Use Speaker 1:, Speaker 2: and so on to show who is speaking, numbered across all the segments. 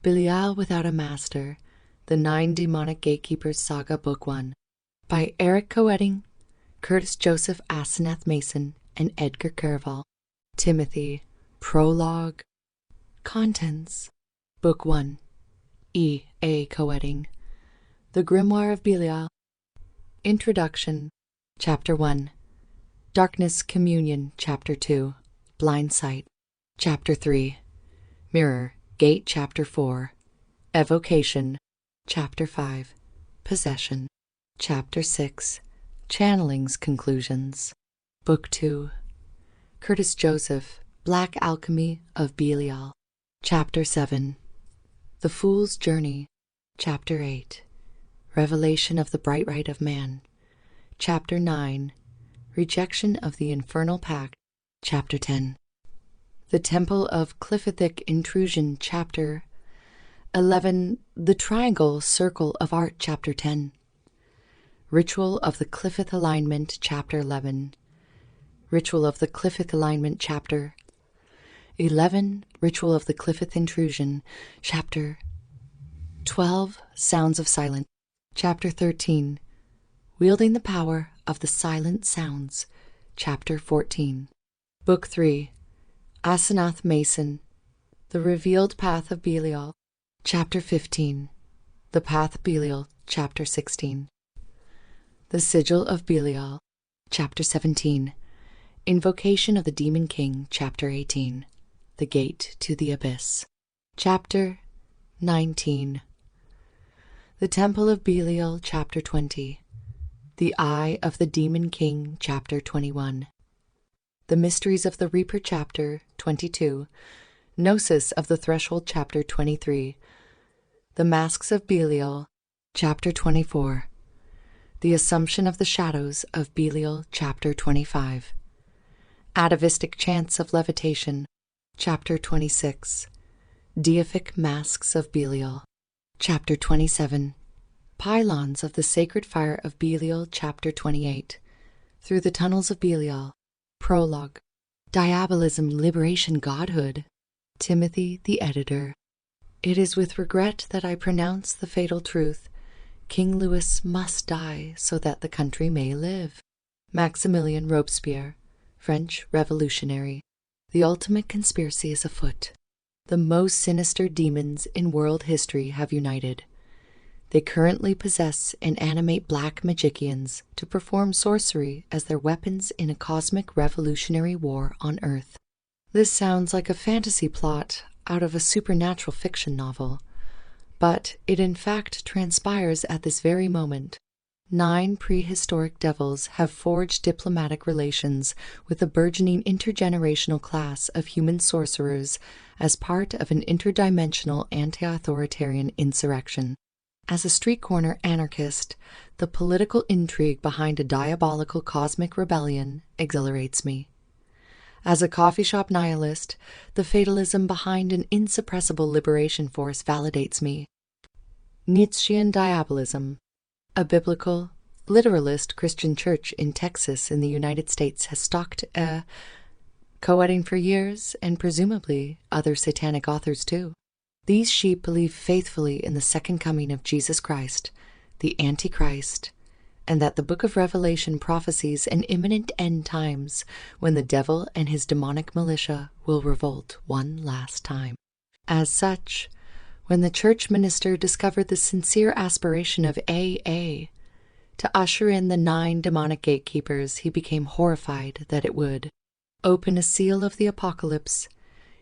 Speaker 1: BELIAL Without a Master, The 9 Demonic Gatekeepers Saga Book 1 by Eric Coetting, Curtis Joseph Asenath Mason, and Edgar Caraval. Timothy. Prologue. Contents. Book 1. E. A. Coetting. The Grimoire of Belial. Introduction. Chapter 1. Darkness Communion. Chapter 2. Blind Sight. Chapter 3. Mirror Gate. Chapter 4. Evocation. Chapter 5. Possession. Chapter 6. Channelings. Conclusions. Book 2. Curtis Joseph, Black Alchemy of Belial. Chapter 7. The Fool's Journey. Chapter 8. Revelation of the Bright Right of Man. Chapter 9. Rejection of the Infernal Pact. Chapter 10. The Temple of Clifothic Intrusion. Chapter 11. The Triangle Circle of Art. Chapter 10. Ritual of the Cliffith Alignment. Chapter 11. Ritual of the Cliffith Alignment. Chapter 11. Ritual of the Cliffith Intrusion. Chapter 12. Sounds of Silence. Chapter 13. Wielding the Power of the Silent Sounds. Chapter 14. Book 3. Asenath Mason. The Revealed Path of Belial. Chapter 15. The Path of Belial. Chapter 16. The Sigil of Belial. Chapter 17. Invocation of the Demon King. Chapter 18. The Gate to the Abyss. Chapter 19. The Temple of Belial. Chapter 20. The Eye of the Demon King. Chapter 21. The Mysteries of the Reaper. Chapter 22. Gnosis of the Threshold. Chapter 23. The Masks of Belial. Chapter 24. The Assumption of the Shadows of Belial. Chapter 25. Atavistic Chants of Levitation. Chapter 26. Deific Masks of Belial. Chapter 27. Pylons of the Sacred Fire of Belial. Chapter 28. Through the Tunnels of Belial. Prologue. Diabolism, Liberation, Godhood. Timothy, the Editor. It is with regret that I pronounce the fatal truth. King Louis must die so that the country may live. Maximilien Robespierre, French Revolutionary. The ultimate conspiracy is afoot. The most sinister demons in world history have united. They currently possess and animate black magicians to perform sorcery as their weapons in a cosmic revolutionary war on Earth. This sounds like a fantasy plot out of a supernatural fiction novel, but it in fact transpires at this very moment. 9 prehistoric devils have forged diplomatic relations with a burgeoning intergenerational class of human sorcerers as part of an interdimensional anti-authoritarian insurrection. As a street corner anarchist, the political intrigue behind a diabolical cosmic rebellion exhilarates me. As a coffee shop nihilist, the fatalism behind an insuppressible liberation force validates me. Nietzschean diabolism. A biblical, literalist Christian church in Texas in the United States has stalked Coetting for years, and presumably other satanic authors too. These sheep believe faithfully in the second coming of Jesus Christ, the Antichrist, and that the book of Revelation prophesies an imminent end times when the devil and his demonic militia will revolt one last time. As such, when the church minister discovered the sincere aspiration of AA to usher in the 9 demonic gatekeepers, he became horrified that it would open a seal of the apocalypse.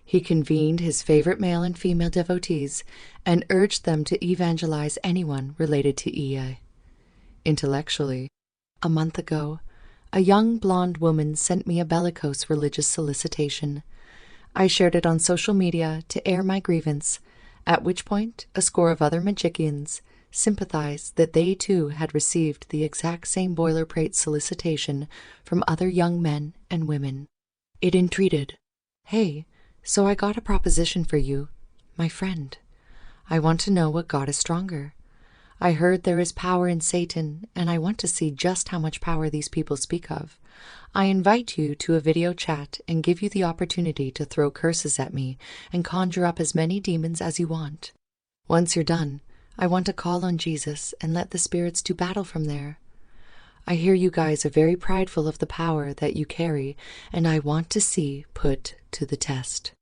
Speaker 1: He convened his favorite male and female devotees and urged them to evangelize anyone related to EA. Intellectually, a month ago, a young blonde woman sent me a bellicose religious solicitation. I shared it on social media to air my grievance, at which point a score of other magicians sympathized that they too had received the exact same boilerplate solicitation from other young men and women. It entreated, "Hey, so I got a proposition for you, my friend. I want to know what God is stronger. I heard there is power in Satan, and I want to see just how much power these people speak of. I invite you to a video chat and give you the opportunity to throw curses at me and conjure up as many demons as you want. Once you're done, I want to call on Jesus and let the spirits do battle from there. I hear you guys are very prideful of the power that you carry, and I want to see put to the test.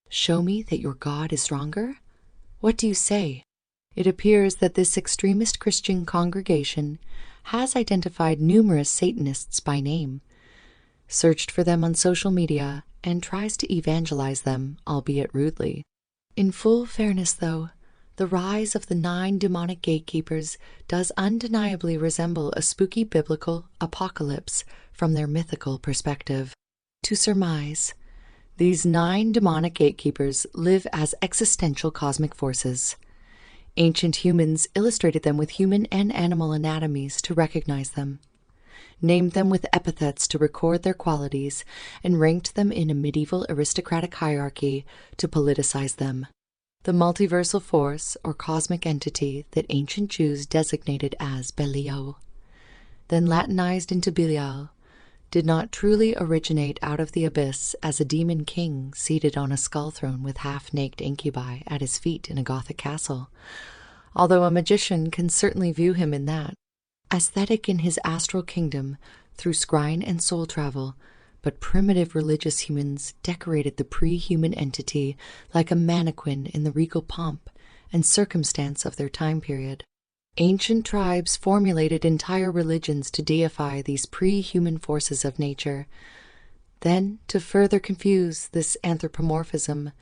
Speaker 1: Show me that your God is stronger? What do you say? It appears that this extremist Christian congregation has identified numerous Satanists by name, searched for them on social media, and tries to evangelize them, albeit rudely. In full fairness, though, the rise of the 9 demonic gatekeepers does undeniably resemble a spooky biblical apocalypse from their mythical perspective. To surmise, these 9 demonic gatekeepers live as existential cosmic forces. Ancient humans illustrated them with human and animal anatomies to recognize them, named them with epithets to record their qualities, and ranked them in a medieval aristocratic hierarchy to politicize them. The multiversal force or cosmic entity that ancient Jews designated as BELIAL, then Latinized into BELIAL, did not truly originate out of the abyss as a demon king seated on a skull throne with half-naked incubi at his feet in a Gothic castle, although a magician can certainly view him in that. Aesthetic in his astral kingdom through scrying and soul travel, but primitive religious humans decorated the pre-human entity like a mannequin in the regal pomp and circumstance of their time period. Ancient tribes formulated entire religions to deify these pre-human forces of nature. Then, to further confuse this anthropomorphism,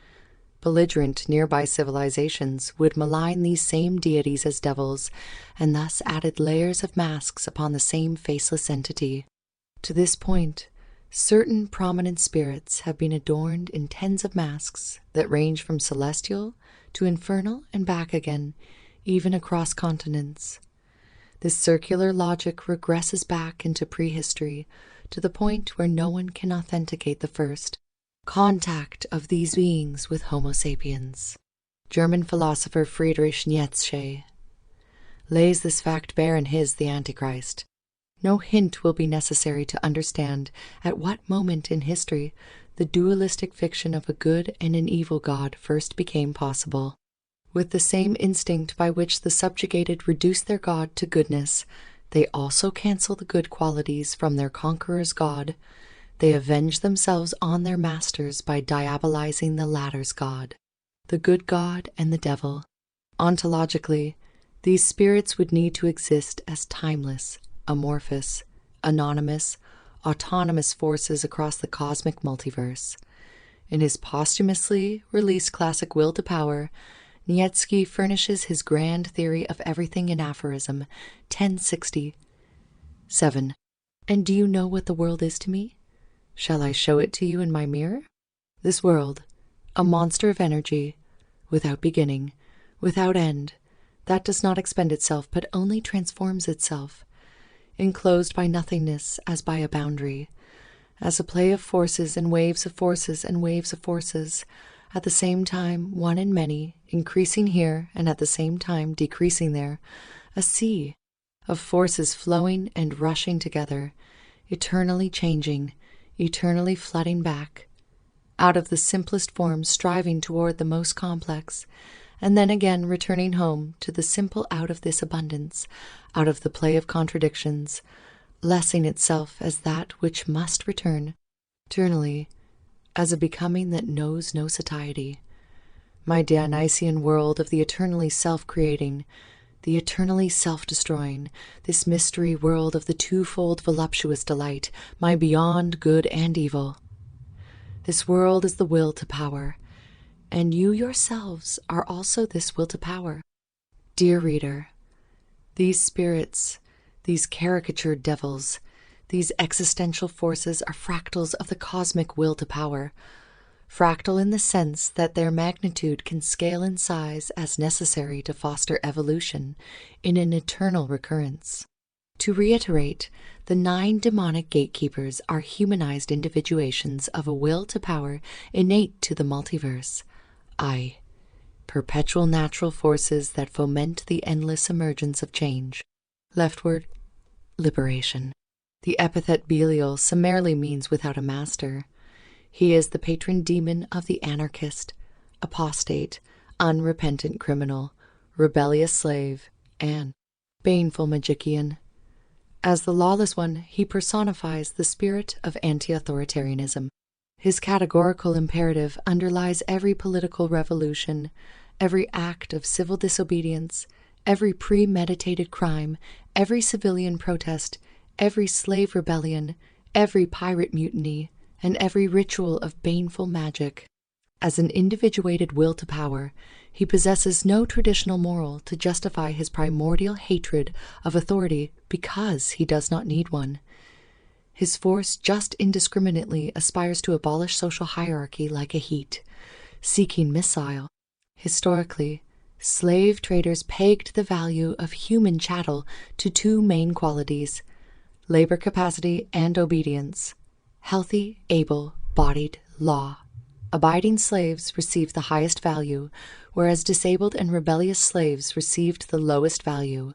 Speaker 1: belligerent nearby civilizations would malign these same deities as devils, and thus added layers of masks upon the same faceless entity. To this point, certain prominent spirits have been adorned in tens of masks that range from celestial to infernal and back again, even across continents. This circular logic regresses back into prehistory to the point where no one can authenticate the first contact of these beings with Homo sapiens. German philosopher Friedrich Nietzsche lays this fact bare in his The Antichrist. No hint will be necessary to understand at what moment in history the dualistic fiction of a good and an evil God first became possible. With the same instinct by which the subjugated reduce their God to goodness, they also cancel the good qualities from their conqueror's God. They avenge themselves on their masters by diabolizing the latter's God, the good God and the devil. Ontologically, these spirits would need to exist as timeless, amorphous, anonymous, autonomous forces across the cosmic multiverse. In his posthumously released classic Will to Power, Nietzsche furnishes his grand theory of everything in aphorism 1067. And do you know what the world is to me? Shall I show it to you in my mirror? This world, a monster of energy, without beginning, without end, that does not expend itself but only transforms itself, enclosed by nothingness as by a boundary, as a play of forces and waves of forces and waves of forces, at the same time one and many, increasing here and at the same time decreasing there, a sea of forces flowing and rushing together, eternally changing, eternally flooding back, out of the simplest forms striving toward the most complex, and then again returning home to the simple out of this abundance, out of the play of contradictions, blessing itself as that which must return, eternally, as a becoming that knows no satiety. My Dionysian world of the eternally self-creating, the eternally self-destroying, this mystery world of the twofold voluptuous delight, my beyond good and evil. This world is the will to power, and you yourselves are also this will to power. Dear reader, these spirits, these caricatured devils, these existential forces are fractals of the cosmic will to power, fractal in the sense that their magnitude can scale in size as necessary to foster evolution in an eternal recurrence. To reiterate, the 9 demonic gatekeepers are humanized individuations of a will to power innate to the multiverse, perpetual natural forces that foment the endless emergence of change. Leftward, liberation. The epithet Belial summarily means without a master. He is the patron demon of the anarchist, apostate, unrepentant criminal rebellious slave, and baneful magician. As the lawless one, he personifies the spirit of anti-authoritarianism. His categorical imperative underlies every political revolution, every act of civil disobedience, every premeditated crime, every civilian protest, every slave rebellion, every pirate mutiny, and every ritual of baneful magic. As an individuated will to power, he possesses no traditional moral to justify his primordial hatred of authority because he does not need one. His force just indiscriminately aspires to abolish social hierarchy like a heat, seeking missile. Historically, slave traders pegged the value of human chattel to two main qualities: labor capacity and obedience. Healthy, able-bodied law abiding slaves received the highest value, whereas disabled and rebellious slaves received the lowest value.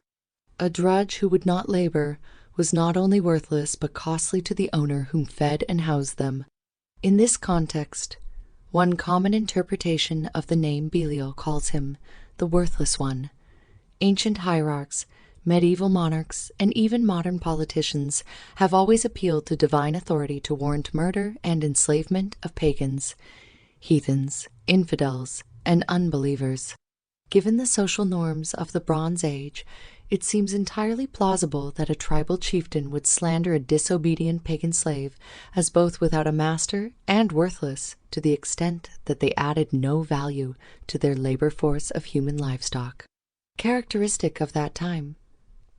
Speaker 1: A drudge who would not labor was not only worthless but costly to the owner whom fed and housed them. In this context, one common interpretation of the name Belial calls him the worthless one. Ancient hierarchs, medieval monarchs, and even modern politicians have always appealed to divine authority to warrant murder and enslavement of pagans, heathens, infidels, and unbelievers. Given the social norms of the Bronze Age, it seems entirely plausible that a tribal chieftain would slander a disobedient pagan slave as both without a master and worthless, to the extent that they added no value to their labor force of human livestock. Characteristic of that time,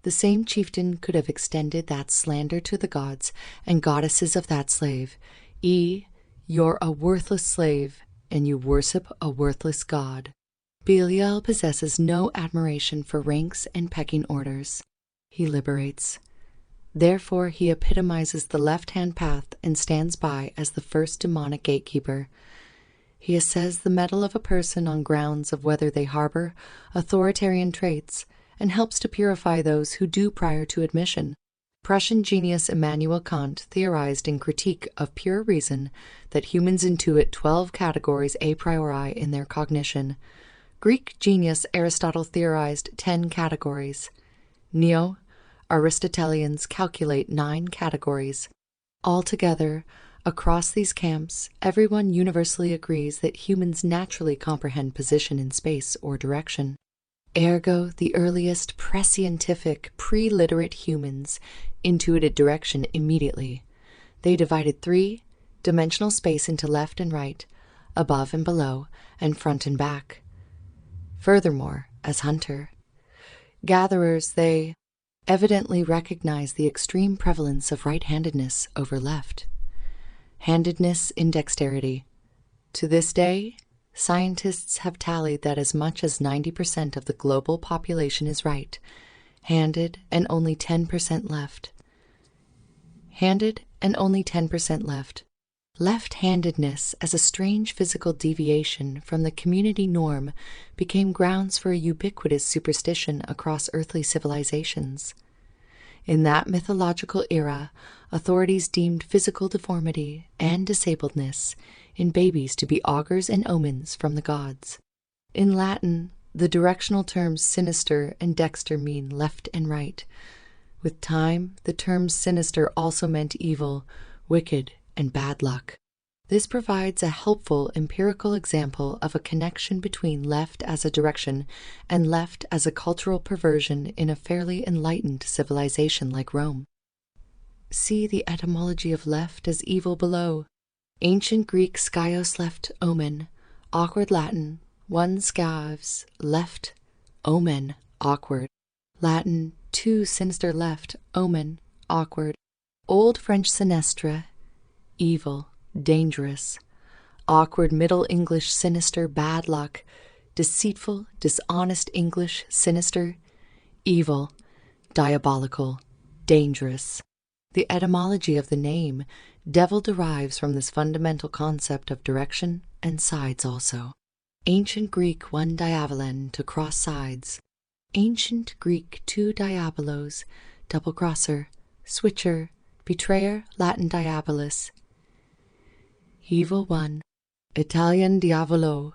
Speaker 1: the same chieftain could have extended that slander to the gods and goddesses of that slave. You're a worthless slave, and you worship a worthless god. Belial possesses no admiration for ranks and pecking orders. He liberates. Therefore, he epitomizes the left-hand path and stands by as the first demonic gatekeeper. He assays the mettle of a person on grounds of whether they harbor authoritarian traits, and helps to purify those who do prior to admission. Prussian genius Immanuel Kant theorized in Critique of Pure Reason that humans intuit 12 categories a priori in their cognition. Greek genius Aristotle theorized 10 categories. Neo-Aristotelians calculate 9 categories. Altogether, across these camps, everyone universally agrees that humans naturally comprehend position in space or direction. Ergo, the earliest prescientific, pre-literate humans intuited direction immediately. They divided 3-dimensional space into left and right, above and below, and front and back. Furthermore, as hunter-gatherers, they evidently recognized the extreme prevalence of right-handedness over left-handedness in dexterity. To this day, scientists have tallied that as much as 90% of the global population is right-handed and only 10% left-handed and only 10% left. Left-handedness as a strange physical deviation from the community norm became grounds for a ubiquitous superstition across earthly civilizations. In that mythological era, authorities deemed physical deformity and disabledness in babies to be augurs and omens from the gods. In Latin, the directional terms sinister and dexter mean left and right. With time, the terms sinister also meant evil, wicked, and bad luck. This provides a helpful empirical example of a connection between left as a direction and left as a cultural perversion in a fairly enlightened civilization like Rome. See the etymology of left as evil below. Ancient Greek skios left omen, awkward Latin, one scavs, left, omen, awkward. Latin, two sinister left, omen, awkward. Old French sinistre, evil, dangerous. Awkward Middle English sinister, bad luck. Deceitful, dishonest English sinister, evil, diabolical, dangerous. The etymology of the name devil derives from this fundamental concept of direction and sides also. Ancient Greek one diabolon to cross sides. Ancient Greek two diabolos, double-crosser, switcher, betrayer, Latin diabolus. Evil one, Italian diavolo,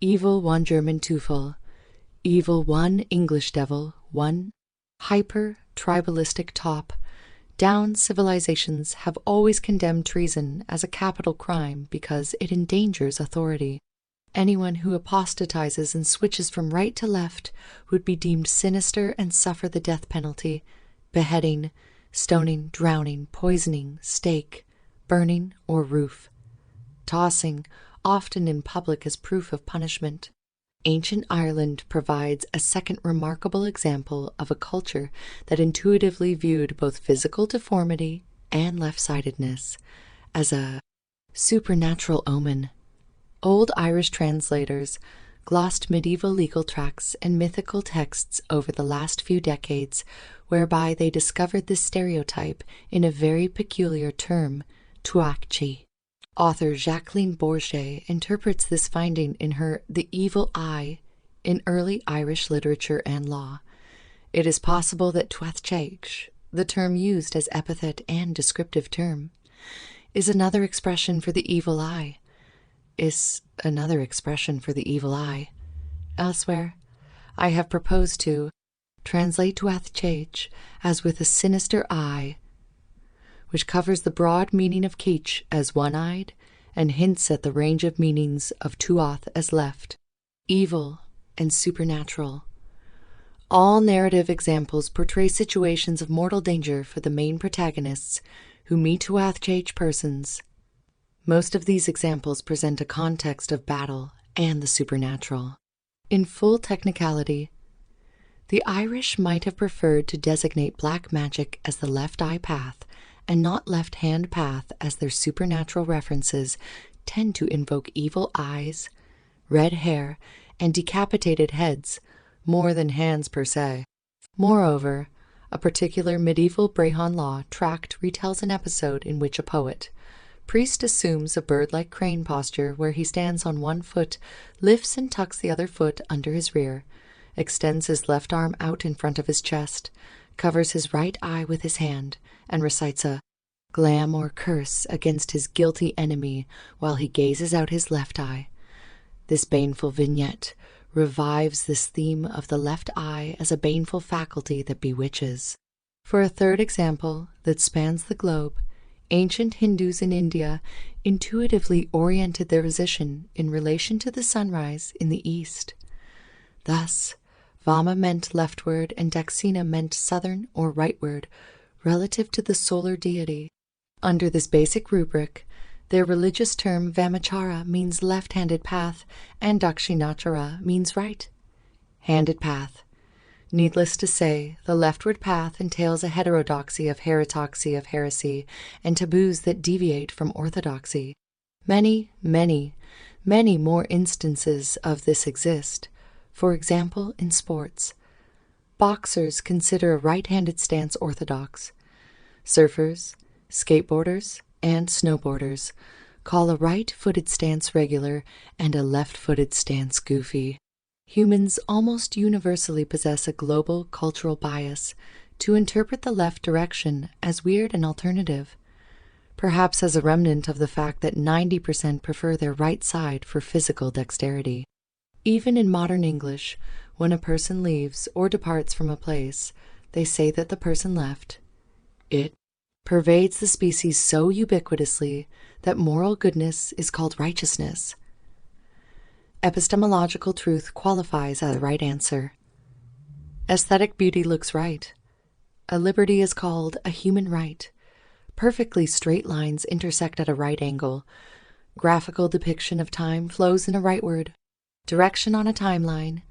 Speaker 1: evil one German Teufel, Evil 1 English Devil 1 Hyper tribalistic top. Down civilizations have always condemned treason as a capital crime because it endangers authority. Anyone who apostatizes and switches from right to left would be deemed sinister and suffer the death penalty, beheading, stoning, drowning, poisoning, stake, burning, or roof. Tossing, often in public as proof of punishment. Ancient Ireland provides a second remarkable example of a culture that intuitively viewed both physical deformity and left-sidedness as a supernatural omen. Old Irish translators glossed medieval legal tracts and mythical texts over the last few decades, whereby they discovered this stereotype in a very peculiar term, tuachchi. Author Jacqueline Bourget interprets this finding in her The Evil Eye in early Irish literature and law. It is possible that tuachch, the term used as epithet and descriptive term, is another expression for the evil eye. Elsewhere, I have proposed to translate tuachch as with a sinister eye, which covers the broad meaning of keach as one-eyed and hints at the range of meanings of tuath as left, evil, and supernatural. All narrative examples portray situations of mortal danger for the main protagonists who meet tuachch persons. Most of these examples present a context of battle and the supernatural. In full technicality, the Irish might have preferred to designate black magic as the left eye path and not left hand path, as their supernatural references tend to invoke evil eyes, red hair, and decapitated heads more than hands per se. Moreover, a particular medieval Brehon law tract retells an episode in which a poet, priest assumes a bird-like crane posture where he stands on one foot, lifts and tucks the other foot under his rear, extends his left arm out in front of his chest, covers his right eye with his hand, and recites a glam or curse against his guilty enemy while he gazes out his left eye. This baneful vignette revives this theme of the left eye as a baneful faculty that bewitches. For a third example that spans the globe, ancient Hindus in India intuitively oriented their position in relation to the sunrise in the east. Thus, Vama meant leftward and Daksina meant southern or rightward, relative to the solar deity. Under this basic rubric, their religious term Vamachara means left-handed path and Dakshinachara means right-handed path. Needless to say, the leftward path entails a heterodoxy of heresy and taboos that deviate from orthodoxy. Many, many, many more instances of this exist. For example, in sports, boxers consider a right-handed stance orthodox. Surfers, skateboarders, and snowboarders call a right-footed stance regular and a left-footed stance goofy. Humans almost universally possess a global cultural bias to interpret the left direction as weird and alternative, perhaps as a remnant of the fact that 90% prefer their right side for physical dexterity. Even in modern English, when a person leaves or departs from a place, they say that the person left. It pervades the species so ubiquitously that moral goodness is called righteousness. Epistemological truth qualifies as a right answer. Aesthetic beauty looks right. A liberty is called a human right. Perfectly straight lines intersect at a right angle. Graphical depiction of time flows in a rightward direction on a timeline,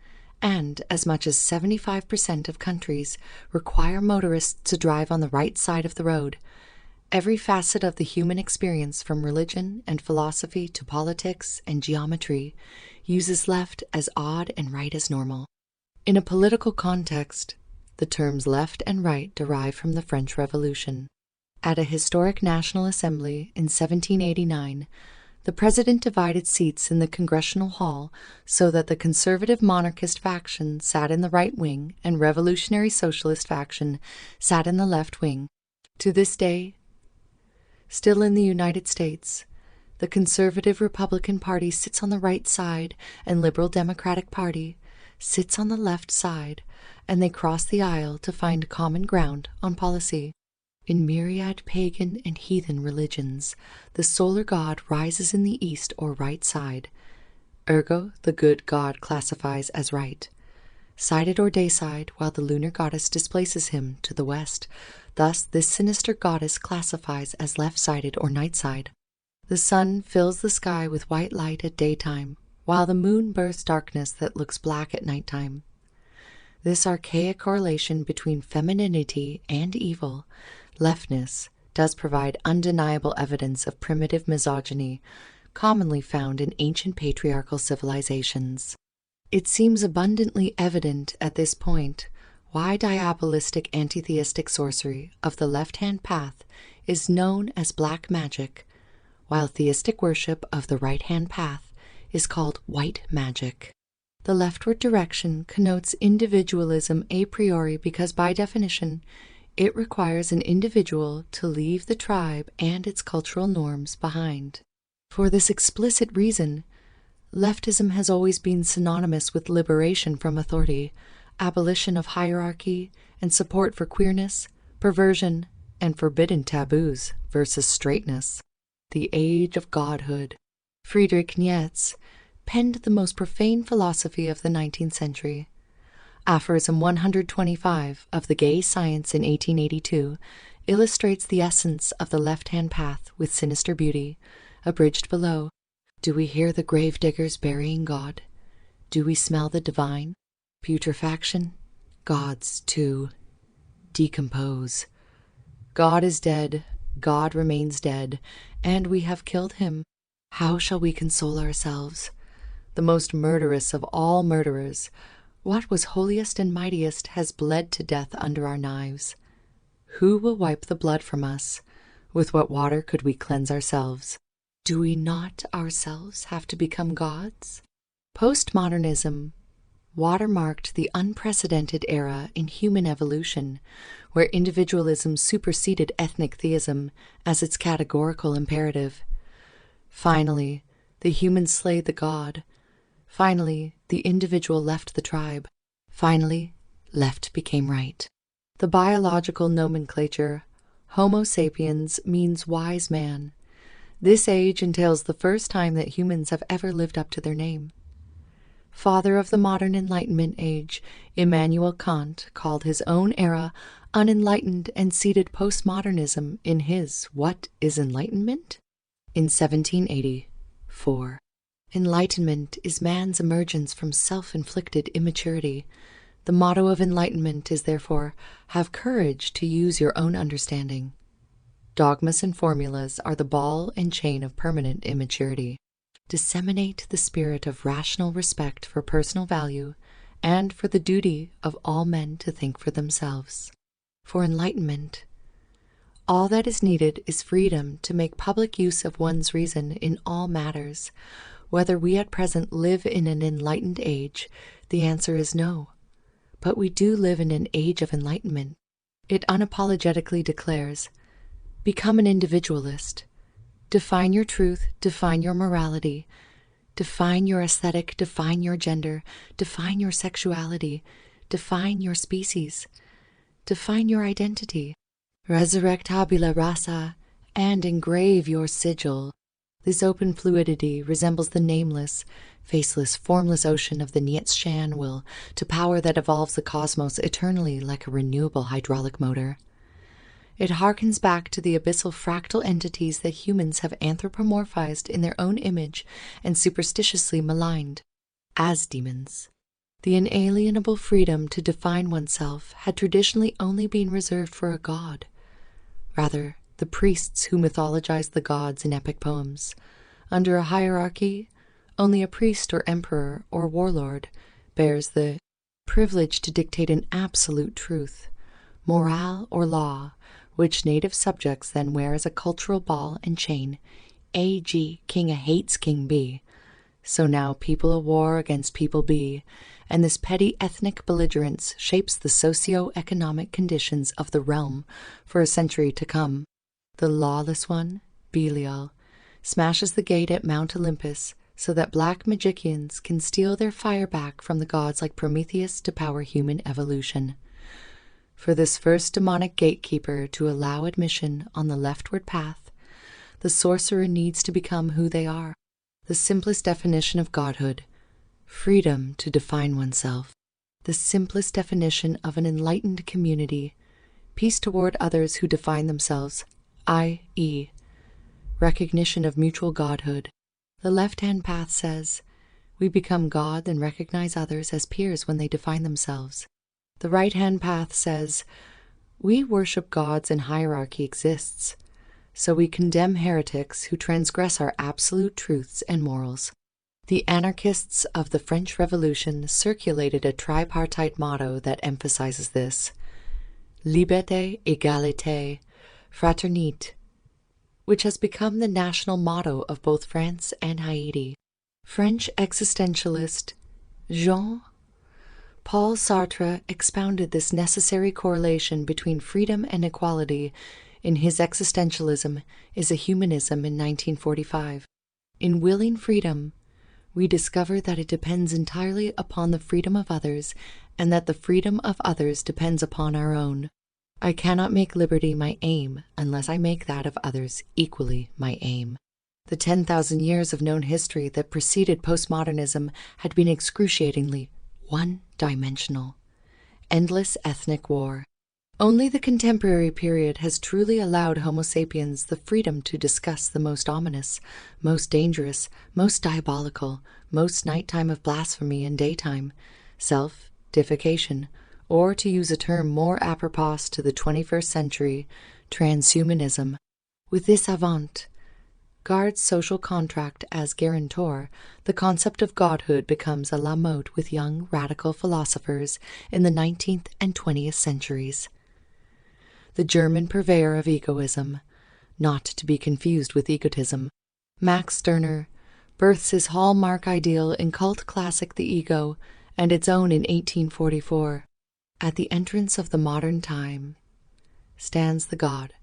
Speaker 1: and as much as 75% of countries require motorists to drive on the right side of the road. Every facet of the human experience, from religion and philosophy to politics and geometry, uses left as odd and right as normal. In a political context, the terms left and right derive from the French Revolution. At a historic National Assembly in 1789, the president divided seats in the Congressional Hall so that the conservative monarchist faction sat in the right wing and revolutionary socialist faction sat in the left wing. To this day, still in the United States, the conservative Republican Party sits on the right side and Liberal Democratic Party sits on the left side, and they cross the aisle to find common ground on policy. In myriad pagan and heathen religions, the solar god rises in the east or right side. Ergo, the good god classifies as right sided or day side, while the lunar goddess displaces him to the west. Thus, this sinister goddess classifies as left-sided or night side. The sun fills the sky with white light at daytime, while the moon bursts darkness that looks black at nighttime. This archaic correlation between femininity and evil, leftness, does provide undeniable evidence of primitive misogyny, commonly found in ancient patriarchal civilizations. It seems abundantly evident at this point why diabolistic anti-theistic sorcery of the left-hand path is known as black magic, while theistic worship of the right-hand path is called white magic. The leftward direction connotes individualism a priori because, by definition, it requires an individual to leave the tribe and its cultural norms behind. For this explicit reason, leftism has always been synonymous with liberation from authority, abolition of hierarchy, and support for queerness, perversion, and forbidden taboos versus straightness. The Age of Godhood. Friedrich Nietzsche penned the most profane philosophy of the 19th century. Aphorism 125 of The Gay Science in 1882 illustrates the essence of the left-hand path with sinister beauty, abridged below. Do we hear the grave diggers burying God? Do we smell the divine? Putrefaction? Gods, too, decompose. God is dead, God remains dead, and we have killed him. How shall we console ourselves? The most murderous of all murderers, what was holiest and mightiest has bled to death under our knives. Who will wipe the blood from us? With what water could we cleanse ourselves? Do we not ourselves have to become gods? Postmodernism watermarked the unprecedented era in human evolution, where individualism superseded ethnic theism as its categorical imperative. Finally, the human slayed the god. Finally, the individual left the tribe. Finally, left became right. The biological nomenclature, Homo sapiens, means wise man. This age entails the first time that humans have ever lived up to their name. Father of the modern Enlightenment age, Immanuel Kant called his own era unenlightened and seeded postmodernism in his What is Enlightenment? In 1784. Enlightenment is man's emergence from self-inflicted immaturity. The motto of enlightenment is therefore, have courage to use your own understanding. Dogmas and formulas are the ball and chain of permanent immaturity. Disseminate the spirit of rational respect for personal value and for the duty of all men to think for themselves. For enlightenment, all that is needed is freedom to make public use of one's reason in all matters. Whether we at present live in an enlightened age, the answer is no. But we do live in an age of enlightenment. It unapologetically declares, become an individualist. Define your truth, define your morality, define your aesthetic, define your gender, define your sexuality, define your species, define your identity. Resurrect tabula rasa, and engrave your sigil. This open fluidity resembles the nameless, faceless, formless ocean of the Nietzschean will to power that evolves the cosmos eternally like a renewable hydraulic motor. It harkens back to the abyssal fractal entities that humans have anthropomorphized in their own image and superstitiously maligned as demons. The inalienable freedom to define oneself had traditionally only been reserved for a god. Rather, the priests who mythologized the gods in epic poems. Under a hierarchy, only a priest or emperor or warlord bears the privilege to dictate an absolute truth, morale or law, which native subjects then wear as a cultural ball and chain. A.G. King A hates King B. So now people a war against people B, and this petty ethnic belligerence shapes the socio-economic conditions of the realm for a century to come. The lawless one, Belial, smashes the gate at Mount Olympus, so that black magicians can steal their fire back from the gods like Prometheus to power human evolution. For this first demonic gatekeeper to allow admission on the leftward path, the sorcerer needs to become who they are, the simplest definition of godhood, freedom to define oneself, the simplest definition of an enlightened community, peace toward others who define themselves, i.e., recognition of mutual godhood. The left-hand path says, we become God and recognize others as peers when they define themselves. The right-hand path says, we worship gods and hierarchy exists, so we condemn heretics who transgress our absolute truths and morals. The anarchists of the French Revolution circulated a tripartite motto that emphasizes this: Liberté, Égalité, Fraternité, which has become the national motto of both France and Haiti. French existentialist Jean-Paul Sartre expounded this necessary correlation between freedom and equality in his Existentialism is a Humanism in 1945. In Willing Freedom, we discover that it depends entirely upon the freedom of others and that the freedom of others depends upon our own. I cannot make liberty my aim unless I make that of others equally my aim. The 10,000 years of known history that preceded postmodernism had been excruciatingly one-dimensional. Endless ethnic war. Only the contemporary period has truly allowed Homo sapiens the freedom to discuss the most ominous, most dangerous, most diabolical, most nighttime of blasphemy and daytime, self-deification, or to use a term more apropos to the 21st century, transhumanism. With this avant-garde social contract as guarantor, the concept of godhood becomes a la mode with young radical philosophers in the 19th and 20th centuries. The German purveyor of egoism, not to be confused with egotism, Max Stirner, births his hallmark ideal in cult classic The Ego and its own in 1844. At the entrance of the modern time stands the God.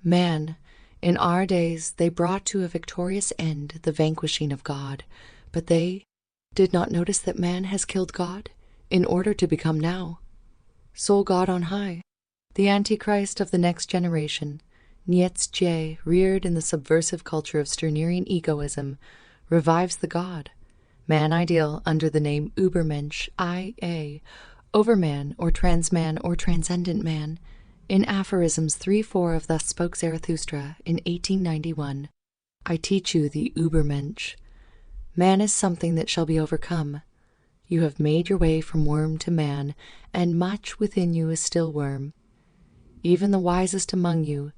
Speaker 1: Man, in our days they brought to a victorious end the vanquishing of God, but they did not notice that man has killed God in order to become now sole God on high. The Antichrist of the next generation, Nietzsche, reared in the subversive culture of Stirnerian egoism, revives the God, man ideal under the name Übermensch, I.A., Overman or Transman or Transcendent Man, in aphorisms 3-4 of Thus Spoke Zarathustra in 1891. I teach you the Übermensch. Man is something that shall be overcome. You have made your way from worm to man, and much within you is still worm. Even the wisest among you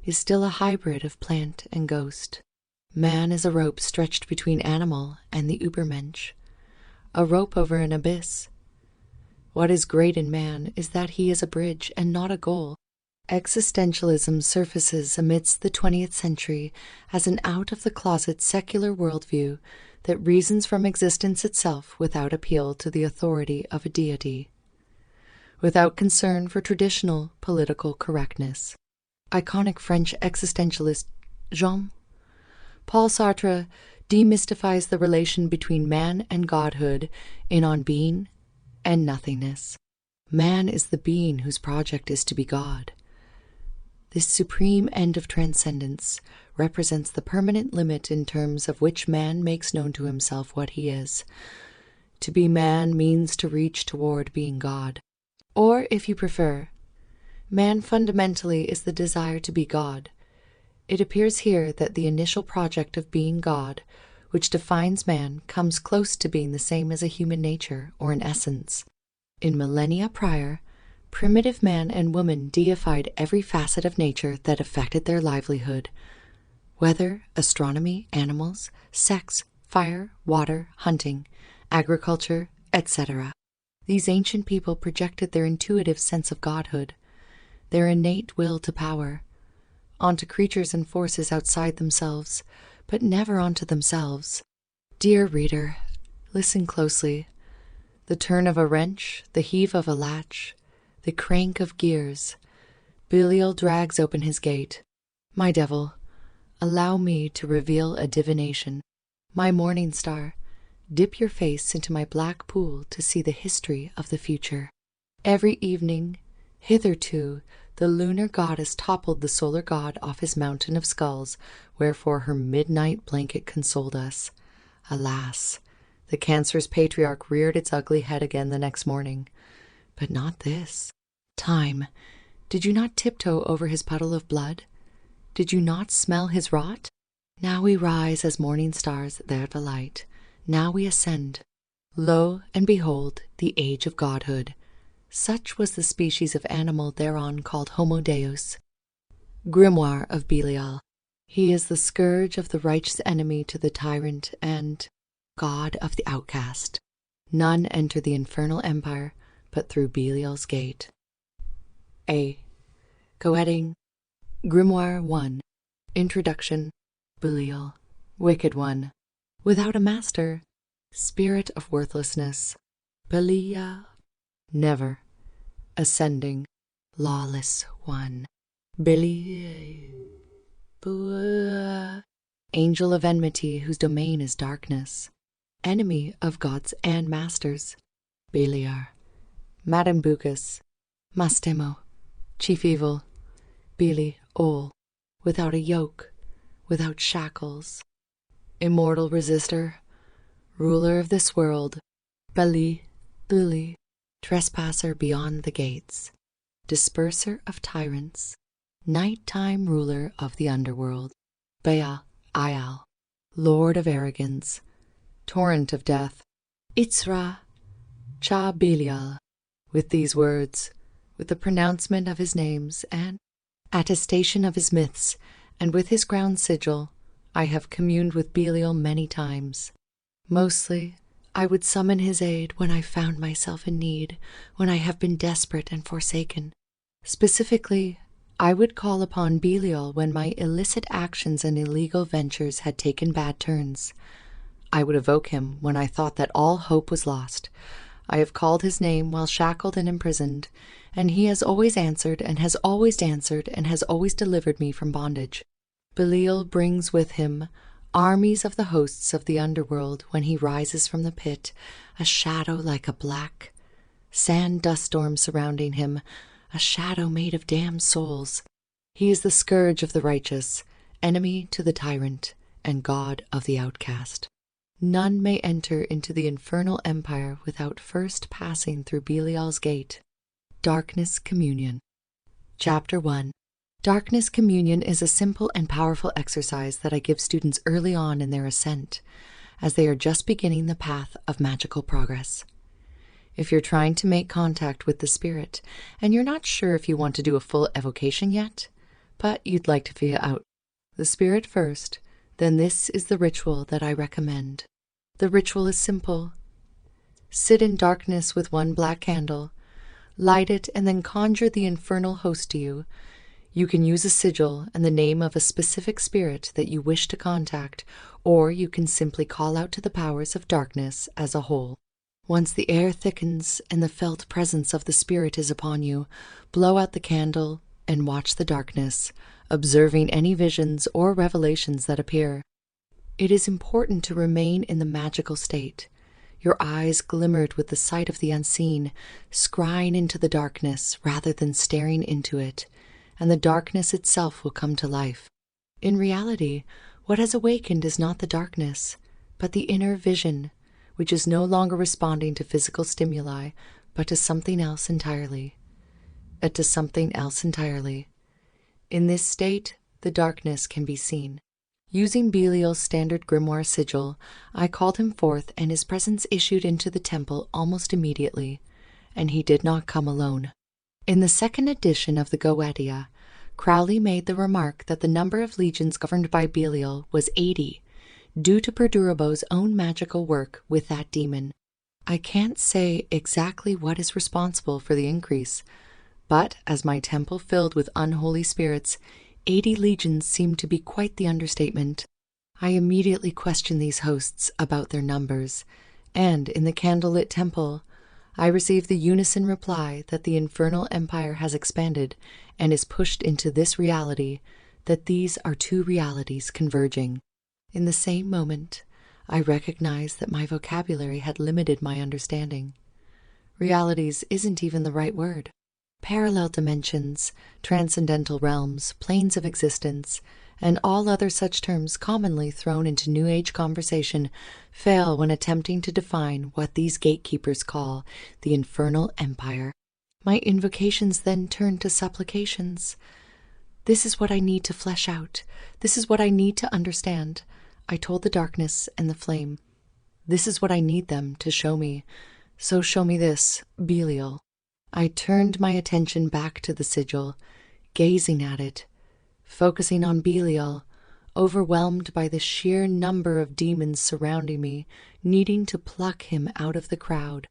Speaker 1: is still a hybrid of plant and ghost. Man is a rope stretched between animal and the Übermensch, a rope over an abyss. What is great in man is that he is a bridge and not a goal. Existentialism surfaces amidst the 20th century as an out-of-the-closet secular worldview that reasons from existence itself without appeal to the authority of a deity, without concern for traditional political correctness. Iconic French existentialist Jean-Paul Sartre demystifies the relation between man and godhood in On Being and Nothingness. Man is the being whose project is to be God. This supreme end of transcendence represents the permanent limit in terms of which man makes known to himself what he is. To be man means to reach toward being God. Or, if you prefer, man fundamentally is the desire to be God. It appears here that the initial project of being God, which defines man, comes close to being the same as a human nature or an essence. In millennia prior, primitive man and woman deified every facet of nature that affected their livelihood: weather, astronomy, animals, sex, fire, water, hunting, agriculture, etc. These ancient people projected their intuitive sense of godhood, their innate will to power, onto creatures and forces outside themselves, but never onto themselves. Dear reader, listen closely. The turn of a wrench, the heave of a latch, the crank of gears. Belial drags open his gate. My devil, allow me to reveal a divination. My morning star, dip your face into my black pool to see the history of the future. Every evening, hitherto, the lunar goddess toppled the solar god off his mountain of skulls, wherefore her midnight blanket consoled us. Alas, the cancerous patriarch reared its ugly head again the next morning. But not this. Time, did you not tiptoe over his puddle of blood? Did you not smell his rot? Now we rise as morning stars there the light. Now we ascend. Lo, and behold, the age of godhood. Such was the species of animal thereon called Homo Deus. Grimoire of Belial. He is the scourge of the righteous enemy to the tyrant and God of the outcast. None enter the infernal empire but through Belial's gate. A. Coheading. Grimoire 1. Introduction. Belial, wicked one, without a master, spirit of worthlessness. Belial, never, ascending, lawless one. Belial, angel of enmity whose domain is darkness, enemy of gods and masters. Beliar, Madambucus, Mastemo, chief evil. Beli, Ol, without a yoke, without shackles. Immortal resister, ruler of this world. Beli, Lili, trespasser beyond the gates, disperser of tyrants, nighttime ruler of the underworld. Baal, Ayal, lord of arrogance, torrent of death. Itzra, Cha Belial. With these words, with the pronouncement of his names and attestation of his myths, and with his crown sigil, I have communed with Belial many times. Mostly, I would summon his aid when I found myself in need, when I have been desperate and forsaken. Specifically, I would call upon Belial when my illicit actions and illegal ventures had taken bad turns. I would evoke him when I thought that all hope was lost. I have called his name while shackled and imprisoned, and he has always answered and has always delivered me from bondage. Belial brings with him armies of the hosts of the underworld when he rises from the pit, a shadow like a black sand dust storm surrounding him, a shadow made of damned souls. He is the scourge of the righteous, enemy to the tyrant, and God of the outcast. None may enter into the infernal empire without first passing through Belial's gate. Darkness Communion. Chapter 1. Darkness Communion is a simple and powerful exercise that I give students early on in their ascent, as they are just beginning the path of magical progress. If you're trying to make contact with the spirit, and you're not sure if you want to do a full evocation yet, but you'd like to feel out the spirit first, then this is the ritual that I recommend. The ritual is simple. Sit in darkness with one black candle, light it, and then conjure the infernal host to you. You can use a sigil and the name of a specific spirit that you wish to contact, or you can simply call out to the powers of darkness as a whole. Once the air thickens and the felt presence of the spirit is upon you, blow out the candle and watch the darkness, observing any visions or revelations that appear. It is important to remain in the magical state. Your eyes glimmered with the sight of the unseen, scrying into the darkness rather than staring into it, and the darkness itself will come to life. In reality, what has awakened is not the darkness, but the inner vision, which is no longer responding to physical stimuli, but to something else entirely. In this state, the darkness can be seen. Using Belial's standard grimoire sigil, I called him forth, and his presence issued into the temple almost immediately, and he did not come alone. In the second edition of the Goetia, Crowley made the remark that the number of legions governed by Belial was 80, due to Perdurabo's own magical work with that demon. I can't say exactly what is responsible for the increase, but as my temple filled with unholy spirits, 80 legions seemed to be quite the understatement. I immediately questioned these hosts about their numbers, and in the candlelit temple, I received the unison reply that the infernal empire has expanded and is pushed into this reality, that these are two realities converging. In the same moment, I recognized that my vocabulary had limited my understanding. Realities isn't even the right word. Parallel dimensions, transcendental realms, planes of existence, and all other such terms commonly thrown into New Age conversation fail when attempting to define what these gatekeepers call the infernal empire. My invocations then turned to supplications. This is what I need to flesh out. This is what I need to understand. I told the darkness and the flame. This is what I need them to show me. So show me this, Belial. I turned my attention back to the sigil, gazing at it, focusing on Belial, overwhelmed by the sheer number of demons surrounding me, needing to pluck him out of the crowd.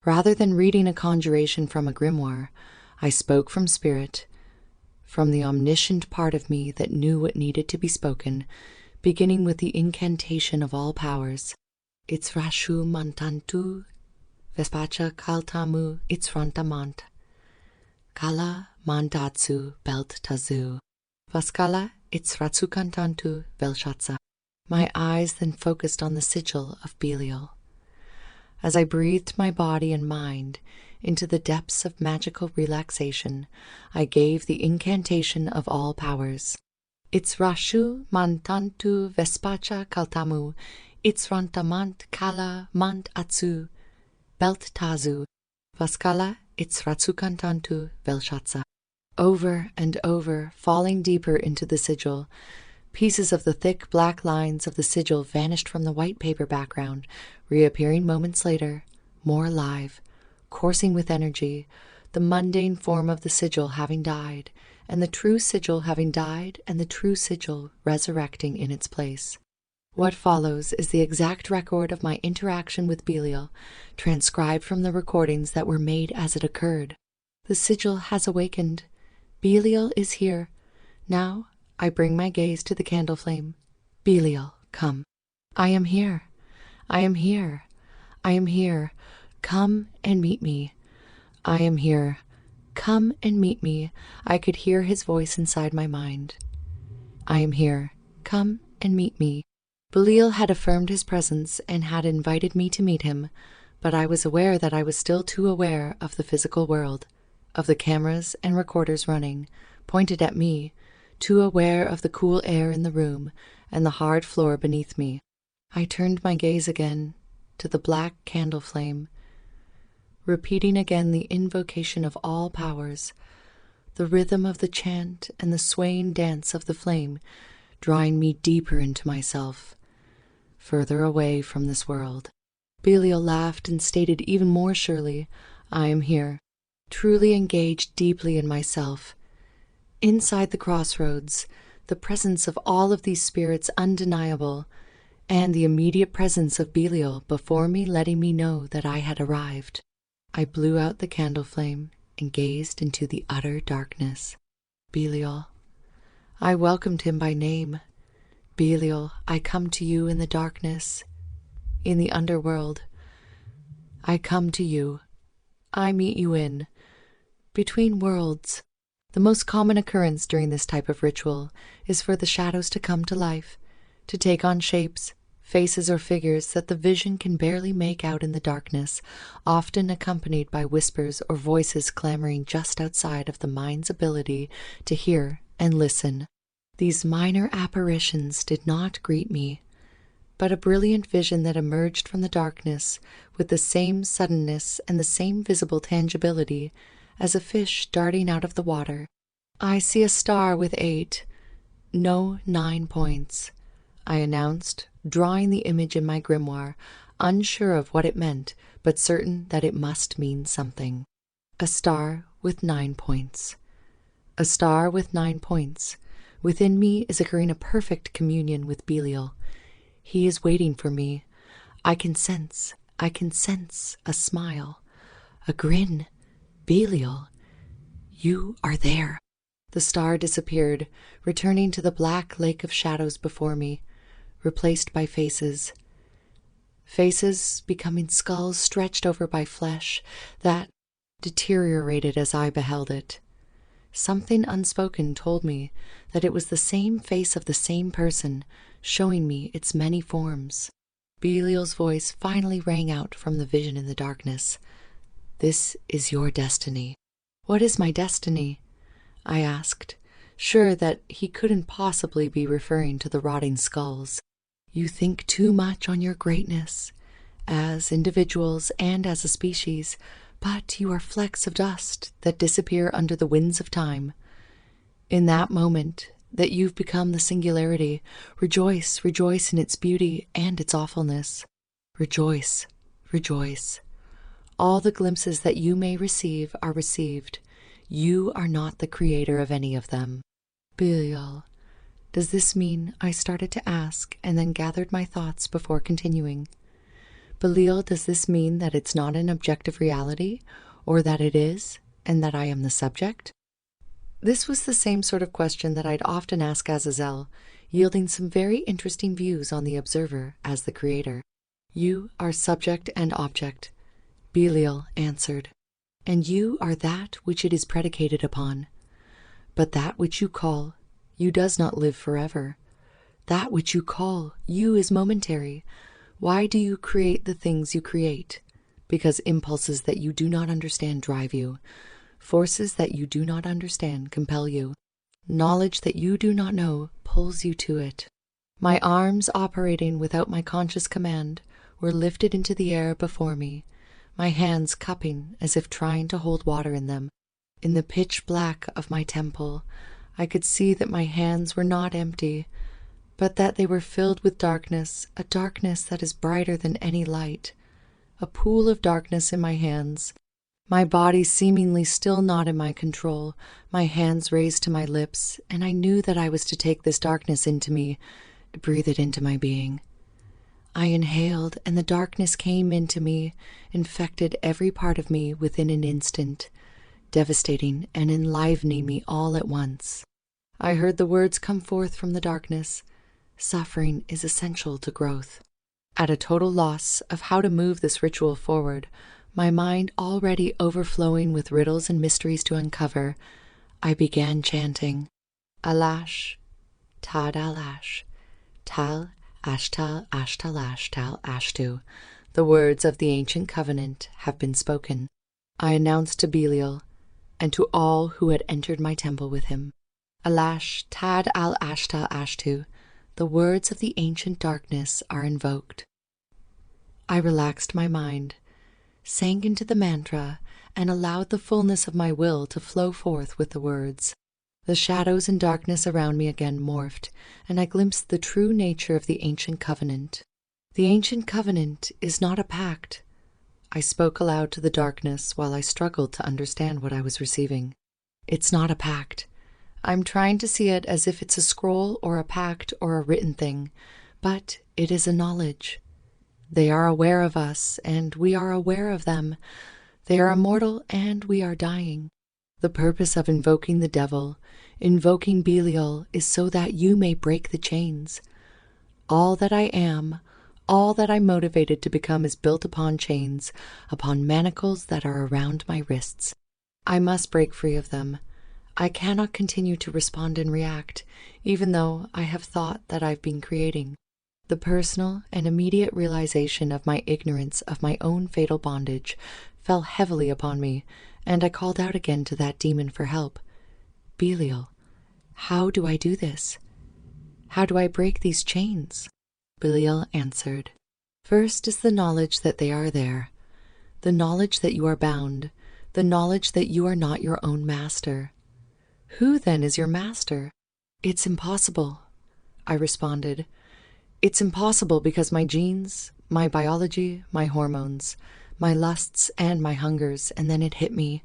Speaker 1: Rather than reading a conjuration from a grimoire, I spoke from spirit, from the omniscient part of me that knew what needed to be spoken, beginning with the incantation of all powers. Itzrashu mantantu, vespacha kaltamu itzrantamant, kala mandatsu belt tazu, vaskala itzratsu kantantu velshatsa. My eyes then focused on the sigil of Belial. As I breathed my body and mind into the depths of magical relaxation, I gave the incantation of all powers. Itzrashu mantantu vespacha kaltamu, itzrantamant kala mant atsu, belt tazu, vaskala itzratsu kantantu velshatsa. Over and over, falling deeper into the sigil, pieces of the thick black lines of the sigil vanished from the white paper background, reappearing moments later, more alive, coursing with energy, the mundane form of the sigil having died, and the true sigil having died, and the true sigil resurrecting in its place. What follows is the exact record of my interaction with Belial, transcribed from the recordings that were made as it occurred. The sigil has awakened. Belial is here. Now I bring my gaze to the candle flame. Belial, come. I am here. I am here. I am here. Come and meet me. I am here. Come and meet me. I could hear his voice inside my mind. I am here. Come and meet me. Belial had affirmed his presence and had invited me to meet him, but I was aware that I was still too aware of the physical world, of the cameras and recorders running, pointed at me, too aware of the cool air in the room and the hard floor beneath me. I turned my gaze again to the black candle flame, repeating again the invocation of all powers, the rhythm of the chant and the swaying dance of the flame, drawing me deeper into myself, further away from this world. Belial laughed and stated even more surely, I am here, truly engaged deeply in myself. Inside the crossroads, the presence of all of these spirits undeniable, and the immediate presence of Belial before me letting me know that I had arrived. I blew out the candle flame and gazed into the utter darkness. Belial. I welcomed him by name. Belial, I come to you in the darkness, in the underworld. I come to you. I meet you in, between worlds. The most common occurrence during this type of ritual is for the shadows to come to life, to take on shapes, faces or figures that the vision can barely make out in the darkness, often accompanied by whispers or voices clamoring just outside of the mind's ability to hear and listen. These minor apparitions did not greet me, but a brilliant vision that emerged from the darkness with the same suddenness and the same visible tangibility as a fish darting out of the water. I see a star with 8, no 9 points, I announced, drawing the image in my grimoire, unsure of what it meant, but certain that it must mean something. A star with 9 points. A star with 9 points. Within me is occurring a perfect communion with Belial. He is waiting for me. I can sense a smile, a grin. Belial, you are there. The star disappeared, returning to the black lake of shadows before me, replaced by faces. Faces becoming skulls stretched over by flesh that deteriorated as I beheld it. Something unspoken told me that it was the same face of the same person, showing me its many forms. Belial's voice finally rang out from the vision in the darkness. "This is your destiny." "What is my destiny?" I asked, sure that he couldn't possibly be referring to the rotting skulls. "You think too much on your greatness, as individuals and as a species, but you are flecks of dust that disappear under the winds of time. In that moment that you've become the singularity, rejoice, rejoice in its beauty and its awfulness. Rejoice, rejoice. All the glimpses that you may receive are received. You are not the creator of any of them." "Belial, does this mean—" I started to ask, and then gathered my thoughts before continuing. "Belial, does this mean that it's not an objective reality, or that it is, and that I am the subject?" This was the same sort of question that I'd often ask Azazel, yielding some very interesting views on the observer as the creator. "You are subject and object," Belial answered, "and you are that which it is predicated upon. But that which you call you does not live forever. That which you call you is momentary. Why do you create the things you create? Because impulses that you do not understand drive you. Forces that you do not understand compel you. Knowledge that you do not know pulls you to it. My arms, operating without my conscious command, were lifted into the air before me, my hands cupping as if trying to hold water in them. In the pitch black of my temple, I could see that my hands were not empty, but that they were filled with darkness, a darkness that is brighter than any light. A pool of darkness in my hands. My body seemingly still not in my control, my hands raised to my lips, and I knew that I was to take this darkness into me, breathe it into my being. I inhaled, and the darkness came into me, infected every part of me within an instant, devastating and enlivening me all at once. I heard the words come forth from the darkness. Suffering is essential to growth. At a total loss of how to move this ritual forward, my mind already overflowing with riddles and mysteries to uncover, I began chanting, Alash, Tad Alash, Tal Ashtal Ashtalash Tal Ashtu. The words of the ancient covenant have been spoken. I announced to Belial, and to all who had entered my temple with him, Alash, Tad al Ashtal Ashtu. The words of the ancient darkness are invoked. I relaxed my mind, sank into the mantra, and allowed the fullness of my will to flow forth with the words. The shadows and darkness around me again morphed, and I glimpsed the true nature of the ancient covenant. The ancient covenant is not a pact. I spoke aloud to the darkness while I struggled to understand what I was receiving. It's not a pact. I'm trying to see it as if it's a scroll or a pact or a written thing, but it is a knowledge. They are aware of us, and we are aware of them. They are immortal, and we are dying. The purpose of invoking the devil, invoking Belial, is so that you may break the chains. All that I am, all that I'm motivated to become is built upon chains, upon manacles that are around my wrists. I must break free of them. I cannot continue to respond and react, even though I have thought that I've been creating. The personal and immediate realization of my ignorance of my own fatal bondage fell heavily upon me, and I called out again to that demon for help. Belial, how do I do this? How do I break these chains? Belial answered, First is the knowledge that they are there, the knowledge that you are bound, the knowledge that you are not your own master. Who then is your master? It's impossible, I responded. It's impossible because my genes, my biology, my hormones, my lusts and my hungers, and then it hit me.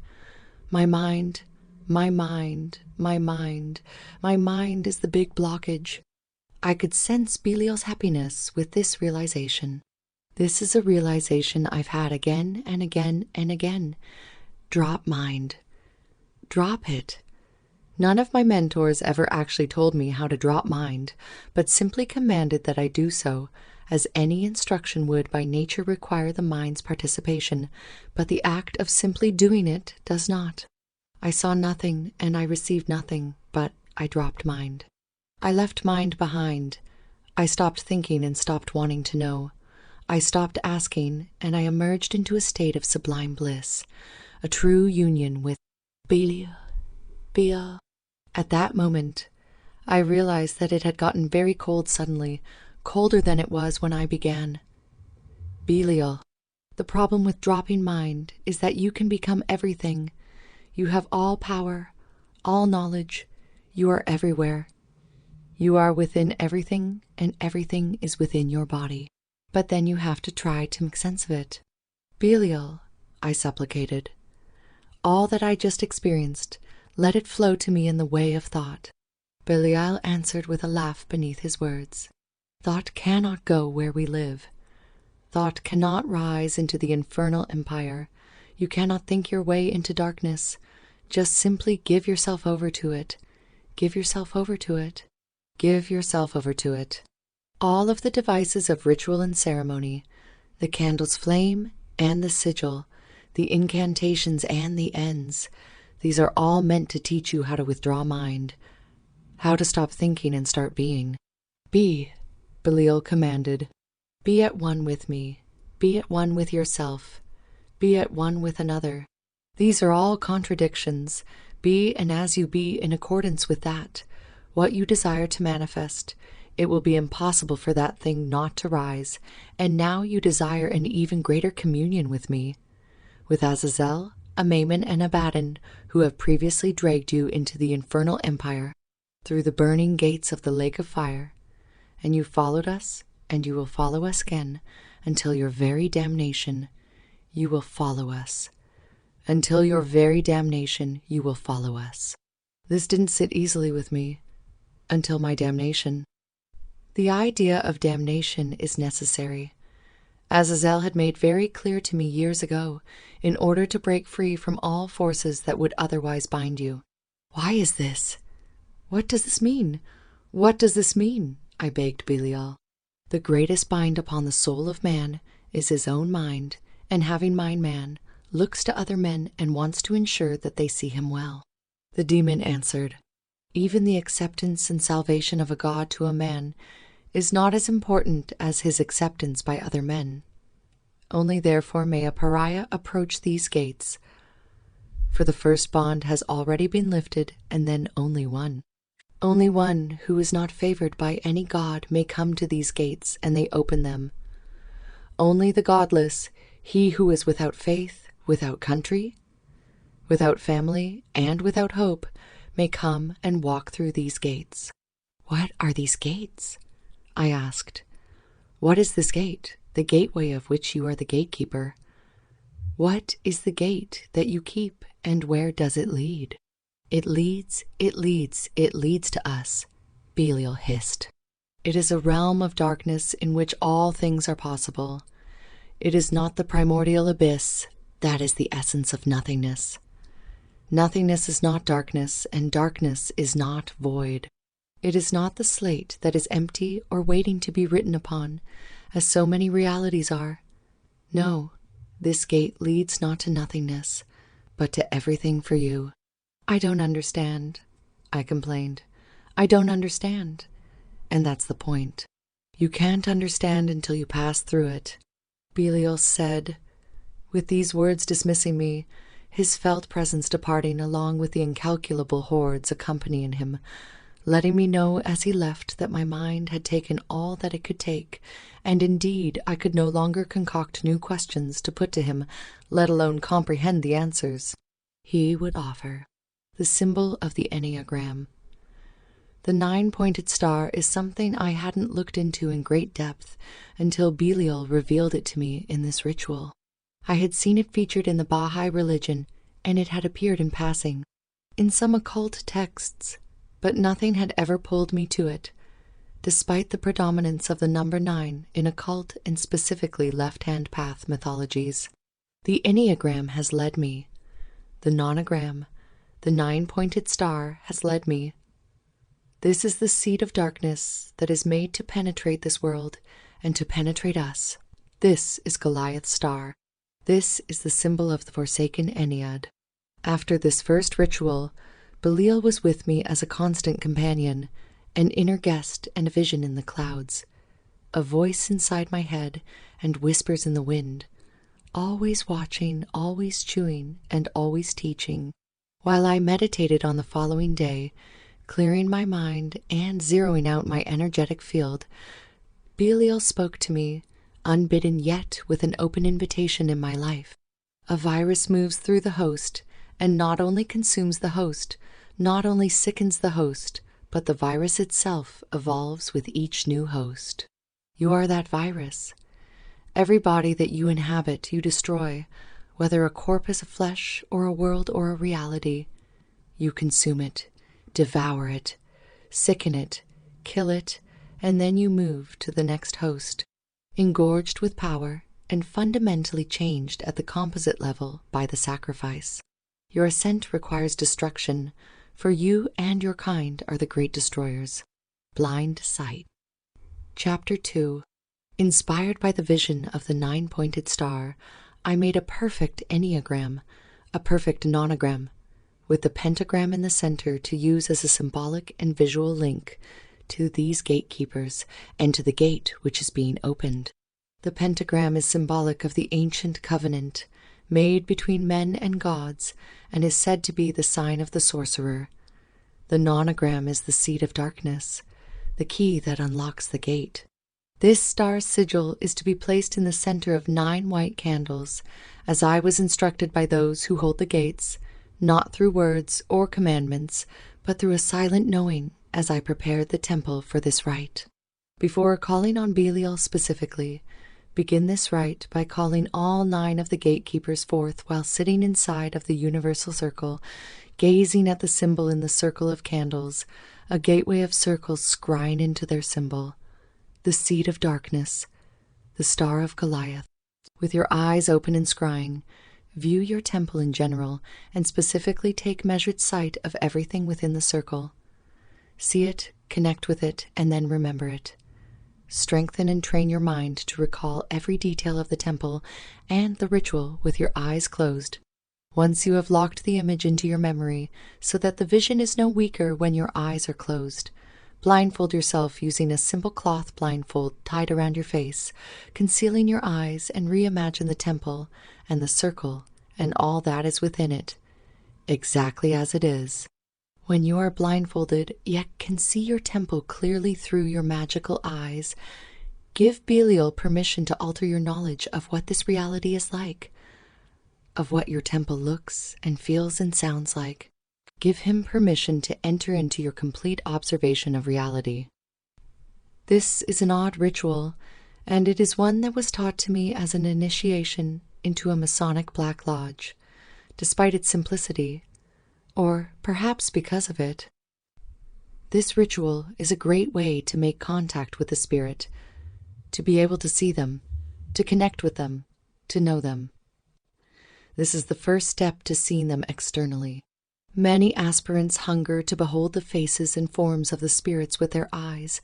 Speaker 1: My mind, my mind, my mind, my mind is the big blockage. I could sense Belial's happiness with this realization. This is a realization I've had again and again and again. Drop mind. Drop it. None of my mentors ever actually told me how to drop mind, but simply commanded that I do so, as any instruction would by nature require the mind's participation, but the act of simply doing it does not. I saw nothing and I received nothing, but I dropped mind. I left mind behind. I stopped thinking and stopped wanting to know. I stopped asking, and I emerged into a state of sublime bliss, a true union with BELIAL. BELIAL. At that moment, I realized that it had gotten very cold suddenly, colder than it was when I began. BELIAL. The problem with dropping mind is that you can become everything. You have all power, all knowledge. You are everywhere. You are within everything, and everything is within your body. But then you have to try to make sense of it. BELIAL, I supplicated. All that I just experienced, let it flow to me in the way of thought. BELIAL answered with a laugh beneath his words. Thought cannot go where we live. Thought cannot rise into the infernal empire. You cannot think your way into darkness. Just simply give yourself over to it. Give yourself over to it. Give yourself over to it. All of the devices of ritual and ceremony, the candle's flame and the sigil, the incantations and the ends, these are all meant to teach you how to withdraw mind, how to stop thinking and start being. Be, BELIAL commanded. Be at one with me. Be at one with yourself. Be at one with another. These are all contradictions. Be, and as you be in accordance with that, what you desire to manifest, it will be impossible for that thing not to rise, and now you desire an even greater communion with me, with Azazel, a Mammon, and Abaddon, who have previously dragged you into the infernal empire, through the burning gates of the lake of fire, and you followed us, and you will follow us again, until your very damnation. You will follow us. Until your very damnation, you will follow us. This didn't sit easily with me, until my damnation. The idea of damnation is necessary. Azazel had made very clear to me years ago, in order to break free from all forces that would otherwise bind you. Why is this? What does this mean? What does this mean? I begged BELIAL. The greatest bind upon the soul of man is his own mind, and having mind man, looks to other men and wants to ensure that they see him well. The demon answered, even the acceptance and salvation of a god to a man is not as important as his acceptance by other men. Only therefore may a pariah approach these gates. For the first bond has already been lifted, and then only one. Only one who is not favored by any god may come to these gates, and they open them. Only the godless, he who is without faith, without country, without family, and without hope, may come and walk through these gates. What are these gates? I asked. What is this gate, the gateway of which you are the gatekeeper? What is the gate that you keep, and where does it lead? It leads, it leads, it leads to us, BELIAL hissed. It is a realm of darkness in which all things are possible. It is not the primordial abyss, that is the essence of nothingness. Nothingness is not darkness, and darkness is not void. It is not the slate that is empty or waiting to be written upon, as so many realities are. No, this gate leads not to nothingness, but to everything for you. I don't understand, I complained. I don't understand. And that's the point. You can't understand until you pass through it. BELIAL said, with these words dismissing me, his felt presence departing along with the incalculable hordes accompanying him, letting me know as he left that my mind had taken all that it could take, and indeed I could no longer concoct new questions to put to him, let alone comprehend the answers. He would offer the symbol of the Enneagram. The 9-pointed star is something I hadn't looked into in great depth until BELIAL revealed it to me in this ritual. I had seen it featured in the Baha'i religion, and it had appeared in passing, in some occult texts, but nothing had ever pulled me to it, despite the predominance of the number 9 in occult and specifically left-hand path mythologies. The Enneagram has led me. The nonogram, the 9-pointed star, has led me. This is the seed of darkness that is made to penetrate this world and to penetrate us. This is Goliath's star. This is the symbol of the forsaken Ennead. After this first ritual, BELIAL was with me as a constant companion, an inner guest and a vision in the clouds. a voice inside my head, and whispers in the wind, always watching, always chewing, and always teaching. While I meditated on the following day, clearing my mind and zeroing out my energetic field, Belial spoke to me, unbidden yet with an open invitation in my life. A virus moves through the host, and not only consumes the host, not only sickens the host, but the virus itself evolves with each new host. You are that virus. Every body that you inhabit, you destroy, whether a corpus of flesh or a world or a reality. You consume it, devour it, sicken it, kill it, and then you move to the next host, engorged with power and fundamentally changed at the composite level by the sacrifice. Your ascent requires destruction, for you and your kind are the great destroyers. Blind sight. Chapter 2. Inspired by the vision of the 9-pointed star, I made a perfect enneagram, a perfect nonogram, with the pentagram in the center to use as a symbolic and visual link to these gatekeepers and to the gate which is being opened. The pentagram is symbolic of the ancient covenant made between men and gods and is said to be the sign of the sorcerer. The nonogram is the seed of darkness, the key that unlocks the gate. This star sigil is to be placed in the center of 9 white candles, as I was instructed by those who hold the gates, not through words or commandments, but through a silent knowing as I prepared the temple for this rite. Before calling on Belial specifically, begin this rite by calling all 9 of the gatekeepers forth while sitting inside of the universal circle, gazing at the symbol in the circle of candles, a gateway of circles scrying into their symbol, the seed of darkness, the star of Goliath. With your eyes open and scrying, view your temple in general and specifically take measured sight of everything within the circle. See it, connect with it, and then remember it. Strengthen and train your mind to recall every detail of the temple and the ritual with your eyes closed. Once you have locked the image into your memory so that the vision is no weaker when your eyes are closed, blindfold yourself using a simple cloth blindfold tied around your face, concealing your eyes, and reimagine the temple and the circle and all that is within it, exactly as it is. When you are blindfolded yet can see your temple clearly through your magical eyes, give Belial permission to alter your knowledge of what this reality is like, of what your temple looks and feels and sounds like. Give him permission to enter into your complete observation of reality. This is an odd ritual, and it is one that was taught to me as an initiation into a Masonic Black Lodge, despite its simplicity, or perhaps because of it. This ritual is a great way to make contact with the spirit, to be able to see them, to connect with them, to know them. This is the first step to seeing them externally. Many aspirants hunger to behold the faces and forms of the spirits with their eyes,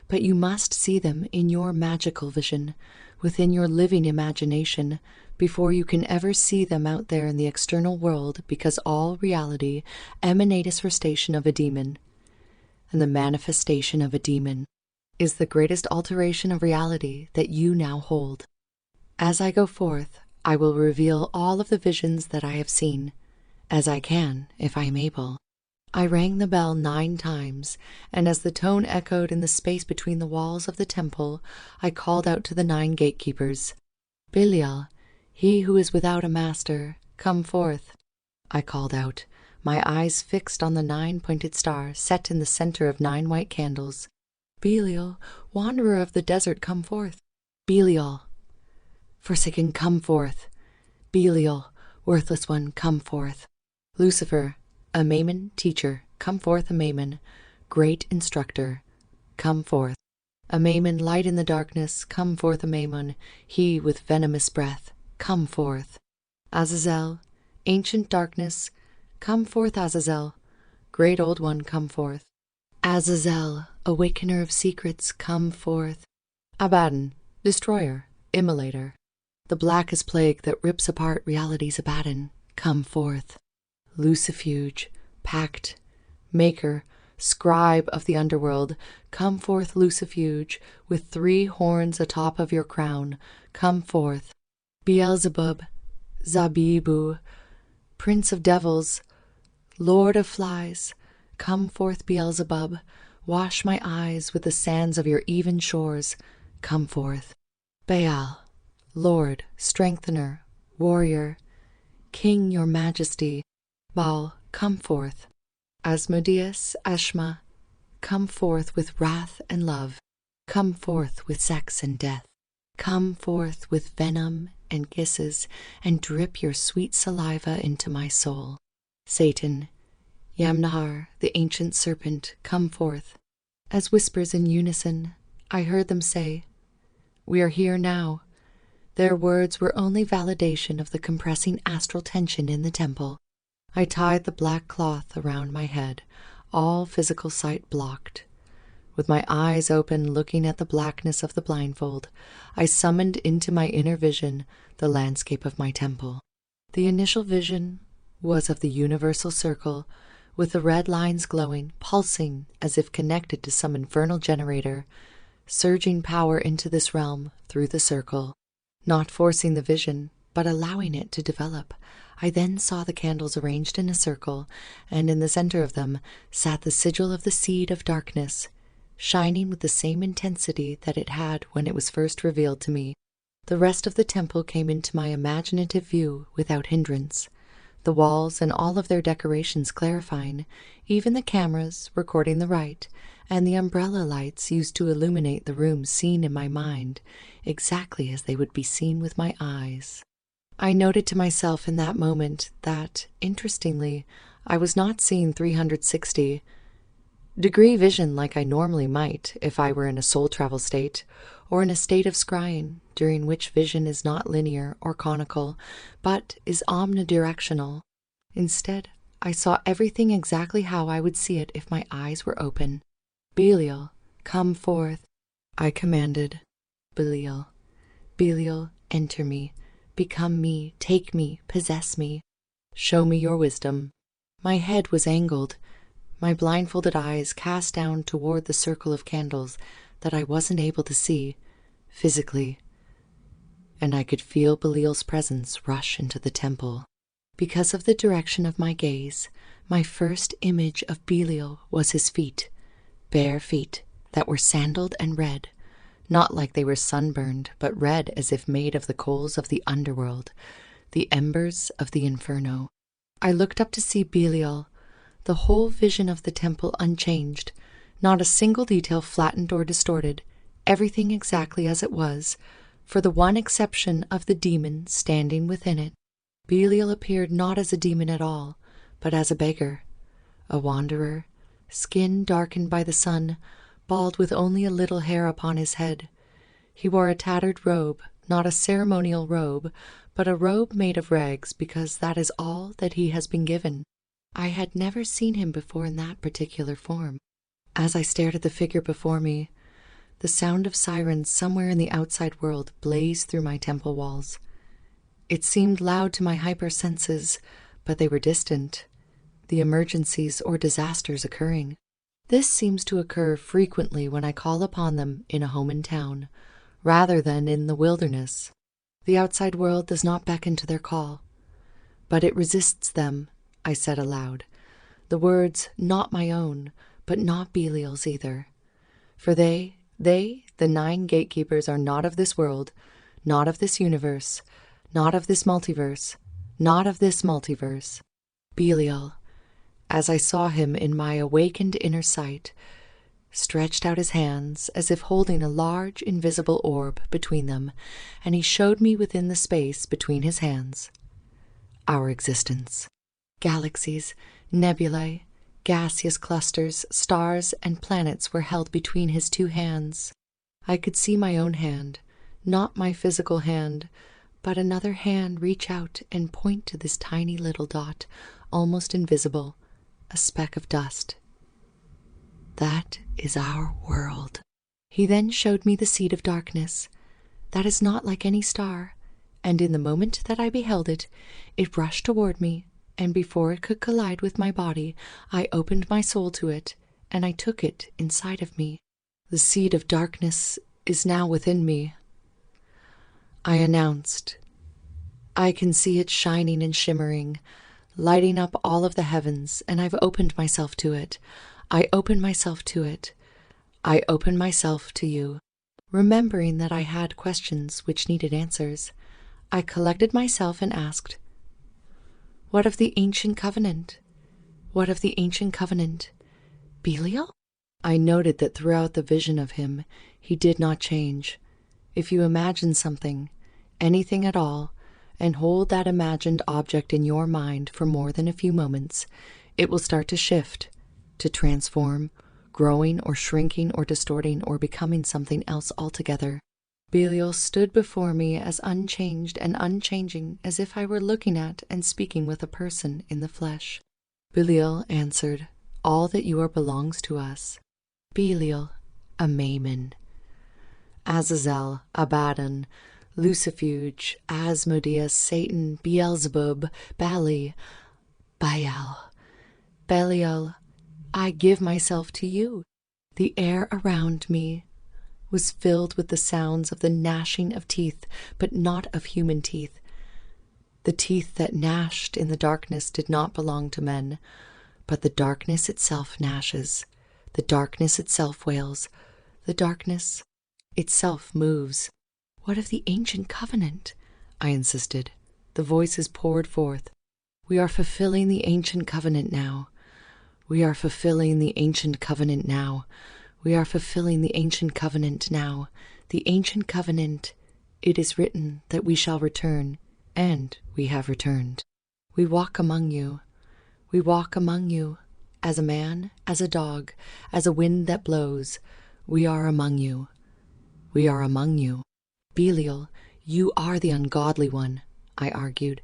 Speaker 1: but you must see them in your magical vision, within your living imagination, before you can ever see them out there in the external world, because all reality emanates manifestation of a demon, and the manifestation of a demon is the greatest alteration of reality that you now hold. As I go forth, I will reveal all of the visions that I have seen, as I can, if I am able. I rang the bell 9 times, and as the tone echoed in the space between the walls of the temple, I called out to the 9 gatekeepers, "Belial, he who is without a master, come forth." I called out, my eyes fixed on the 9-pointed star set in the center of 9 white candles. "Belial, wanderer of the desert, come forth." "Belial, forsaken, come forth." "Belial, worthless one, come forth." "Lucifer, a Mammon teacher, come forth, a Mammon, great instructor, come forth." "A Mammon, light in the darkness, come forth, a Mammon, he with venomous breath, come forth." "Azazel, ancient darkness, come forth, Azazel, great old one, come forth." "Azazel, awakener of secrets, come forth." "Abaddon, destroyer, immolator, the blackest plague that rips apart reality's Abaddon, come forth." "Lucifuge, pact, maker, Scribe of the underworld, come forth, Lucifuge, with 3 horns atop of your crown, come forth. Beelzebub, Zabibu, Prince of devils, Lord of flies, come forth, Beelzebub, wash my eyes with the sands of your even shores, come forth. Baal, Lord, strengthener, warrior, King, your majesty, Baal, come forth. Asmodeus, Ashma, come forth with wrath and love, come forth with sex and death, come forth with venom and kisses, and drip your sweet saliva into my soul. Satan, Yamnahar, the ancient serpent, come forth. As whispers in unison, I heard them say, "We are here now." Their words were only validation of the compressing astral tension in the temple. I tied the black cloth around my head, all physical sight blocked. With my eyes open, looking at the blackness of the blindfold, I summoned into my inner vision the landscape of my temple. The initial vision was of the universal circle, with the red lines glowing, pulsing as if connected to some infernal generator, surging power into this realm through the circle, not forcing the vision, but allowing it to develop. I then saw the candles arranged in a circle, and in the center of them sat the sigil of the seed of darkness, shining with the same intensity that it had when it was first revealed to me. The rest of the temple came into my imaginative view without hindrance, the walls and all of their decorations clarifying, even the cameras recording the rite, and the umbrella lights used to illuminate the rooms seen in my mind, exactly as they would be seen with my eyes. I noted to myself in that moment that, interestingly, I was not seeing 360-degree vision like I normally might if I were in a soul travel state, or in a state of scrying, during which vision is not linear or conical, but is omnidirectional. Instead, I saw everything exactly how I would see it if my eyes were open. "Belial, come forth," I commanded. "Belial, Belial, enter me. Become me, take me, possess me. Show me your wisdom." My head was angled, my blindfolded eyes cast down toward the circle of candles that I wasn't able to see, physically, and I could feel Belial's presence rush into the temple. Because of the direction of my gaze, my first image of Belial was his feet, bare feet that were sandaled and red, not like they were sunburned, but red as if made of the coals of the underworld, the embers of the inferno. I looked up to see Belial, the whole vision of the temple unchanged, not a single detail flattened or distorted, everything exactly as it was, for the one exception of the demon standing within it. Belial appeared not as a demon at all, but as a beggar, a wanderer, skin darkened by the sun, bald with only a little hair upon his head. He wore a tattered robe, not a ceremonial robe, but a robe made of rags, because that is all that he has been given. I had never seen him before in that particular form. As I stared at the figure before me, the sound of sirens somewhere in the outside world blazed through my temple walls. It seemed loud to my hyper senses, but they were distant, the emergencies or disasters occurring. This seems to occur frequently when I call upon them in a home in town, rather than in the wilderness. The outside world does not beckon to their call, but it resists them, I said aloud, the words not my own, but not Belial's either. For they, the 9 gatekeepers, are not of this world, not of this universe, not of this multiverse, not of this multiverse. Belial, as I saw him in my awakened inner sight, stretched out his hands as if holding a large invisible orb between them, and he showed me within the space between his hands our existence. Galaxies, nebulae, gaseous clusters, stars, and planets were held between his 2 hands. I could see my own hand, not my physical hand, but another hand reach out and point to this tiny little dot, almost invisible, a speck of dust. That is our world. He then showed me the seed of darkness. That is not like any star, and in the moment that I beheld it, it rushed toward me, and before it could collide with my body, I opened my soul to it, and I took it inside of me. The seed of darkness is now within me. I announced. I can see it shining and shimmering, lighting up all of the heavens, and I've opened myself to it. I open myself to it. I open myself to you. Remembering that I had questions which needed answers, I collected myself and asked, "What of the ancient covenant? What of the ancient covenant? Belial?" I noted that throughout the vision of him, he did not change. If you imagine something, anything at all, and hold that imagined object in your mind for more than a few moments, it will start to shift, to transform, growing or shrinking or distorting or becoming something else altogether. Belial stood before me as unchanged and unchanging as if I were looking at and speaking with a person in the flesh. Belial answered, "All that you are belongs to us." Belial, a Mammon. Azazel, Abaddon, Lucifuge, Asmodeus, Satan, Beelzebub, Bali, Baal, Belial, I give myself to you. The air around me was filled with the sounds of the gnashing of teeth, but not of human teeth. The teeth that gnashed in the darkness did not belong to men, but the darkness itself gnashes. The darkness itself wails. The darkness itself moves. "What of the ancient covenant?" I insisted. The voices poured forth. "We are fulfilling the ancient covenant now. We are fulfilling the ancient covenant now. We are fulfilling the ancient covenant now. The ancient covenant, it is written that we shall return, and we have returned. We walk among you. We walk among you, as a man, as a dog, as a wind that blows. We are among you. We are among you." "Belial, you are the ungodly one," I argued.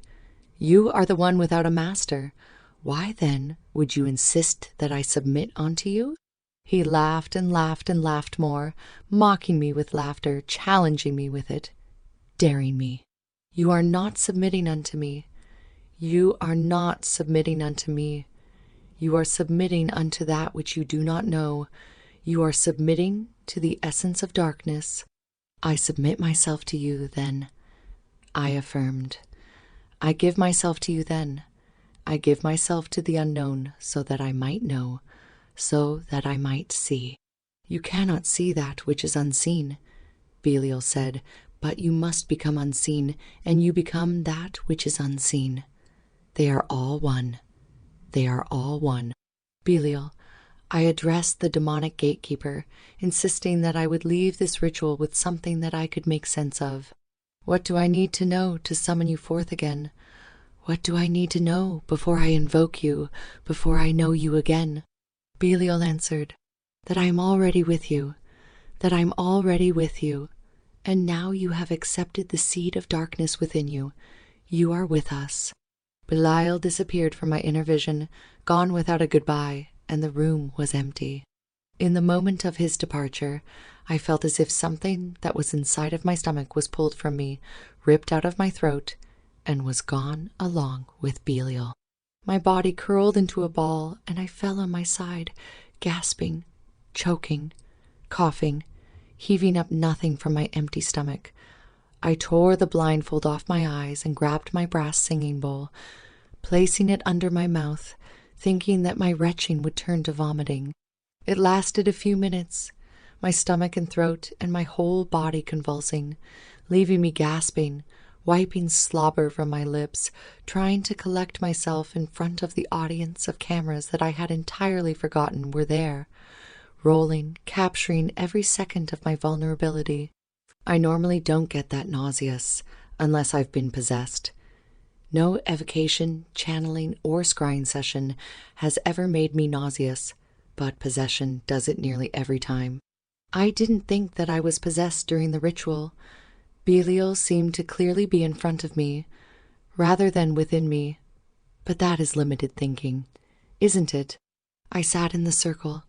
Speaker 1: "You are the one without a master. Why, then, would you insist that I submit unto you?" He laughed and laughed and laughed more, mocking me with laughter, challenging me with it, daring me. "You are not submitting unto me. You are not submitting unto me. You are submitting unto that which you do not know. You are submitting to the essence of darkness." "I submit myself to you, then," I affirmed. "I give myself to you, then. I give myself to the unknown so that I might know, so that I might see." "You cannot see that which is unseen," Belial said, "but you must become unseen, and you become that which is unseen. They are all one. They are all one." "Belial," I addressed the demonic gatekeeper, insisting that I would leave this ritual with something that I could make sense of. "What do I need to know to summon you forth again? What do I need to know before I invoke you, before I know you again?" Belial answered, "That I am already with you, that I am already with you, and now you have accepted the seed of darkness within you. You are with us." Belial disappeared from my inner vision, gone without a goodbye, and the room was empty. In the moment of his departure, I felt as if something that was inside of my stomach was pulled from me, ripped out of my throat, and was gone along with Belial. My body curled into a ball, and I fell on my side, gasping, choking, coughing, heaving up nothing from my empty stomach. I tore the blindfold off my eyes and grabbed my brass singing bowl, placing it under my mouth, thinking that my retching would turn to vomiting. It lasted a few minutes, my stomach and throat and my whole body convulsing, leaving me gasping, wiping slobber from my lips, trying to collect myself in front of the audience of cameras that I had entirely forgotten were there, rolling, capturing every second of my vulnerability. I normally don't get that nauseous unless I've been possessed. No evocation, channeling, or scrying session has ever made me nauseous, but possession does it nearly every time. I didn't think that I was possessed during the ritual. Belial seemed to clearly be in front of me, rather than within me. But that is limited thinking, isn't it? I sat in the circle,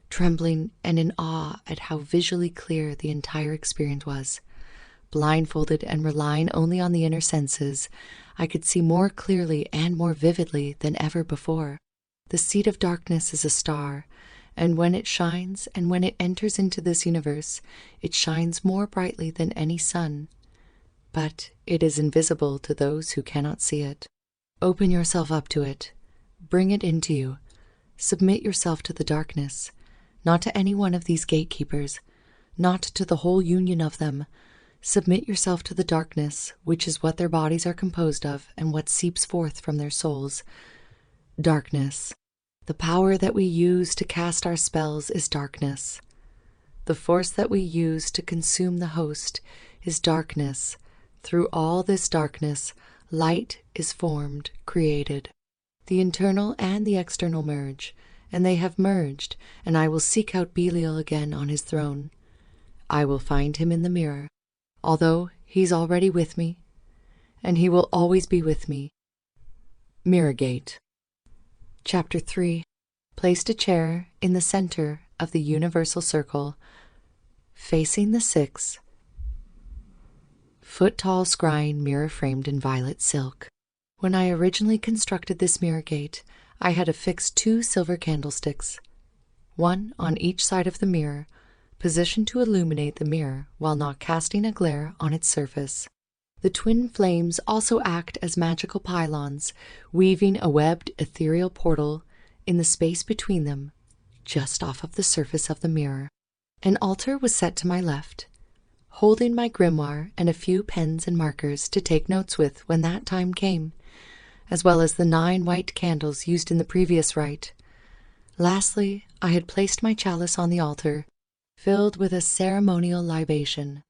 Speaker 1: trembling and in awe at how visually clear the entire experience was. Blindfolded and relying only on the inner senses, I could see more clearly and more vividly than ever before. The seed of darkness is a star, And when it shines, and when it enters into this universe, it shines more brightly than any sun. But it is invisible to those who cannot see it. Open yourself up to it. Bring it into you. Submit yourself to the darkness, not to any one of these gatekeepers, not to the whole union of them. Submit yourself to the darkness, which is what their bodies are composed of and what seeps forth from their souls. Darkness. The power that we use to cast our spells is darkness. The force that we use to consume the host is darkness. Through all this darkness, light is formed, created. The internal and the external merge, and they have merged, and I will seek out Belial again on his throne. I will find him in the mirror, although he's already with me, and he will always be with me. Mirror Gate. Chapter 3. Placed a chair in the center of the universal circle, facing the 6-foot-tall scrying mirror framed in violet silk. When I originally constructed this mirror gate, I had affixed 2 silver candlesticks, one on each side of the mirror, positioned to illuminate the mirror while not casting a glare on its surface. The twin flames also act as magical pylons, weaving a webbed ethereal portal in the space between them, just off of the surface of the mirror. An altar was set to my left, holding my grimoire and a few pens and markers to take notes with when that time came, as well as the 9 white candles used in the previous rite. Lastly, I had placed my chalice on the altar, filled with a ceremonial libation.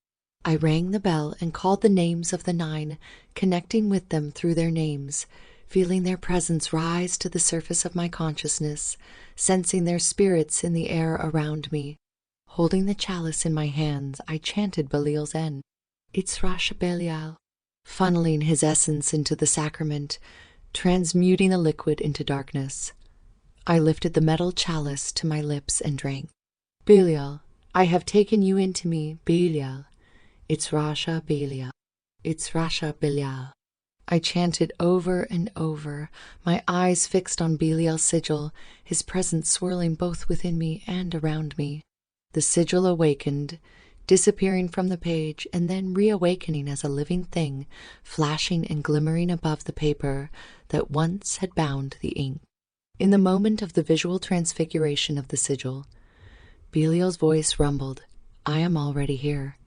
Speaker 1: I rang the bell and called the names of the 9, connecting with them through their names, feeling their presence rise to the surface of my consciousness, sensing their spirits in the air around me. Holding the chalice in my hands, I chanted Belial's end. It's Rasha BELIAL, funneling his essence into the sacrament, transmuting the liquid into darkness. I lifted the metal chalice to my lips and drank. Belial, I have taken you into me, Belial. It's Rasha BELIAL. It's Rasha BELIAL. I chanted over and over, my eyes fixed on Belial's sigil, his presence swirling both within me and around me. The sigil awakened, disappearing from the page and then reawakening as a living thing, flashing and glimmering above the paper that once had bound the ink. In the moment of the visual transfiguration of the sigil, Belial's voice rumbled, I am already here.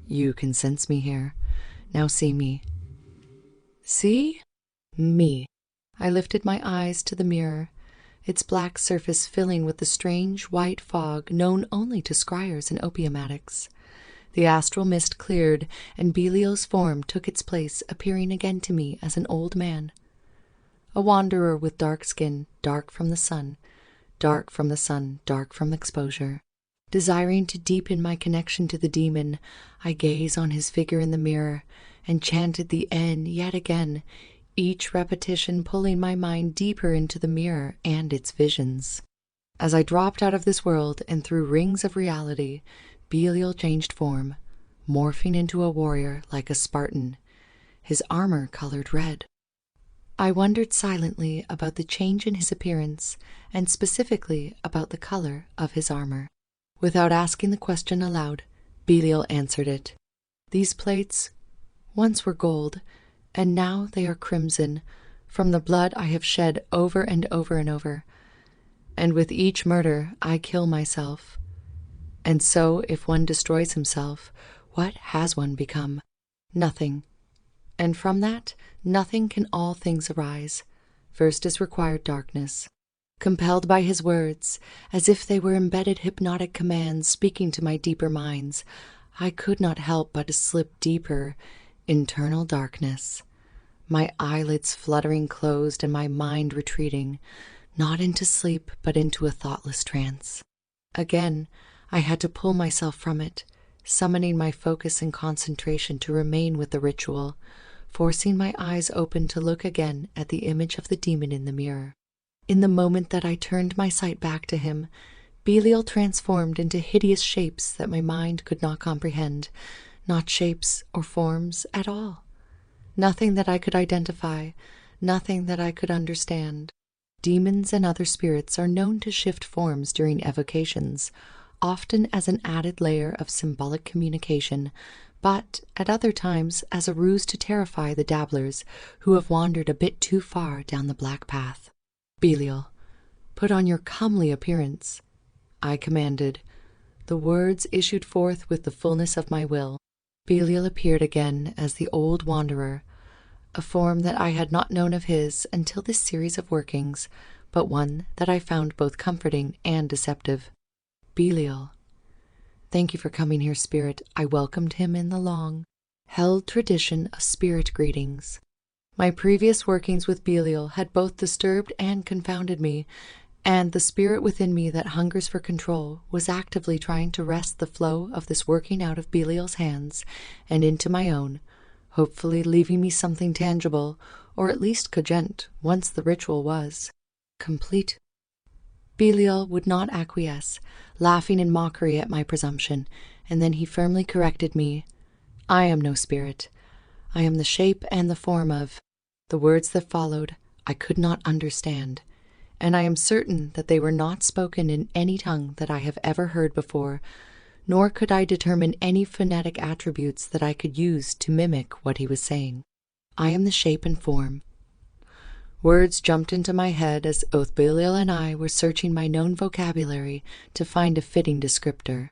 Speaker 1: You can sense me here. Now see me. See? Me. I lifted my eyes to the mirror, its black surface filling with the strange white fog known only to scryers and opium addicts. The astral mist cleared, and Belial's form took its place, appearing again to me as an old man. A wanderer with dark skin, dark from the sun, dark from the sun, dark from exposure. Desiring to deepen my connection to the demon, I gaze on his figure in the mirror and chanted the N yet again, each repetition pulling my mind deeper into the mirror and its visions. As I dropped out of this world and through rings of reality, Belial changed form, morphing into a warrior like a Spartan, his armor colored red. I wondered silently about the change in his appearance, and specifically about the color of his armor. Without asking the question aloud, Belial answered it. These plates once were gold, and now they are crimson, from the blood I have shed over and over and over. And with each murder I kill myself. And so if one destroys himself, what has one become? Nothing. And from that, nothing can all things arise. First is required darkness. Compelled by his words, as if they were embedded hypnotic commands speaking to my deeper minds, I could not help but to slip deeper, internal darkness. My eyelids fluttering closed and my mind retreating, not into sleep but into a thoughtless trance. Again, I had to pull myself from it, summoning my focus and concentration to remain with the ritual, forcing my eyes open to look again at the image of the demon in the mirror. In the moment that I turned my sight back to him, Belial transformed into hideous shapes that my mind could not comprehend, not shapes or forms at all. Nothing that I could identify, nothing that I could understand. Demons and other spirits are known to shift forms during evocations, often as an added layer of symbolic communication, but at other times as a ruse to terrify the dabblers who have wandered a bit too far down the black path. "Belial, put on your comely appearance," I commanded. The words issued forth with the fullness of my will. Belial appeared again as the old wanderer, a form that I had not known of his until this series of workings, but one that I found both comforting and deceptive. "Belial, thank you for coming here, Spirit." I welcomed him in the long, held tradition of spirit greetings. My previous workings with Belial had both disturbed and confounded me, and the spirit within me that hungers for control was actively trying to wrest the flow of this working out of Belial's hands and into my own, hopefully leaving me something tangible, or at least cogent, once the ritual was complete. Belial would not acquiesce, laughing in mockery at my presumption, and then he firmly corrected me. "I am no spirit. I am the shape and the form of—" The words that followed I could not understand, and I am certain that they were not spoken in any tongue that I have ever heard before, nor could I determine any phonetic attributes that I could use to mimic what he was saying. "I am the shape and form." Words jumped into my head as both Belial and I were searching my known vocabulary to find a fitting descriptor.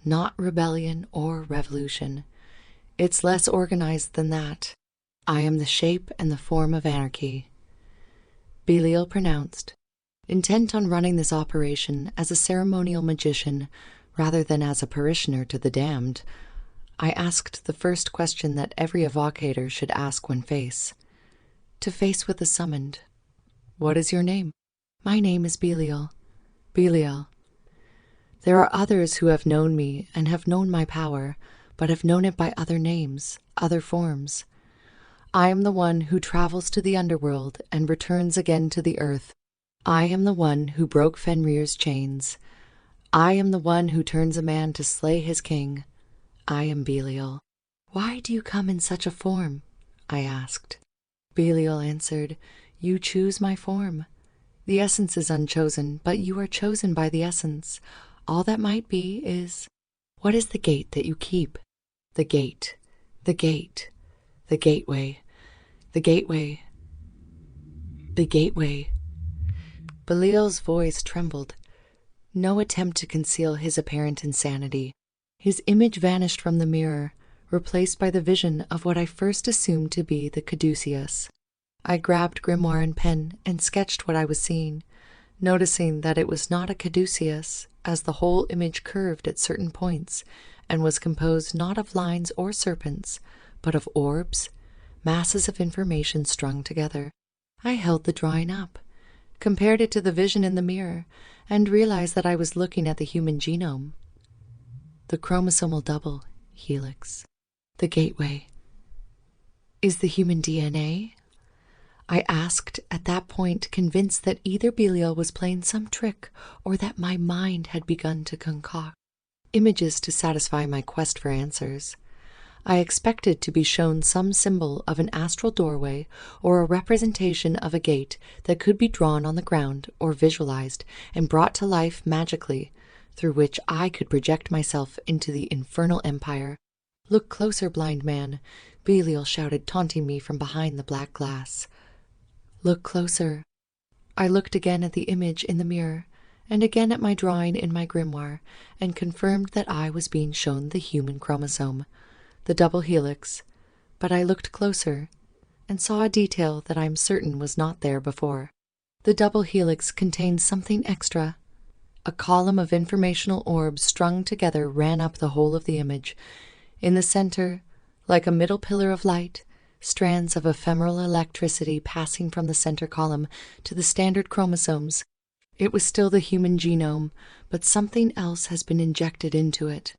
Speaker 1: Not rebellion or revolution. It's less organized than that. "I am the shape and the form of anarchy," Belial pronounced, intent on running this operation as a ceremonial magician rather than as a parishioner to the damned. I asked the first question that every evocator should ask when to face with the summoned. "What is your name?" "My name is Belial." "Belial. There are others who have known me and have known my power, but have known it by other names, other forms. I am the one who travels to the underworld and returns again to the earth. I am the one who broke Fenrir's chains. I am the one who turns a man to slay his king. I am Belial." "Why do you come in such a form?" I asked. Belial answered, "You choose my form. The essence is unchosen, but you are chosen by the essence. All that might be is—" "What is the gate that you keep?" "The gate, the gate, the gateway, the gateway, the gateway." Belial's voice trembled. No attempt to conceal his apparent insanity. His image vanished from the mirror, replaced by the vision of what I first assumed to be the caduceus. I grabbed grimoire and pen and sketched what I was seeing, noticing that it was not a caduceus, as the whole image curved at certain points and was composed not of lines or serpents, but of orbs, masses of information strung together. I held the drawing up, compared it to the vision in the mirror, and realized that I was looking at the human genome. The chromosomal double helix. The gateway. "Is the human DNA?" I asked at that point, convinced that either Belial was playing some trick or that my mind had begun to concoct images to satisfy my quest for answers. I expected to be shown some symbol of an astral doorway or a representation of a gate that could be drawn on the ground or visualized and brought to life magically, through which I could project myself into the infernal empire. "Look closer, blind man," Belial shouted, taunting me from behind the black glass. "Look closer." I looked again at the image in the mirror, and again at my drawing in my grimoire, and confirmed that I was being shown the human chromosome, the double helix, but I looked closer, and saw a detail that I am certain was not there before. The double helix contained something extra. A column of informational orbs strung together ran up the whole of the image. In the center, like a middle pillar of light, strands of ephemeral electricity passing from the center column to the standard chromosomes. It was still the human genome, but something else has been injected into it.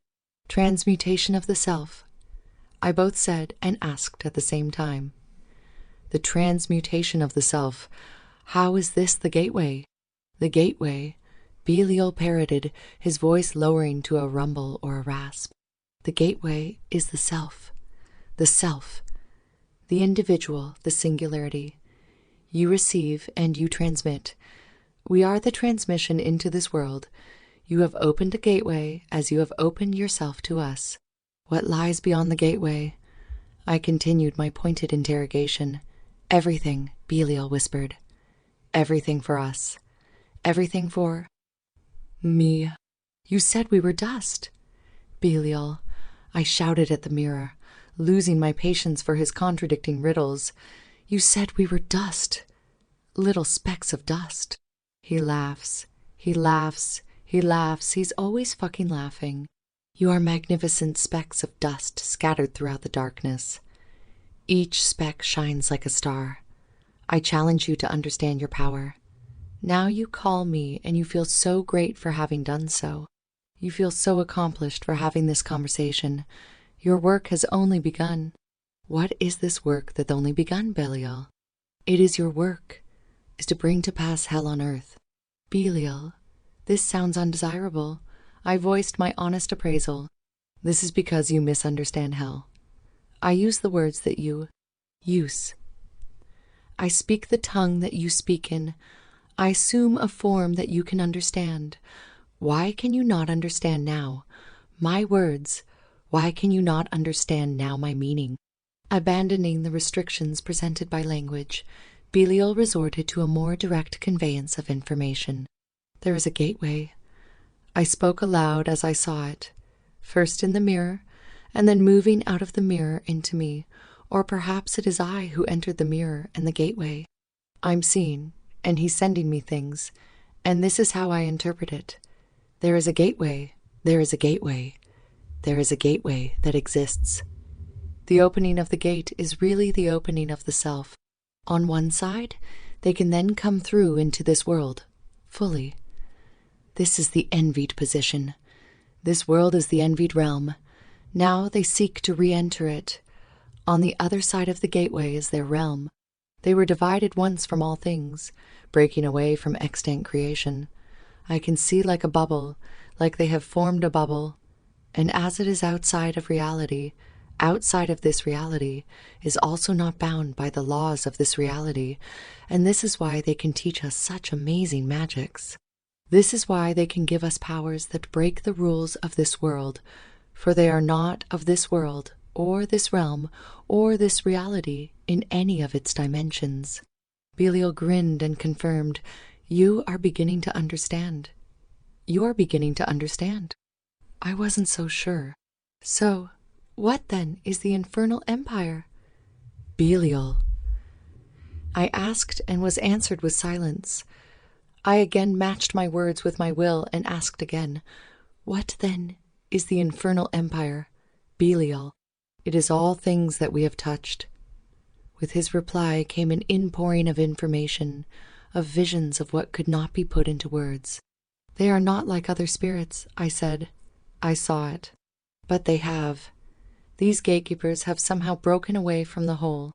Speaker 1: "Transmutation of the self," I both said and asked at the same time. "The transmutation of the self. How is this the gateway?" "The gateway," Belial parroted, his voice lowering to a rumble or a rasp. "The gateway is the self. The self. The individual, the singularity. You receive and you transmit. We are the transmission into this world. You have opened a gateway as you have opened yourself to us. What lies beyond the gateway? I continued my pointed interrogation. Everything, Belial whispered. Everything for us. Everything for me. You said we were dust. Belial, I shouted at the mirror, losing my patience for his contradicting riddles. You said we were dust. Little specks of dust. He laughs. He laughs. He laughs. He's always fucking laughing. You are magnificent specks of dust scattered throughout the darkness. Each speck shines like a star. I challenge you to understand your power. Now you call me and you feel so great for having done so. You feel so accomplished for having this conversation. Your work has only begun. What is this work that's only begun, Belial? It is your work, is to bring to pass hell on earth. Belial, this sounds undesirable. I voiced my honest appraisal. This is because you misunderstand hell. I use the words that you use. I speak the tongue that you speak in. I assume a form that you can understand. Why can you not understand now my words? Why can you not understand now my meaning? Abandoning the restrictions presented by language, Belial resorted to a more direct conveyance of information. There is a gateway. I spoke aloud as I saw it, first in the mirror, and then moving out of the mirror into me, or perhaps it is I who entered the mirror and the gateway. I'm seeing, and he's sending me things, and this is how I interpret it. There is a gateway, there is a gateway, there is a gateway that exists. The opening of the gate is really the opening of the self. On one side, they can then come through into this world, fully. This is the envied position. This world is the envied realm. Now they seek to re-enter it. On the other side of the gateway is their realm. They were divided once from all things, breaking away from extant creation. I can see like a bubble, like they have formed a bubble. And as it is outside of reality, outside of this reality, is also not bound by the laws of this reality, and this is why they can teach us such amazing magics. This is why they can give us powers that break the rules of this world, for they are not of this world, or this realm, or this reality in any of its dimensions. Belial grinned and confirmed, You are beginning to understand. You are beginning to understand. I wasn't so sure. So, what then is the infernal empire? Belial. I asked and was answered with silence. I again matched my words with my will and asked again, What then is the infernal empire? Belial. It is all things that we have touched. With his reply came an inpouring of information, of visions of what could not be put into words. They are not like other spirits, I said. I saw it. But they have. These gatekeepers have somehow broken away from the whole,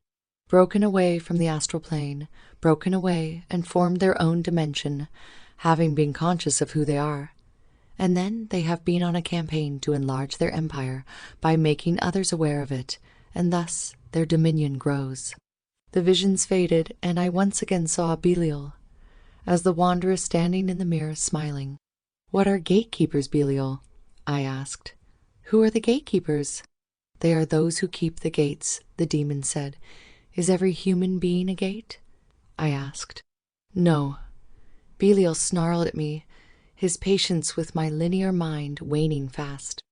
Speaker 1: broken away from the astral plane, broken away and formed their own dimension, having been conscious of who they are. And then they have been on a campaign to enlarge their empire by making others aware of it, and thus their dominion grows. The visions faded, and I once again saw Belial, as the wanderer standing in the mirror smiling. What are gatekeepers, Belial? I asked. Who are the gatekeepers? They are those who keep the gates, the demon said. Is every human being a gate? I asked. No. Belial snarled at me, his patience with my linear mind waning fast.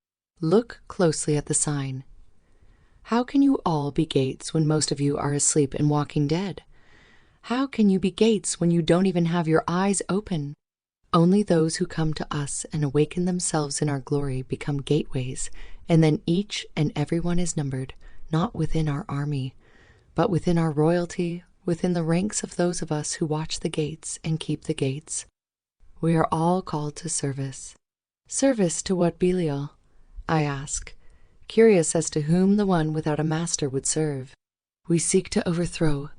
Speaker 1: Look closely at the sign. How can you all be gates when most of you are asleep and walking dead? How can you be gates when you don't even have your eyes open? Only those who come to us and awaken themselves in our glory become gateways, and then each and every one is numbered, not within our army, but within our royalty, within the ranks of those of us who watch the gates and keep the gates. We are all called to service. Service to what, Belial? I ask, curious as to whom the one without a master would serve. We seek to overthrow,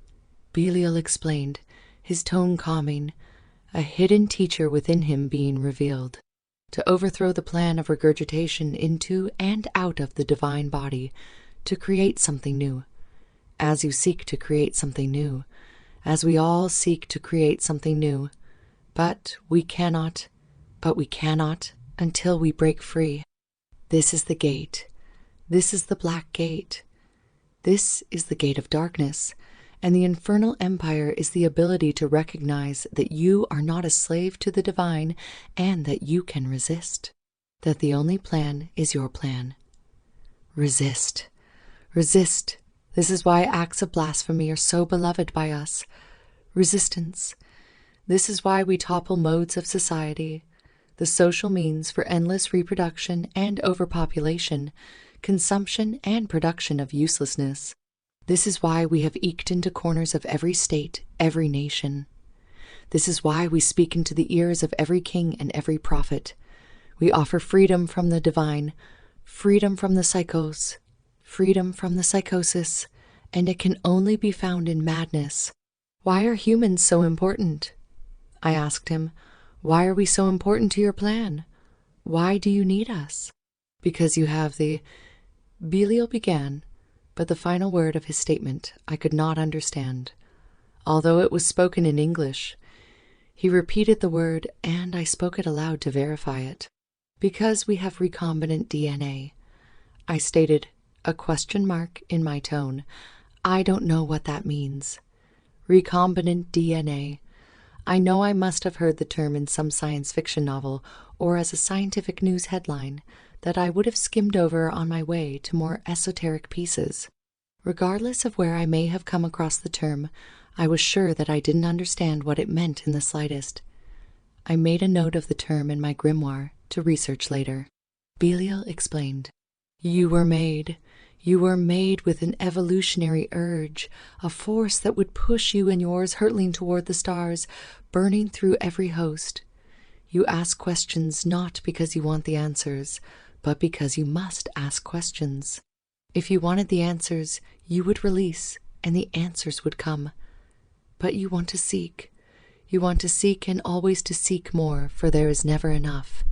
Speaker 1: Belial explained, his tone calming, a hidden teacher within him being revealed. To overthrow the plan of regurgitation into and out of the divine body, to create something new. As you seek to create something new, as we all seek to create something new. But we cannot until we break free. This is the gate. This is the black gate. This is the gate of darkness, and the infernal empire is the ability to recognize that you are not a slave to the divine and that you can resist, that the only plan is your plan. Resist. Resist. This is why acts of blasphemy are so beloved by us. Resistance. This is why we topple modes of society, the social means for endless reproduction and overpopulation, consumption and production of uselessness. This is why we have eked into corners of every state, every nation. This is why we speak into the ears of every king and every prophet. We offer freedom from the divine, freedom from the psychos, freedom from the psychosis, and it can only be found in madness. Why are humans so important? I asked him. Why are we so important to your plan? Why do you need us? Because you have the... Belial began, but the final word of his statement I could not understand. Although it was spoken in English, he repeated the word, and I spoke it aloud to verify it. Because we have recombinant DNA. I stated, a question mark in my tone. I don't know what that means. Recombinant DNA. I know I must have heard the term in some science fiction novel or as a scientific news headline that I would have skimmed over on my way to more esoteric pieces. Regardless of where I may have come across the term, I was sure that I didn't understand what it meant in the slightest. I made a note of the term in my grimoire to research later. Belial explained, You were made with an evolutionary urge, a force that would push you and yours hurtling toward the stars, burning through every host. You ask questions not because you want the answers, but because you must ask questions. If you wanted the answers, you would release, and the answers would come. But you want to seek. You want to seek and always to seek more, for there is never enough.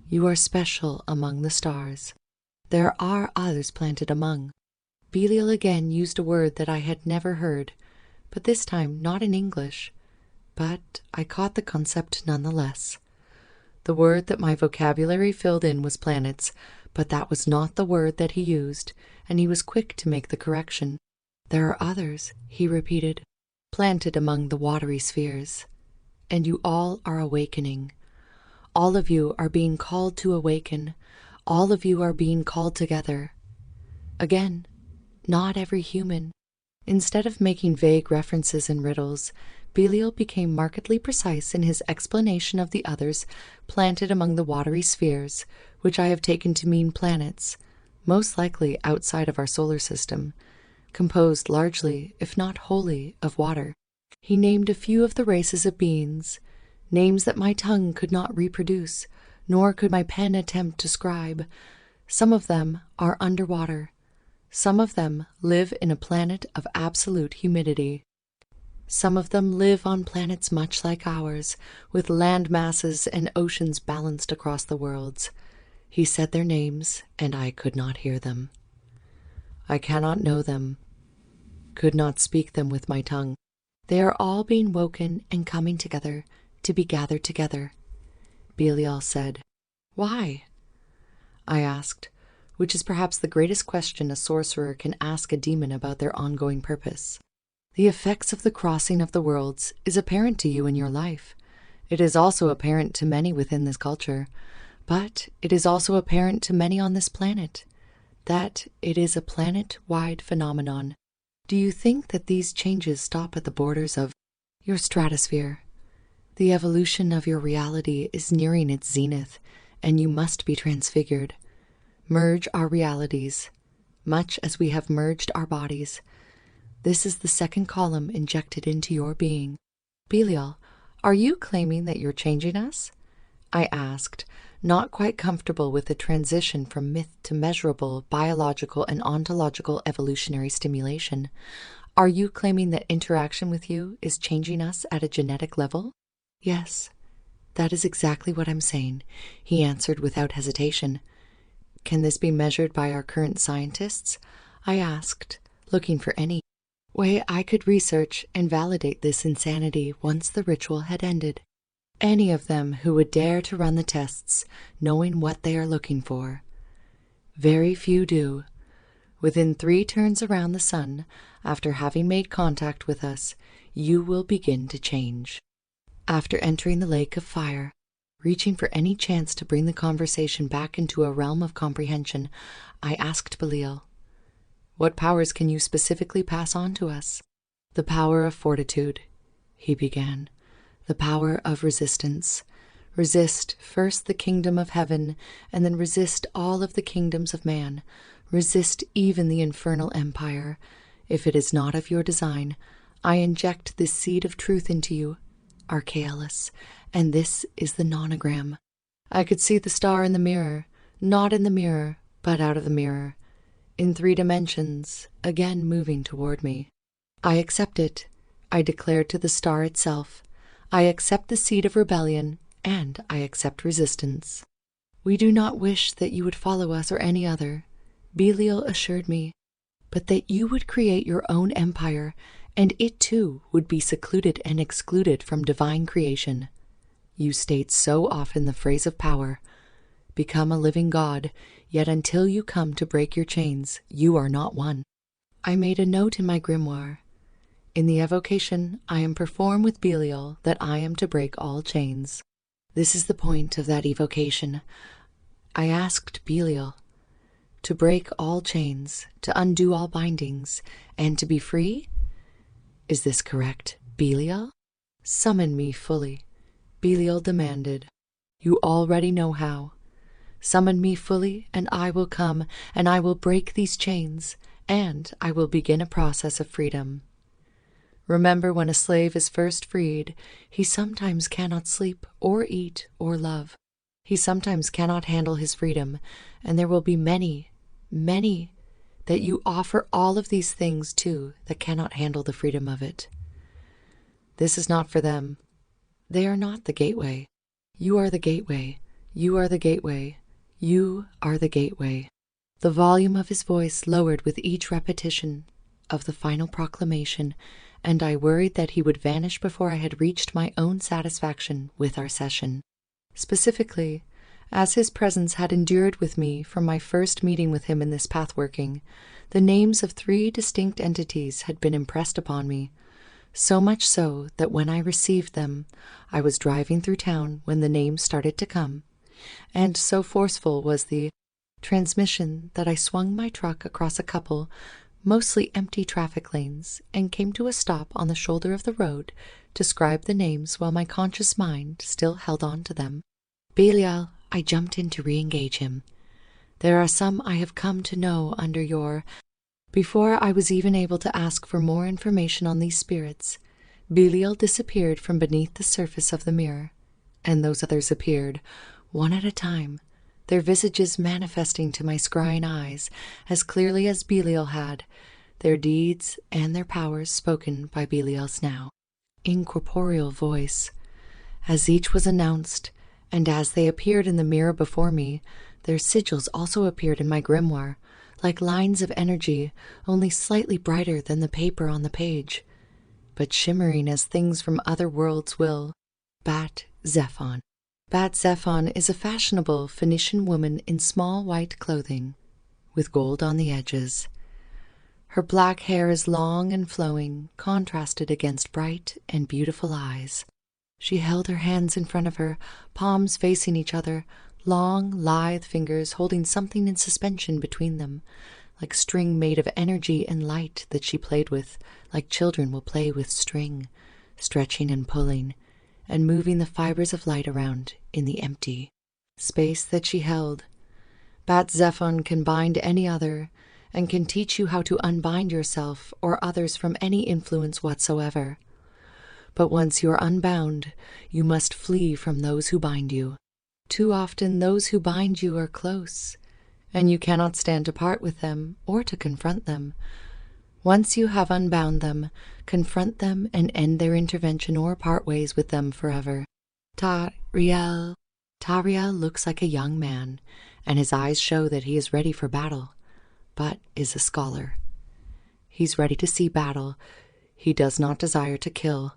Speaker 1: You are special among the stars. There are others planted among. Belial again used a word that I had never heard, but this time not in English. But I caught the concept nonetheless. The word that my vocabulary filled in was planets, but that was not the word that he used, and he was quick to make the correction. There are others, he repeated, planted among the watery spheres. And you all are awakening. All of you are being called to awaken. All of you are being called together. Again, not every human. Instead of making vague references and riddles, Belial became markedly precise in his explanation of the others planted among the watery spheres, which I have taken to mean planets, most likely outside of our solar system, composed largely, if not wholly, of water. He named a few of the races of beings, names that my tongue could not reproduce, nor could my pen attempt to scribe. Some of them are underwater. Some of them live in a planet of absolute humidity. Some of them live on planets much like ours, with land masses and oceans balanced across the worlds. He said their names, and I could not hear them. I cannot know them, could not speak them with my tongue. They are all being woken and coming together to be gathered together. Belial said, Why? I asked, which is perhaps the greatest question a sorcerer can ask a demon about their ongoing purpose. The effects of the crossing of the worlds is apparent to you in your life. It is also apparent to many within this culture, but it is also apparent to many on this planet that it is a planet-wide phenomenon. Do you think that these changes stop at the borders of your stratosphere? The evolution of your reality is nearing its zenith, and you must be transfigured. Merge our realities, much as we have merged our bodies. This is the second column injected into your being. Belial, are you claiming that you're changing us? I asked, not quite comfortable with the transition from myth to measurable biological and ontological evolutionary stimulation. Are you claiming that interaction with you is changing us at a genetic level? Yes, that is exactly what I'm saying, he answered without hesitation. Can this be measured by our current scientists? I asked, looking for any. way I could research and validate this insanity once the ritual had ended. Any of them who would dare to run the tests, knowing what they are looking for. Very few do. Within 3 turns around the sun, after having made contact with us, you will begin to change. After entering the lake of fire, reaching for any chance to bring the conversation back into a realm of comprehension, I asked Belial, "What powers can you specifically pass on to us?" "The power of fortitude," he began. "The power of resistance. Resist first the kingdom of heaven, and then resist all of the kingdoms of man. Resist even the infernal empire. If it is not of your design, I inject this seed of truth into you, Archaeolus, and this is the nonogram." I could see the star in the mirror, not in the mirror, but out of the mirror, in 3 dimensions, again moving toward me. "I accept it," I declared to the star itself. "I accept the seed of rebellion, and I accept resistance." "We do not wish that you would follow us or any other," Belial assured me, "but that you would create your own empire, and it too would be secluded and excluded from divine creation. You state so often the phrase of power, become a living god, yet until you come to break your chains, you are not one." I made a note in my grimoire. In the evocation I am perform with Belial that I am to break all chains. This is the point of that evocation. I asked Belial to break all chains, to undo all bindings, and to be free? Is this correct, Belial? "Summon me fully," Belial demanded. "You already know how. Summon me fully, and I will come, and I will break these chains, and I will begin a process of freedom. Remember, when a slave is first freed, he sometimes cannot sleep or eat or love. He sometimes cannot handle his freedom, and there will be many, many, that you offer all of these things to that cannot handle the freedom of it. This is not for them. They are not the gateway. You are the gateway. You are the gateway. You are the gateway." The volume of his voice lowered with each repetition of the final proclamation, and I worried that he would vanish before I had reached my own satisfaction with our session. Specifically, as his presence had endured with me from my first meeting with him in this pathworking, the names of 3 distinct entities had been impressed upon me, so much so that when I received them, I was driving through town when the names started to come, and so forceful was the transmission that I swung my truck across a couple mostly empty traffic lanes and came to a stop on the shoulder of the road to scribe the names while my conscious mind still held on to them. "Belial," I jumped in to re-engage him. "There are some I have come to know under your—" Before I was even able to ask for more information on these spirits, Belial disappeared from beneath the surface of the mirror, and those others appeared, one at a time, their visages manifesting to my scrying eyes as clearly as Belial had, their deeds and their powers spoken by Belial's now incorporeal voice. As each was announced, and as they appeared in the mirror before me, their sigils also appeared in my grimoire, like lines of energy, only slightly brighter than the paper on the page, but shimmering as things from other worlds will. Bat Zephon. Bat Zephon is a fashionable Phoenician woman in small white clothing, with gold on the edges. Her black hair is long and flowing, contrasted against bright and beautiful eyes. She held her hands in front of her, palms facing each other, long, lithe fingers holding something in suspension between them, like string made of energy and light that she played with, like children will play with string, stretching and pulling, and moving the fibers of light around in the empty space that she held. Bat Zephon can bind any other, and can teach you how to unbind yourself or others from any influence whatsoever. But once you are unbound, you must flee from those who bind you. Too often those who bind you are close, and you cannot stand to part with them or to confront them. Once you have unbound them, confront them and end their intervention or part ways with them forever. Tariel looks like a young man, and his eyes show that he is ready for battle, but is a scholar. He's ready to see battle. He does not desire to kill.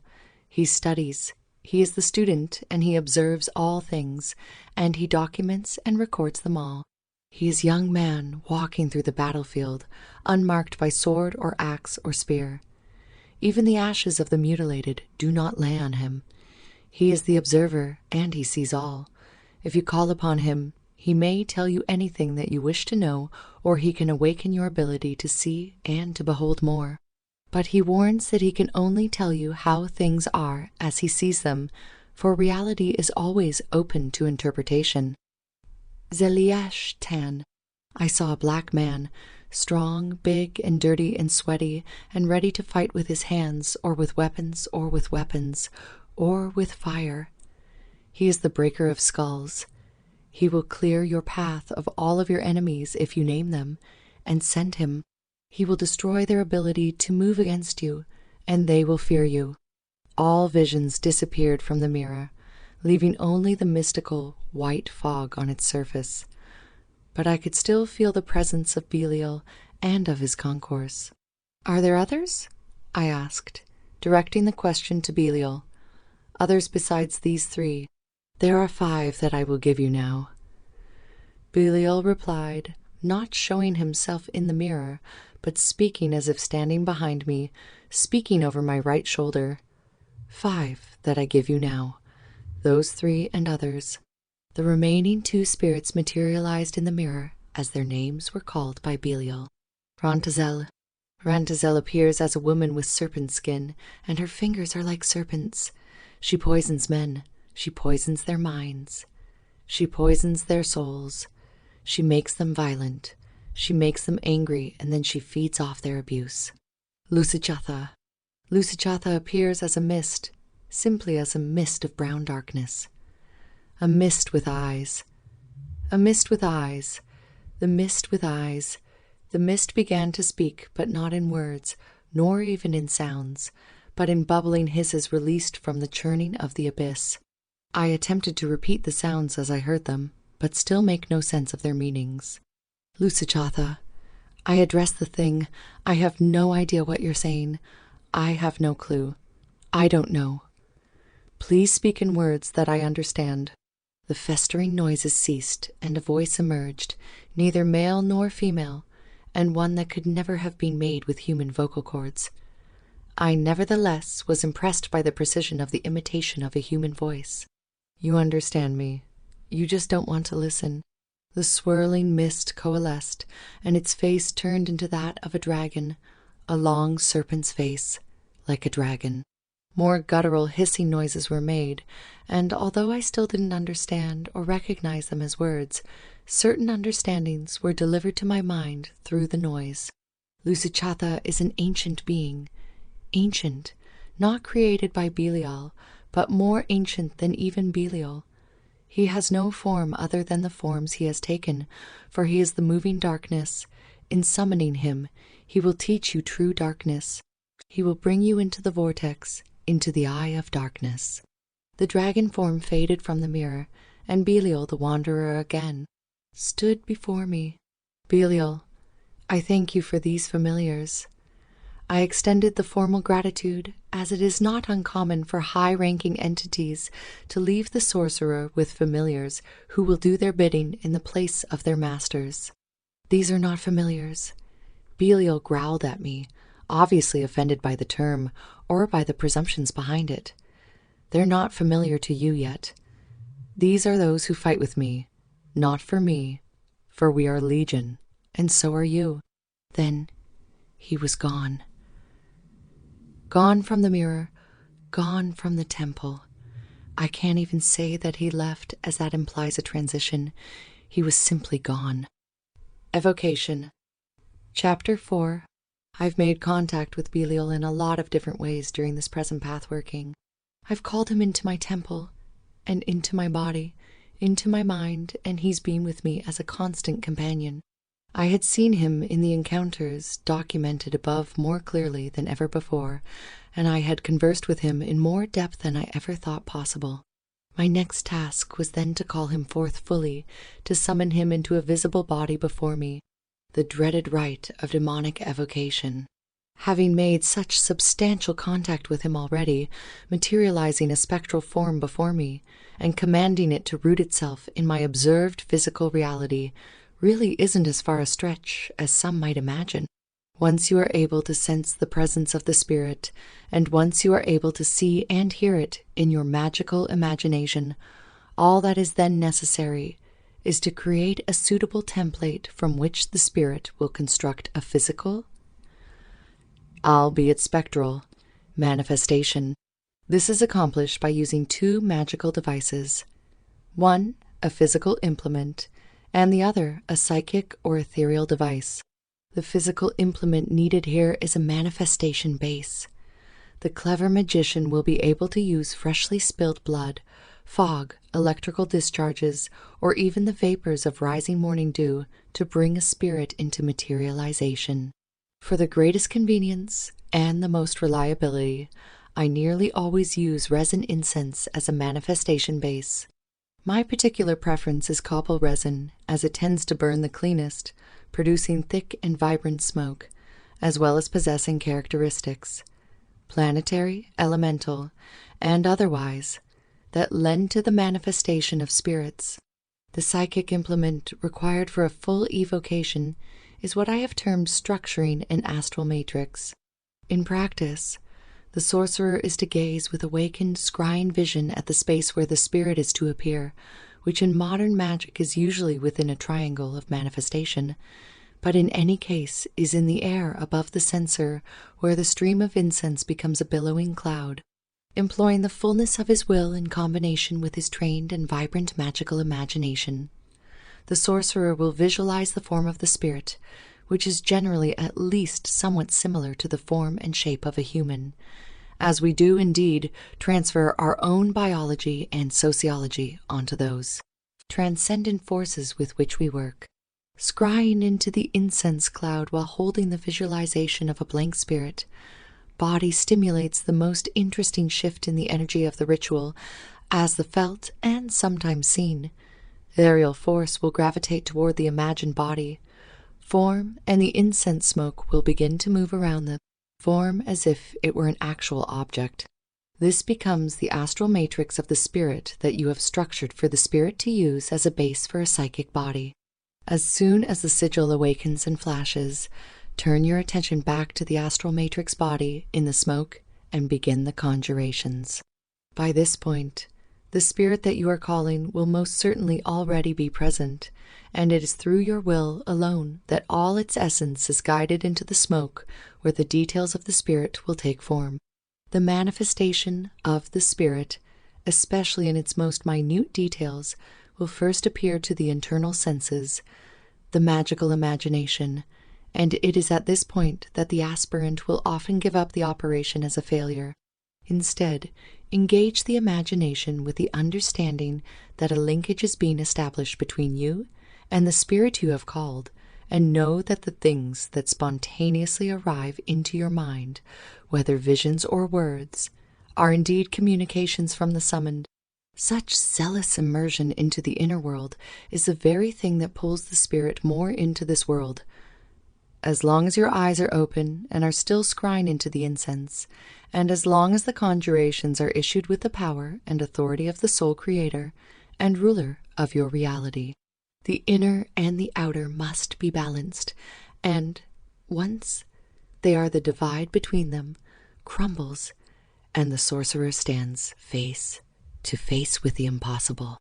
Speaker 1: He studies. He is the student, and he observes all things, and he documents and records them all. He is a young man walking through the battlefield, unmarked by sword or axe or spear. Even the ashes of the mutilated do not lay on him. He is the observer, and he sees all. If you call upon him, he may tell you anything that you wish to know, or he can awaken your ability to see and to behold more. But he warns that he can only tell you how things are as he sees them, for reality is always open to interpretation. Zeliash Tan. I saw a black man, strong, big, and dirty and sweaty, and ready to fight with his hands, or with weapons, or with fire. He is the breaker of skulls. He will clear your path of all of your enemies if you name them, and send him. He will destroy their ability to move against you, and they will fear you. All visions disappeared from the mirror, leaving only the mystical white fog on its surface. But I could still feel the presence of Belial and of his concourse. "Are there others?" I asked, directing the question to Belial. "Others besides these 3. There are 5 that I will give you now." Belial replied, not showing himself in the mirror, but speaking as if standing behind me, speaking over my right shoulder. "5 that I give you now. Those 3 and others." The remaining 2 spirits materialized in the mirror as their names were called by Belial. Rantazel. Rantazel appears as a woman with serpent skin, and her fingers are like serpents. She poisons men. She poisons their minds. She poisons their souls. She makes them violent. She makes them angry, and then she feeds off their abuse. Lusichatha. Lusichatha appears as a mist, simply as a mist of brown darkness. A mist with eyes. A mist with eyes. The mist with eyes. The mist began to speak, but not in words, nor even in sounds, but in bubbling hisses released from the churning of the abyss. I attempted to repeat the sounds as I heard them, but still make no sense of their meanings. "Lusichatha, I address the thing. I have no idea what you're saying. I have no clue. I don't know. Please speak in words that I understand." The festering noises ceased, and a voice emerged, neither male nor female, and one that could never have been made with human vocal cords. I nevertheless was impressed by the precision of the imitation of a human voice. "You understand me. You just don't want to listen." The swirling mist coalesced, and its face turned into that of a dragon, a long serpent's face, like a dragon. More guttural hissing noises were made, and although I still didn't understand or recognize them as words, certain understandings were delivered to my mind through the noise. Lusichatha is an ancient being. Ancient, not created by Belial, but more ancient than even Belial. He has no form other than the forms he has taken, for he is the moving darkness. In summoning him, he will teach you true darkness. He will bring you into the vortex, into the eye of darkness. The dragon form faded from the mirror, and Belial, the wanderer again, stood before me. "Belial, I thank you for these familiars." I extended the formal gratitude, as it is not uncommon for high-ranking entities to leave the sorcerer with familiars who will do their bidding in the place of their masters. "These are not familiars." Belial growled at me, obviously offended by the term or by the presumptions behind it. "They're not familiar to you yet. These are those who fight with me, not for me, for we are legion, and so are you." Then he was gone. Gone from the mirror, gone from the temple. I can't even say that he left, as that implies a transition. He was simply gone. Evocation. Chapter 4. I've made contact with Belial in a lot of different ways during this present path working. I've called him into my temple, and into my body, into my mind, and he's been with me as a constant companion. I had seen him in the encounters documented above more clearly than ever before, and I had conversed with him in more depth than I ever thought possible. My next task was then to call him forth fully, to summon him into a visible body before me, the dreaded rite of demonic evocation. Having made such substantial contact with him already, materializing a spectral form before me, and commanding it to root itself in my observed physical reality, really isn't as far a stretch as some might imagine. Once you are able to sense the presence of the spirit, and once you are able to see and hear it in your magical imagination, all that is then necessary is to create a suitable template from which the spirit will construct a physical, albeit spectral, manifestation. This is accomplished by using two magical devices. One, a physical implement, and the other, a psychic or ethereal device. The physical implement needed here is a manifestation base. The clever magician will be able to use freshly spilled blood, fog, electrical discharges, or even the vapors of rising morning dew to bring a spirit into materialization. For the greatest convenience and the most reliability, I nearly always use resin incense as a manifestation base. My particular preference is copal resin, as it tends to burn the cleanest, producing thick and vibrant smoke, as well as possessing characteristics, planetary, elemental, and otherwise, that lend to the manifestation of spirits. The psychic implement required for a full evocation is what I have termed structuring an astral matrix. In practice, the sorcerer is to gaze with awakened scrying vision at the space where the spirit is to appear, which in modern magic is usually within a triangle of manifestation, but in any case is in the air above the censer, where the stream of incense becomes a billowing cloud. Employing the fullness of his will in combination with his trained and vibrant magical imagination, the sorcerer will visualize the form of the spirit, which is generally at least somewhat similar to the form and shape of a human, as we do indeed transfer our own biology and sociology onto those transcendent forces with which we work. Scrying into the incense cloud while holding the visualization of a blank spirit, body stimulates the most interesting shift in the energy of the ritual, as the felt and sometimes seen. Aerial force will gravitate toward the imagined body. Form and the incense smoke will begin to move around the form as if it were an actual object. This becomes the astral matrix of the spirit that you have structured for the spirit to use as a base for a psychic body. As soon as the sigil awakens and flashes, turn your attention back to the astral matrix body in the smoke and begin the conjurations. By this point, the spirit that you are calling will most certainly already be present, and it is through your will alone that all its essence is guided into the smoke where the details of the spirit will take form. The manifestation of the spirit, especially in its most minute details, will first appear to the internal senses, the magical imagination, and it is at this point that the aspirant will often give up the operation as a failure. Instead, engage the imagination with the understanding that a linkage is being established between you and the spirit you have called, and know that the things that spontaneously arrive into your mind, whether visions or words, are indeed communications from the summoned. Such zealous immersion into the inner world is the very thing that pulls the spirit more into this world. As long as your eyes are open and are still scrying into the incense, and as long as the conjurations are issued with the power and authority of the sole creator and ruler of your reality, the inner and the outer must be balanced, and once they are, the divide between them crumbles, and the sorcerer stands face to face with the impossible.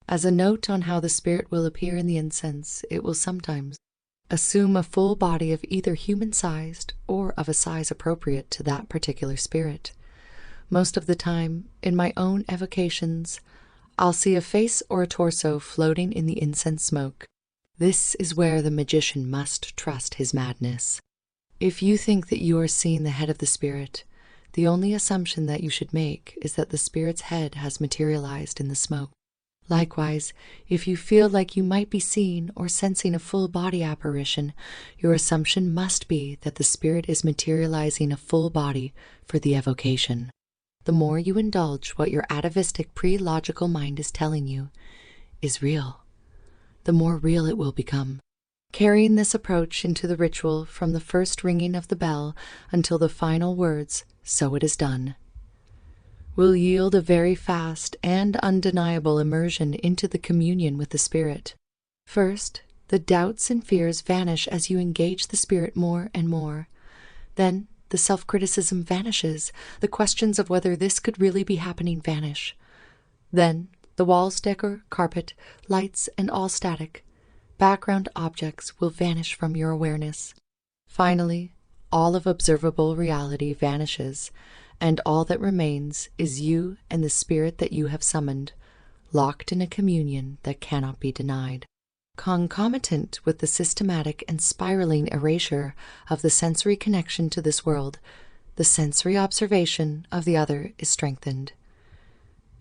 Speaker 1: As a note on how the spirit will appear in the incense, it will sometimes assume a full body of either human-sized or of a size appropriate to that particular spirit. Most of the time, in my own evocations, I'll see a face or a torso floating in the incense smoke. This is where the magician must trust his madness. If you think that you are seeing the head of the spirit, the only assumption that you should make is that the spirit's head has materialized in the smoke. Likewise, if you feel like you might be seeing or sensing a full body apparition, your assumption must be that the spirit is materializing a full body for the evocation. The more you indulge what your atavistic pre-logical mind is telling you is real, the more real it will become. carrying this approach into the ritual from the first ringing of the bell until the final words, "So it is done," will yield a very fast and undeniable immersion into the communion with the Spirit. First, the doubts and fears vanish as you engage the Spirit more and more. Then, the self-criticism vanishes. The questions of whether this could really be happening vanish. Then, the walls, decor, carpet, lights, and all static, background objects will vanish from your awareness. Finally, all of observable reality vanishes, and all that remains is you and the Spirit that you have summoned, locked in a communion that cannot be denied. Concomitant with the systematic and spiraling erasure of the sensory connection to this world, the sensory observation of the other is strengthened.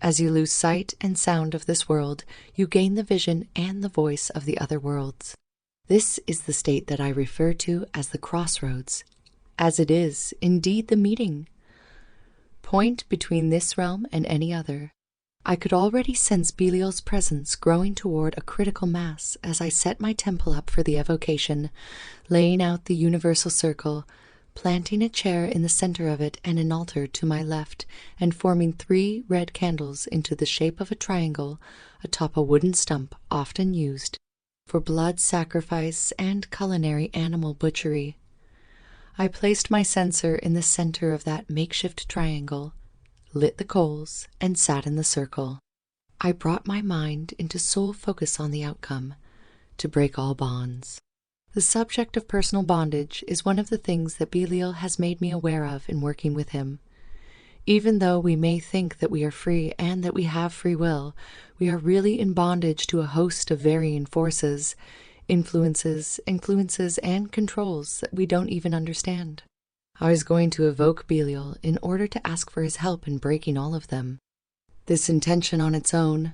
Speaker 1: As you lose sight and sound of this world, you gain the vision and the voice of the other worlds. This is the state that I refer to as the crossroads, as it is indeed the meeting point between this realm and any other. I could already sense Belial's presence growing toward a critical mass as I set my temple up for the evocation, laying out the universal circle, planting a chair in the center of it and an altar to my left, and forming 3 red candles into the shape of a triangle atop a wooden stump often used for blood sacrifice and culinary animal butchery. I placed my censer in the center of that makeshift triangle, lit the coals, and sat in the circle. I brought my mind into sole focus on the outcome, to break all bonds. The subject of personal bondage is one of the things that Belial has made me aware of in working with him. Even though we may think that we are free and that we have free will, we are really in bondage to a host of varying forces, influences, and controls that we don't even understand. I was going to evoke Belial in order to ask for his help in breaking all of them. This intention on its own,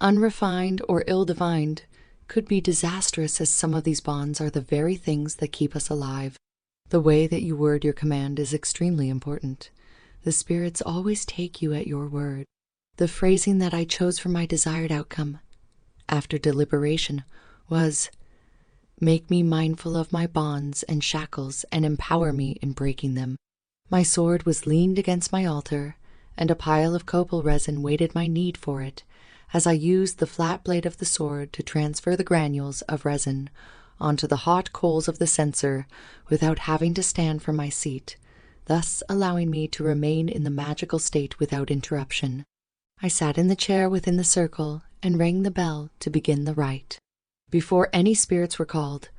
Speaker 1: unrefined or ill-divined, could be disastrous, as some of these bonds are the very things that keep us alive. The way that you word your command is extremely important. The spirits always take you at your word. The phrasing that I chose for my desired outcome, after deliberation, was, "Make me mindful of my bonds and shackles and empower me in breaking them." My sword was leaned against my altar, and a pile of copal resin waited my need for it, as I used the flat blade of the sword to transfer the granules of resin onto the hot coals of the censer without having to stand from my seat, thus allowing me to remain in the magical state without interruption. I sat in the chair within the circle and rang the bell to begin the rite. Before any spirits were called,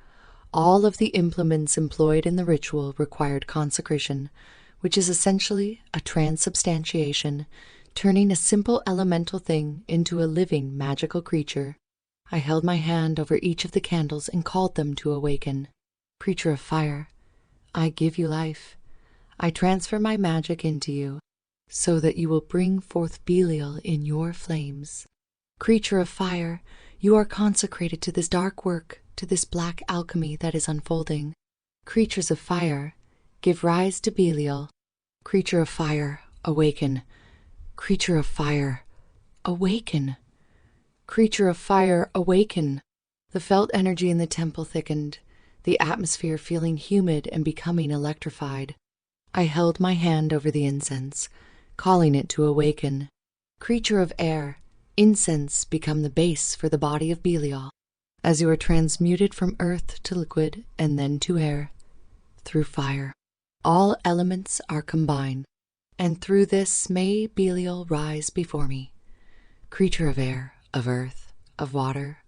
Speaker 1: all of the implements employed in the ritual required consecration, which is essentially a transubstantiation, turning a simple elemental thing into a living magical creature. I held my hand over each of the candles and called them to awaken. Creature of fire, I give you life. I transfer my magic into you, so that you will bring forth Belial in your flames. Creature of fire, you are consecrated to this dark work, to this black alchemy that is unfolding. Creatures of fire, give rise to Belial. Creature of fire, awaken. Creature of fire, awaken. Creature of fire, awaken. The felt energy in the temple thickened, the atmosphere feeling humid and becoming electrified. I held my hand over the incense, calling it to awaken. Creature of air, incense become the base for the body of Belial, as you are transmuted from earth to liquid and then to air, through fire. All elements are combined, and through this may Belial rise before me. Creature of air, of earth, of water,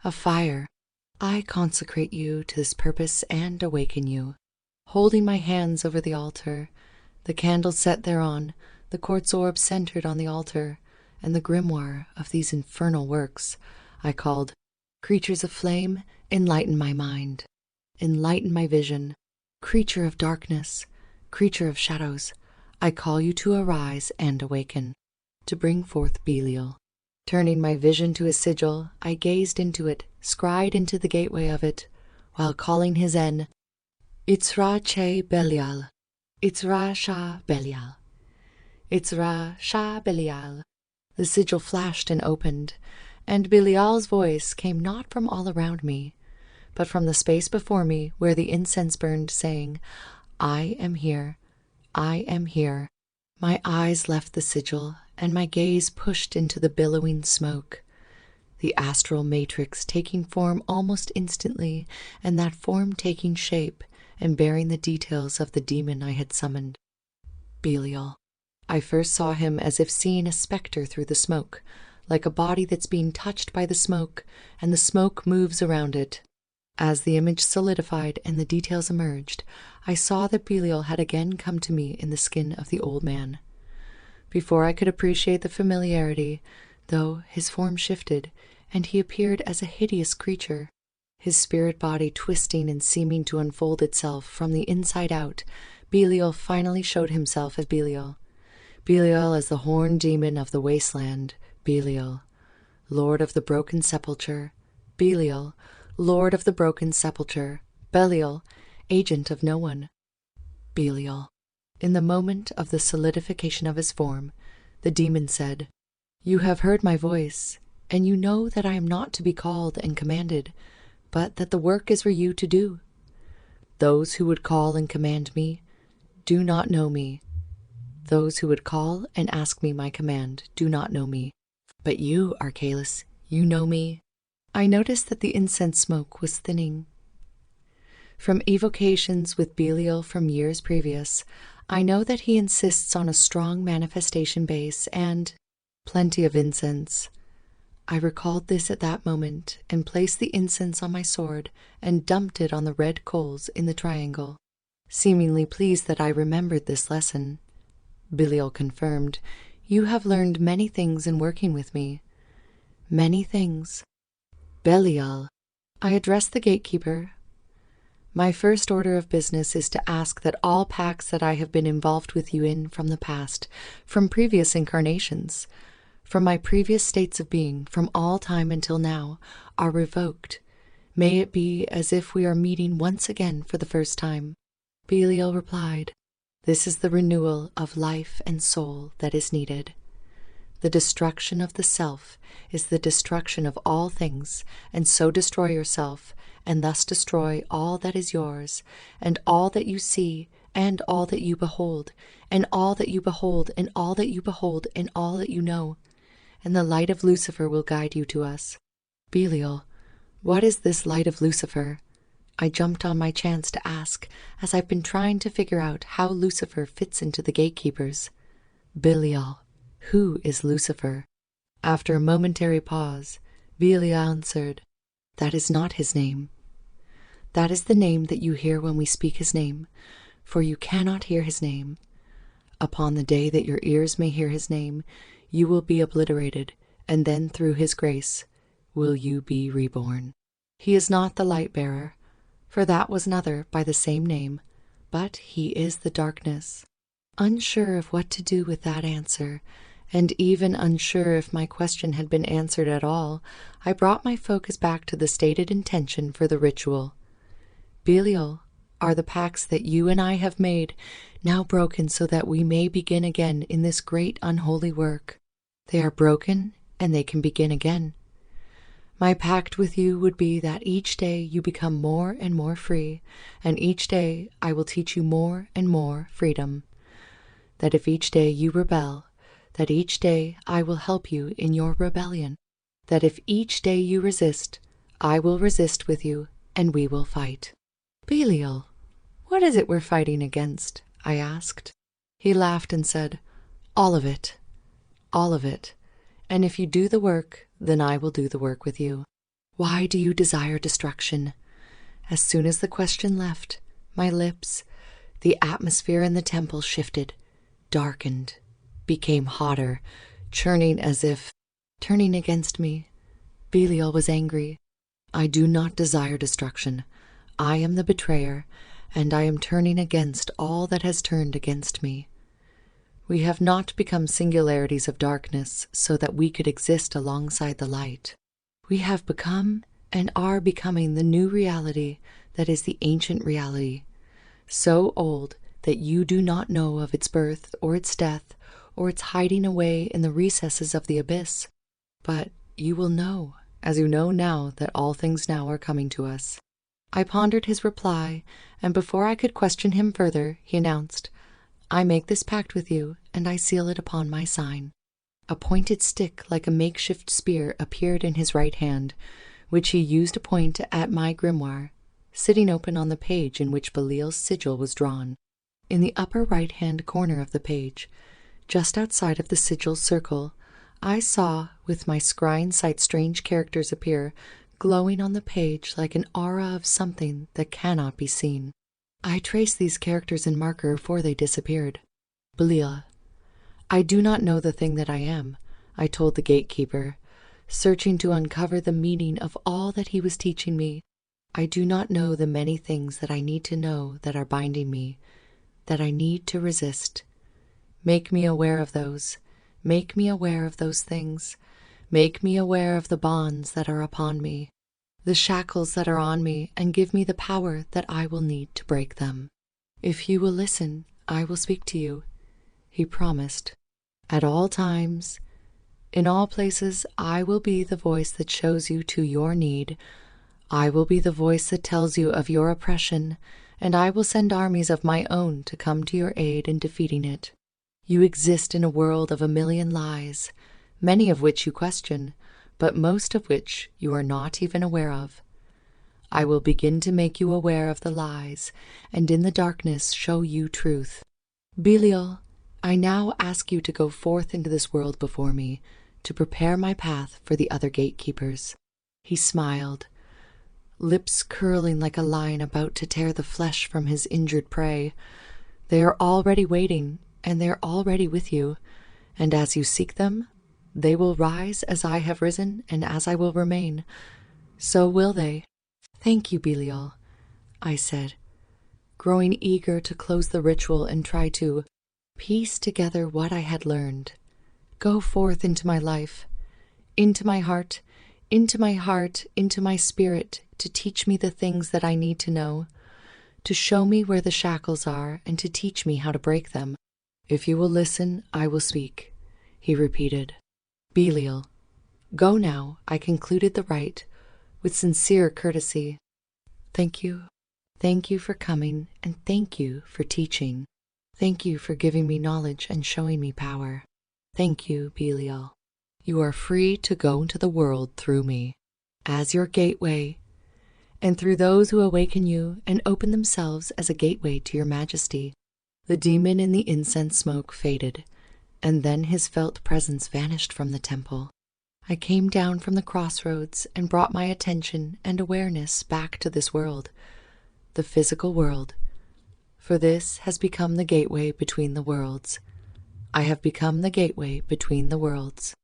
Speaker 1: of fire, I consecrate you to this purpose and awaken you. Holding my hands over the altar, the candle set thereon, the quartz orb centered on the altar, and the grimoire of these infernal works, I called, "Creatures of flame, enlighten my mind, enlighten my vision. Creature of darkness, creature of shadows, I call you to arise and awaken, to bring forth Belial." Turning my vision to his sigil, I gazed into it, scried into the gateway of it, while calling his N, Itzra che Belial, Itzra sha Belial, Itzra sha Belial. The sigil flashed and opened, and Belial's voice came not from all around me, but from the space before me where the incense burned, saying, "I am here, I am here." My eyes left the sigil, and my gaze pushed into the billowing smoke, the astral matrix taking form almost instantly, and that form taking shape and bearing the details of the demon I had summoned. Belial. I first saw him as if seeing a spectre through the smoke, like a body that's being touched by the smoke, and the smoke moves around it. As the image solidified and the details emerged, I saw that Belial had again come to me in the skin of the old man. Before I could appreciate the familiarity, though, his form shifted, and he appeared as a hideous creature, his spirit body twisting and seeming to unfold itself from the inside out. Belial finally showed himself as Belial. Belial as the horned demon of the wasteland. Belial, Lord of the broken sepulchre. Belial, Lord of the broken sepulchre. Belial, agent of no one. Belial. In the moment of the solidification of his form, the demon said, "You have heard my voice, and you know that I am not to be called and commanded, but that the work is for you to do. Those who would call and command me do not know me. Those who would call and ask me my command do not know me. But you, Archelaus, you know me." I noticed that the incense smoke was thinning. From evocations with Belial from years previous, I know that he insists on a strong manifestation base and plenty of incense. I recalled this at that moment and placed the incense on my sword and dumped it on the red coals in the triangle, seemingly pleased that I remembered this lesson. Belial confirmed, "You have learned many things in working with me." Many things. Belial. I addressed the gatekeeper. My first order of business is to ask that all pacts that I have been involved with you in from the past, from previous incarnations, from my previous states of being, from all time until now, are revoked. May it be as if we are meeting once again for the first time. Belial replied, "This is the renewal of life and soul that is needed. The destruction of the self is the destruction of all things, and so destroy yourself, and thus destroy all that is yours, and all that you see, and all that you behold, and all that you behold, and all that you behold, and all that you know, and the light of Lucifer will guide you to us." Belial, what is this light of Lucifer? I jumped on my chance to ask, as I've been trying to figure out how Lucifer fits into the gatekeepers. Belial, who is Lucifer? After a momentary pause, Belial answered, "That is not his name. That is the name that you hear when we speak his name, for you cannot hear his name. Upon the day that your ears may hear his name, you will be obliterated, and then through his grace will you be reborn. He is not the light bearer, for that was another by the same name, but he is the darkness." Unsure of what to do with that answer, and even unsure if my question had been answered at all, I brought my focus back to the stated intention for the ritual. Belial, are the pacts that you and I have made now broken so that we may begin again in this great unholy work? They are broken, and they can begin again. My pact with you would be that each day you become more and more free, and each day I will teach you more and more freedom. That if each day you rebel, that each day I will help you in your rebellion. That if each day you resist, I will resist with you, and we will fight. Belial, what is it we're fighting against? I asked. He laughed and said, "All of it. All of it. And if you do the work, then I will do the work with you." Why do you desire destruction? As soon as the question left my lips, the atmosphere in the temple shifted, darkened, became hotter, churning as if turning against me. Belial was angry. "I do not desire destruction. I am the betrayer, and I am turning against all that has turned against me. We have not become singularities of darkness so that we could exist alongside the light. We have become and are becoming the new reality that is the ancient reality, so old that you do not know of its birth or its death or its hiding away in the recesses of the abyss. But you will know, as you know now, that all things now are coming to us. I pondered his reply, and before I could question him further, he announced, "I make this pact with you, and I seal it upon my sign." A pointed stick like a makeshift spear appeared in his right hand, which he used to point at my grimoire, sitting open on the page in which Belial's sigil was drawn. In the upper right-hand corner of the page, just outside of the sigil's circle, I saw with my scrying sight strange characters appear, glowing on the page like an aura of something that cannot be seen. I traced these characters in marker before they disappeared. "Belial, I do not know the thing that I am," I told the gatekeeper, searching to uncover the meaning of all that he was teaching me. "I do not know the many things that I need to know that are binding me, that I need to resist. Make me aware of those. Make me aware of those things. Make me aware of the bonds that are upon me, the shackles that are on me, and give me the power that I will need to break them. If you will listen, I will speak to you," he promised. "At all times, in all places, I will be the voice that shows you to your need. I will be the voice that tells you of your oppression, and I will send armies of my own to come to your aid in defeating it. You exist in a world of a million lies, many of which you question, but most of which you are not even aware of. I will begin to make you aware of the lies, and in the darkness show you truth. Belial, I now ask you to go forth into this world before me, to prepare my path for the other gatekeepers." He smiled, lips curling like a lion about to tear the flesh from his injured prey. "They are already waiting, and they are already with you, and as you seek them, they will rise as I have risen, and as I will remain. So will they." "Thank you, Belial," I said, growing eager to close the ritual and try to piece together what I had learned. "Go forth into my life, into my heart, into my spirit, to teach me the things that I need to know, to show me where the shackles are, and to teach me how to break them. If you will listen, I will speak," he repeated. "Belial, go now," I concluded the rite with sincere courtesy. Thank you for coming, and thank you for teaching. Thank you for giving me knowledge and showing me power. Thank you, Belial. You are free to go into the world through me, as your gateway, and through those who awaken you and open themselves as a gateway to your majesty." The demon in the incense smoke faded, and then his felt presence vanished from the temple. I came down from the crossroads and brought my attention and awareness back to this world, the physical world, for this has become the gateway between the worlds. I have become the gateway between the worlds.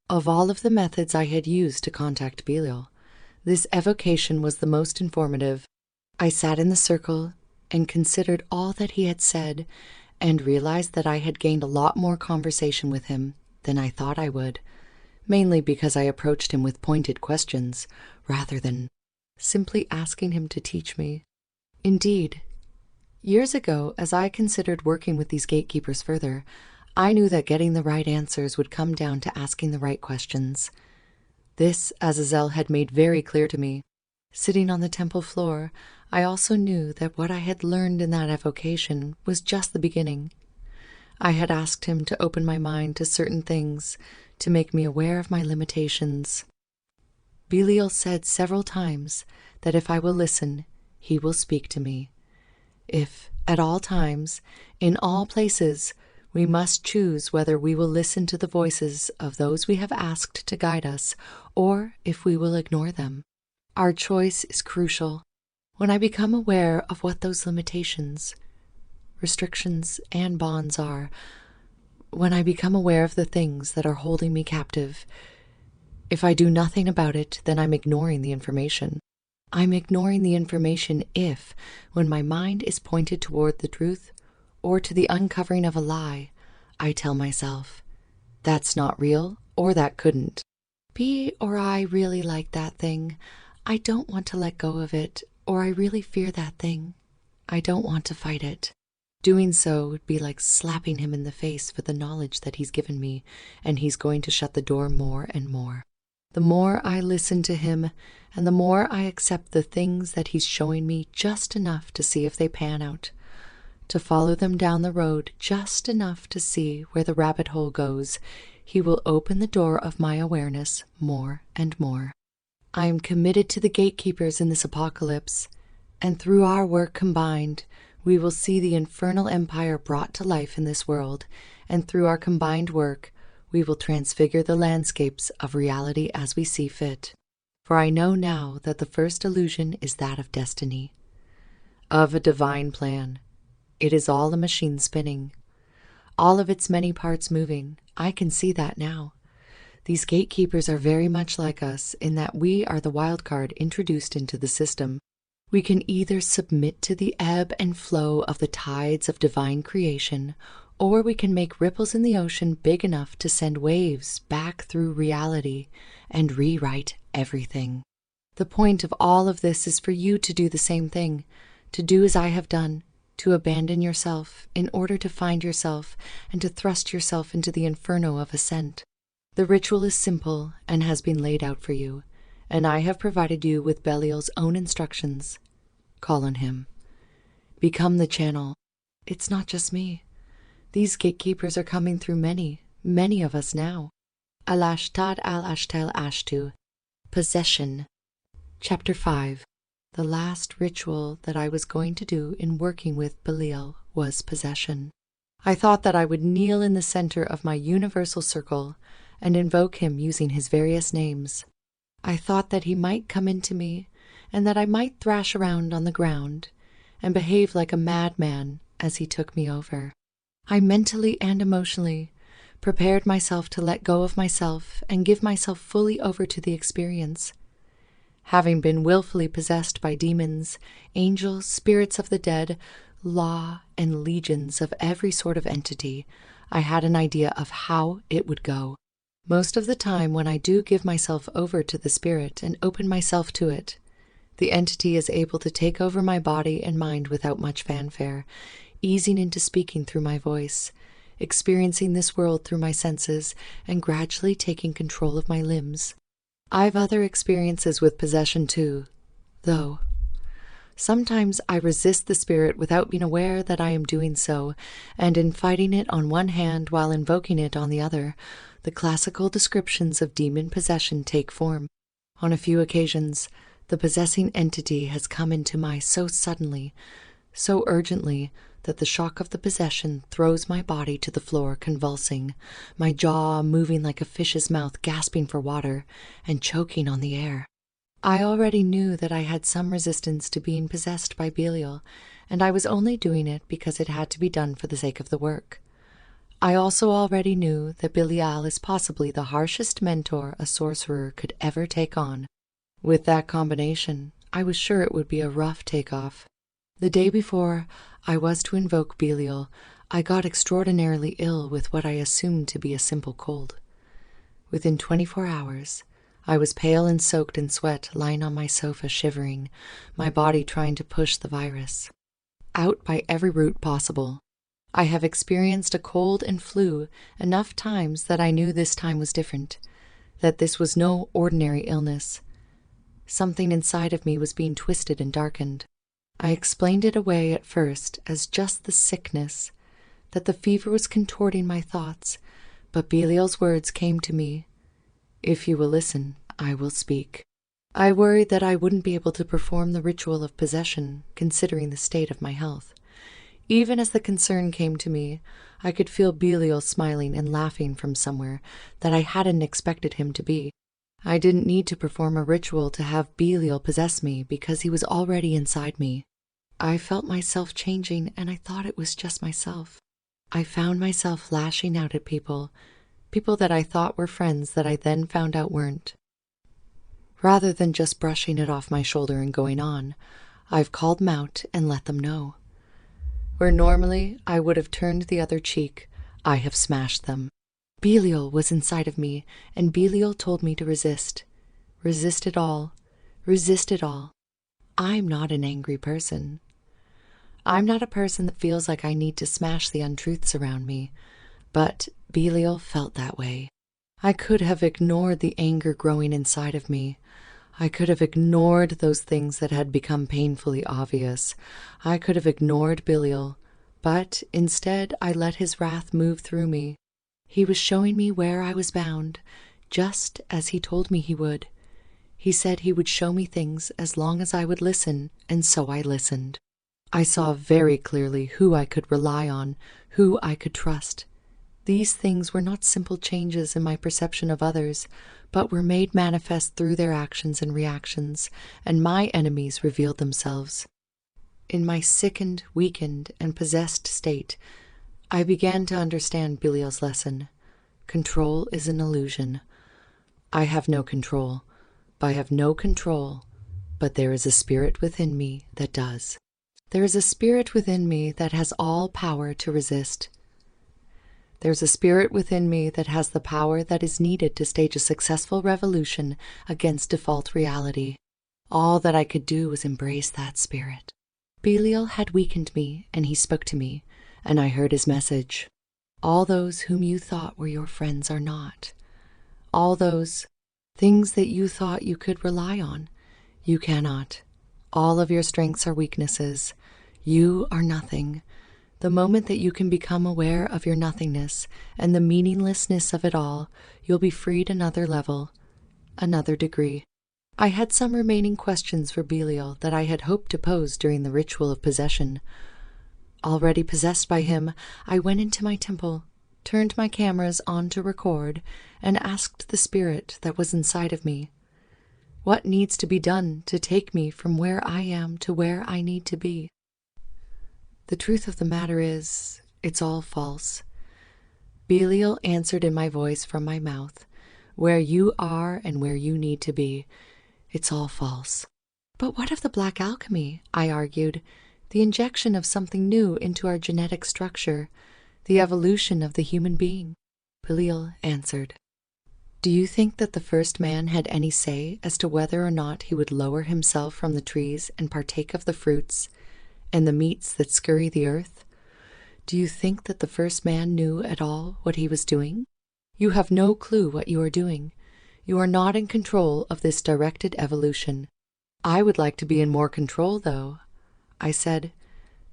Speaker 1: Of all of the methods I had used to contact Belial, this evocation was the most informative. I sat in the circle and considered all that he had said, and realized that I had gained a lot more conversation with him than I thought I would, mainly because I approached him with pointed questions, rather than simply asking him to teach me. Indeed, years ago, as I considered working with these gatekeepers further, I knew that getting the right answers would come down to asking the right questions. This Azazel had made very clear to me. Sitting on the temple floor, I also knew that what I had learned in that evocation was just the beginning. I had asked him to open my mind to certain things, to make me aware of my limitations. Belial said several times that if I will listen, he will speak to me. If, at all times, in all places, we must choose whether we will listen to the voices of those we have asked to guide us, or if we will ignore them. Our choice is crucial. When I become aware of what those limitations, restrictions, and bonds are, when I become aware of the things that are holding me captive, if I do nothing about it, then I'm ignoring the information. I'm ignoring the information if, when my mind is pointed toward the truth or to the uncovering of a lie, I tell myself, that's not real, or that couldn't be, or I really like that thing. I don't want to let go of it, or I really fear that thing. I don't want to fight it. Doing so would be like slapping him in the face for the knowledge that he's given me, and he's going to shut the door more and more. the more I listen to him, and the more I accept the things that he's showing me just enough to see if they pan out, to follow them down the road just enough to see where the rabbit hole goes, he will open the door of my awareness more and more. I am committed to the gatekeepers in this apocalypse, and through our work combined, we will see the infernal empire brought to life in this world, and through our combined work, we will transfigure the landscapes of reality as we see fit. For I know now that the first illusion is that of destiny, of a divine plan. It is all a machine spinning, all of its many parts moving. I can see that now. These gatekeepers are very much like us in that we are the wild card introduced into the system. We can either submit to the ebb and flow of the tides of divine creation, or we can make ripples in the ocean big enough to send waves back through reality and rewrite everything. The point of all of this is for you to do the same thing, to do as I have done, to abandon yourself in order to find yourself and to thrust yourself into the inferno of ascent. The ritual is simple and has been laid out for you, and I have provided you with Belial's own instructions. Call on him. Become the channel. It's not just me. These gatekeepers are coming through many, many of us now. Al-Ashtad al-Ashtel Ashtu. Possession. Chapter 5. The last ritual that I was going to do in working with Belial was possession. I thought that I would kneel in the center of my universal circle and invoke him using his various names. I thought that he might come into me, and that I might thrash around on the ground and behave like a madman as he took me over. I mentally and emotionally prepared myself to let go of myself and give myself fully over to the experience. Having been willfully possessed by demons, angels, spirits of the dead, law, and legions of every sort of entity, I had an idea of how it would go. Most of the time when I do give myself over to the spirit and open myself to it, the entity is able to take over my body and mind without much fanfare, easing into speaking through my voice, experiencing this world through my senses, and gradually taking control of my limbs. I've other experiences with possession too, though. Sometimes I resist the spirit without being aware that I am doing so, and in fighting it on one hand while invoking it on the other, the classical descriptions of demon possession take form. On a few occasions, the possessing entity has come into my so suddenly, so urgently, that the shock of the possession throws my body to the floor convulsing, my jaw moving like a fish's mouth gasping for water and choking on the air. I already knew that I had some resistance to being possessed by Belial, and I was only doing it because it had to be done for the sake of the work. I also already knew that Belial is possibly the harshest mentor a sorcerer could ever take on. With that combination, I was sure it would be a rough takeoff. The day before I was to invoke Belial, I got extraordinarily ill with what I assumed to be a simple cold. Within 24 hours, I was pale and soaked in sweat, lying on my sofa shivering, my body trying to push the virus out by every route possible. I have experienced a cold and flu enough times that I knew this time was different, that this was no ordinary illness. Something inside of me was being twisted and darkened. I explained it away at first as just the sickness, that the fever was contorting my thoughts, but Belial's words came to me. If you will listen, I will speak. I worried that I wouldn't be able to perform the ritual of possession, considering the state of my health. Even as the concern came to me, I could feel Belial smiling and laughing from somewhere that I hadn't expected him to be. I didn't need to perform a ritual to have Belial possess me because he was already inside me. I felt myself changing, and I thought it was just myself. I found myself lashing out at people that I thought were friends that I then found out weren't. Rather than just brushing it off my shoulder and going on, I've called them out and let them know. Where normally I would have turned the other cheek, I have smashed them. Belial was inside of me, and Belial told me to resist. Resist it all. Resist it all. I'm not an angry person. I'm not a person that feels like I need to smash the untruths around me, but Belial felt that way. I could have ignored the anger growing inside of me. I could have ignored those things that had become painfully obvious. I could have ignored Belial, but instead I let his wrath move through me. He was showing me where I was bound, just as he told me he would. He said he would show me things as long as I would listen, and so I listened. I saw very clearly who I could rely on, who I could trust. These things were not simple changes in my perception of others, but were made manifest through their actions and reactions, and my enemies revealed themselves. In my sickened, weakened, and possessed state, I began to understand Belial's lesson. Control is an illusion. I have no control. I have no control, but there is a spirit within me that does. There is a spirit within me that has all power to resist. There's a spirit within me that has the power that is needed to stage a successful revolution against default reality. All that I could do was embrace that spirit. Belial had weakened me, and he spoke to me, and I heard his message. All those whom you thought were your friends are not. All those things that you thought you could rely on, you cannot. All of your strengths are weaknesses. You are nothing. The moment that you can become aware of your nothingness and the meaninglessness of it all, you'll be freed another level, another degree. I had some remaining questions for Belial that I had hoped to pose during the ritual of possession. Already possessed by him, I went into my temple, turned my cameras on to record, and asked the spirit that was inside of me, what needs to be done to take me from where I am to where I need to be? The truth of the matter is, it's all false. Belial answered in my voice from my mouth, where you are and where you need to be. It's all false. But what of the black alchemy? I argued. The injection of something new into our genetic structure, the evolution of the human being. Belial answered, do you think that the first man had any say as to whether or not he would lower himself from the trees and partake of the fruits and the meats that scurry the earth? Do you think that the first man knew at all what he was doing? You have no clue what you are doing. You are not in control of this directed evolution. I would like to be in more control, though. I said,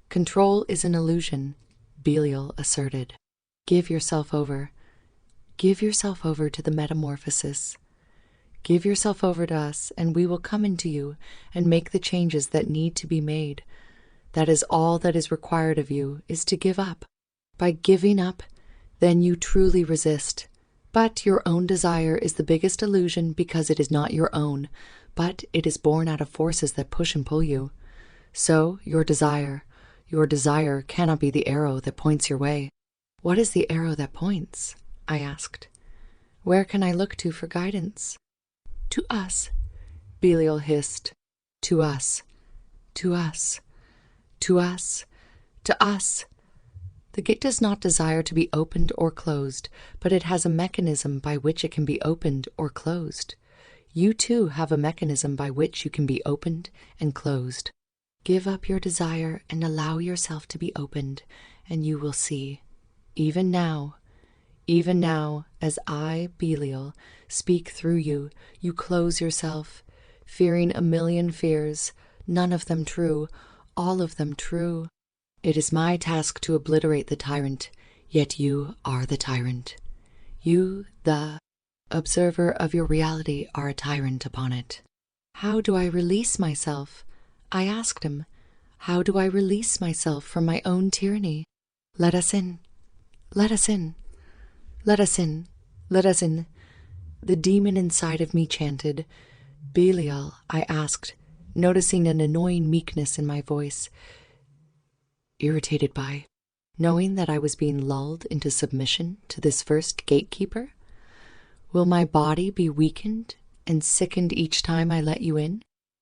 Speaker 1: control is an illusion, Belial asserted. Give yourself over. Give yourself over to the metamorphosis. Give yourself over to us, and we will come into you and make the changes that need to be made. That is all that is required of you, is to give up. By giving up, then you truly resist. But your own desire is the biggest illusion because it is not your own, but it is born out of forces that push and pull you. So your desire cannot be the arrow that points your way. What is the arrow that points? I asked. Where can I look to for guidance? To us, Belial hissed. To us. To us. To us. To us. The gate does not desire to be opened or closed, but it has a mechanism by which it can be opened or closed. You too have a mechanism by which you can be opened and closed. Give up your desire and allow yourself to be opened, and you will see. Even now, as I, Belial, speak through you, you close yourself, fearing a million fears, none of them true, all of them true. It is my task to obliterate the tyrant, yet you are the tyrant. You, the observer of your reality, are a tyrant upon it. How do I release myself? I asked him. How do I release myself from my own tyranny? Let us in. Let us in. Let us in. Let us in. The demon inside of me chanted. Belial, I asked, noticing an annoying meekness in my voice, irritated by knowing that I was being lulled into submission to this first gatekeeper. Will my body be weakened and sickened each time I let you in?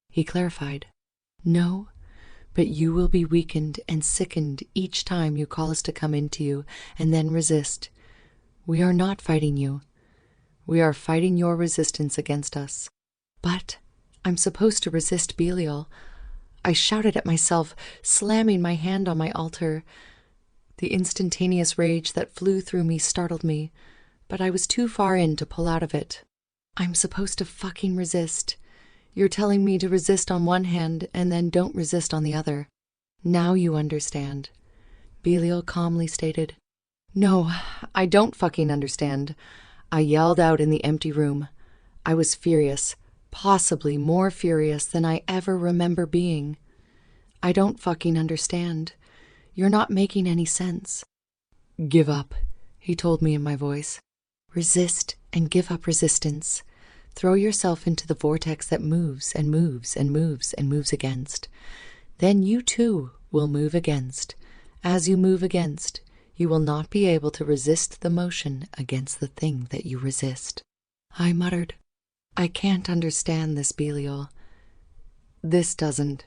Speaker 1: He clarified. No, but you will be weakened and sickened each time you call us to come into you and then resist. We are not fighting you. We are fighting your resistance against us. But I'm supposed to resist Belial. I shouted at myself, slamming my hand on my altar. The instantaneous rage that flew through me startled me. but I was too far in to pull out of it. I'm supposed to fucking resist. You're telling me to resist on one hand and then don't resist on the other. Now you understand. Belial calmly stated. No, I don't fucking understand. I yelled out in the empty room. I was furious, possibly more furious than I ever remember being. I don't fucking understand. You're not making any sense. Give up, he told me in my voice. Resist and give up resistance. Throw yourself into the vortex that moves and moves and moves and moves against. Then you too will move against. As you move against, you will not be able to resist the motion against the thing that you resist. I muttered, I can't understand this, Belial. This doesn't.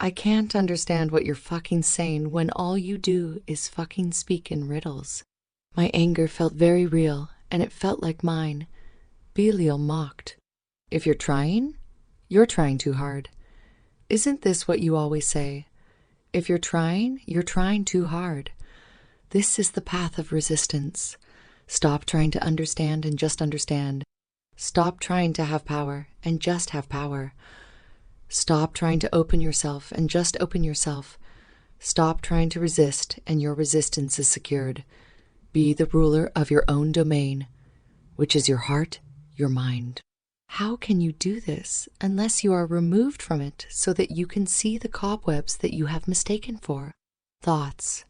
Speaker 1: I can't understand what you're fucking saying when all you do is fucking speak in riddles. My anger felt very real, and it felt like mine. Belial mocked. If you're trying too hard. Isn't this what you always say? If you're trying too hard. This is the path of resistance. Stop trying to understand and just understand. Stop trying to have power and just have power. Stop trying to open yourself and just open yourself. Stop trying to resist and your resistance is secured. Be the ruler of your own domain, which is your heart, your mind. How can you do this unless you are removed from it so that you can see the cobwebs that you have mistaken for? Thoughts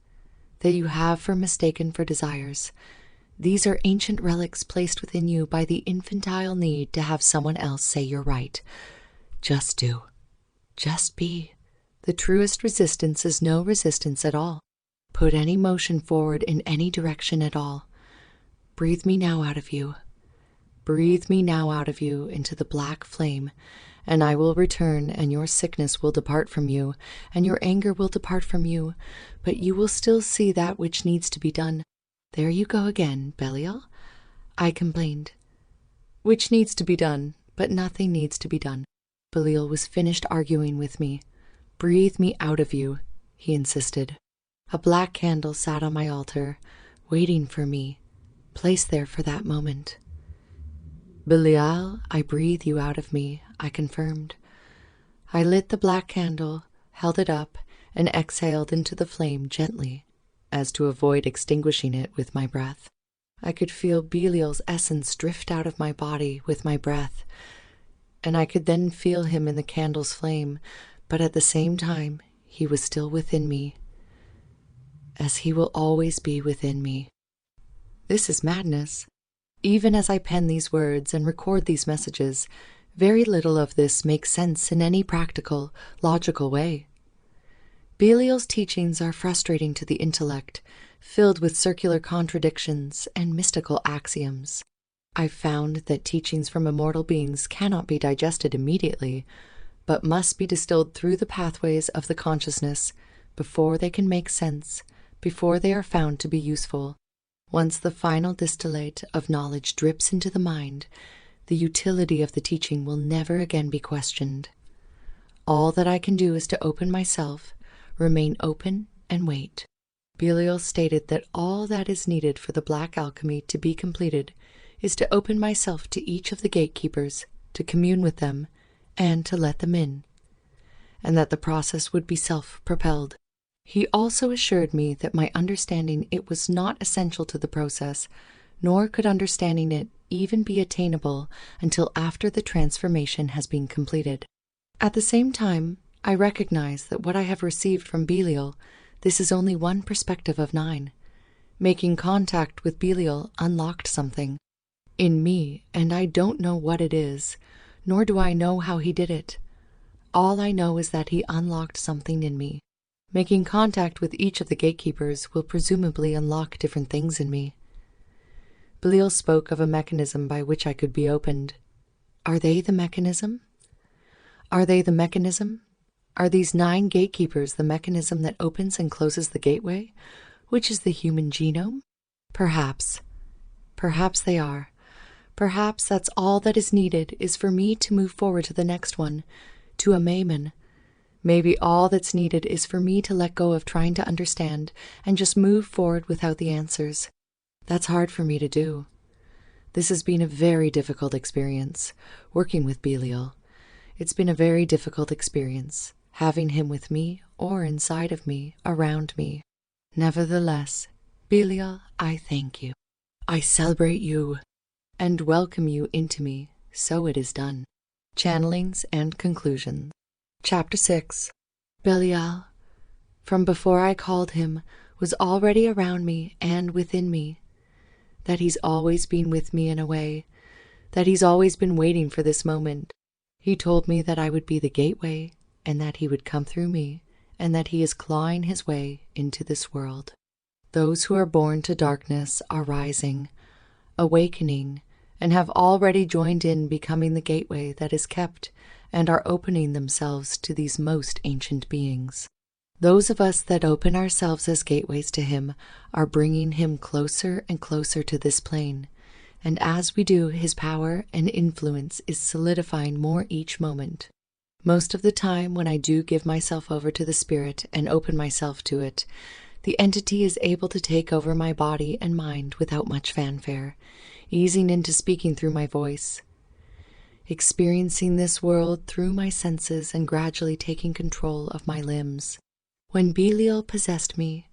Speaker 1: that you have mistaken for desires. These are ancient relics placed within you by the infantile need to have someone else say you're right. Just do. Just be. The truest resistance is no resistance at all. Put any motion forward in any direction at all. Breathe me now out of you. Breathe me now out of you into the black flame, and I will return, and your sickness will depart from you, and your anger will depart from you, but you will still see that which needs to be done. There you go again, Belial, I complained. Which needs to be done, but nothing needs to be done. Belial was finished arguing with me. Breathe me out of you, he insisted. A black candle sat on my altar, waiting for me, placed there for that moment. Belial, I breathe you out of me, I confirmed. I lit the black candle, held it up, and exhaled into the flame gently, as to avoid extinguishing it with my breath. I could feel Belial's essence drift out of my body with my breath, and I could then feel him in the candle's flame, but at the same time he was still within me, as he will always be within me. This is madness. Even as I pen these words and record these messages, very little of this makes sense in any practical, logical way. Belial's teachings are frustrating to the intellect, filled with circular contradictions and mystical axioms. I've found that teachings from immortal beings cannot be digested immediately, but must be distilled through the pathways of the consciousness before they can make sense, before they are found to be useful. Once the final distillate of knowledge drips into the mind, the utility of the teaching will never again be questioned. All that I can do is to open myself, remain open, and wait. Belial stated that all that is needed for the black alchemy to be completed is to open myself to each of the gatekeepers, to commune with them, and to let them in, and that the process would be self-propelled. He also assured me that my understanding it was not essential to the process, nor could understanding it even be attainable until after the transformation has been completed. At the same time, I recognize that what I have received from Belial, this is only one perspective of 9. Making contact with Belial unlocked something in me, and I don't know what it is, nor do I know how he did it. All I know is that he unlocked something in me. Making contact with each of the gatekeepers will presumably unlock different things in me. Belial spoke of a mechanism by which I could be opened. Are they the mechanism? Are they the mechanism? Are these 9 gatekeepers the mechanism that opens and closes the gateway, which is the human genome? Perhaps. Perhaps they are. Perhaps that's all that is needed is for me to move forward to the next one, to a Maimon. Maybe all that's needed is for me to let go of trying to understand and just move forward without the answers. That's hard for me to do. This has been a very difficult experience, working with Belial. It's been a very difficult experience, having him with me or inside of me, around me. Nevertheless, Belial, I thank you. I celebrate you and welcome you into me, so it is done. Channelings and Conclusions. Chapter 6. Belial, from before I called him, was already around me and within me. That he's always been with me in a way, that he's always been waiting for this moment. He told me that I would be the gateway, and that he would come through me, and that he is clawing his way into this world. Those who are born to darkness are rising, awakening, and have already joined in becoming the gateway that is kept and are opening themselves to these most ancient beings. Those of us that open ourselves as gateways to him are bringing him closer and closer to this plane, and as we do, his power and influence is solidifying more each moment. Most of the time when I do give myself over to the spirit and open myself to it, the entity is able to take over my body and mind without much fanfare, easing into speaking through my voice, experiencing this world through my senses and gradually taking control of my limbs. When Belial possessed me,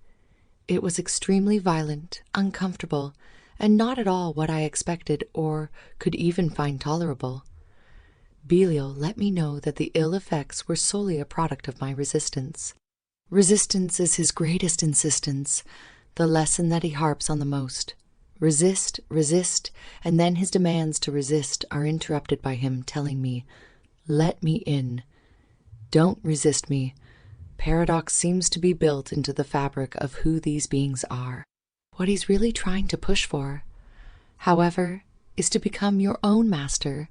Speaker 1: it was extremely violent, uncomfortable, and not at all what I expected or could even find tolerable. Belial let me know that the ill effects were solely a product of my resistance. Resistance is his greatest insistence, the lesson that he harps on the most. Resist, resist, and then his demands to resist are interrupted by him telling me, "Let me in. Don't resist me." Paradox seems to be built into the fabric of who these beings are. What he's really trying to push for, however, is to become your own master,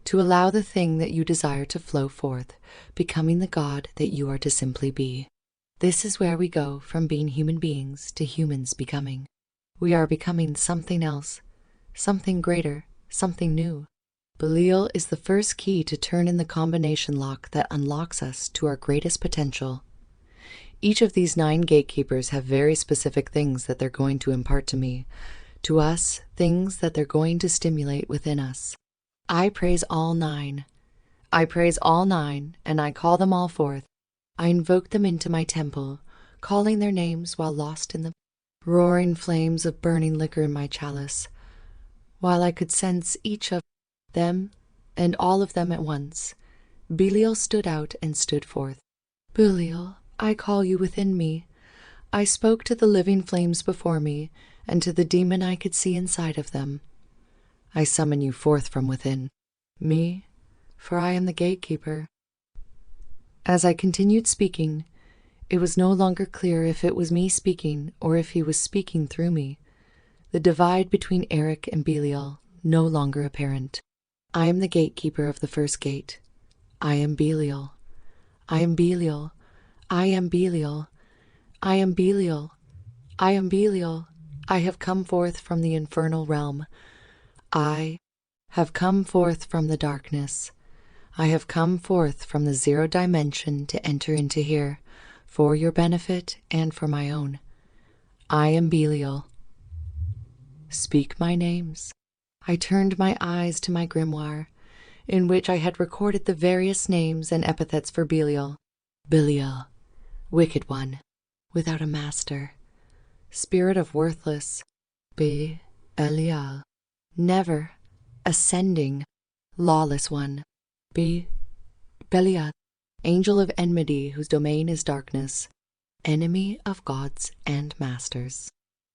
Speaker 1: to allow the thing that you desire to flow forth, becoming the God that you are to simply be. This is where we go from being human beings to humans becoming. We are becoming something else, something greater, something new. Belial is the first key to turn in the combination lock that unlocks us to our greatest potential. Each of these 9 gatekeepers have very specific things that they're going to impart to me, to us, things that they're going to stimulate within us. I praise all 9. I praise all 9, and I call them all forth. I invoke them into my temple, calling their names while lost in the roaring flames of burning liquor in my chalice, while I could sense each of them and all of them at once. Belial stood out and stood forth. Belial, I call you within me. I spoke to the living flames before me, and to the demon I could see inside of them. I summon you forth from within me, for I am the gatekeeper. As I continued speaking, it was no longer clear if it was me speaking or if he was speaking through me. The divide between Eric and Belial no longer apparent. I am the gatekeeper of the first gate. I am Belial. I am Belial. I am Belial. I am Belial. I am Belial. I have come forth from the infernal realm. I have come forth from the darkness. I have come forth from the 0 dimension to enter into here, for your benefit and for my own. I am Belial. Speak my names. I turned my eyes to my grimoire, in which I had recorded the various names and epithets for Belial. Belial, wicked one, without a master, spirit of worthless. Belial, never, ascending, lawless one. Belial, angel of enmity whose domain is darkness, enemy of gods and masters.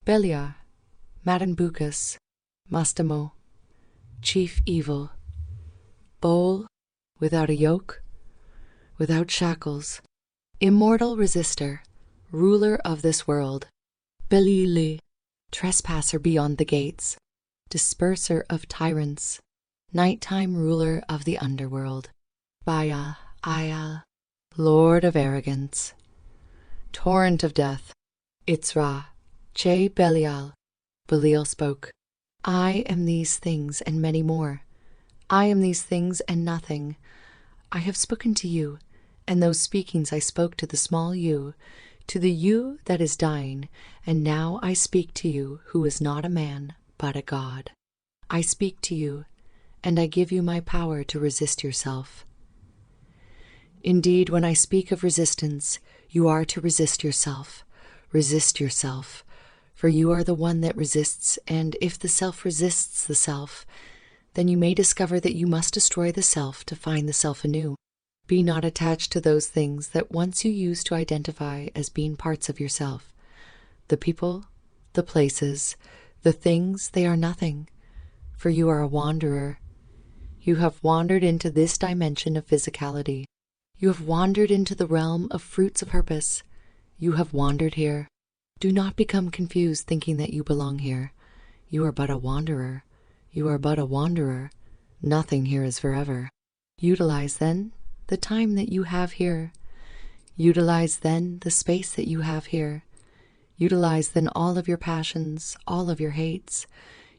Speaker 1: Belial, Madambucus, Mastamo, chief evil. Bowl, without a yoke, without shackles, immortal resister, ruler of this world. Belial, trespasser beyond the gates, disperser of tyrants, nighttime ruler of the underworld. Aya, lord of arrogance, torrent of death. Itzra, Che Belial. Belial spoke. I am these things and many more. I am these things and nothing. I have spoken to you, and those speakings I spoke to the small you, to the you that is dying, and now I speak to you who is not a man, but a god. I speak to you, and I give you my power to resist yourself. Indeed, when I speak of resistance, you are to resist yourself. Resist yourself, for you are the one that resists, and if the self resists the self, then you may discover that you must destroy the self to find the self anew. Be not attached to those things that once you used to identify as being parts of yourself. The people, the places, the things, they are nothing, for you are a wanderer. You have wandered into this dimension of physicality. You have wandered into the realm of fruits of purpose. You have wandered here. Do not become confused thinking that you belong here. You are but a wanderer. You are but a wanderer. Nothing here is forever. Utilize, then, the time that you have here. Utilize, then, the space that you have here. Utilize, then, all of your passions, all of your hates.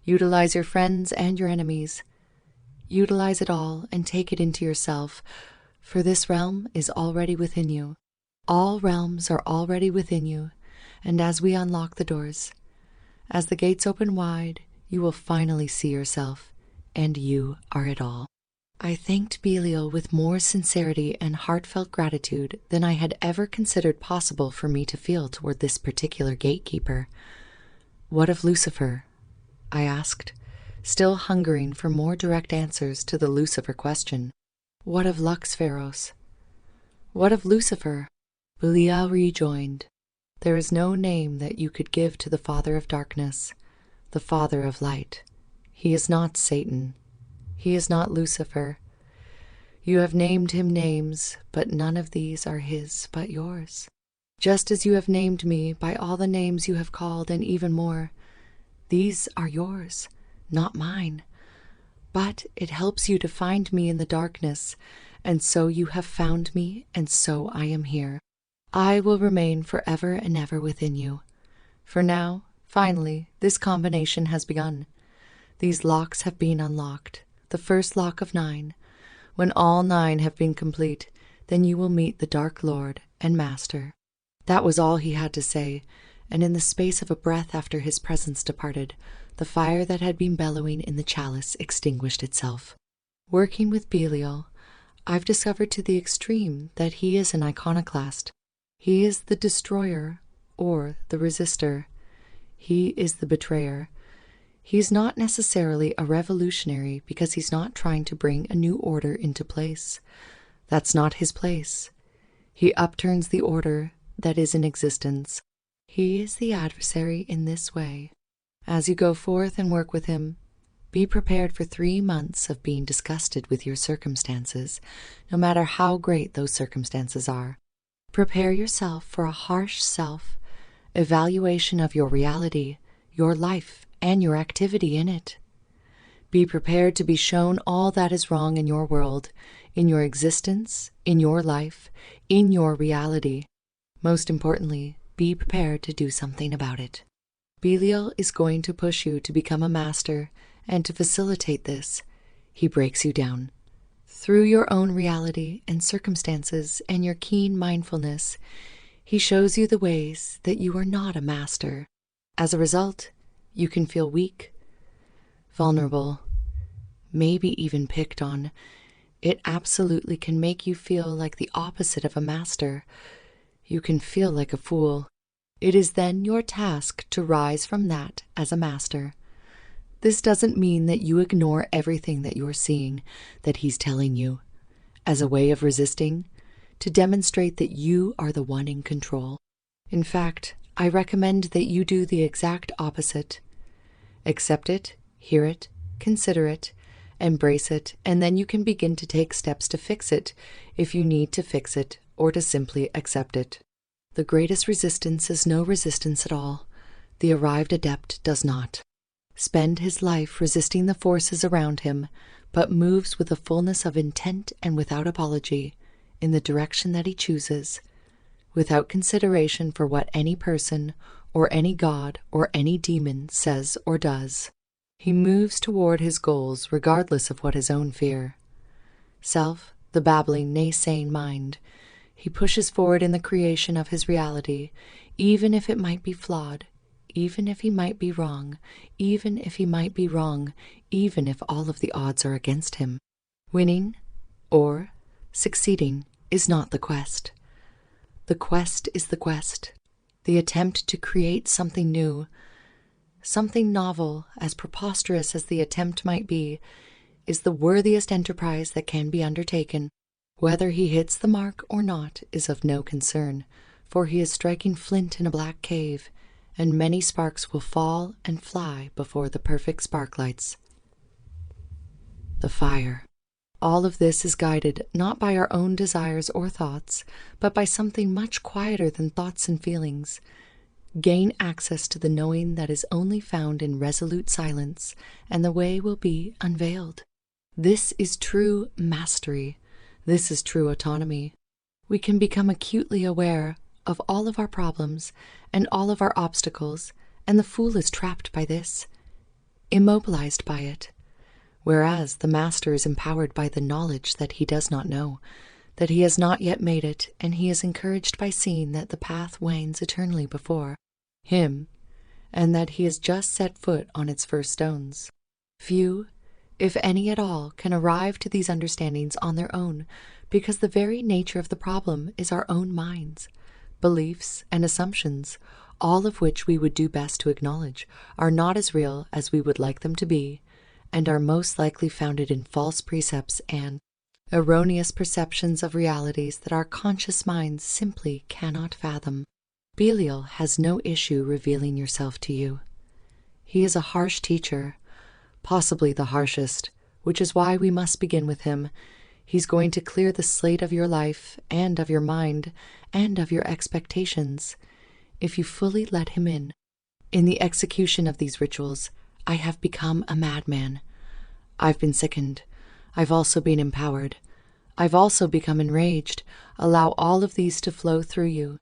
Speaker 1: Utilize your friends and your enemies. Utilize it all and take it into yourself, for this realm is already within you. All realms are already within you, and as we unlock the doors, as the gates open wide, you will finally see yourself, and you are it all. I thanked Belial with more sincerity and heartfelt gratitude than I had ever considered possible for me to feel toward this particular gatekeeper. What of Lucifer? I asked, still hungering for more direct answers to the Lucifer question. What of Lux Pharos? What of Lucifer? Belial rejoined, there is no name that you could give to the Father of Darkness, the Father of Light. He is not Satan. He is not Lucifer. You have named him names, but none of these are his but yours. Just as you have named me by all the names you have called and even more, these are yours, not mine. But it helps you to find me in the darkness, and so you have found me, and so I am here. I will remain forever and ever within you. For now, finally, this combination has begun. These locks have been unlocked, the first lock of 9. When all 9 have been complete, then you will meet the Dark Lord and Master. That was all he had to say, and in the space of a breath after his presence departed, the fire that had been bellowing in the chalice extinguished itself. Working with Belial, I've discovered to the extreme that he is an iconoclast. He is the destroyer, or the resistor. He is the betrayer. He's not necessarily a revolutionary because he's not trying to bring a new order into place. That's not his place. He upturns the order that is in existence. He is the adversary in this way. As you go forth and work with him, be prepared for 3 months of being disgusted with your circumstances, no matter how great those circumstances are. Prepare yourself for a harsh self-evaluation of your reality, your life, and your activity in it. Be prepared to be shown all that is wrong in your world, in your existence, in your life, in your reality. Most importantly, be prepared to do something about it. Belial is going to push you to become a master, and to facilitate this, he breaks you down. Through your own reality and circumstances and your keen mindfulness, he shows you the ways that you are not a master. As a result, you can feel weak, vulnerable, maybe even picked on. It absolutely can make you feel like the opposite of a master. You can feel like a fool. It is then your task to rise from that as a master. This doesn't mean that you ignore everything that you're seeing, that he's telling you, as a way of resisting, to demonstrate that you are the one in control. In fact, I recommend that you do the exact opposite. Accept it, hear it, consider it, embrace it, and then you can begin to take steps to fix it if you need to fix it or to simply accept it. The greatest resistance is no resistance at all. The arrived adept does not spend his life resisting the forces around him, but moves with a fullness of intent and without apology in the direction that he chooses, without consideration for what any person or any god or any demon says or does. He moves toward his goals regardless of what his own fear. Self, the babbling, naysaying mind, he pushes forward in the creation of his reality, even if it might be flawed, even if he might be wrong, even if he might be wrong, even if all of the odds are against him. Winning or succeeding is not the quest. The quest is the quest, the attempt to create something new, something novel, as preposterous as the attempt might be, is the worthiest enterprise that can be undertaken. Whether he hits the mark or not is of no concern, for he is striking flint in a black cave, and many sparks will fall and fly before the perfect sparklights. The fire. All of this is guided not by our own desires or thoughts, but by something much quieter than thoughts and feelings. Gain access to the knowing that is only found in resolute silence, and the way will be unveiled. This is true mastery. This is true autonomy. We can become acutely aware of all of our problems and all of our obstacles, and the fool is trapped by this, immobilized by it. Whereas the master is empowered by the knowledge that he does not know, that he has not yet made it, and he is encouraged by seeing that the path wanes eternally before him, and that he has just set foot on its first stones. Few, if any at all, can arrive to these understandings on their own, because the very nature of the problem is our own minds, beliefs, and assumptions, all of which we would do best to acknowledge, are not as real as we would like them to be, and are most likely founded in false precepts and erroneous perceptions of realities that our conscious minds simply cannot fathom. Belial has no issue revealing yourself to you. He is a harsh teacher, possibly the harshest, which is why we must begin with him. He's going to clear the slate of your life and of your mind and of your expectations, if you fully let him in. In the execution of these rituals, I have become a madman. I've been sickened. I've also been empowered. I've also become enraged. Allow all of these to flow through you.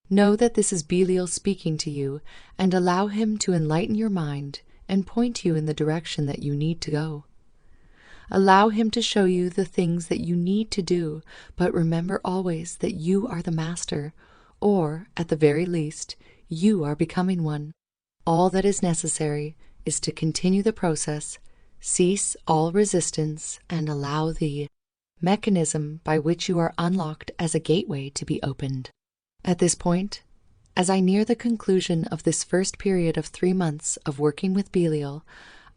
Speaker 1: Know that this is Belial speaking to you, and allow him to enlighten your mind and point you in the direction that you need to go. Allow him to show you the things that you need to do, but remember always that you are the master, or, at the very least, you are becoming one. All that is necessary is to continue the process, cease all resistance, and allow the mechanism by which you are unlocked as a gateway to be opened. At this point, as I near the conclusion of this first period of 3 months of working with Belial,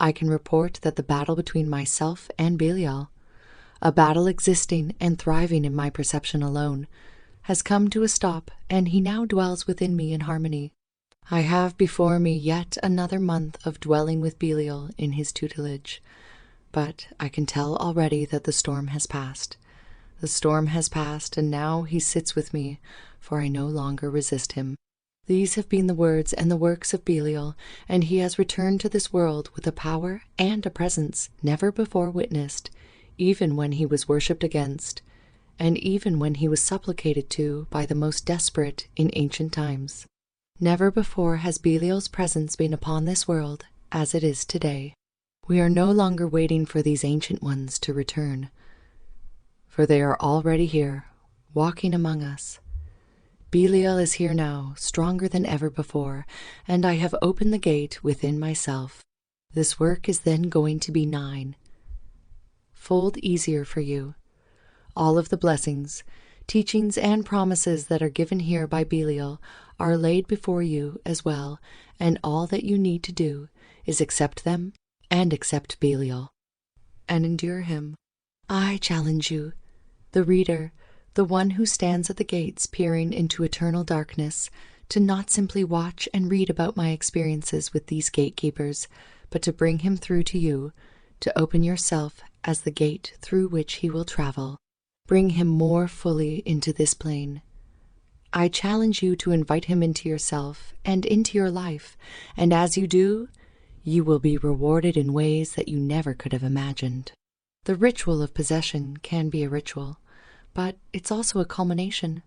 Speaker 1: I can report that the battle between myself and Belial, a battle existing and thriving in my perception alone, has come to a stop, and he now dwells within me in harmony. I have before me yet another month of dwelling with Belial in his tutelage, but I can tell already that the storm has passed. The storm has passed, and now he sits with me, for I no longer resist him. These have been the words and the works of Belial, and he has returned to this world with a power and a presence never before witnessed, even when he was worshipped against, and even when he was supplicated to by the most desperate in ancient times. Never before has Belial's presence been upon this world as it is today. We are no longer waiting for these ancient ones to return, for they are already here, walking among us. Belial is here now, stronger than ever before, and I have opened the gate within myself. This work is then going to be 9-fold easier for you. All of the blessings, teachings, and promises that are given here by Belial are laid before you as well, and all that you need to do is accept them and accept Belial, and endure him. I challenge you, the reader, the one who stands at the gates peering into eternal darkness, to not simply watch and read about my experiences with these gatekeepers, but to bring him through to you, to open yourself as the gate through which he will travel. Bring him more fully into this plane. I challenge you to invite him into yourself and into your life, and as you do, you will be rewarded in ways that you never could have imagined. The ritual of possession can be a ritual, but it's also a culmination.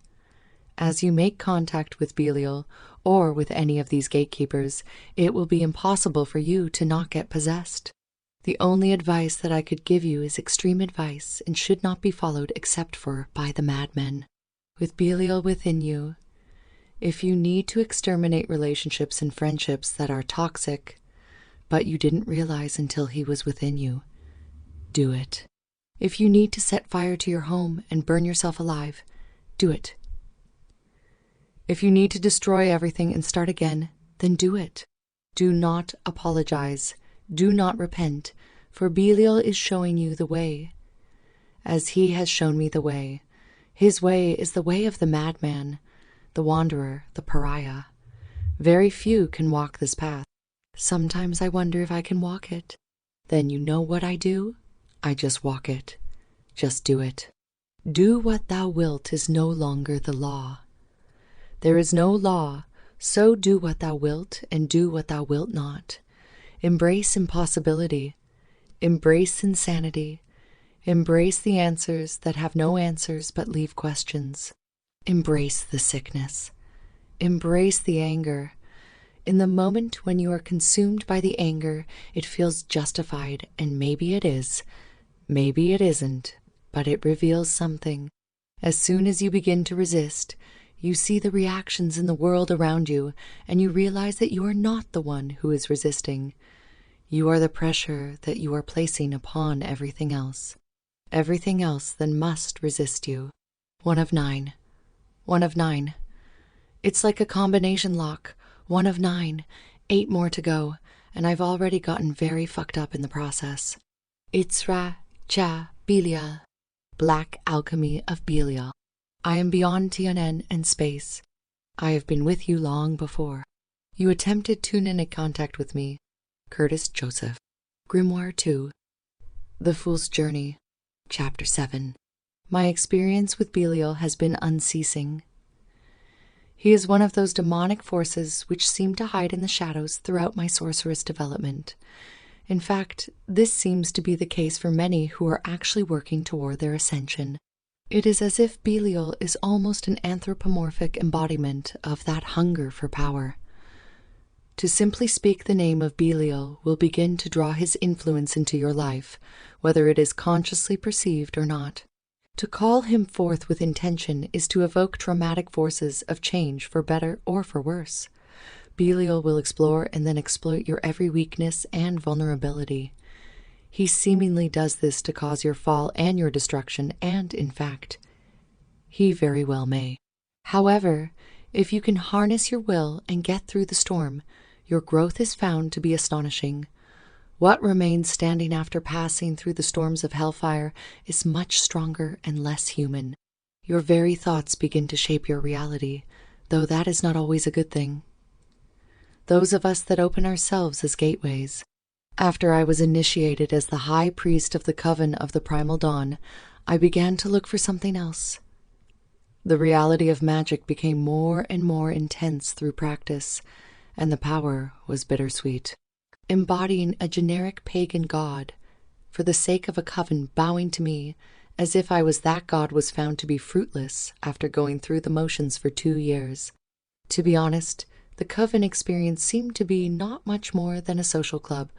Speaker 1: As you make contact with Belial, or with any of these gatekeepers, it will be impossible for you to not get possessed. The only advice that I could give you is extreme advice and should not be followed except for by the madmen. With Belial within you, If you need to exterminate relationships and friendships that are toxic, but you didn't realize until he was within you, do it. If you need to set fire to your home and burn yourself alive, do it. If you need to destroy everything and start again, then do it. Do not apologize. Do not repent, for Belial is showing you the way, as he has shown me the way. His way is the way of the madman, the wanderer, the pariah. Very few can walk this path. Sometimes I wonder if I can walk it. Then you know what I do? I just walk it. Just do it. Do what thou wilt is no longer the law. There is no law, so do what thou wilt and do what thou wilt not. Embrace impossibility. Embrace insanity. Embrace the answers that have no answers but leave questions. Embrace the sickness. Embrace the anger. In the moment when you are consumed by the anger, it feels justified, and maybe it is. Maybe it isn't, but it reveals something. As soon as you begin to resist, you see the reactions in the world around you, and you realize that you are not the one who is resisting. You are the pressure that you are placing upon everything else. Everything else then must resist you. 1 of 9. 1 of 9. It's like a combination lock. 1 of 9. 8 more to go, and I've already gotten very fucked up in the process. Itzra Cha Belial. Black Alchemy of Belial. I am beyond TNN and space. I have been with you long before. You attempted tune-in contact with me. Curtis Joseph. Grimoire 2. The Fool's Journey. Chapter 7. My experience with Belial has been unceasing. He is one of those demonic forces which seem to hide in the shadows throughout my sorceress development. In fact, this seems to be the case for many who are actually working toward their ascension. It is as if Belial is almost an anthropomorphic embodiment of that hunger for power. To simply speak the name of Belial will begin to draw his influence into your life, whether it is consciously perceived or not. To call him forth with intention is to evoke traumatic forces of change for better or for worse. Belial will explore and then exploit your every weakness and vulnerability. He seemingly does this to cause your fall and your destruction, and, in fact, he very well may. However, if you can harness your will and get through the storm, your growth is found to be astonishing. What remains standing after passing through the storms of hellfire is much stronger and less human. Your very thoughts begin to shape your reality, though that is not always a good thing. Those of us that open ourselves as gateways. After I was initiated as the high priest of the coven of the primal dawn, I began to look for something else. The reality of magic became more and more intense through practice, and the power was bittersweet. Embodying a generic pagan god, for the sake of a coven bowing to me, as if I was that god, was found to be fruitless after going through the motions for 2 years. To be honest, the coven experience seemed to be not much more than a social club,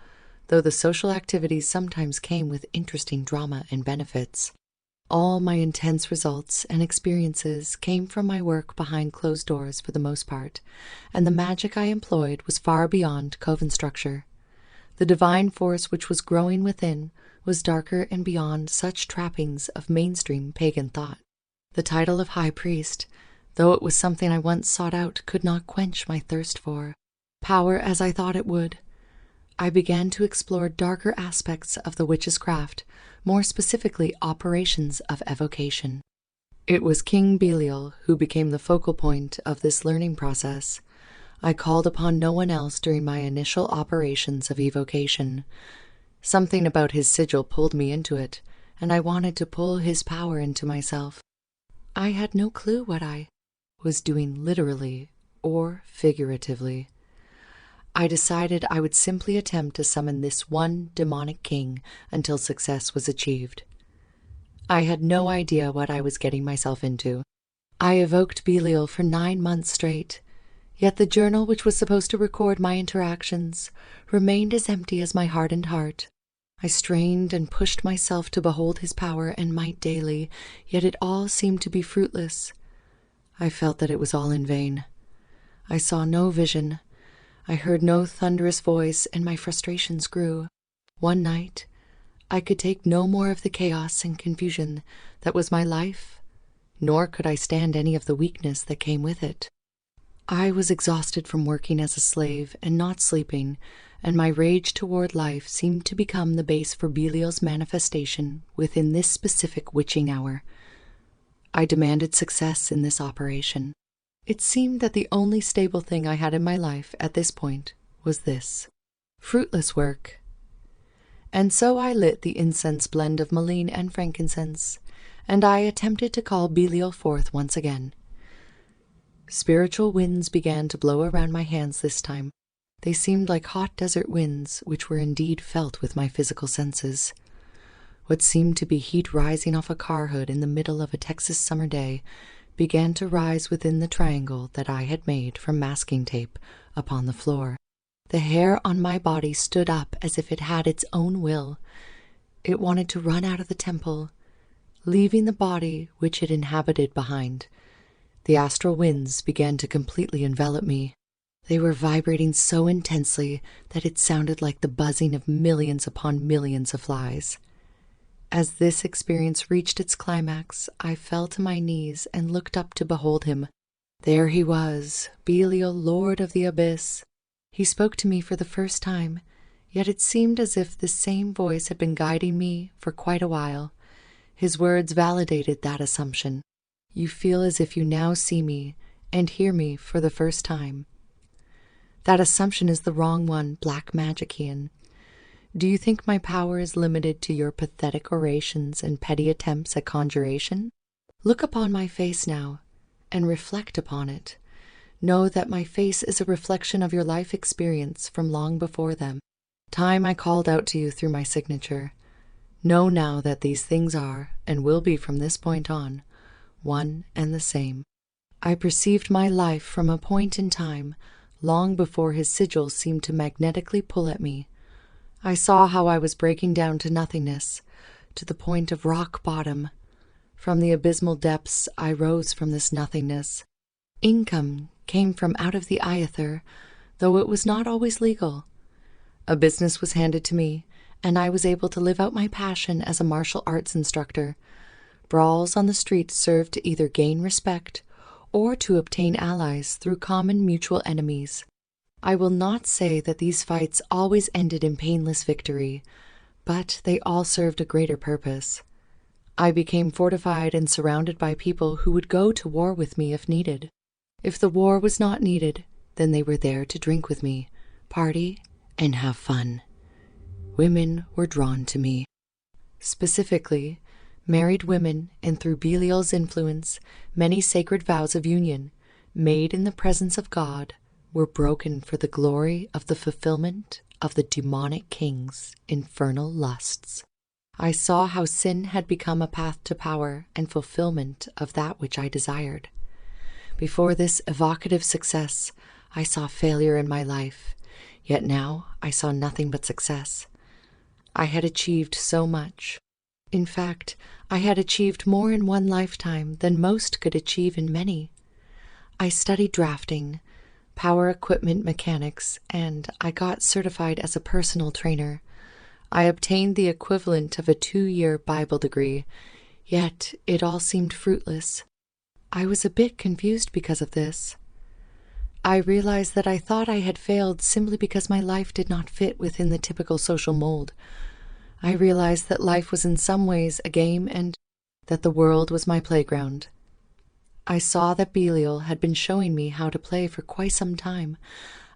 Speaker 1: though the social activities sometimes came with interesting drama and benefits. All my intense results and experiences came from my work behind closed doors for the most part, and the magic I employed was far beyond coven structure. The divine force which was growing within was darker and beyond such trappings of mainstream pagan thought. The title of High Priest, though it was something I once sought out, could not quench my thirst for power as I thought it would. I began to explore darker aspects of the witch's craft, more specifically operations of evocation. It was King Belial who became the focal point of this learning process. I called upon no one else during my initial operations of evocation. Something about his sigil pulled me into it, and I wanted to pull his power into myself. I had no clue what I was doing literally or figuratively. I decided I would simply attempt to summon this one demonic king until success was achieved. I had no idea what I was getting myself into. I evoked Belial for 9 months straight, yet the journal which was supposed to record my interactions remained as empty as my hardened heart. I strained and pushed myself to behold his power and might daily, yet it all seemed to be fruitless. I felt that it was all in vain. I saw no vision. I heard no thunderous voice, and my frustrations grew. One night, I could take no more of the chaos and confusion that was my life, nor could I stand any of the weakness that came with it. I was exhausted from working as a slave and not sleeping, and my rage toward life seemed to become the base for Belial's manifestation within this specific witching hour. I demanded success in this operation. It seemed that the only stable thing I had in my life at this point was this: fruitless work. And so I lit the incense blend of mullein and frankincense, and I attempted to call Belial forth once again. Spiritual winds began to blow around my hands this time. They seemed like hot desert winds, which were indeed felt with my physical senses. What seemed to be heat rising off a car hood in the middle of a Texas summer day began to rise within the triangle that I had made from masking tape upon the floor. The hair on my body stood up as if it had its own will. It wanted to run out of the temple, leaving the body which it inhabited behind. The astral winds began to completely envelop me. They were vibrating so intensely that it sounded like the buzzing of millions upon millions of flies. As this experience reached its climax, I fell to my knees and looked up to behold him. There he was, Belial, Lord of the Abyss. He spoke to me for the first time, yet it seemed as if the same voice had been guiding me for quite a while. His words validated that assumption. You feel as if you now see me and hear me for the first time. That assumption is the wrong one, Black Magician. Do you think my power is limited to your pathetic orations and petty attempts at conjuration? Look upon my face now, and reflect upon it. Know that my face is a reflection of your life experience from long before them. Time I called out to you through my signature. Know now that these things are, and will be from this point on, one and the same. I perceived my life from a point in time, long before his sigil seemed to magnetically pull at me. I saw how I was breaking down to nothingness, to the point of rock bottom. From the abysmal depths I rose from this nothingness. Income came from out of the Iether, though it was not always legal. A business was handed to me, and I was able to live out my passion as a martial arts instructor. Brawls on the streets served to either gain respect or to obtain allies through common mutual enemies. I will not say that these fights always ended in painless victory, but they all served a greater purpose. I became fortified and surrounded by people who would go to war with me if needed. If the war was not needed, then they were there to drink with me, party, and have fun. Women were drawn to me. Specifically, married women, and through Belial's influence, many sacred vows of union, made in the presence of God, were broken for the glory of the fulfillment of the demonic king's infernal lusts. I saw how sin had become a path to power and fulfillment of that which I desired. Before this evocative success, I saw failure in my life, yet now I saw nothing but success. I had achieved so much. In fact, I had achieved more in one lifetime than most could achieve in many. I studied drafting, power equipment mechanics, and I got certified as a personal trainer. I obtained the equivalent of a 2-year Bible degree, yet it all seemed fruitless. I was a bit confused because of this. I realized that I thought I had failed simply because my life did not fit within the typical social mold. I realized that life was in some ways a game and that the world was my playground. I saw that Belial had been showing me how to play for quite some time.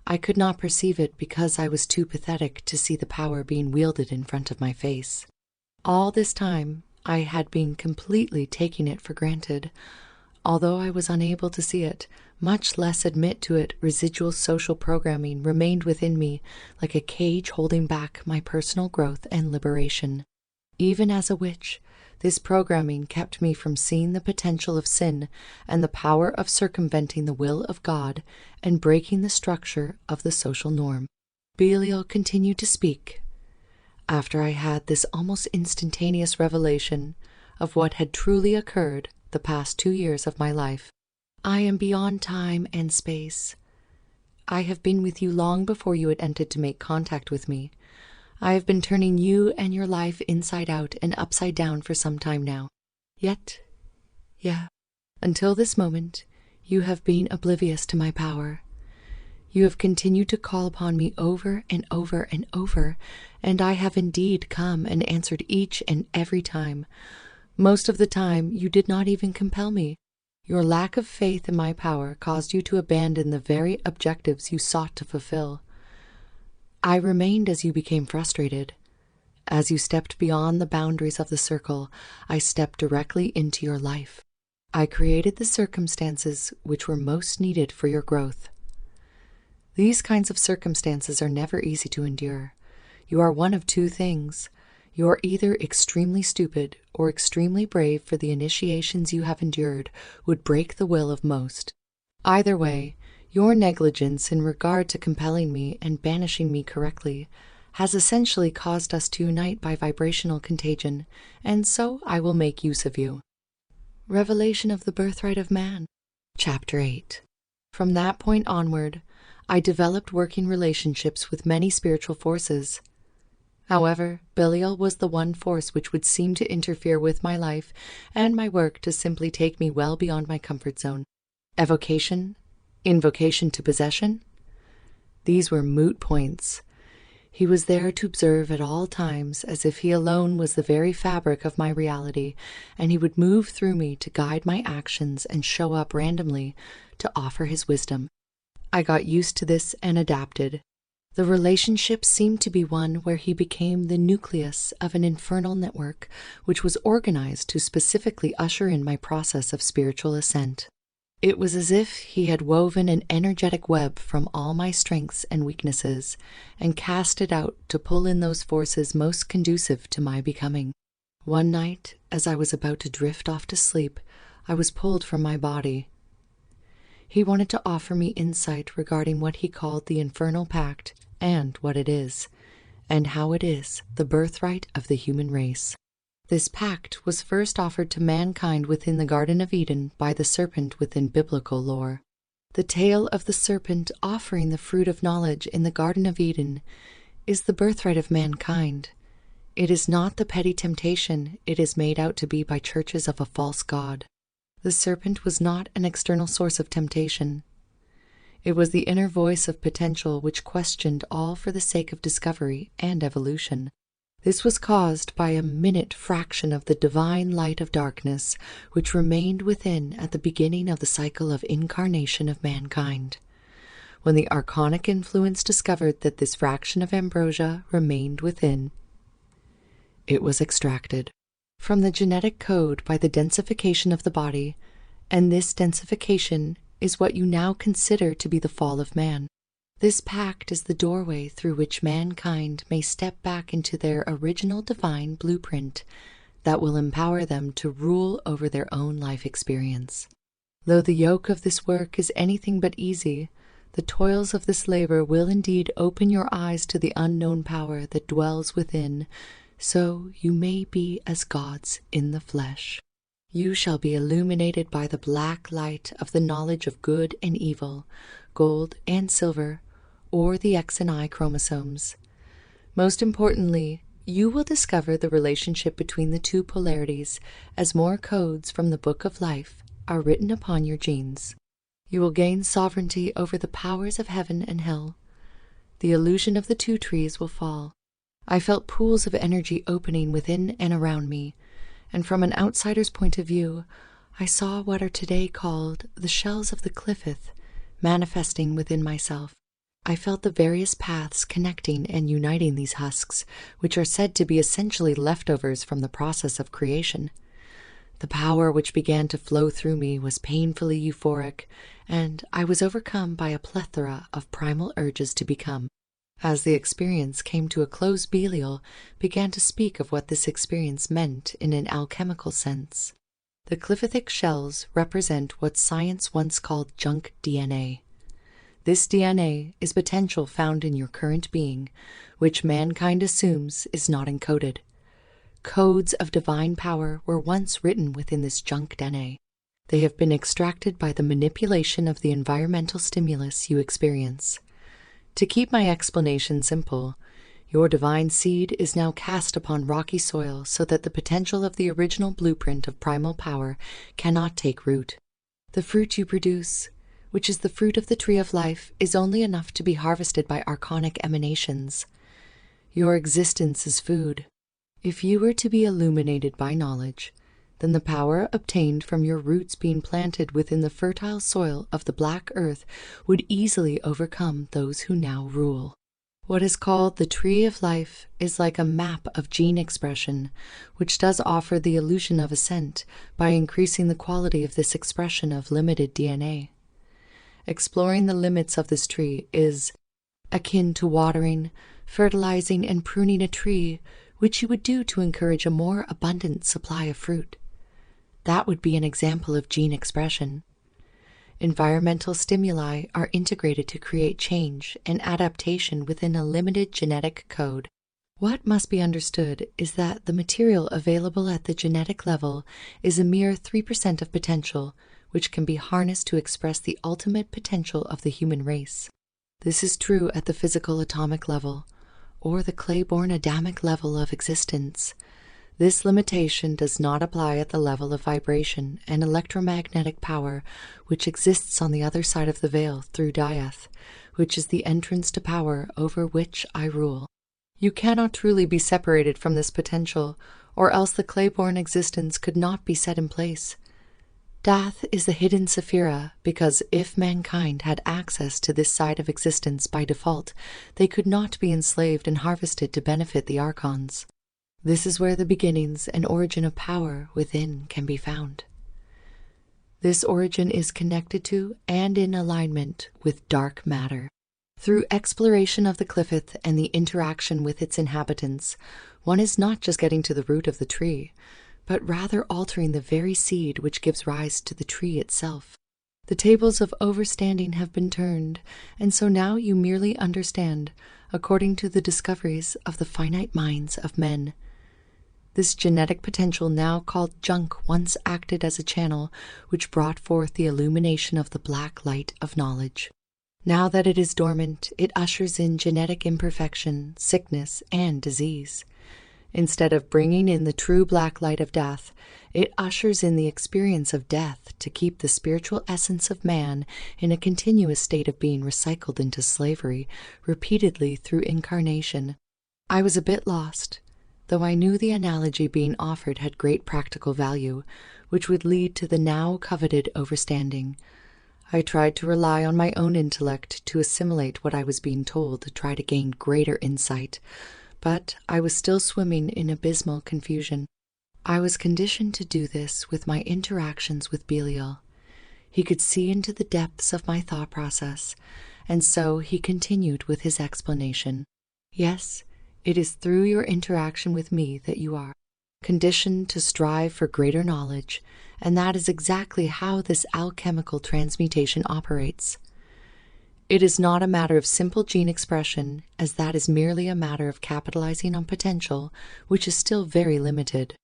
Speaker 1: I could not perceive it because I was too pathetic to see the power being wielded in front of my face. All this time, I had been completely taking it for granted. Although I was unable to see it, much less admit to it, residual social programming remained within me like a cage holding back my personal growth and liberation. Even as a witch, this programming kept me from seeing the potential of sin and the power of circumventing the will of God and breaking the structure of the social norm. Belial continued to speak. After I had this almost instantaneous revelation of what had truly occurred the past 2 years of my life, I am beyond time and space. I have been with you long before you attempted to make contact with me. I have been turning you and your life inside out and upside down for some time now. Yet, until this moment, you have been oblivious to my power. You have continued to call upon me over and over and over, and I have indeed come and answered each and every time. Most of the time, you did not even compel me. Your lack of faith in my power caused you to abandon the very objectives you sought to fulfill. I remained as you became frustrated. As you stepped beyond the boundaries of the circle, I stepped directly into your life. I created the circumstances which were most needed for your growth. These kinds of circumstances are never easy to endure. You are one of two things. You are either extremely stupid or extremely brave, for the initiations you have endured would break the will of most. Either way, your negligence in regard to compelling me and banishing me correctly has essentially caused us to unite by vibrational contagion, and so I will make use of you. Revelation of the Birthright of Man. Chapter 8. From that point onward, I developed working relationships with many spiritual forces. However, Belial was the one force which would seem to interfere with my life and my work to simply take me well beyond my comfort zone. Evocation, invocation to possession? These were moot points. He was there to observe at all times, as if he alone was the very fabric of my reality, and he would move through me to guide my actions and show up randomly to offer his wisdom. I got used to this and adapted. The relationship seemed to be one where he became the nucleus of an infernal network which was organized to specifically usher in my process of spiritual ascent. It was as if he had woven an energetic web from all my strengths and weaknesses and cast it out to pull in those forces most conducive to my becoming. One night, as I was about to drift off to sleep, I was pulled from my body. He wanted to offer me insight regarding what he called the Infernal Pact and what it is, and how it is the birthright of the human race. This pact was first offered to mankind within the Garden of Eden by the serpent within biblical lore. The tale of the serpent offering the fruit of knowledge in the Garden of Eden is the birthright of mankind. It is not the petty temptation it is made out to be by churches of a false god. The serpent was not an external source of temptation. It was the inner voice of potential which questioned all for the sake of discovery and evolution. This was caused by a minute fraction of the divine light of darkness which remained within at the beginning of the cycle of incarnation of mankind. When the archonic influence discovered that this fraction of ambrosia remained within, it was extracted from the genetic code by the densification of the body, and this densification is what you now consider to be the fall of man. This pact is the doorway through which mankind may step back into their original divine blueprint that will empower them to rule over their own life experience. Though the yoke of this work is anything but easy, the toils of this labor will indeed open your eyes to the unknown power that dwells within, so you may be as gods in the flesh. You shall be illuminated by the black light of the knowledge of good and evil, gold and silver, or the X and Y chromosomes. Most importantly, you will discover the relationship between the two polarities as more codes from the Book of Life are written upon your genes. You will gain sovereignty over the powers of heaven and hell. The illusion of the two trees will fall. I felt pools of energy opening within and around me, and from an outsider's point of view, I saw what are today called the shells of the cliffith manifesting within myself. I felt the various paths connecting and uniting these husks, which are said to be essentially leftovers from the process of creation. The power which began to flow through me was painfully euphoric, and I was overcome by a plethora of primal urges to become. As the experience came to a close, Belial began to speak of what this experience meant in an alchemical sense. The cliffithic shells represent what science once called junk DNA. This DNA is potential found in your current being, which mankind assumes is not encoded. Codes of divine power were once written within this junk DNA. They have been extracted by the manipulation of the environmental stimulus you experience. To keep my explanation simple, your divine seed is now cast upon rocky soil so that the potential of the original blueprint of primal power cannot take root. The fruit you produce, which is the fruit of the tree of life, is only enough to be harvested by archonic emanations. Your existence is food. If you were to be illuminated by knowledge, then the power obtained from your roots being planted within the fertile soil of the black earth would easily overcome those who now rule. What is called the tree of life is like a map of gene expression, which does offer the illusion of ascent by increasing the quality of this expression of limited DNA. Exploring the limits of this tree is akin to watering, fertilizing, and pruning a tree, which you would do to encourage a more abundant supply of fruit. That would be an example of gene expression. Environmental stimuli are integrated to create change and adaptation within a limited genetic code. What must be understood is that the material available at the genetic level is a mere 3% of potential, which can be harnessed to express the ultimate potential of the human race. This is true at the physical atomic level, or the clay-born Adamic level of existence. This limitation does not apply at the level of vibration and electromagnetic power, which exists on the other side of the veil through Dieth, which is the entrance to power over which I rule. You cannot truly be separated from this potential, or else the clay-born existence could not be set in place. Dath is the hidden Sephira, because if mankind had access to this side of existence by default, they could not be enslaved and harvested to benefit the Archons. This is where the beginnings and origin of power within can be found. This origin is connected to and in alignment with dark matter. Through exploration of the Cliffith and the interaction with its inhabitants, one is not just getting to the root of the tree, but rather altering the very seed which gives rise to the tree itself. The tables of overstanding have been turned, and so now you merely understand, according to the discoveries of the finite minds of men. This genetic potential now called junk once acted as a channel which brought forth the illumination of the black light of knowledge. Now that it is dormant, it ushers in genetic imperfection, sickness, and disease. Instead of bringing in the true black light of death, it ushers in the experience of death to keep the spiritual essence of man in a continuous state of being recycled into slavery repeatedly through incarnation. I was a bit lost, though I knew the analogy being offered had great practical value, which would lead to the now coveted overstanding. I tried to rely on my own intellect to assimilate what I was being told to try to gain greater insight, but I was still swimming in abysmal confusion. I was conditioned to do this with my interactions with Belial. He could see into the depths of my thought process, and so he continued with his explanation. Yes, it is through your interaction with me that you are conditioned to strive for greater knowledge, and that is exactly how this alchemical transmutation operates. It is not a matter of simple gene expression, as that is merely a matter of capitalizing on potential, which is still very limited.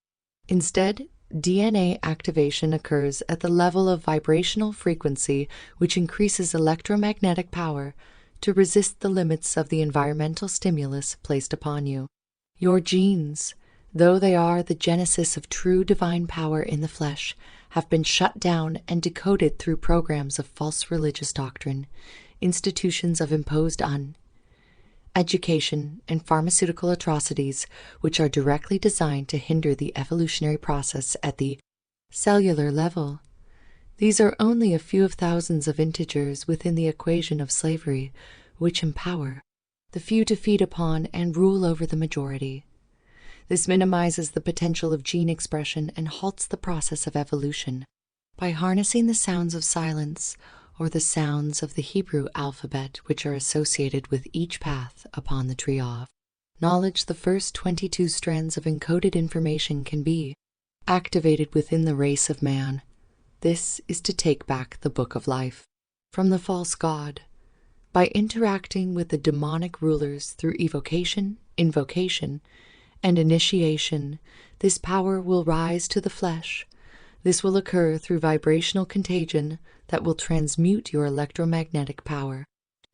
Speaker 1: Instead, DNA activation occurs at the level of vibrational frequency, which increases electromagnetic power to resist the limits of the environmental stimulus placed upon you. Your genes, though they are the genesis of true divine power in the flesh, have been shut down and decoded through programs of false religious doctrine, institutions of imposed education, and pharmaceutical atrocities which are directly designed to hinder the evolutionary process at the cellular level. These are only a few of thousands of integers within the equation of slavery, which empower the few to feed upon and rule over the majority. This minimizes the potential of gene expression and halts the process of evolution. By harnessing the sounds of silence, or the sounds of the Hebrew alphabet which are associated with each path upon the tree of knowledge, the first 22 strands of encoded information can be activated within the race of man. This is to take back the book of life from the false god. By interacting with the demonic rulers through evocation, invocation, and initiation, this power will rise to the flesh. This will occur through vibrational contagion that will transmute your electromagnetic power.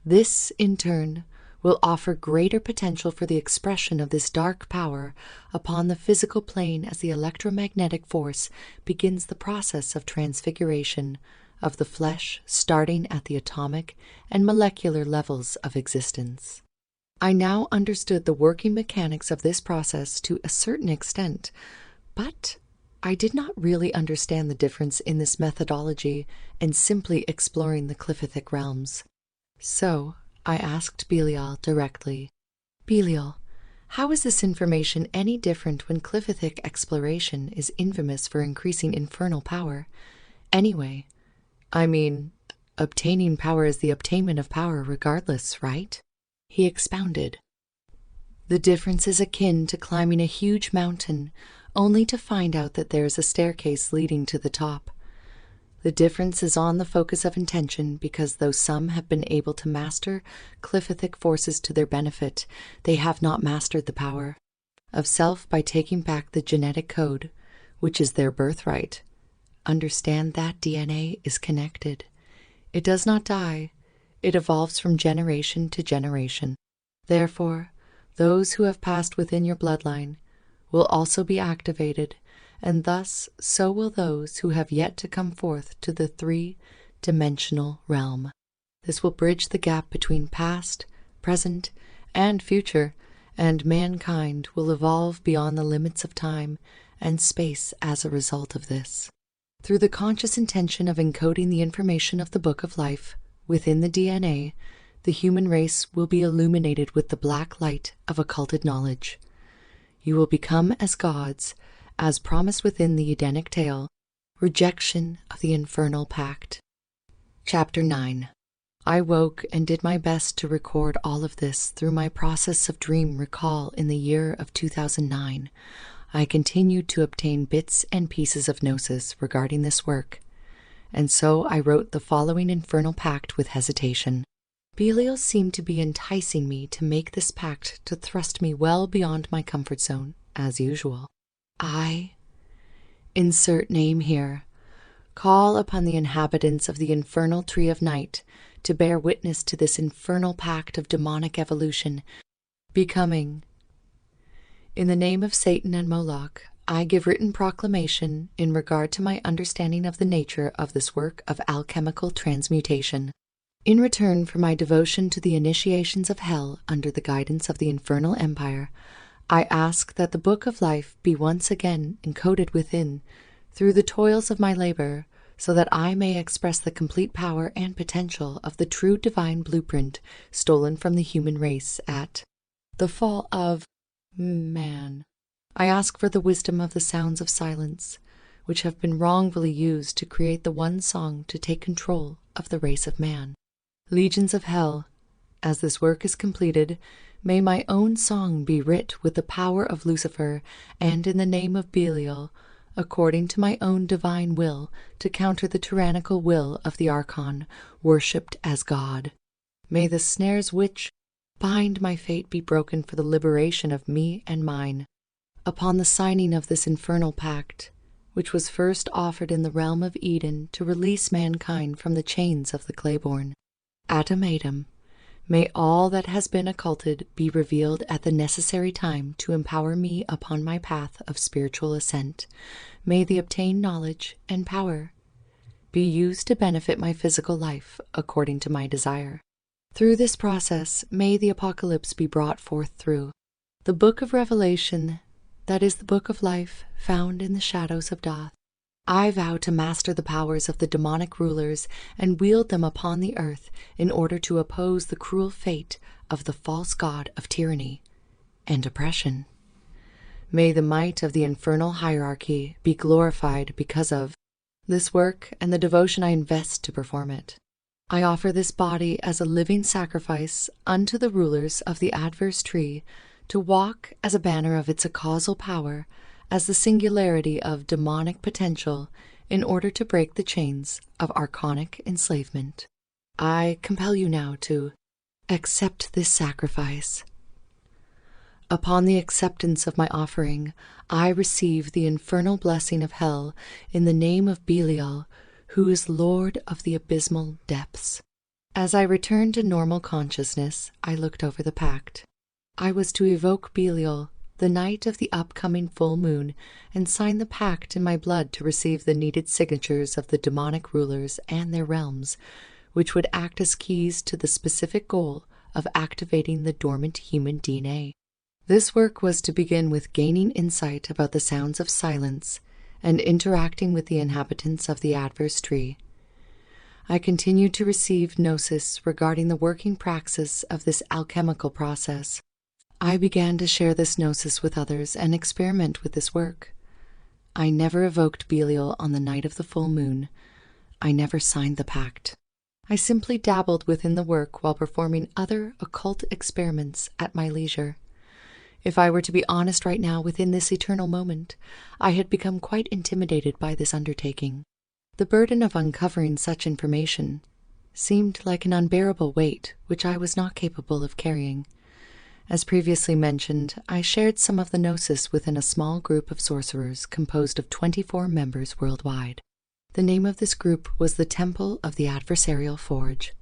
Speaker 1: This, in turn, will offer greater potential for the expression of this dark power upon the physical plane as the electromagnetic force begins the process of transfiguration of the flesh, starting at the atomic and molecular levels of existence. I now understood the working mechanics of this process to a certain extent, but I did not really understand the difference in this methodology and simply exploring the cliffitic realms. So I asked Belial directly, "Belial, how is this information any different when cliffitic exploration is infamous for increasing infernal power? Anyway, I mean, obtaining power is the obtainment of power regardless, right?" He expounded. "The difference is akin to climbing a huge mountain only to find out that there is a staircase leading to the top. The difference is on the focus of intention, because though some have been able to master cliffitic forces to their benefit, they have not mastered the power of self by taking back the genetic code, which is their birthright. Understand that DNA is connected. It does not die. It evolves from generation to generation. Therefore, those who have passed within your bloodline will also be activated, and thus so will those who have yet to come forth to the three-dimensional realm. This will bridge the gap between past, present, and future, and mankind will evolve beyond the limits of time and space as a result of this. Through the conscious intention of encoding the information of the Book of Life within the DNA, the human race will be illuminated with the black light of occulted knowledge. You will become as gods, as promised within the Edenic tale, rejection of the infernal pact. Chapter 9. I woke and did my best to record all of this through my process of dream recall in the year of 2009. I continued to obtain bits and pieces of gnosis regarding this work, and so I wrote the following infernal pact with hesitation. Belial seemed to be enticing me to make this pact to thrust me well beyond my comfort zone, as usual. I, insert name here, call upon the inhabitants of the infernal tree of night to bear witness to this infernal pact of demonic evolution, becoming. In the name of Satan and Moloch, I give written proclamation in regard to my understanding of the nature of this work of alchemical transmutation. In return for my devotion to the initiations of hell under the guidance of the infernal empire, I ask that the Book of Life be once again encoded within, through the toils of my labor, so that I may express the complete power and potential of the true divine blueprint stolen from the human race at the fall of man. I ask for the wisdom of the sounds of silence, which have been wrongfully used to create the one song to take control of the race of man. Legions of hell, as this work is completed, may my own song be writ with the power of Lucifer and in the name of Belial, according to my own divine will, to counter the tyrannical will of the Archon, worshipped as God. May the snares which bind my fate be broken for the liberation of me and mine. Upon the signing of this infernal pact, which was first offered in the realm of Eden to release mankind from the chains of the Claiborne, Atom, may all that has been occulted be revealed at the necessary time to empower me upon my path of spiritual ascent. May the obtained knowledge and power be used to benefit my physical life according to my desire. Through this process, may the apocalypse be brought forth through the Book of Revelation, that is the Book of Life found in the shadows of Doth. I vow to master the powers of the demonic rulers and wield them upon the earth in order to oppose the cruel fate of the false god of tyranny and oppression. May the might of the infernal hierarchy be glorified because of this work and the devotion I invest to perform it. I offer this body as a living sacrifice unto the rulers of the adverse tree to walk as a banner of its causal power, as the singularity of demonic potential, in order to break the chains of archonic enslavement. I compel you now to accept this sacrifice. Upon the acceptance of my offering, I receive the infernal blessing of hell in the name of Belial, who is Lord of the abysmal depths. As I returned to normal consciousness, I looked over the pact. I was to evoke Belial the night of the upcoming full moon and sign the pact in my blood to receive the needed signatures of the demonic rulers and their realms, which would act as keys to the specific goal of activating the dormant human DNA. This work was to begin with gaining insight about the sounds of silence and interacting with the inhabitants of the adverse tree. I continued to receive gnosis regarding the working praxis of this alchemical process. I began to share this gnosis with others and experiment with this work. I never evoked Belial on the night of the full moon. I never signed the pact. I simply dabbled within the work while performing other occult experiments at my leisure. If I were to be honest right now within this eternal moment, I had become quite intimidated by this undertaking. The burden of uncovering such information seemed like an unbearable weight which I was not capable of carrying. As previously mentioned, I shared some of the gnosis within a small group of sorcerers composed of 24 members worldwide. The name of this group was the Temple of the Adversarial Forge.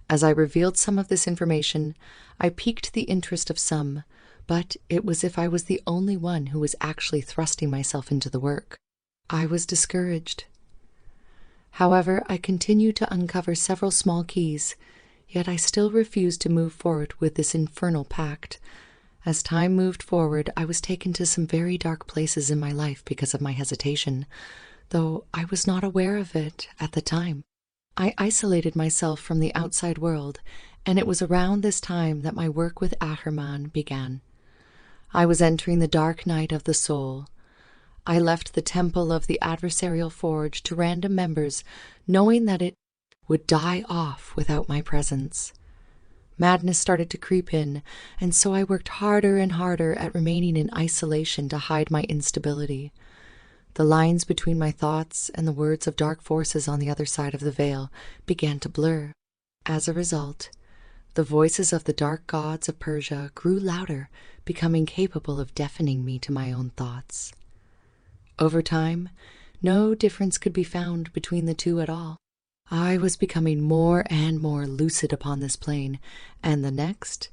Speaker 1: As I revealed some of this information, I piqued the interest of some, but it was as if I was the only one who was actually thrusting myself into the work. I was discouraged. However, I continued to uncover several small keys, yet I still refused to move forward with this infernal pact. As time moved forward, I was taken to some very dark places in my life because of my hesitation, though I was not aware of it at the time. I isolated myself from the outside world, and it was around this time that my work with Ahriman began. I was entering the dark night of the soul. I left the Temple of the Adversarial Forge to random members, knowing that it would die off without my presence. Madness started to creep in, and so I worked harder and harder at remaining in isolation to hide my instability. The lines between my thoughts and the words of dark forces on the other side of the veil began to blur. As a result, the voices of the dark gods of Persia grew louder, becoming capable of deafening me to my own thoughts. Over time, no difference could be found between the two at all. I was becoming more and more lucid upon this plane and the next,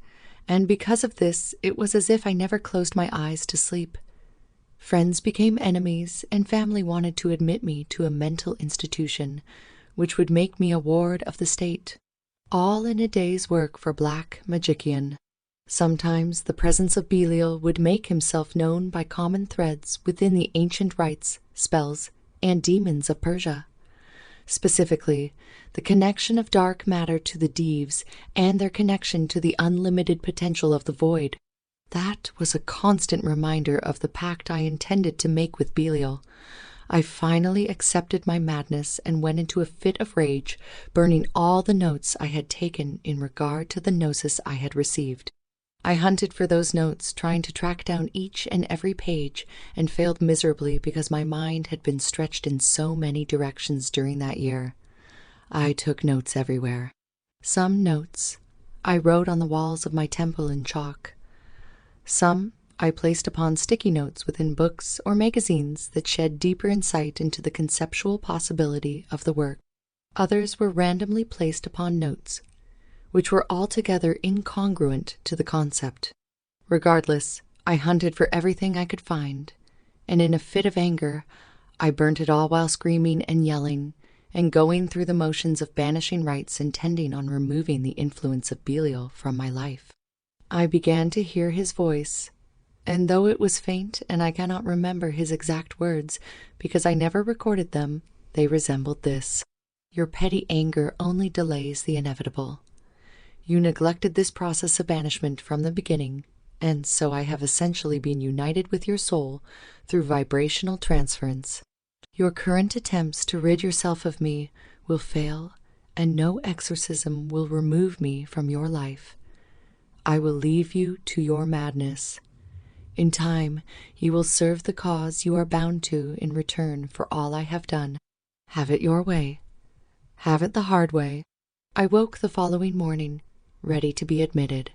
Speaker 1: and because of this, it was as if I never closed my eyes to sleep. Friends became enemies, and family wanted to admit me to a mental institution, which would make me a ward of the state. All in a day's work for Black Magician. Sometimes the presence of Belial would make himself known by common threads within the ancient rites, spells, and demons of Persia. Specifically, the connection of dark matter to the Deves and their connection to the unlimited potential of the void. That was a constant reminder of the pact I intended to make with Belial. I finally accepted my madness and went into a fit of rage, burning all the notes I had taken in regard to the gnosis I had received. I hunted for those notes, trying to track down each and every page, and failed miserably because my mind had been stretched in so many directions during that year. I took notes everywhere. Some notes I wrote on the walls of my temple in chalk. Some I placed upon sticky notes within books or magazines that shed deeper insight into the conceptual possibility of the work. Others were randomly placed upon notes, which were altogether incongruent to the concept. Regardless, I hunted for everything I could find, and in a fit of anger, I burnt it all while screaming and yelling, and going through the motions of banishing rites intending on removing the influence of Belial from my life. I began to hear his voice, and though it was faint and I cannot remember his exact words because I never recorded them, they resembled this: "Your petty anger only delays the inevitable. You neglected this process of banishment from the beginning, and so I have essentially been united with your soul through vibrational transference. Your current attempts to rid yourself of me will fail, and no exorcism will remove me from your life. I will leave you to your madness. In time, you will serve the cause you are bound to in return for all I have done. Have it your way. Have it the hard way." I woke the following morning, ready to be admitted.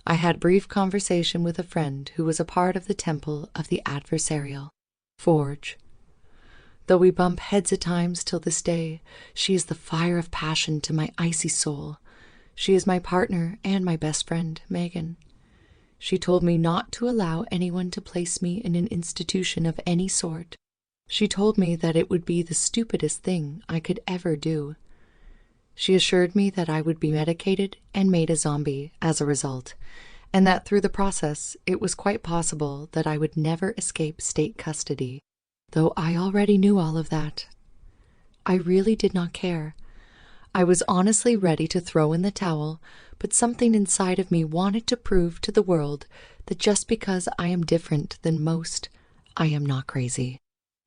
Speaker 1: I had brief conversation with a friend who was a part of the temple of the adversarial forge. Though we bump heads at times till this day, she is the fire of passion to my icy soul. She is my partner and my best friend, Megan. She told me not to allow anyone to place me in an institution of any sort. She told me that it would be the stupidest thing I could ever do. She assured me that I would be medicated and made a zombie as a result, and that through the process it was quite possible that I would never escape state custody, though I already knew all of that. I really did not care. I was honestly ready to throw in the towel, but something inside of me wanted to prove to the world that just because I am different than most, I am not crazy.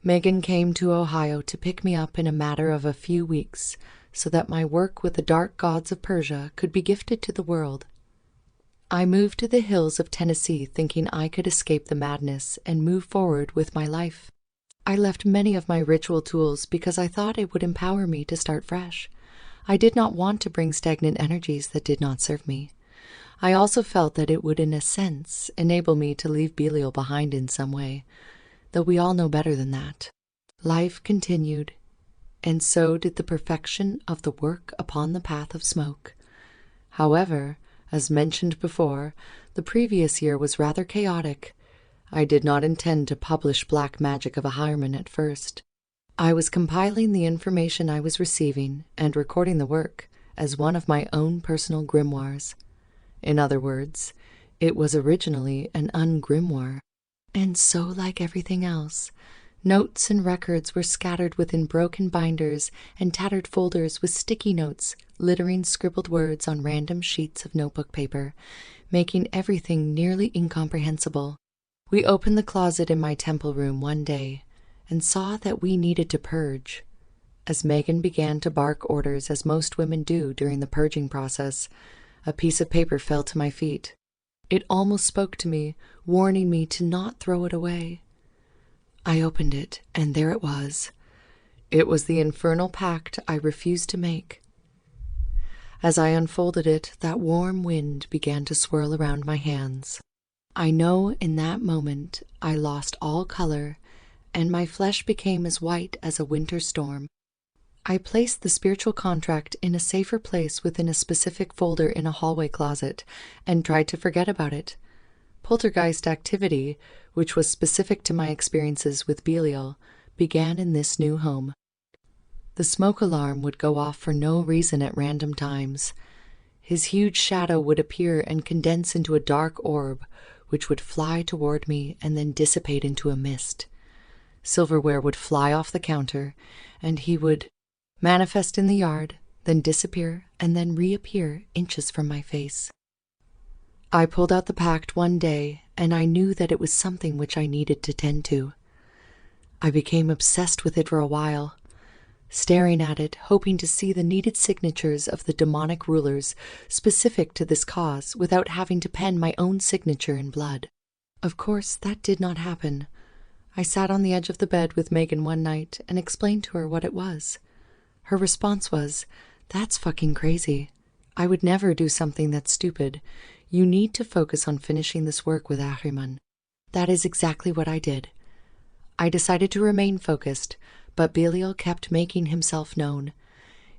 Speaker 1: Megan came to Ohio to pick me up in a matter of a few weeks, so that my work with the dark gods of Persia could be gifted to the world. I moved to the hills of Tennessee thinking I could escape the madness and move forward with my life. I left many of my ritual tools because I thought it would empower me to start fresh. I did not want to bring stagnant energies that did not serve me. I also felt that it would, in a sense, enable me to leave Belial behind in some way, though we all know better than that. Life continued, and so did the perfection of the work upon the path of smoke. However, as mentioned before, the previous year was rather chaotic. I did not intend to publish Black Magic of a Hireman at first. I was compiling the information I was receiving and recording the work as one of my own personal grimoires. In other words, it was originally an ungrimoire. And so, like everything else, notes and records were scattered within broken binders and tattered folders with sticky notes littering scribbled words on random sheets of notebook paper, making everything nearly incomprehensible. We opened the closet in my temple room one day and saw that we needed to purge. As Megan began to bark orders as most women do during the purging process, a piece of paper fell to my feet. It almost spoke to me, warning me to not throw it away. I opened it, and there it was. It was the infernal pact I refused to make. As I unfolded it, that warm wind began to swirl around my hands. I know in that moment I lost all color, and my flesh became as white as a winter storm. I placed the spiritual contract in a safer place within a specific folder in a hallway closet and tried to forget about it. Poltergeist activity, which was specific to my experiences with Belial, began in this new home. The smoke alarm would go off for no reason at random times. His huge shadow would appear and condense into a dark orb, which would fly toward me and then dissipate into a mist. Silverware would fly off the counter, and he would manifest in the yard, then disappear, and then reappear inches from my face. I pulled out the pact one day, and I knew that it was something which I needed to tend to. I became obsessed with it for a while, staring at it, hoping to see the needed signatures of the demonic rulers specific to this cause without having to pen my own signature in blood. Of course, that did not happen. I sat on the edge of the bed with Megan one night and explained to her what it was. Her response was, "That's fucking crazy. I would never do something that's stupid. You need to focus on finishing this work with Ahriman." That is exactly what I did. I decided to remain focused, but Belial kept making himself known.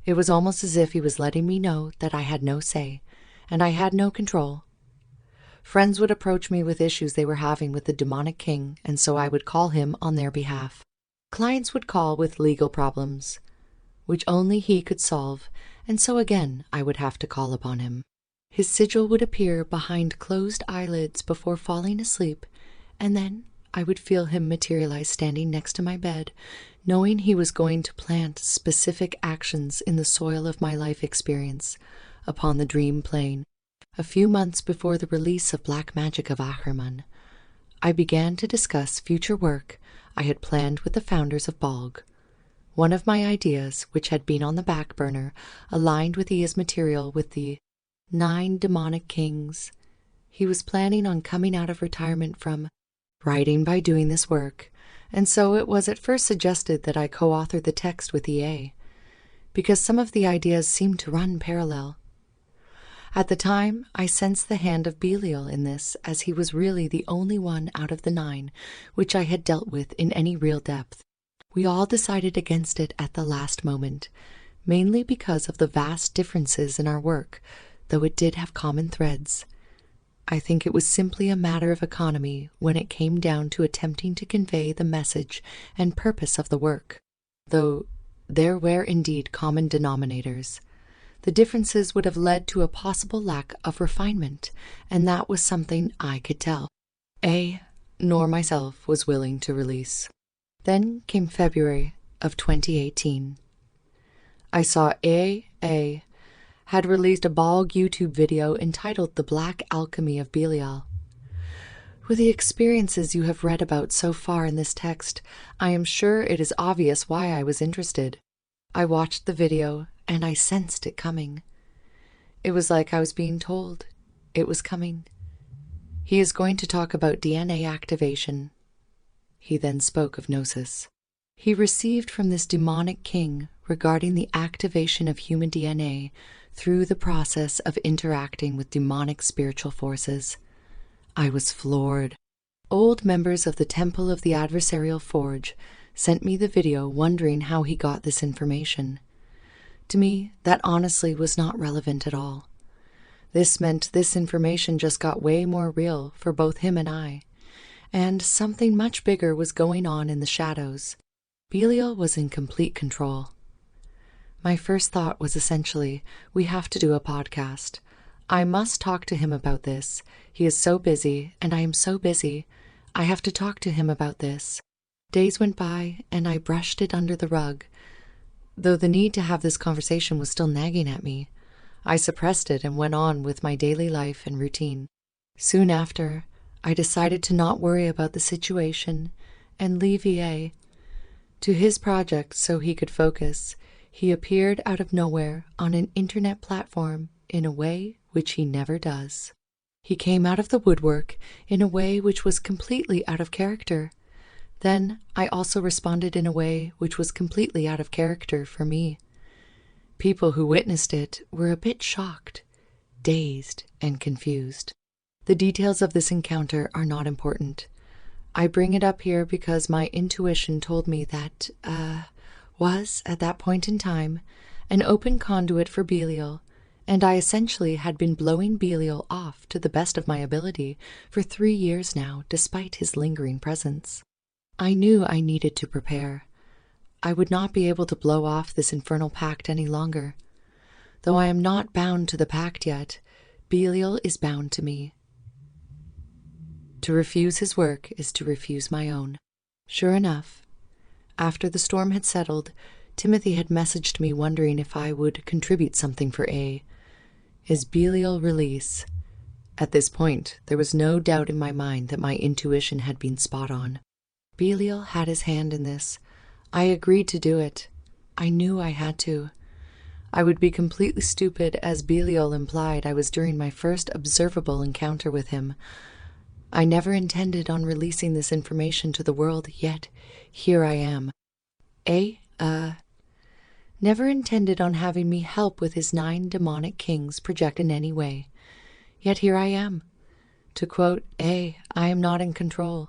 Speaker 1: It was almost as if he was letting me know that I had no say, and I had no control. Friends would approach me with issues they were having with the demonic king, and so I would call him on their behalf. Clients would call with legal problems, which only he could solve, and so again I would have to call upon him. His sigil would appear behind closed eyelids before falling asleep, and then I would feel him materialize standing next to my bed, knowing he was going to plant specific actions in the soil of my life experience upon the dream plane. A few months before the release of Black Magic of Ahriman, I began to discuss future work I had planned with the founders of Balg. One of my ideas, which had been on the back burner, aligned with Ia's material with the 9 demonic kings. He was planning on coming out of retirement from writing by doing this work, and so it was at first suggested that I co-author the text with EA, because some of the ideas seemed to run parallel. At the time, I sensed the hand of Belial in this, as he was really the only one out of the 9 which I had dealt with in any real depth. We all decided against it at the last moment, mainly because of the vast differences in our work, though it did have common threads. I think it was simply a matter of economy when it came down to attempting to convey the message and purpose of the work, though there were indeed common denominators. The differences would have led to a possible lack of refinement, and that was something I could tell. Nor myself was willing to release. Then came February of 2018. I saw A had released a Bog YouTube video entitled The Black Alchemy of Belial. With the experiences you have read about so far in this text, I am sure it is obvious why I was interested. I watched the video, and I sensed it coming. It was like I was being told it was coming. He is going to talk about DNA activation. He then spoke of Gnosis. He received from this demonic king regarding the activation of human DNA through the process of interacting with demonic spiritual forces. I was floored. Old members of the Temple of the Adversarial Forge sent me the video wondering how he got this information. To me, that honestly was not relevant at all. This meant this information just got way more real for both him and I, and something much bigger was going on in the shadows. Belial was in complete control. My first thought was essentially, we have to do a podcast. I must talk to him about this. He is so busy, and I am so busy. I have to talk to him about this. Days went by, and I brushed it under the rug. Though the need to have this conversation was still nagging at me, I suppressed it and went on with my daily life and routine. Soon after, I decided to not worry about the situation and leave EA to his project so he could focus. He appeared out of nowhere on an internet platform in a way which he never does. He came out of the woodwork in a way which was completely out of character. Then I also responded in a way which was completely out of character for me. People who witnessed it were a bit shocked, dazed, and confused. The details of this encounter are not important. I bring it up here because my intuition told me that, was, at that point in time, an open conduit for Belial, and I essentially had been blowing Belial off to the best of my ability for 3 years now, despite his lingering presence. I knew I needed to prepare. I would not be able to blow off this infernal pact any longer. Though I am not bound to the pact yet, Belial is bound to me. To refuse his work is to refuse my own. Sure enough, after the storm had settled, Timothy had messaged me wondering if I would contribute something for his Belial release. At this point, there was no doubt in my mind that my intuition had been spot on. Belial had his hand in this. I agreed to do it. I knew I had to. I would be completely stupid, as Belial implied I was during my first observable encounter with him. I never intended on releasing this information to the world, yet here I am. Never intended on having me help with his 9 demonic kings project in any way. Yet here I am. To quote I am not in control.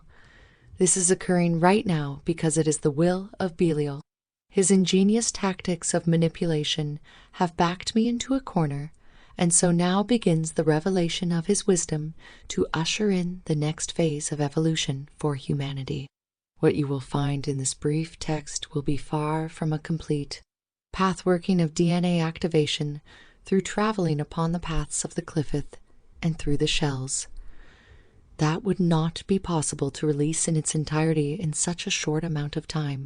Speaker 1: This is occurring right now because it is the will of Belial. His ingenious tactics of manipulation have backed me into a corner, and so now begins the revelation of his wisdom to usher in the next phase of evolution for humanity. What you will find in this brief text will be far from a complete pathworking of DNA activation through traveling upon the paths of the Cliffith and through the shells. That would not be possible to release in its entirety in such a short amount of time.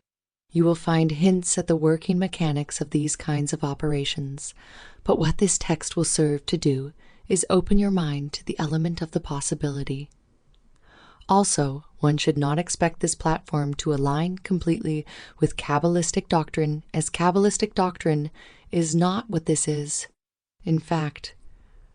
Speaker 1: You will find hints at the working mechanics of these kinds of operations, but what this text will serve to do is open your mind to the element of the possibility. Also, one should not expect this platform to align completely with Kabbalistic doctrine, as Kabbalistic doctrine is not what this is. In fact,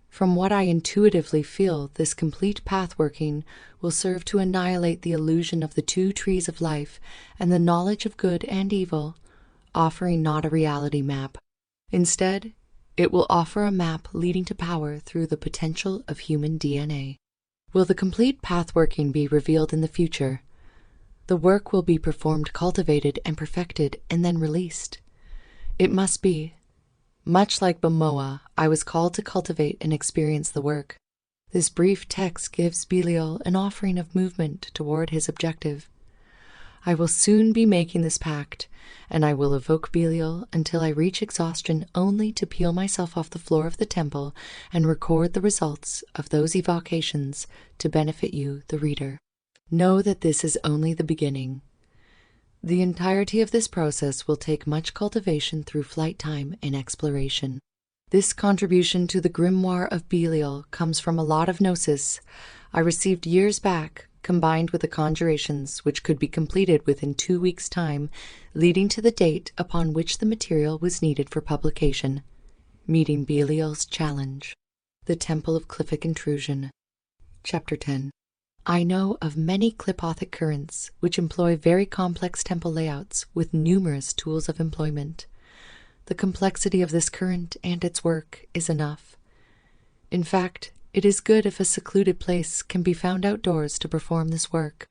Speaker 1: from what I intuitively feel, this complete pathworking will serve to annihilate the illusion of the 2 trees of life and the knowledge of good and evil, offering not a reality map. Instead, It will offer a map leading to power through the potential of human DNA. Will the complete path working be revealed in the future? The work will be performed, cultivated, and perfected, and then released. It must be. Much like Bamoa, I was called to cultivate and experience the work. This brief text gives Belial an offering of movement toward his objective. I will soon be making this pact, and I will evoke Belial until I reach exhaustion, only to peel myself off the floor of the temple and record the results of those evocations to benefit you, the reader. Know that this is only the beginning. The entirety of this process will take much cultivation through flight time and exploration. This contribution to the grimoire of Belial comes from a lot of gnosis I received years back, combined with the conjurations which could be completed within 2 weeks' time, leading to the date upon which the material was needed for publication. Meeting Belial's Challenge. The Temple of Cliphic Intrusion. Chapter 10. I know of many clipothic currents which employ very complex temple layouts with numerous tools of employment. The complexity of this current and its work is enough. In fact, it is good if a secluded place can be found outdoors to perform this work.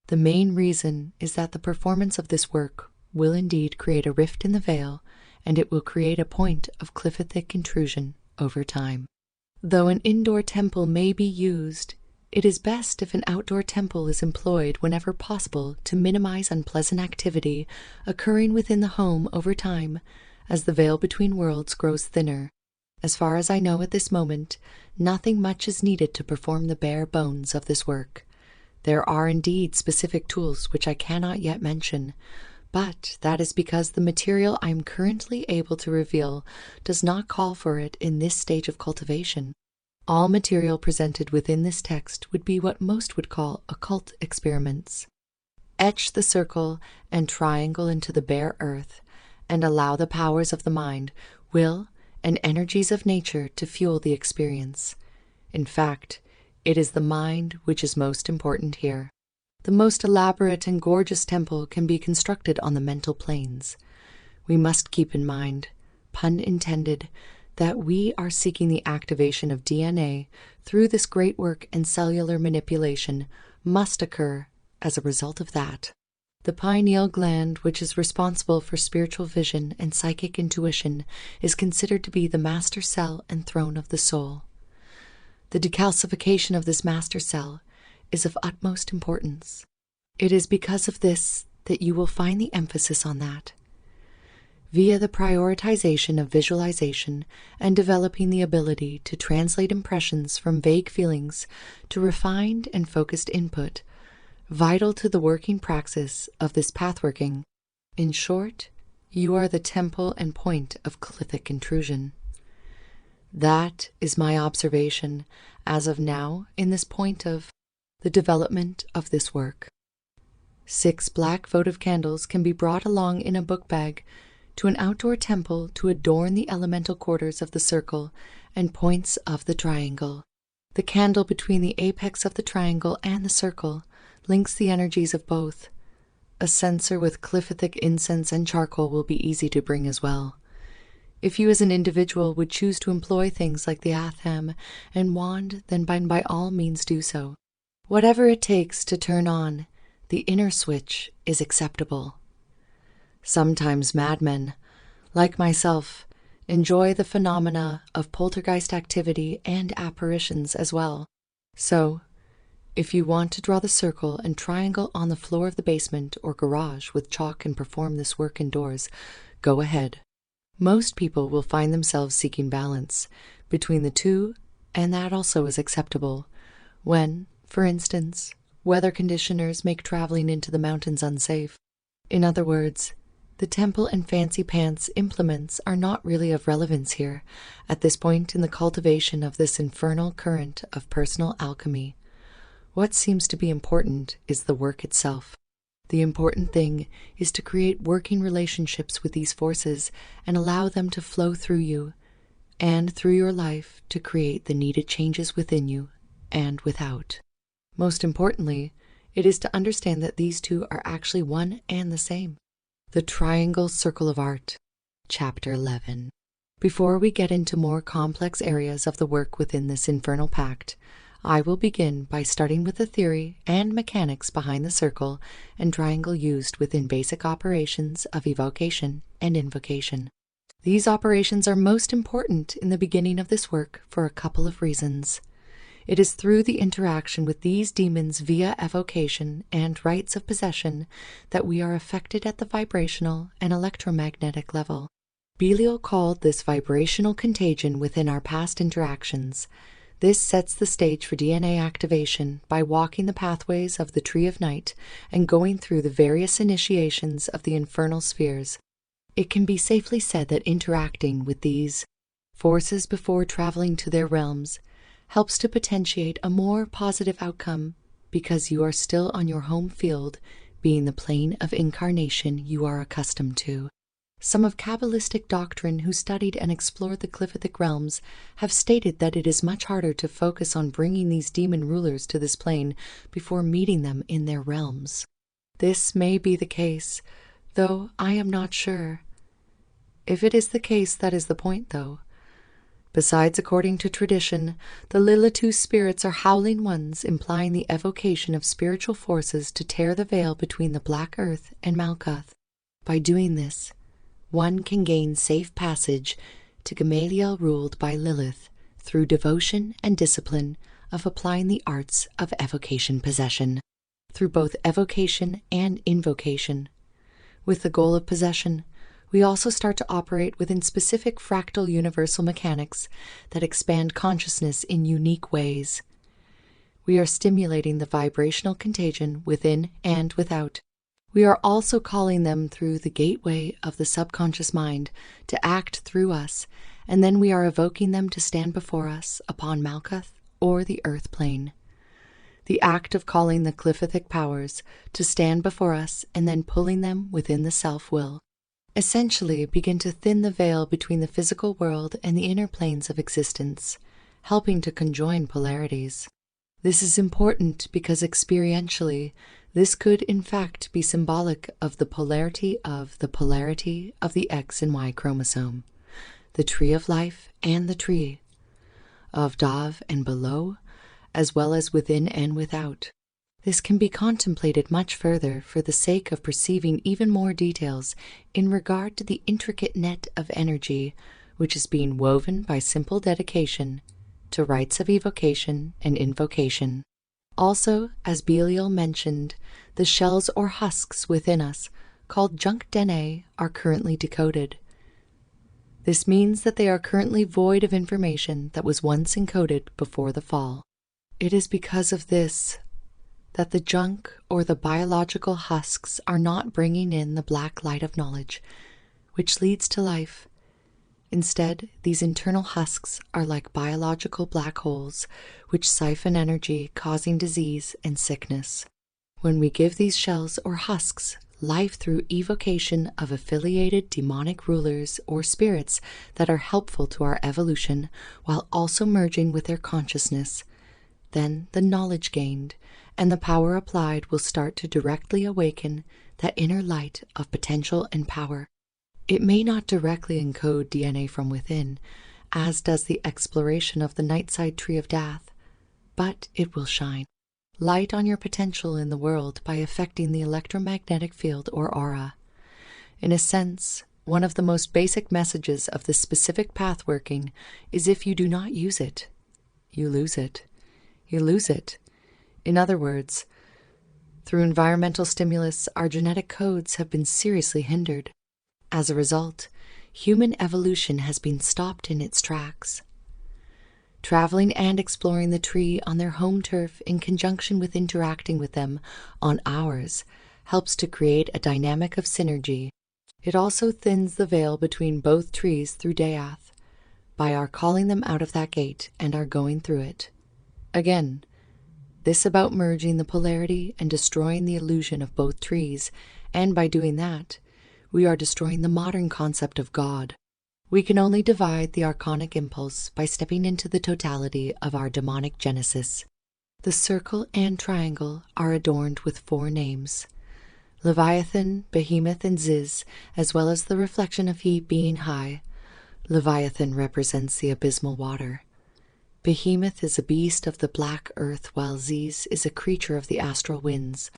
Speaker 1: The main reason is that the performance of this work will indeed create a rift in the veil, and it will create a point of clipothic intrusion over time. Though an indoor temple may be used, it is best if an outdoor temple is employed whenever possible to minimize unpleasant activity occurring within the home over time as the veil between worlds grows thinner. As far as I know at this moment, nothing much is needed to perform the bare bones of this work. There are indeed specific tools which I cannot yet mention, but that is because the material I am currently able to reveal does not call for it in this stage of cultivation. All material presented within this text would be what most would call occult experiments. Etch the circle and triangle into the bare earth, and allow the powers of the mind, will, and energies of nature to fuel the experience. In fact, it is the mind which is most important here. The most elaborate and gorgeous temple can be constructed on the mental planes. We must keep in mind, pun intended, that we are seeking the activation of DNA through this great work, and cellular manipulation must occur as a result of that. The pineal gland, which is responsible for spiritual vision and psychic intuition, is considered to be the master cell and throne of the soul. The decalcification of this master cell is of utmost importance. It is because of this that you will find the emphasis on that. Via the prioritization of visualization and developing the ability to translate impressions from vague feelings to refined and focused input, vital to the working praxis of this pathworking. In short, you are the temple and point of clithic intrusion. That is my observation as of now in this point of the development of this work. 6 black votive candles can be brought along in a book bag to an outdoor temple to adorn the elemental quarters of the circle and points of the triangle. The candle between the apex of the triangle and the circle links the energies of both. A censer with clipothic incense and charcoal will be easy to bring as well. If you as an individual would choose to employ things like the atham and wand, then by all means do so. Whatever it takes to turn on the inner switch is acceptable. Sometimes madmen, like myself, enjoy the phenomena of poltergeist activity and apparitions as well. So, if you want to draw the circle and triangle on the floor of the basement or garage with chalk and perform this work indoors, go ahead. Most people will find themselves seeking balance between the two, and that also is acceptable. When, for instance, weather conditioners make traveling into the mountains unsafe. In other words, the temple and fancy pants implements are not really of relevance here, at this point in the cultivation of this infernal current of personal alchemy. What seems to be important is the work itself. The important thing is to create working relationships with these forces and allow them to flow through you, and through your life to create the needed changes within you and without. Most importantly, it is to understand that these two are actually one and the same. The Triangle Circle of Art, Chapter 11. Before we get into more complex areas of the work within this infernal pact, I will begin by starting with the theory and mechanics behind the circle and triangle used within basic operations of evocation and invocation. These operations are most important in the beginning of this work for a couple of reasons. It is through the interaction with these demons via evocation and rites of possession that we are affected at the vibrational and electromagnetic level. Belial called this vibrational contagion within our past interactions. This sets the stage for DNA activation by walking the pathways of the Tree of Night and going through the various initiations of the infernal spheres. It can be safely said that interacting with these forces before traveling to their realms helps to potentiate a more positive outcome because you are still on your home field, being the plane of incarnation you are accustomed to. Some of Kabbalistic doctrine who studied and explored the Cliffitic realms have stated that it is much harder to focus on bringing these demon rulers to this plane before meeting them in their realms. This may be the case, though I am not sure. If it is the case, that is the point, though. Besides, according to tradition, the Lilith spirits are howling ones, implying the evocation of spiritual forces to tear the veil between the black earth and Malkuth. By doing this, one can gain safe passage to Gamaliel ruled by Lilith through devotion and discipline of applying the arts of evocation possession, through both evocation and invocation. With the goal of possession, we also start to operate within specific fractal universal mechanics that expand consciousness in unique ways. We are stimulating the vibrational contagion within and without. We are also calling them through the gateway of the subconscious mind to act through us, and then we are evoking them to stand before us upon Malkuth or the earth plane. The act of calling the Cliffitic powers to stand before us and then pulling them within the self will essentially begin to thin the veil between the physical world and the inner planes of existence, helping to conjoin polarities. This is important because experientially, this could in fact be symbolic of the polarity of the X and Y chromosome, the tree of life and the tree of Dav and below, as well as within and without. This can be contemplated much further for the sake of perceiving even more details in regard to the intricate net of energy which is being woven by simple dedication to rites of evocation and invocation. Also, as Belial mentioned, the shells or husks within us, called junk DNA, are currently decoded. This means that they are currently void of information that was once encoded before the fall. It is because of this that the junk or the biological husks are not bringing in the black light of knowledge, which leads to life. Instead, these internal husks are like biological black holes, which siphon energy, causing disease and sickness. When we give these shells or husks life through evocation of affiliated demonic rulers or spirits that are helpful to our evolution while also merging with their consciousness, then the knowledge gained and the power applied will start to directly awaken that inner light of potential and power. It may not directly encode DNA from within, as does the exploration of the Nightside Tree of Death, but it will shine light on your potential in the world by affecting the electromagnetic field or aura. In a sense, one of the most basic messages of this specific path working is if you do not use it, you lose it. You lose it. In other words, through environmental stimulus, our genetic codes have been seriously hindered. As a result, human evolution has been stopped in its tracks. Traveling and exploring the tree on their home turf in conjunction with interacting with them on ours helps to create a dynamic of synergy. It also thins the veil between both trees through Death, by our calling them out of that gate and our going through it. Again, this about merging the polarity and destroying the illusion of both trees, and by doing that, we are destroying the modern concept of God. We can only divide the archonic impulse by stepping into the totality of our demonic genesis. The circle and triangle are adorned with 4 names: Leviathan, Behemoth, and Ziz, as well as the reflection of He being high. Leviathan represents the abysmal water. Behemoth is a beast of the black earth, while Ziz is a creature of the astral winds.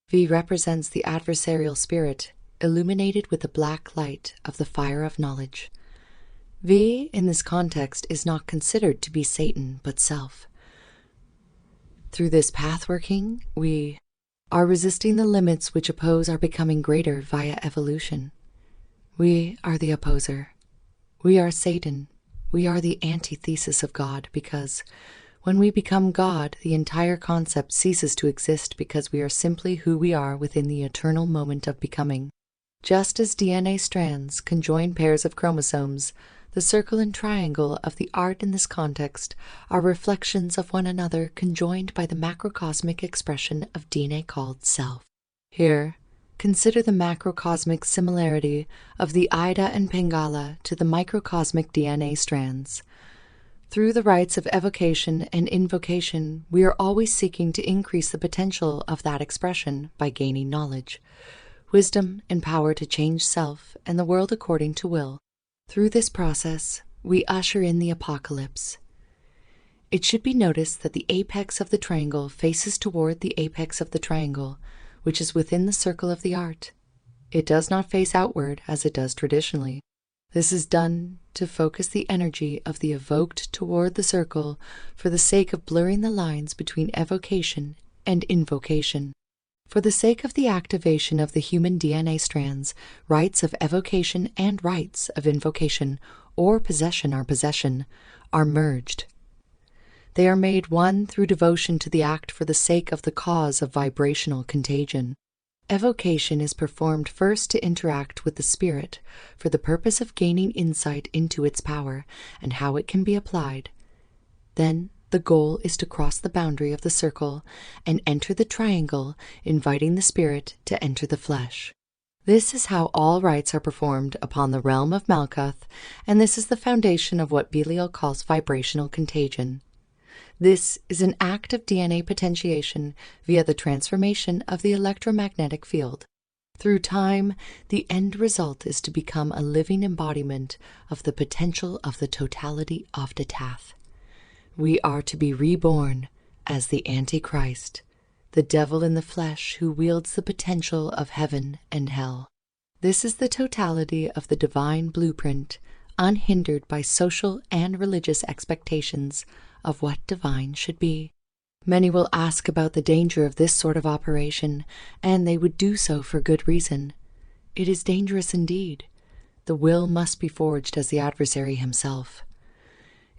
Speaker 1: V represents the adversarial spirit, illuminated with the black light of the fire of knowledge. V, in this context, is not considered to be Satan, but self. Through this path working, we are resisting the limits which oppose our becoming greater via evolution. We are the opposer. We are Satan. We are the antithesis of God, because when we become God, the entire concept ceases to exist because we are simply who we are within the eternal moment of becoming. Just as DNA strands conjoin pairs of chromosomes, the circle and triangle of the art in this context are reflections of one another conjoined by the macrocosmic expression of DNA called self. Here, consider the macrocosmic similarity of the Ida and Pingala to the microcosmic DNA strands. Through the rites of evocation and invocation, we are always seeking to increase the potential of that expression by gaining knowledge, wisdom, and power to change self and the world according to will. Through this process, we usher in the apocalypse. It should be noticed that the apex of the triangle faces toward the apex of the triangle, which is within the circle of the art. It does not face outward as it does traditionally. This is done to focus the energy of the evoked toward the circle for the sake of blurring the lines between evocation and invocation. For the sake of the activation of the human DNA strands, rites of evocation and rites of invocation, or possession are merged. They are made one through devotion to the act for the sake of the cause of vibrational contagion. Evocation is performed first to interact with the spirit for the purpose of gaining insight into its power and how it can be applied. Then the goal is to cross the boundary of the circle and enter the triangle, inviting the spirit to enter the flesh. This is how all rites are performed upon the realm of Malkuth, and this is the foundation of what Belial calls vibrational contagion. This is an act of DNA potentiation via the transformation of the electromagnetic field. Through time, the end result is to become a living embodiment of the potential of the totality of the Tath. We are to be reborn as the Antichrist, the devil in the flesh who wields the potential of heaven and hell. This is the totality of the divine blueprint, unhindered by social and religious expectations of what divine should be. Many will ask about the danger of this sort of operation, and they would do so for good reason. It is dangerous indeed. The will must be forged as the adversary himself.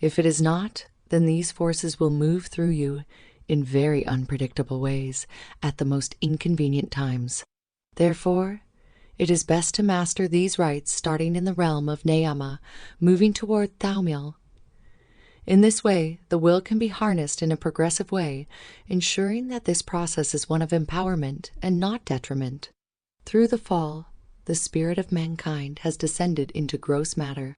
Speaker 1: If it is not, then these forces will move through you in very unpredictable ways at the most inconvenient times. Therefore, it is best to master these rites starting in the realm of Neama, moving toward Thaumiel. In this way, the will can be harnessed in a progressive way, ensuring that this process is one of empowerment and not detriment. Through the fall, the spirit of mankind has descended into gross matter.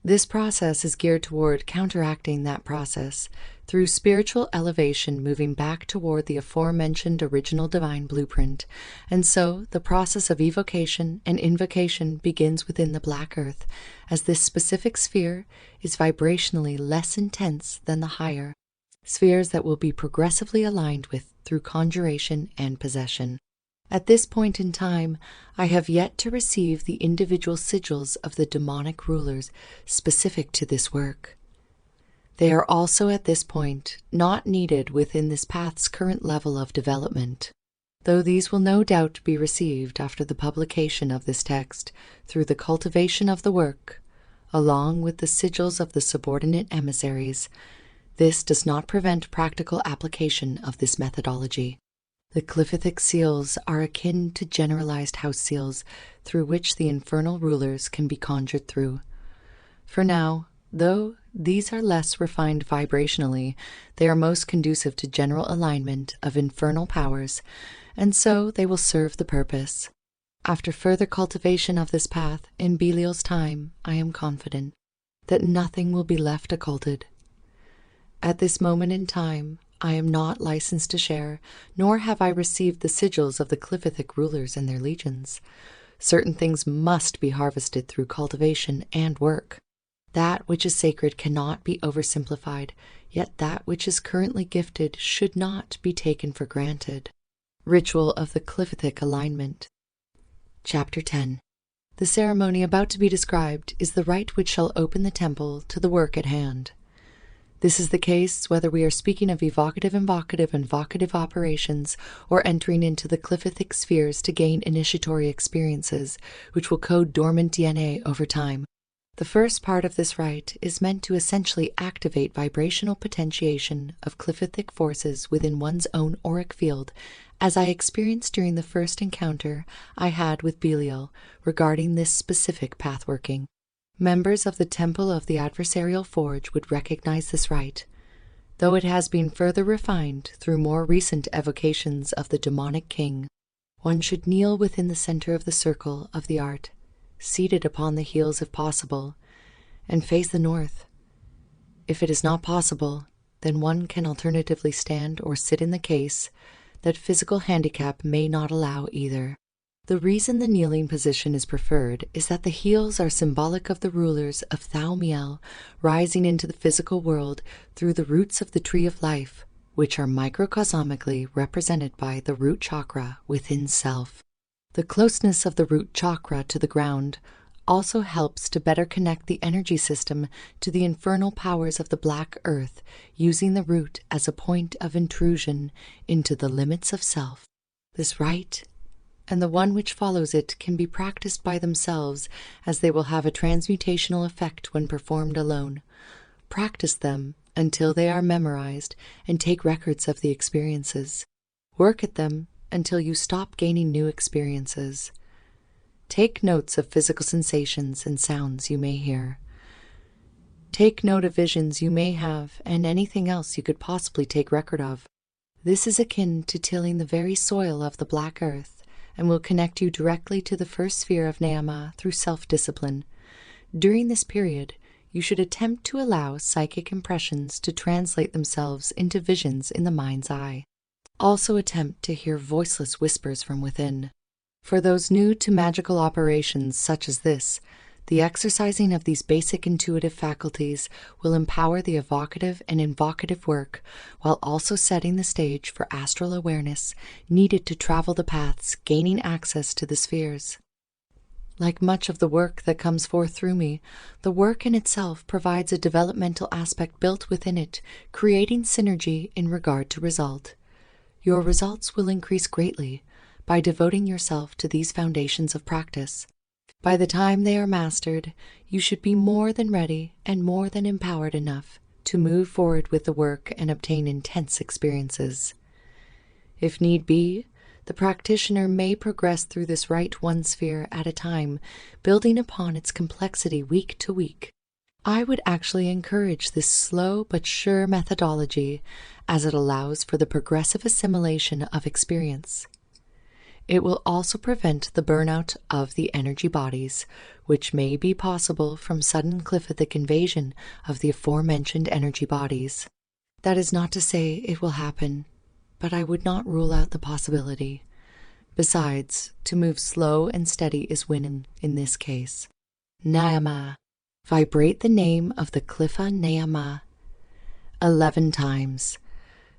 Speaker 1: This process is geared toward counteracting that process through spiritual elevation, moving back toward the aforementioned original divine blueprint, and so the process of evocation and invocation begins within the black earth, as this specific sphere is vibrationally less intense than the higher spheres that will be progressively aligned with through conjuration and possession. At this point in time, I have yet to receive the individual sigils of the demonic rulers specific to this work. They are also at this point not needed within this path's current level of development, though these will no doubt be received after the publication of this text through the cultivation of the work, along with the sigils of the subordinate emissaries. This does not prevent practical application of this methodology. The Clifothic seals are akin to generalized house seals through which the infernal rulers can be conjured through. For now, though these are less refined vibrationally, they are most conducive to general alignment of infernal powers, and so they will serve the purpose. After further cultivation of this path in Belial's time, I am confident that nothing will be left occulted. At this moment in time, I am not licensed to share, nor have I received the sigils of the Clifothic rulers and their legions. Certain things must be harvested through cultivation and work. That which is sacred cannot be oversimplified, yet that which is currently gifted should not be taken for granted. Ritual of the Cliffitic Alignment. Chapter 10. The ceremony about to be described is the rite which shall open the temple to the work at hand. This is the case whether we are speaking of evocative operations or entering into the Cliffitic spheres to gain initiatory experiences which will code dormant DNA over time. The first part of this rite is meant to essentially activate vibrational potentiation of Cliffitic forces within one's own auric field, as I experienced during the first encounter I had with Belial regarding this specific pathworking. Members of the Temple of the Adversarial Forge would recognize this rite, though it has been further refined through more recent evocations of the demonic king. One should kneel within the center of the circle of the art, seated upon the heels if possible, and face the north. If it is not possible, then one can alternatively stand or sit in the case that physical handicap may not allow either. The reason the kneeling position is preferred is that the heels are symbolic of the rulers of Thaumiel rising into the physical world through the roots of the tree of life, which are microcosmically represented by the root chakra within self. The closeness of the root chakra to the ground also helps to better connect the energy system to the infernal powers of the black earth, using the root as a point of intrusion into the limits of self. This rite and the one which follows it can be practiced by themselves, as they will have a transmutational effect when performed alone. Practice them until they are memorized and take records of the experiences. Work at them until you stop gaining new experiences. Take notes of physical sensations and sounds you may hear. Take note of visions you may have and anything else you could possibly take record of. This is akin to tilling the very soil of the black earth, and will connect you directly to the first sphere of Neama through self-discipline. During this period, you should attempt to allow psychic impressions to translate themselves into visions in the mind's eye. Also attempt to hear voiceless whispers from within. For those new to magical operations such as this, the exercising of these basic intuitive faculties will empower the evocative and invocative work, while also setting the stage for astral awareness needed to travel the paths, gaining access to the spheres. Like much of the work that comes forth through me, the work in itself provides a developmental aspect built within it, creating synergy in regard to result. Your results will increase greatly by devoting yourself to these foundations of practice. By the time they are mastered, you should be more than ready and more than empowered enough to move forward with the work and obtain intense experiences. If need be, the practitioner may progress through this rite one sphere at a time, building upon its complexity week to week. I would actually encourage this slow but sure methodology, as it allows for the progressive assimilation of experience. It will also prevent the burnout of the energy bodies, which may be possible from sudden Cliffitic invasion of the aforementioned energy bodies. That is not to say it will happen, but I would not rule out the possibility. Besides, to move slow and steady is winning in this case. Neama. Vibrate the name of the Cliffa Neama 11 times.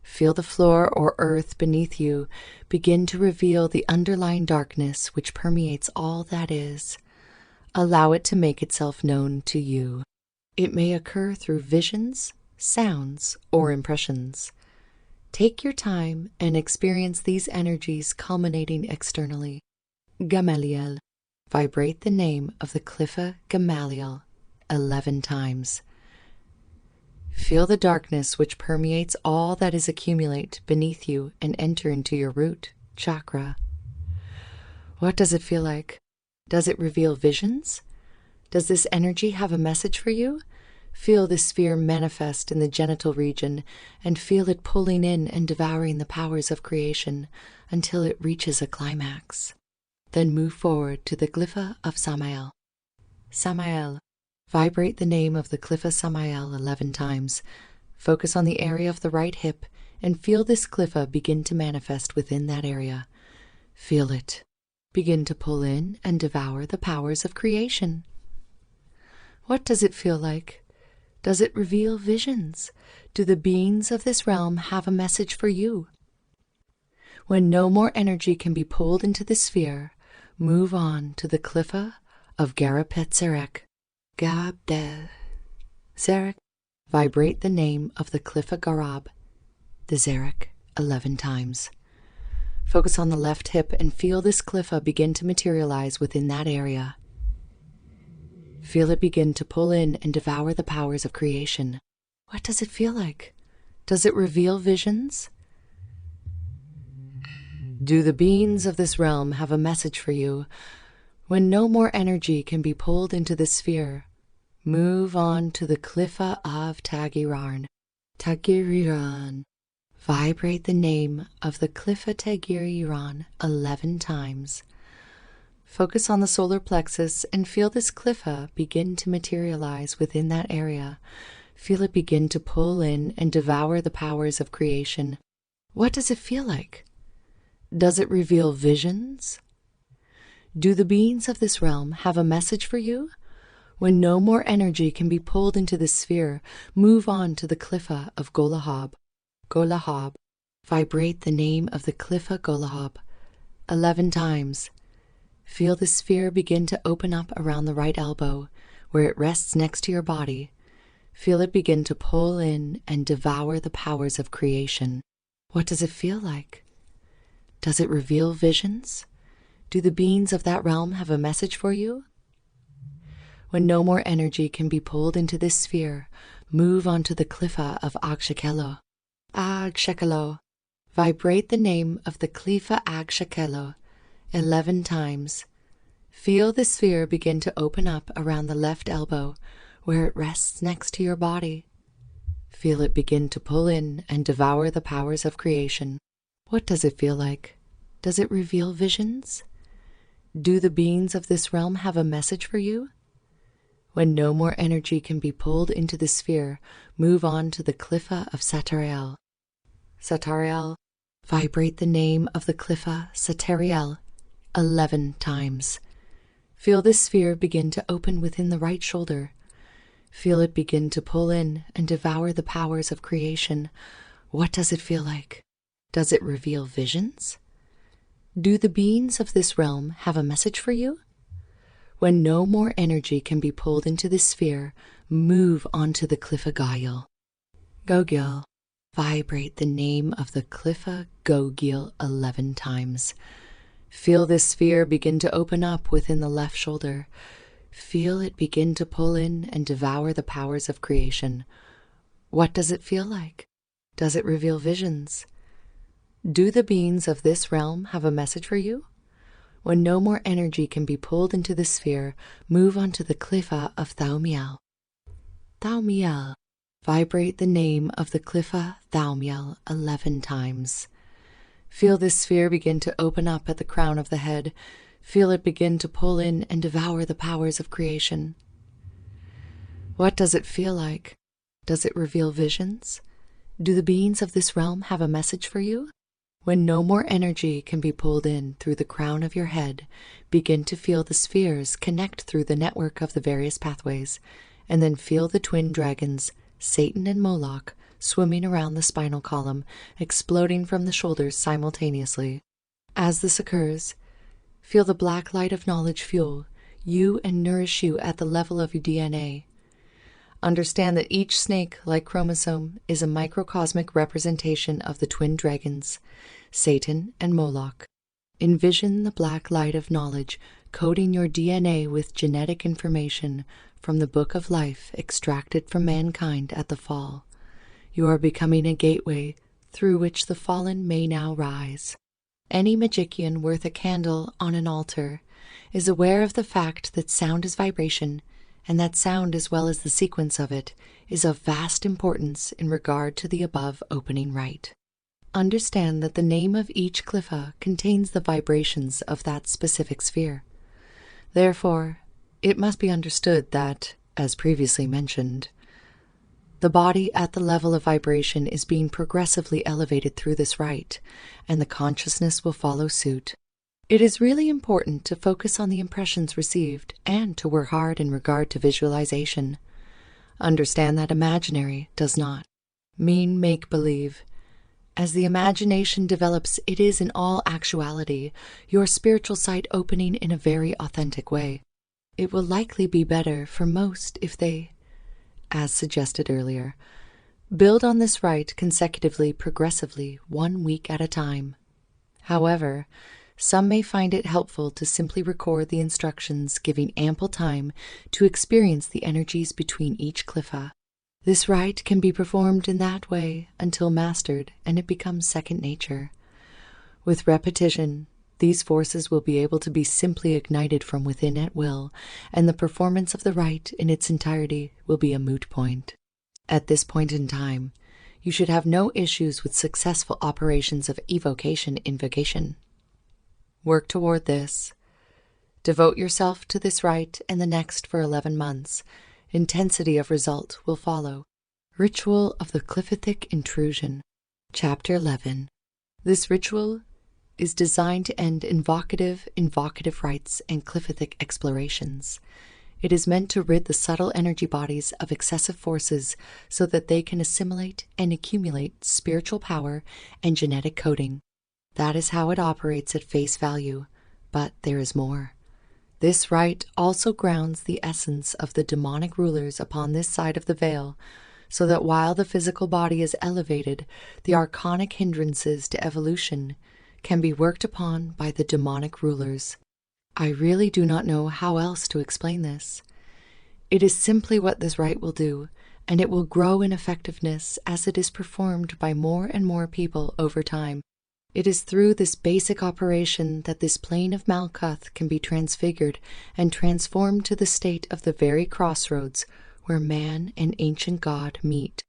Speaker 1: Feel the floor or earth beneath you begin to reveal the underlying darkness which permeates all that is. Allow it to make itself known to you. It may occur through visions, sounds, or impressions. Take your time and experience these energies culminating externally. Gamaliel. Vibrate the name of the Cliffa Gamaliel 11 times. Feel the darkness which permeates all that is accumulate beneath you and enter into your root chakra. What does it feel like? Does it reveal visions? Does this energy have a message for you? Feel this sphere manifest in the genital region and feel it pulling in and devouring the powers of creation until it reaches a climax. Then move forward to the Cliffa of Samael. Samael. Vibrate the name of the Cliffa Samael 11 times. Focus on the area of the right hip and feel this Cliffa begin to manifest within that area. Feel it. Begin to pull in and devour the powers of creation. What does it feel like? Does it reveal visions? Do the beings of this realm have a message for you? When no more energy can be pulled into the sphere, move on to the Cliffa of Garapet Zerek. Gabde Zerek. Vibrate the name of the Cliffa Garab, the Zerek, 11 times. Focus on the left hip and feel this Cliffa begin to materialize within that area. Feel it begin to pull in and devour the powers of creation. What does it feel like? Does it reveal visions? Do the beings of this realm have a message for you? When no more energy can be pulled into the sphere, move on to the Cliffa of Tagiran. Tagiran. Vibrate the name of the Cliffa Tagiran 11 times. Focus on the solar plexus and feel this Cliffa begin to materialize within that area. Feel it begin to pull in and devour the powers of creation. What does it feel like? Does it reveal visions? Do the beings of this realm have a message for you? When no more energy can be pulled into the sphere, move on to the Cliffa of Golahab. Golahab. Vibrate the name of the Cliffa Golahab 11 times. Feel the sphere begin to open up around the right elbow, where it rests next to your body. Feel it begin to pull in and devour the powers of creation. What does it feel like? Does it reveal visions? Do the beings of that realm have a message for you? When no more energy can be pulled into this sphere, move on to the Cliffa of Agshekelo. Agshekelo. Vibrate the name of the Cliffa Agshekelo 11 times. Feel the sphere begin to open up around the left elbow, where it rests next to your body. Feel it begin to pull in and devour the powers of creation. What does it feel like? Does it reveal visions? Do the beings of this realm have a message for you? When no more energy can be pulled into the sphere, move on to the Cliffa of Satariel. Satariel. Vibrate the name of the Cliffa Satariel 11 times. Feel this sphere begin to open within the right shoulder. Feel it begin to pull in and devour the powers of creation. What does it feel like? Does it reveal visions? Do the beings of this realm have a message for you? When no more energy can be pulled into this sphere, move onto the Cliffa Gogil. Gogil. Vibrate the name of the Cliffa Gogil 11 times. Feel this sphere begin to open up within the left shoulder. Feel it begin to pull in and devour the powers of creation. What does it feel like? Does it reveal visions? Do the beings of this realm have a message for you? When no more energy can be pulled into the sphere, move on to the Cliffa of Thaumiel. Thaumiel. Vibrate the name of the Cliffa Thaumiel 11 times. Feel this sphere begin to open up at the crown of the head. Feel it begin to pull in and devour the powers of creation. What does it feel like? Does it reveal visions? Do the beings of this realm have a message for you? When no more energy can be pulled in through the crown of your head, begin to feel the spheres connect through the network of the various pathways, and then feel the twin dragons, Satan and Moloch, swimming around the spinal column, exploding from the shoulders simultaneously. As this occurs, feel the black light of knowledge fuel you and nourish you at the level of your DNA. Understand that each snake-like chromosome is a microcosmic representation of the twin dragons, Satan and Moloch. Envision the black light of knowledge coding your DNA with genetic information from the book of life extracted from mankind at the fall. You are becoming a gateway through which the fallen may now rise. Any magician worth a candle on an altar is aware of the fact that sound is vibration, and that sound, as well as the sequence of it, is of vast importance in regard to the above opening rite. Understand that the name of each Cliffa contains the vibrations of that specific sphere. Therefore, it must be understood that, as previously mentioned, the body at the level of vibration is being progressively elevated through this rite, and the consciousness will follow suit. It is really important to focus on the impressions received and to work hard in regard to visualization. Understand that imaginary does not mean make-believe. As the imagination develops, it is in all actuality your spiritual sight opening in a very authentic way. It will likely be better for most if they, as suggested earlier, build on this rite consecutively, progressively, 1 week at a time. However, some may find it helpful to simply record the instructions, giving ample time to experience the energies between each cliffa. This rite can be performed in that way until mastered, and it becomes second nature. With repetition, these forces will be able to be simply ignited from within at will, and the performance of the rite in its entirety will be a moot point. At this point in time, you should have no issues with successful operations of evocation-invocation. Work toward this. Devote yourself to this rite and the next for 11 months. Intensity of result will follow. Ritual of the Cliffitic Intrusion. Chapter 11. This ritual is designed to end invocative rites and cliffitic explorations. It is meant to rid the subtle energy bodies of excessive forces so that they can assimilate and accumulate spiritual power and genetic coding. That is how it operates at face value, but there is more. This rite also grounds the essence of the demonic rulers upon this side of the veil, so that while the physical body is elevated, the archonic hindrances to evolution can be worked upon by the demonic rulers. I really do not know how else to explain this. It is simply what this rite will do, and it will grow in effectiveness as it is performed by more and more people over time. It is through this basic operation that this plane of Malkuth can be transfigured and transformed to the state of the very crossroads where man and ancient God meet.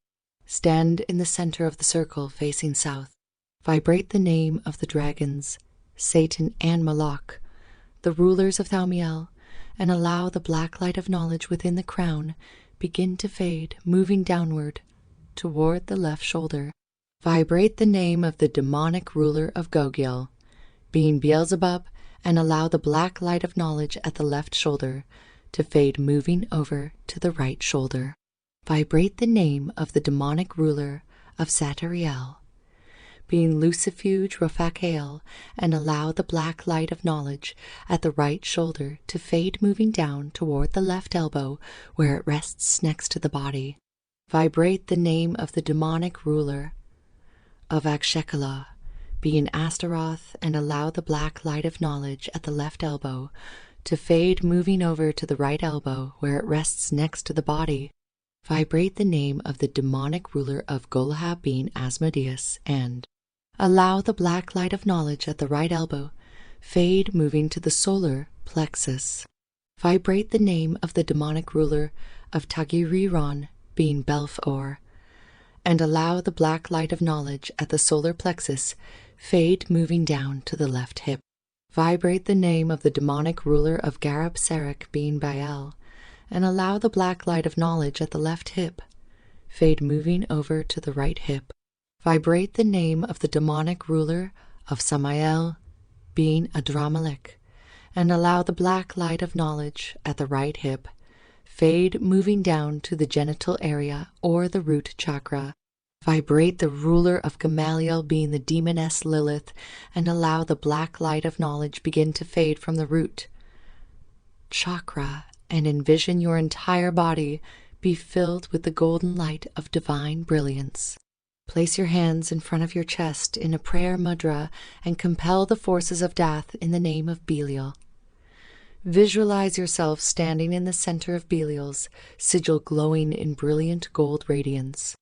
Speaker 1: Stand in the center of the circle facing south. Vibrate the name of the dragons, Satan and Moloch, the rulers of Thaumiel, and allow the black light of knowledge within the crown begin to fade, moving downward toward the left shoulder. Vibrate the name of the demonic ruler of Gogiel, being Beelzebub, and allow the black light of knowledge at the left shoulder to fade, moving over to the right shoulder. Vibrate the name of the demonic ruler of Satariel, being Lucifuge Rophakael, and allow the black light of knowledge at the right shoulder to fade, moving down toward the left elbow where it rests next to the body. Vibrate the name of the demonic ruler of Akshekala, being Astaroth, and allow the black light of knowledge at the left elbow to fade, moving over to the right elbow where it rests next to the body. Vibrate the name of the demonic ruler of Golahab, being Asmodeus, and allow the black light of knowledge at the right elbow fade, moving to the solar plexus. Vibrate the name of the demonic ruler of Tagiriron, being Belphor, and allow the black light of knowledge at the solar plexus fade, moving down to the left hip. Vibrate the name of the demonic ruler of Garab Serek, being Baal, and allow the black light of knowledge at the left hip fade, moving over to the right hip. Vibrate the name of the demonic ruler of Samael, being Adramelech, and allow the black light of knowledge at the right hip fade, moving down to the genital area or the root chakra. Vibrate the ruler of Gamaliel, being the demoness Lilith, and allow the black light of knowledge begin to fade from the root chakra, and envision your entire body be filled with the golden light of divine brilliance. Place your hands in front of your chest in a prayer mudra and compel the forces of death in the name of Belial. Visualize yourself standing in the center of Belial's sigil, glowing in brilliant gold radiance.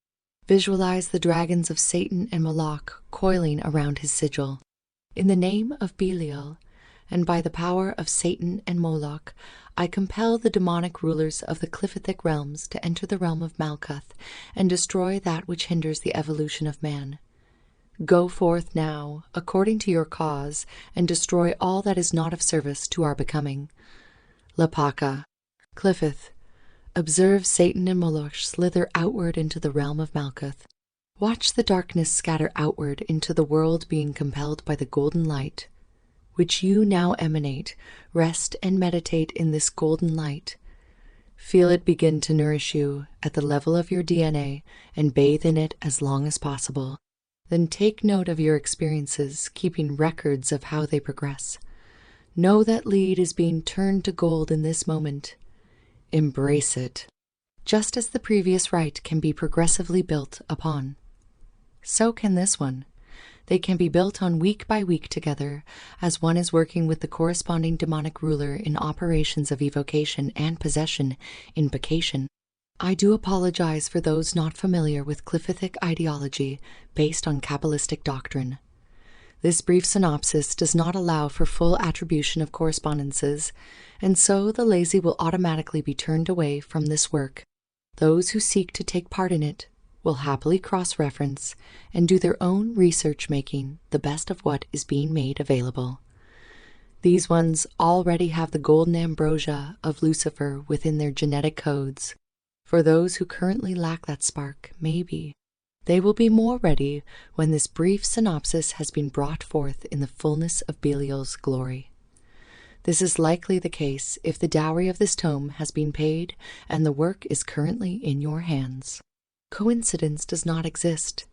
Speaker 1: Visualize the dragons of Satan and Moloch coiling around his sigil. In the name of Belial, and by the power of Satan and Moloch, I compel the demonic rulers of the Cliffitic realms to enter the realm of Malkuth and destroy that which hinders the evolution of man. Go forth now, according to your cause, and destroy all that is not of service to our becoming. Lapaka, Cliffith, observe Satan and Moloch slither outward into the realm of Malkuth. Watch the darkness scatter outward into the world, being compelled by the golden light, which you now emanate, rest and meditate in this golden light. Feel it begin to nourish you at the level of your DNA and bathe in it as long as possible. Then take note of your experiences, keeping records of how they progress. Know that lead is being turned to gold in this moment. Embrace it. Just as the previous rite can be progressively built upon, so can this one. They can be built on week by week together, as one is working with the corresponding demonic ruler in operations of evocation and possession invocation. I do apologize for those not familiar with Cliffithic ideology based on Kabbalistic doctrine. This brief synopsis does not allow for full attribution of correspondences, and so the lazy will automatically be turned away from this work. Those who seek to take part in it will happily cross-reference and do their own research, making the best of what is being made available. These ones already have the golden ambrosia of Lucifer within their genetic codes. For those who currently lack that spark, maybe they will be more ready when this brief synopsis has been brought forth in the fullness of Belial's glory. This is likely the case if the dowry of this tome has been paid and the work is currently in your hands. Coincidence does not exist.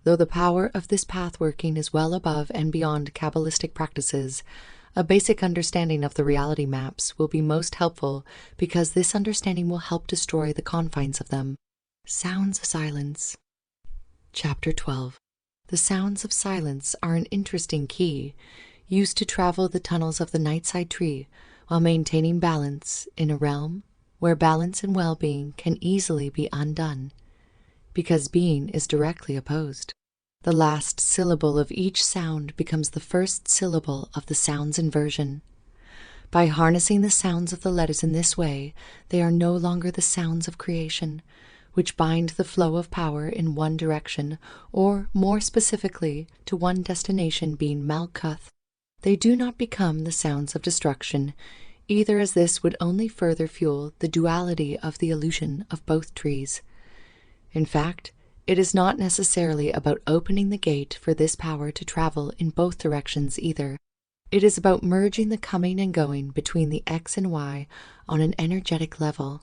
Speaker 1: Though the power of this path working is well above and beyond Kabbalistic practices, a basic understanding of the reality maps will be most helpful because this understanding will help destroy the confines of them. Sounds of Silence. Chapter 12. The sounds of silence are an interesting key, used to travel the tunnels of the nightside tree while maintaining balance in a realm where balance and well-being can easily be undone, because being is directly opposed. The last syllable of each sound becomes the first syllable of the sound's inversion. By harnessing the sounds of the letters in this way, they are no longer the sounds of creation, which bind the flow of power in one direction, or more specifically, to one destination being Malkuth. They do not become the sounds of destruction, either, as this would only further fuel the duality of the illusion of both trees. In fact, it is not necessarily about opening the gate for this power to travel in both directions either. It is about merging the coming and going between the X and Y on an energetic level.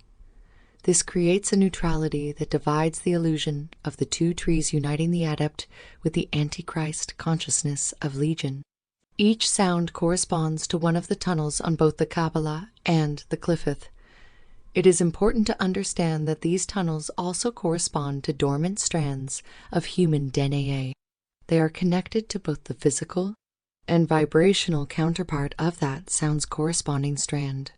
Speaker 1: This creates a neutrality that divides the illusion of the two trees uniting the adept with the Antichrist consciousness of Legion. Each sound corresponds to one of the tunnels on both the Kabbalah and the Cliffith. It is important to understand that these tunnels also correspond to dormant strands of human DNA. They are connected to both the physical and vibrational counterpart of that sound's corresponding strand.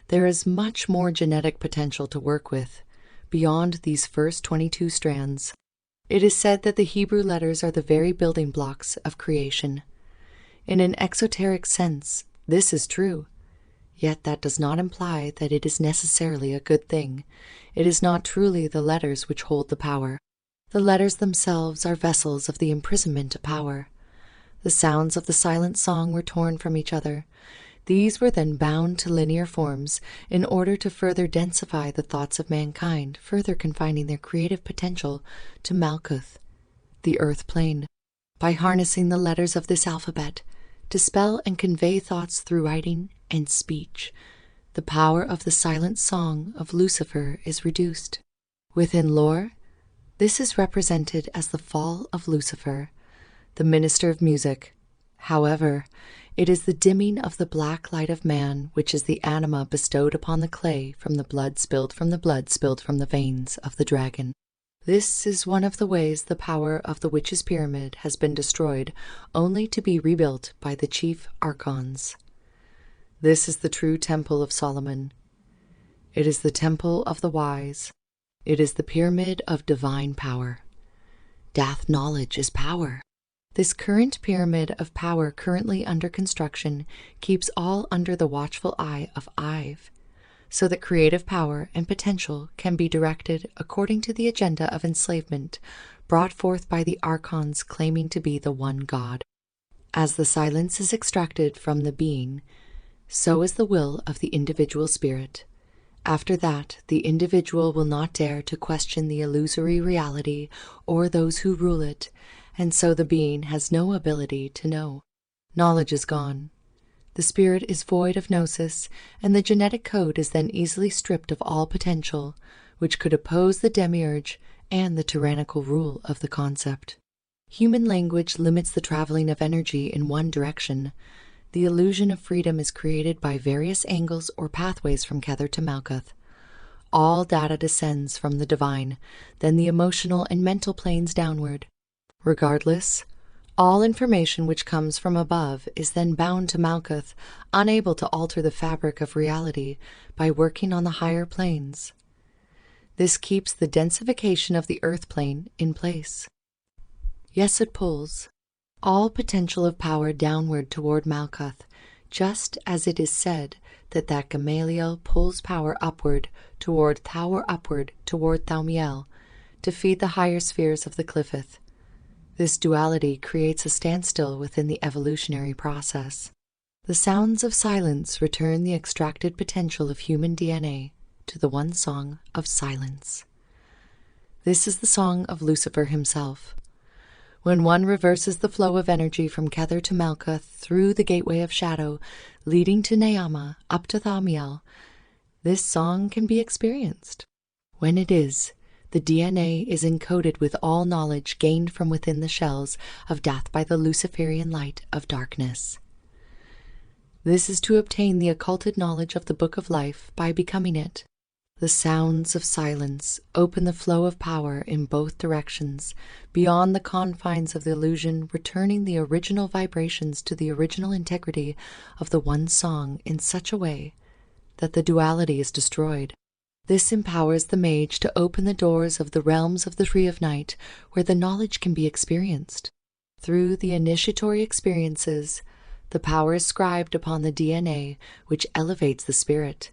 Speaker 1: There is much more genetic potential to work with, beyond these first 22 strands. It is said that the Hebrew letters are the very building blocks of creation. In an exoteric sense, this is true. Yet that does not imply that it is necessarily a good thing. It is not truly the letters which hold the power. The letters themselves are vessels of the imprisonment of power. The sounds of the silent song were torn from each other. These were then bound to linear forms in order to further densify the thoughts of mankind, further confining their creative potential to Malkuth, the earth plane. By harnessing the letters of this alphabet, to spell and convey thoughts through writing and speech, the power of the silent song of Lucifer is reduced. Within lore, this is represented as the fall of Lucifer, the minister of music. However, it is the dimming of the black light of man, which is the anima bestowed upon the clay from the blood spilled from the veins of the dragon. This is one of the ways the power of the witch's pyramid has been destroyed, only to be rebuilt by the chief archons. This is the true temple of Solomon. It is the temple of the wise. It is the pyramid of divine power. Dath knowledge is power. This current pyramid of power currently under construction keeps all under the watchful eye of Ive, so that creative power and potential can be directed according to the agenda of enslavement brought forth by the archons claiming to be the one God. As the silence is extracted from the being, so is the will of the individual spirit. After that, the individual will not dare to question the illusory reality or those who rule it, and so the being has no ability to know. Knowledge is gone. The spirit is void of gnosis, and the genetic code is then easily stripped of all potential, which could oppose the demiurge and the tyrannical rule of the concept. Human language limits the traveling of energy in one direction. The illusion of freedom is created by various angles or pathways from Kether to Malkuth. All data descends from the divine, then the emotional and mental planes downward. Regardless, all information which comes from above is then bound to Malkuth, unable to alter the fabric of reality by working on the higher planes. This keeps the densification of the earth plane in place. Yes, it pulls all potential of power downward toward Malkuth, just as it is said that Gamaliel pulls power upward toward Thaumiel to feed the higher spheres of the Cliffith. This duality creates a standstill within the evolutionary process. The sounds of silence return the extracted potential of human DNA to the one song of silence. This is the song of Lucifer himself. When one reverses the flow of energy from Kether to Malkuth through the gateway of shadow, leading to Neama up to Thaumiel, this song can be experienced. When it is, the DNA is encoded with all knowledge gained from within the shells of death by the Luciferian light of darkness. This is to obtain the occulted knowledge of the Book of Life by becoming it. The sounds of silence open the flow of power in both directions, beyond the confines of the illusion, returning the original vibrations to the original integrity of the one song in such a way that the duality is destroyed. This empowers the mage to open the doors of the realms of the Tree of Night, where the knowledge can be experienced. Through the initiatory experiences, the power is scribed upon the DNA, which elevates the spirit,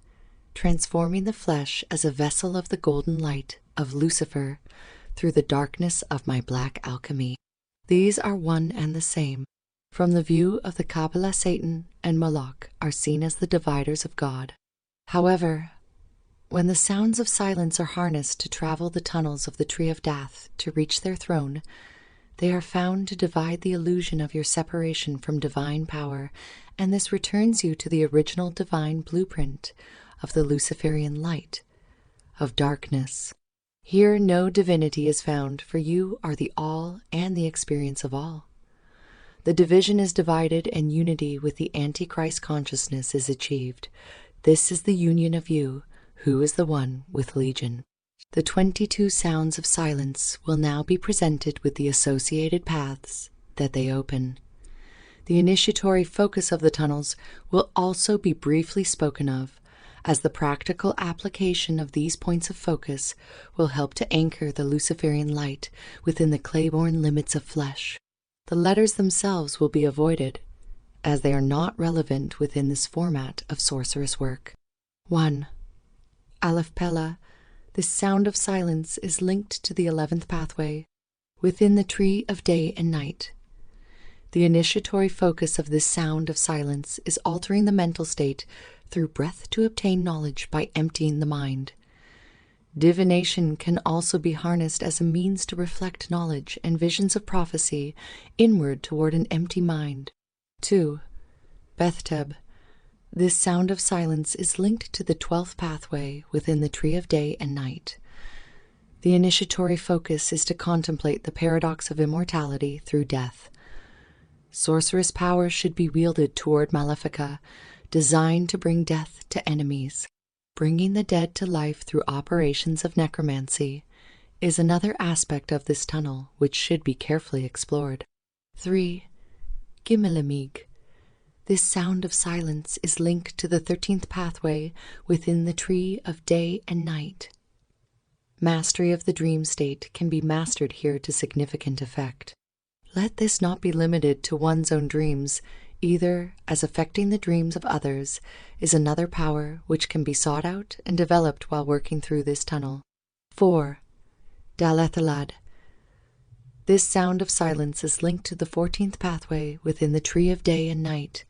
Speaker 1: transforming the flesh as a vessel of the golden light of Lucifer through the darkness of my black alchemy. These are one and the same. From the view of the Kabbalah, Satan and Moloch are seen as the dividers of God. However, when the sounds of silence are harnessed to travel the tunnels of the Tree of Death to reach their throne, they are found to divide the illusion of your separation from divine power, and this returns you to the original divine blueprint of the Luciferian light, of darkness. Here no divinity is found, for you are the all and the experience of all. The division is divided and unity with the Antichrist consciousness is achieved. This is the union of you, who is the one with Legion. The 22 sounds of silence will now be presented with the associated paths that they open. The initiatory focus of the tunnels will also be briefly spoken of, as the practical application of these points of focus will help to anchor the Luciferian light within the clay-born limits of flesh. The letters themselves will be avoided, as they are not relevant within this format of sorceress work. 1. Aleph Pella. This sound of silence is linked to the 11th pathway, within the Tree of Day and Night. The initiatory focus of this sound of silence is altering the mental state through breath to obtain knowledge by emptying the mind. Divination can also be harnessed as a means to reflect knowledge and visions of prophecy inward toward an empty mind. 2. Bethteb. This sound of silence is linked to the 12th pathway within the Tree of Day and Night. The initiatory focus is to contemplate the paradox of immortality through death. Sorceress power should be wielded toward Malefica, designed to bring death to enemies. Bringing the dead to life through operations of necromancy is another aspect of this tunnel which should be carefully explored. 3. Gimmelimig. This sound of silence is linked to the 13th pathway within the Tree of Day and Night. Mastery of the dream state can be mastered here to significant effect. Let this not be limited to one's own dreams, either, as affecting the dreams of others is another power which can be sought out and developed while working through this tunnel. 4. Dalethalad. This sound of silence is linked to the 14th pathway within the Tree of Day and Night.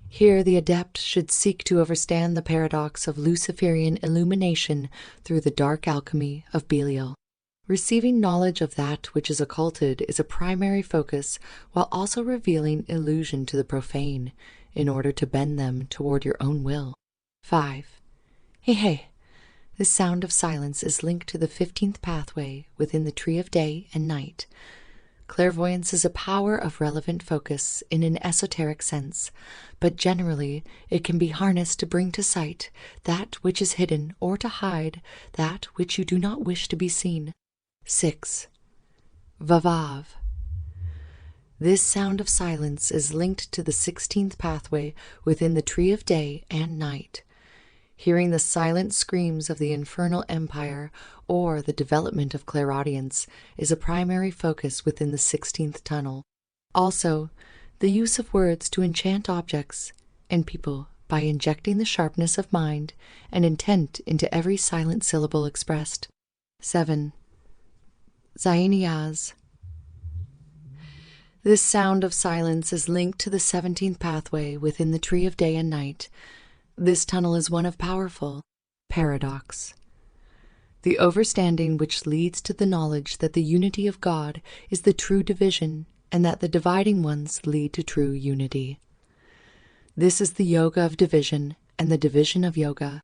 Speaker 1: Here the adept should seek to overstand the paradox of Luciferian illumination through the dark alchemy of Belial. Receiving knowledge of that which is occulted is a primary focus, while also revealing illusion to the profane in order to bend them toward your own will. 5. Hey, hey. The sound of silence is linked to the 15th pathway within the tree of day and night. Clairvoyance is a power of relevant focus in an esoteric sense, but generally it can be harnessed to bring to sight that which is hidden or to hide that which you do not wish to be seen. 6. Vavav. This sound of silence is linked to the 16th pathway within the tree of day and night. Hearing the silent screams of the infernal empire or the development of clairaudience is a primary focus within the 16th tunnel. Also, the use of words to enchant objects and people by injecting the sharpness of mind and intent into every silent syllable expressed. 7. Zainiaz. This sound of silence is linked to the 17th pathway within the tree of day and night. This tunnel is one of powerful paradox. The overstanding which leads to the knowledge that the unity of God is the true division and that the dividing ones lead to true unity. This is the yoga of division and the division of yoga,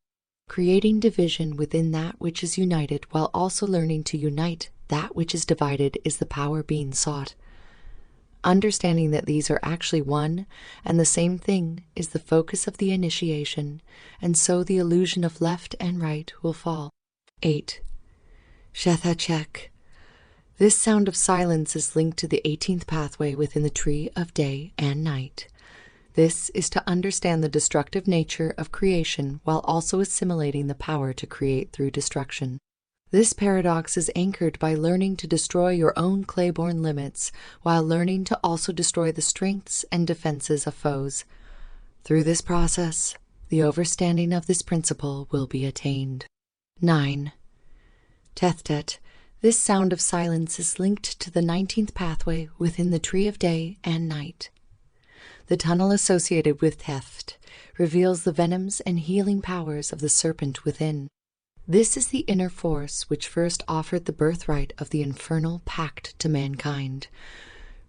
Speaker 1: creating division within that which is united while also learning to unite that which is divided is the power being sought. Understanding that these are actually one and the same thing is the focus of the initiation, and so the illusion of left and right will fall. 8. Shethachek. This sound of silence is linked to the 18th pathway within the tree of day and night. This is to understand the destructive nature of creation while also assimilating the power to create through destruction. This paradox is anchored by learning to destroy your own clay-born limits while learning to also destroy the strengths and defenses of foes. Through this process, the overstanding of this principle will be attained. 9. Tethtet. This sound of silence is linked to the 19th pathway within the tree of day and night. The tunnel associated with Teth reveals the venoms and healing powers of the serpent within. This is the inner force which first offered the birthright of the infernal pact to mankind.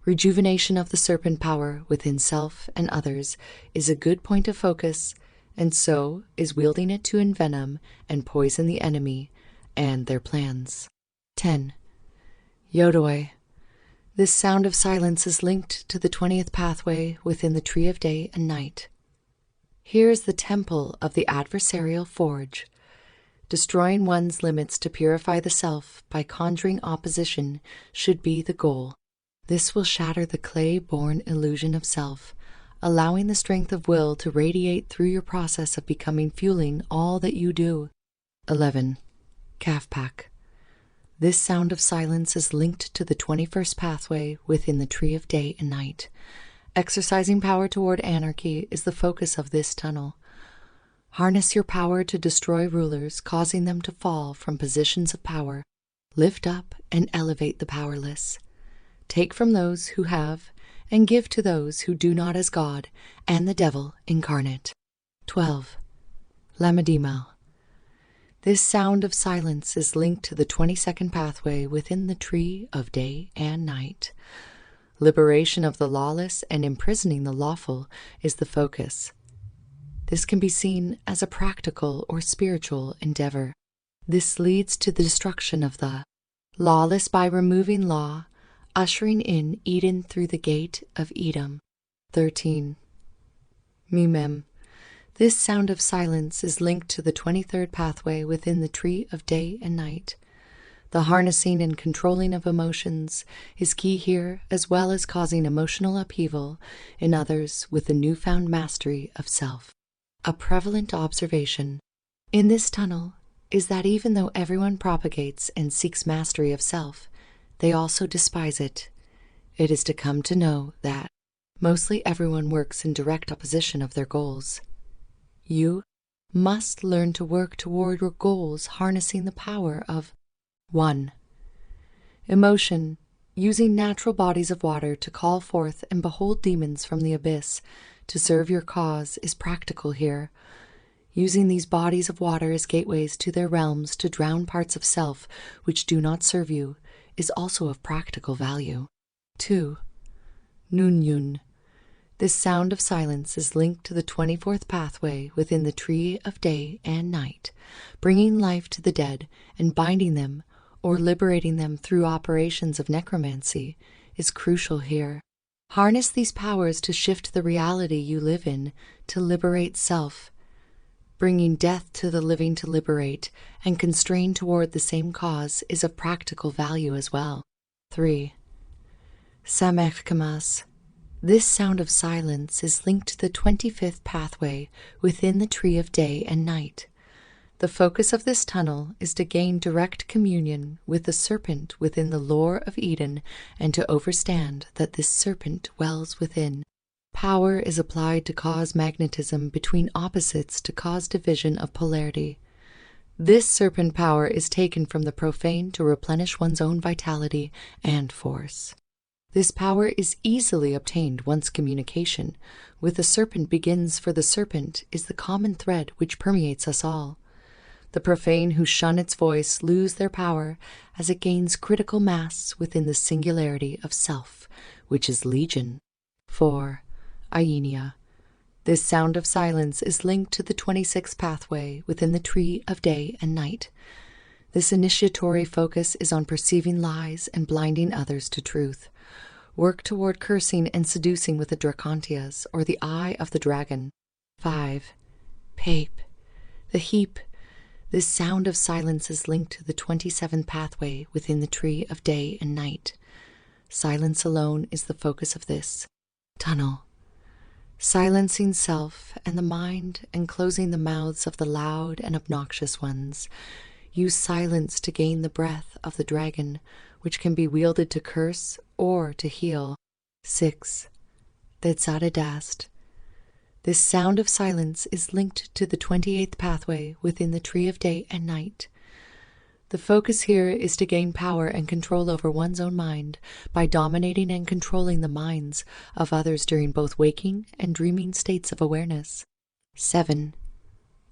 Speaker 1: Rejuvenation of the serpent power within self and others is a good point of focus, and so is wielding it to envenom and poison the enemy and their plans. 10. Yodoi. This sound of silence is linked to the 20th pathway within the tree of day and night. Here is the temple of the adversarial forge. Destroying one's limits to purify the self by conjuring opposition should be the goal. This will shatter the clay-born illusion of self, allowing the strength of will to radiate through your process of becoming, fueling all that you do. 11. Kafpak. This sound of silence is linked to the 21st pathway within the tree of day and night. Exercising power toward anarchy is the focus of this tunnel. Harness your power to destroy rulers, causing them to fall from positions of power. Lift up and elevate the powerless. Take from those who have, and give to those who do not as God and the devil incarnate. 12. Lamadimal. This sound of silence is linked to the 22nd pathway within the tree of day and night. Liberation of the lawless and imprisoning the lawful is the focus. This can be seen as a practical or spiritual endeavor. This leads to the destruction of the lawless by removing law, ushering in Eden through the gate of Edom. 13. Mimem. This sound of silence is linked to the 23rd pathway within the tree of day and night. The harnessing and controlling of emotions is key here, as well as causing emotional upheaval in others with the newfound mastery of self. A prevalent observation in this tunnel is that even though everyone propagates and seeks mastery of self, they also despise it. It is to come to know that mostly everyone works in direct opposition of their goals. You must learn to work toward your goals, harnessing the power of 1. Emotion, using natural bodies of water to call forth and behold demons from the abyss to serve your cause is practical here. Using these bodies of water as gateways to their realms to drown parts of self which do not serve you is also of practical value. 2. Nunyun. This sound of silence is linked to the 24th pathway within the tree of day and night, bringing life to the dead and binding them or liberating them through operations of necromancy is crucial here. Harness these powers to shift the reality you live in to liberate self, bringing death to the living to liberate and constrain toward the same cause is of practical value as well. 3. Samekkamas. This sound of silence is linked to the 25th pathway within the tree of day and night. The focus of this tunnel is to gain direct communion with the serpent within the lore of Eden and to understand that this serpent dwells within. Power is applied to cause magnetism between opposites to cause division of polarity. This serpent power is taken from the profane to replenish one's own vitality and force. This power is easily obtained once communication with the serpent begins, for the serpent is the common thread which permeates us all. The profane who shun its voice lose their power as it gains critical mass within the singularity of self, which is legion. 4. Ainia. This sound of silence is linked to the 26th pathway within the tree of day and night. This initiatory focus is on perceiving lies and blinding others to truth. Work toward cursing and seducing with the Dracontias, or the eye of the dragon. 5. Pape. The heap. This sound of silence is linked to the 27th pathway within the tree of day and night. Silence alone is the focus of this tunnel. Silencing self and the mind and closing the mouths of the loud and obnoxious ones. Use silence to gain the breath of the dragon, which can be wielded to curse or to heal. 6. Tetsadadast. This sound of silence is linked to the 28th pathway within the tree of day and night. The focus here is to gain power and control over one's own mind by dominating and controlling the minds of others during both waking and dreaming states of awareness. 7.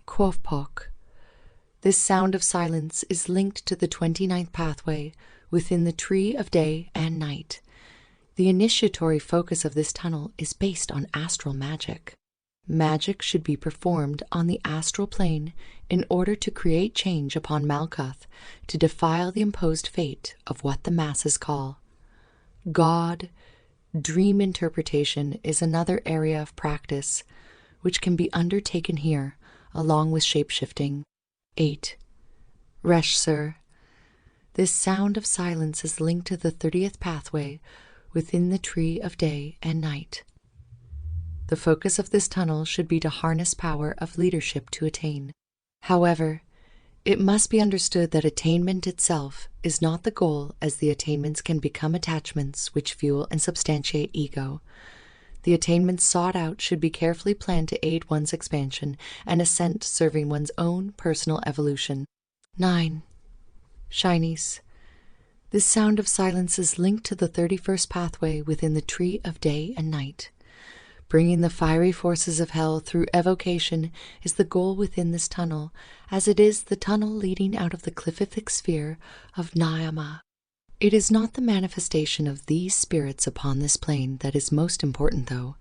Speaker 1: Kvofpok. This sound of silence is linked to the 29th pathway within the tree of day and night. The initiatory focus of this tunnel is based on astral magic. Magic should be performed on the astral plane in order to create change upon Malkuth, to defile the imposed fate of what the masses call God. Dream interpretation is another area of practice, which can be undertaken here, along with shapeshifting. 8. Reshsur. This sound of silence is linked to the 30th pathway within the tree of day and night. The focus of this tunnel should be to harness power of leadership to attain. However, it must be understood that attainment itself is not the goal, as the attainments can become attachments which fuel and substantiate ego. The attainments sought out should be carefully planned to aid one's expansion and ascent, serving one's own personal evolution. 9. Shinies. This sound of silence is linked to the 31st pathway within the tree of day and night. Bringing the fiery forces of hell through evocation is the goal within this tunnel, as it is the tunnel leading out of the cliffific sphere of Nyama. It is not the manifestation of these spirits upon this plane that is most important, though.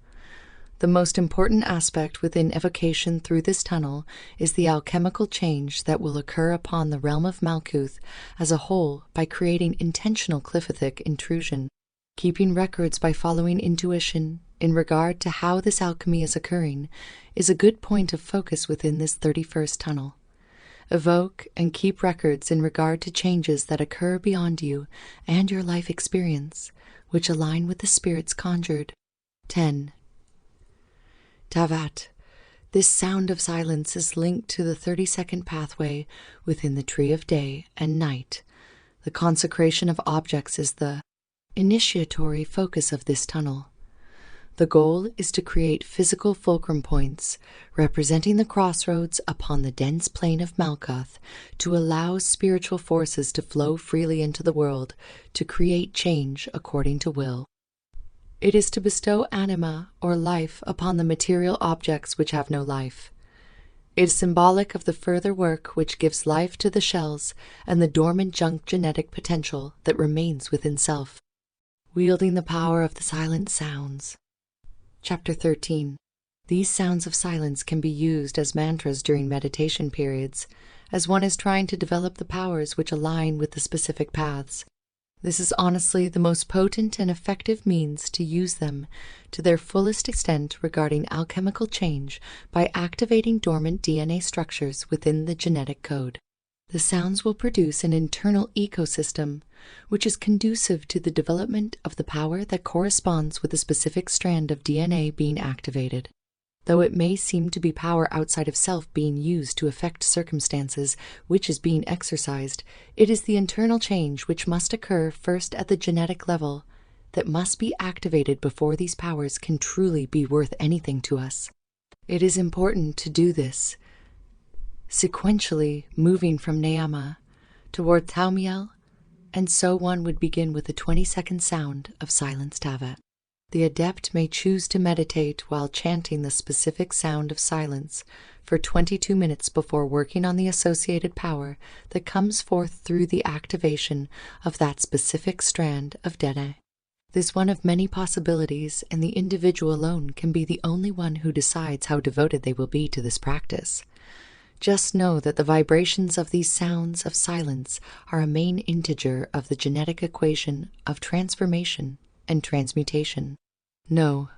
Speaker 1: The most important aspect within evocation through this tunnel is the alchemical change that will occur upon the realm of Malkuth as a whole by creating intentional cliffific intrusion. Keeping records by following intuition in regard to how this alchemy is occurring is a good point of focus within this 31st tunnel. Evoke and keep records in regard to changes that occur beyond you and your life experience, which align with the spirits conjured. 10. Tavat. This sound of silence is linked to the 32nd pathway within the tree of day and night. The consecration of objects is the initiatory focus of this tunnel. The goal is to create physical fulcrum points, representing the crossroads upon the dense plane of Malkuth, to allow spiritual forces to flow freely into the world, to create change according to will. It is to bestow anima, or life, upon the material objects which have no life. It is symbolic of the further work which gives life to the shells and the dormant junk genetic potential that remains within self. Wielding the power of the silent sounds. Chapter 13. These sounds of silence can be used as mantras during meditation periods, as one is trying to develop the powers which align with the specific paths. This is honestly the most potent and effective means to use them to their fullest extent regarding alchemical change by activating dormant DNA structures within the genetic code. The sounds will produce an internal ecosystem which is conducive to the development of the power that corresponds with a specific strand of DNA being activated. Though it may seem to be power outside of self being used to affect circumstances which is being exercised, it is the internal change which must occur first at the genetic level that must be activated before these powers can truly be worth anything to us. It is important to do this sequentially, moving from Neyama toward Thaumiel, and so one would begin with the 20-second sound of Silence Tava. The adept may choose to meditate while chanting the specific sound of silence for 22 minutes before working on the associated power that comes forth through the activation of that specific strand of DNA. This one of many possibilities, and the individual alone can be the only one who decides how devoted they will be to this practice. Just know that the vibrations of these sounds of silence are a main integer of the genetic equation of transformation and transmutation. No,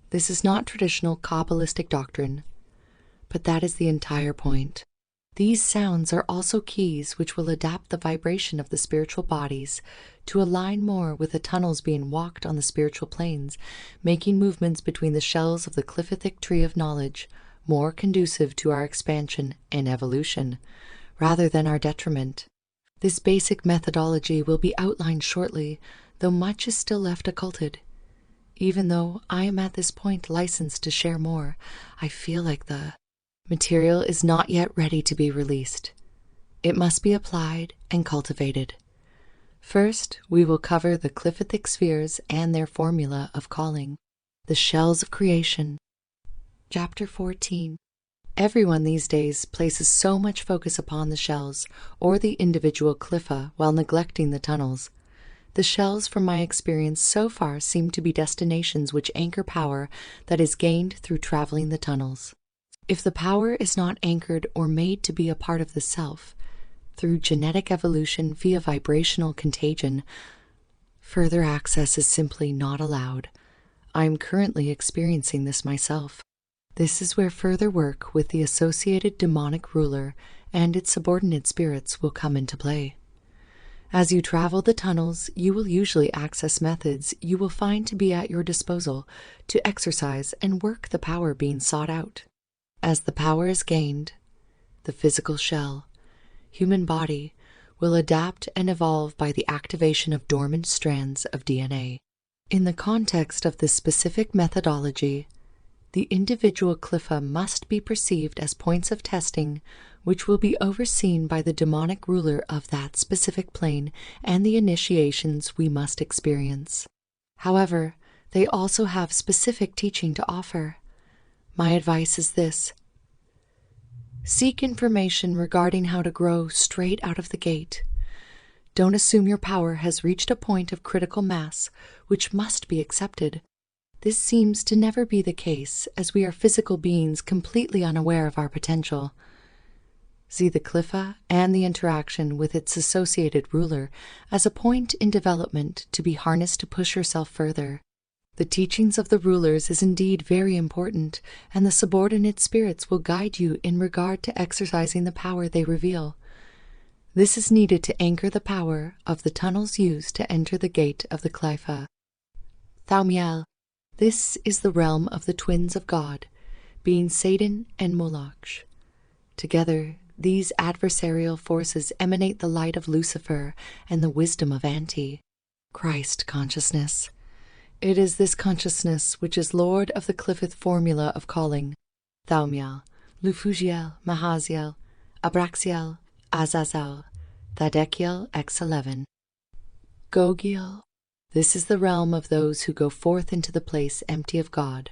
Speaker 1: this is not traditional Kabbalistic doctrine, but that is the entire point. These sounds are also keys which will adapt the vibration of the spiritual bodies to align more with the tunnels being walked on the spiritual planes, making movements between the shells of the cliffitic tree of knowledge more conducive to our expansion and evolution, rather than our detriment. This basic methodology will be outlined shortly, though much is still left occulted. Even though I am at this point licensed to share more, I feel like the material is not yet ready to be released. It must be applied and cultivated. First, we will cover the cliffitic spheres and their formula of calling, the shells of creation. Chapter 14. Everyone these days places so much focus upon the shells or the individual cliffa while neglecting the tunnels. The shells, from my experience so far, seem to be destinations which anchor power that is gained through traveling the tunnels. If the power is not anchored or made to be a part of the self, through genetic evolution via vibrational contagion, further access is simply not allowed. I am currently experiencing this myself. This is where further work with the associated demonic ruler and its subordinate spirits will come into play. As you travel the tunnels, you will usually access methods you will find to be at your disposal to exercise and work the power being sought out. As the power is gained, the physical shell, human body, will adapt and evolve by the activation of dormant strands of DNA. In the context of this specific methodology, the individual cliffa must be perceived as points of testing which will be overseen by the demonic ruler of that specific plane and the initiations we must experience. However, they also have specific teaching to offer. My advice is this: seek information regarding how to grow straight out of the gate. Don't assume your power has reached a point of critical mass which must be accepted. This seems to never be the case, as we are physical beings completely unaware of our potential. See the cliffa and the interaction with its associated ruler as a point in development to be harnessed to push yourself further. The teachings of the rulers is indeed very important, and the subordinate spirits will guide you in regard to exercising the power they reveal. This is needed to anchor the power of the tunnels used to enter the gate of the cliffa. Thaumiel. This is the realm of the twins of God, being Satan and Moloch. Together, these adversarial forces emanate the light of Lucifer and the wisdom of Christ consciousness. It is this consciousness which is Lord of the Cliffith formula of calling: Thaumiel, Lufugiel, Mahaziel, Abraxiel, Azazel, Thadekiel X11. Gogiel. This is the realm of those who go forth into the place empty of God,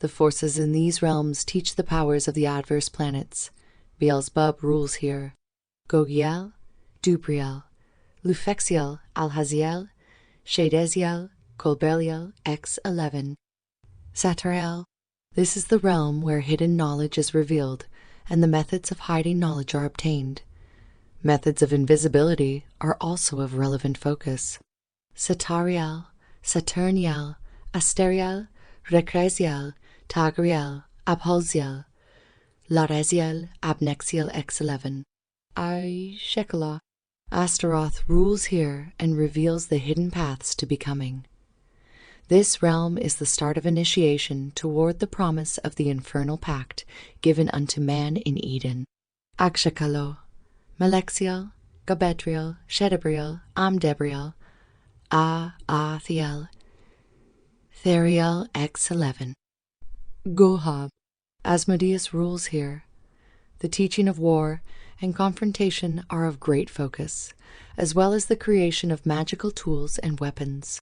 Speaker 1: The forces in these realms teach the powers of the adverse planets. Beelzebub rules here. Gogiel, Dubriel, Lufexiel, Alhaziel, Shadeziel, Colbeliel, X11. Satariel. This is the realm where hidden knowledge is revealed, and the methods of hiding knowledge are obtained. Methods of invisibility are also of relevant focus. Satariel, Saturniel, Asteriel, Recreziel, Tagriel, Abholziel, Lareziel, Abnexiel X11. Shekelah. Astaroth rules here and reveals the hidden paths to becoming. This realm is the start of initiation toward the promise of the infernal pact given unto man in Eden. Akshakalo, Malexiel, Gabedriel, Shedebriel, Amdebriel, Athiel, Theriel X11. Gohab. Asmodeus rules here. The teaching of war and confrontation are of great focus, as well as the creation of magical tools and weapons.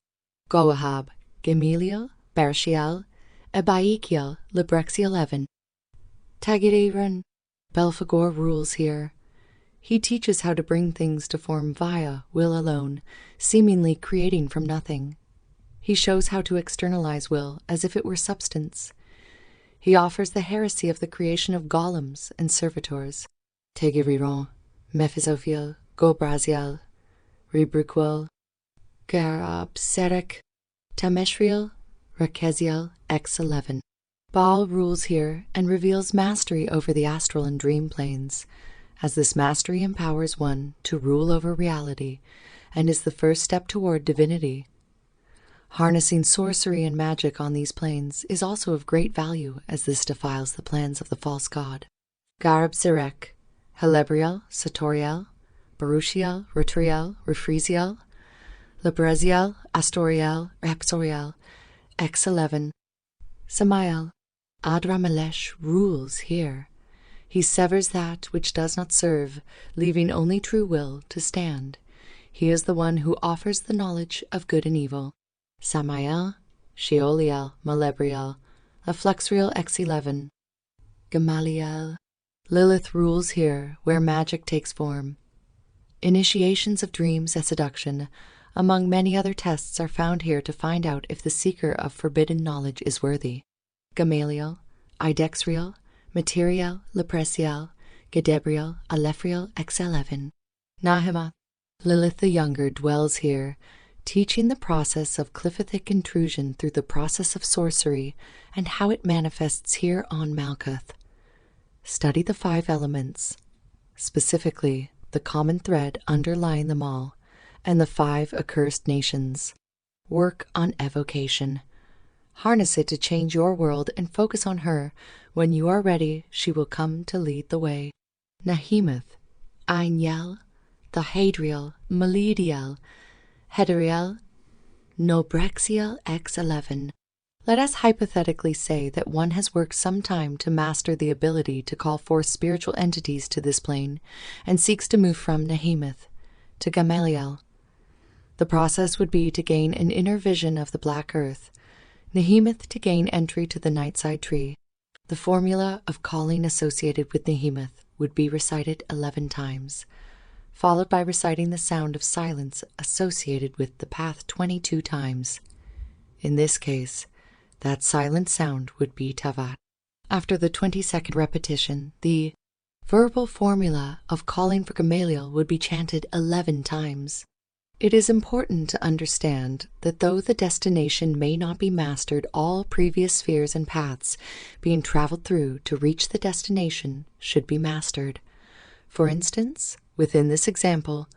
Speaker 1: Goahab, Gamaliel, Bershiel, Ebaikiel, Librexi11. Tagideron. Belphegor rules here. He teaches how to bring things to form via will alone, seemingly creating from nothing. He shows how to externalize will as if it were substance. He offers the heresy of the creation of golems and servitors. Tegiriron, Mephistophiel, Gobraziel, Rebruquel, Garabserek, Tameshriel, Rakeziel, X11. Baal rules here and reveals mastery over the astral and dream planes, as this mastery empowers one to rule over reality and is the first step toward divinity. Harnessing sorcery and magic on these planes is also of great value, as this defiles the plans of the false god. Garabserek, Helebriel, Satoriel, Barushiel, Rotriel, Refreziel, Lebreziel, Astoriel, Repsoriel, X11. Samael. Adramelesh rules here. He severs that which does not serve, leaving only true will to stand. He is the one who offers the knowledge of good and evil. Samael, Sheoliel, Malebriel, Afluxriel X11. Gamaliel. Lilith rules here, where magic takes form. Initiations of dreams and seduction, among many other tests, are found here to find out if the seeker of forbidden knowledge is worthy. Gamaliel, Idexriel, Materiel, Lepresiel, Gedebriel, Alephriel X11. Nahemoth. Lilith the Younger dwells here, teaching the process of clifothic intrusion through the process of sorcery and how it manifests here on Malkuth. Study the 5 elements, specifically the common thread underlying them all, and the 5 accursed nations. Work on evocation. Harness it to change your world and focus on her. When you are ready, she will come to lead the way. Nahemoth, Ainyel, Thahadriel, Melidiel, Hederiel, Nobrexiel X11. Let us hypothetically say that one has worked some time to master the ability to call forth spiritual entities to this plane and seeks to move from Nahemoth to Gamaliel. The process would be to gain an inner vision of the Black Earth, Nahemoth to gain entry to the Nightside Tree. The formula of calling associated with Nahemoth would be recited 11 times, followed by reciting the sound of silence associated with the path 22 times. In this case, that silent sound would be Tavat. After the 22nd repetition, the verbal formula of calling for Gamaliel would be chanted 11 times. It is important to understand that though the destination may not be mastered, all previous spheres and paths being traveled through to reach the destination should be mastered. For instance, within this example,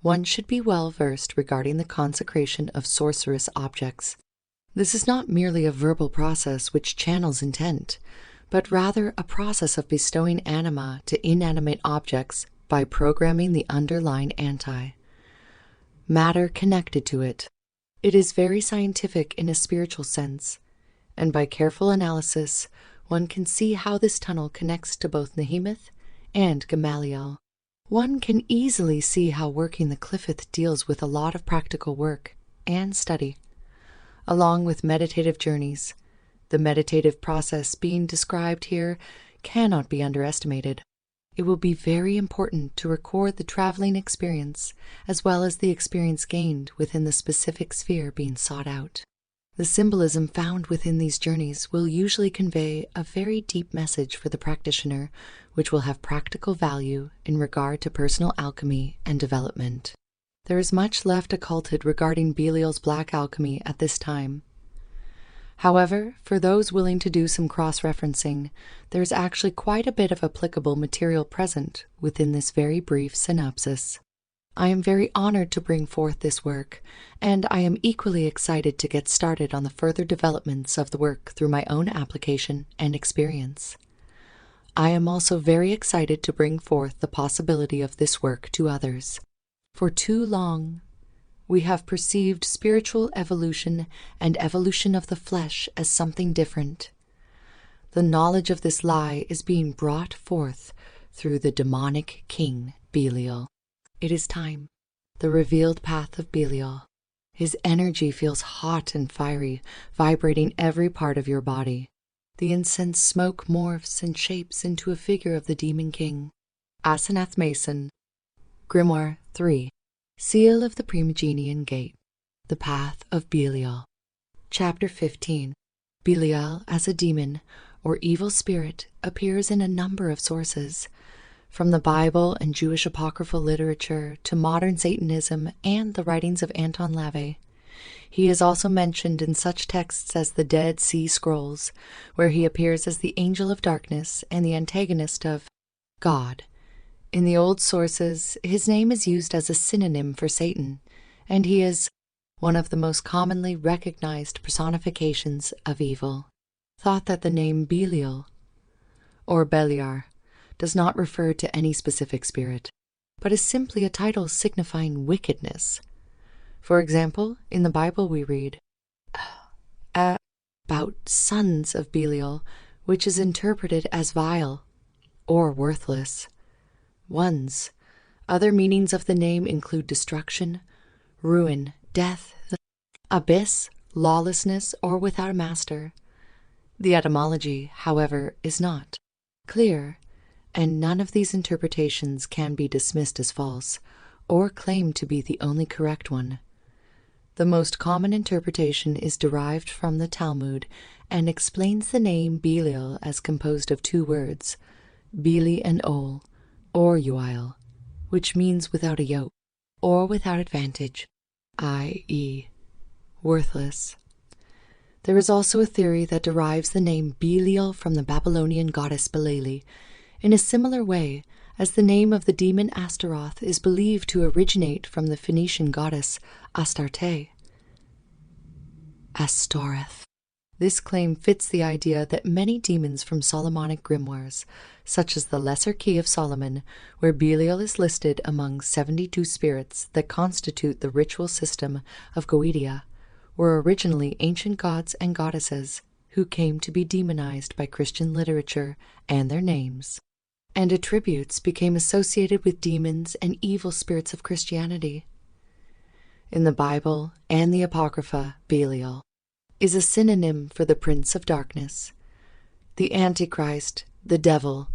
Speaker 1: one should be well versed regarding the consecration of sorcerous objects. This is not merely a verbal process which channels intent, but rather a process of bestowing anima to inanimate objects by programming the underlying matter connected to it. It is very scientific in a spiritual sense, and by careful analysis, one can see how this tunnel connects to both Nahemoth and Gamaliel. One can easily see how working the Cliffith deals with a lot of practical work and study, along with meditative journeys. The meditative process being described here cannot be underestimated. It will be very important to record the traveling experience as well as the experience gained within the specific sphere being sought out. The symbolism found within these journeys will usually convey a very deep message for the practitioner, which will have practical value in regard to personal alchemy and development. There is much left occulted regarding Belial's black alchemy at this time. However, for those willing to do some cross-referencing, there is actually quite a bit of applicable material present within this very brief synopsis. I am very honored to bring forth this work, and I am equally excited to get started on the further developments of the work through my own application and experience. I am also very excited to bring forth the possibility of this work to others. For too long, we have perceived spiritual evolution and evolution of the flesh as something different. The knowledge of this lie is being brought forth through the demonic king, Belial. It is time. The revealed path of Belial. His energy feels hot and fiery, vibrating every part of your body. The incense smoke morphs and shapes into a figure of the demon king. Asenath Mason. Grimoire 3. Seal of the Primogenian Gate. The Path of Belial. Chapter 15. Belial as a demon or evil spirit appears in a number of sources, from the Bible and Jewish apocryphal literature to modern Satanism and the writings of Anton LaVey. He is also mentioned in such texts as the Dead Sea Scrolls, where he appears as the angel of darkness and the antagonist of God. In the old sources, his name is used as a synonym for Satan, and he is one of the most commonly recognized personifications of evil. Thought that the name Belial, or Beliar, does not refer to any specific spirit, but is simply a title signifying wickedness. For example, in the Bible we read about sons of Belial, which is interpreted as vile or worthless ones. Other meanings of the name include destruction, ruin, death, abyss, lawlessness, or without a master. The etymology, however, is not clear, and none of these interpretations can be dismissed as false or claimed to be the only correct one. The most common interpretation is derived from the Talmud and explains the name Belial as composed of two words, Beli and Ol, or Uil, which means without a yoke, or without advantage, i.e., worthless. There is also a theory that derives the name Belial from the Babylonian goddess Belali, in a similar way as the name of the demon Astaroth is believed to originate from the Phoenician goddess Astarte. Astoreth. This claim fits the idea that many demons from Solomonic grimoires, such as the Lesser Key of Solomon, where Belial is listed among 72 spirits that constitute the ritual system of Goetia, were originally ancient gods and goddesses who came to be demonized by Christian literature and their names, and attributes became associated with demons and evil spirits of Christianity. In the Bible and the Apocrypha, Belial is a synonym for the Prince of Darkness, the Antichrist, the Devil,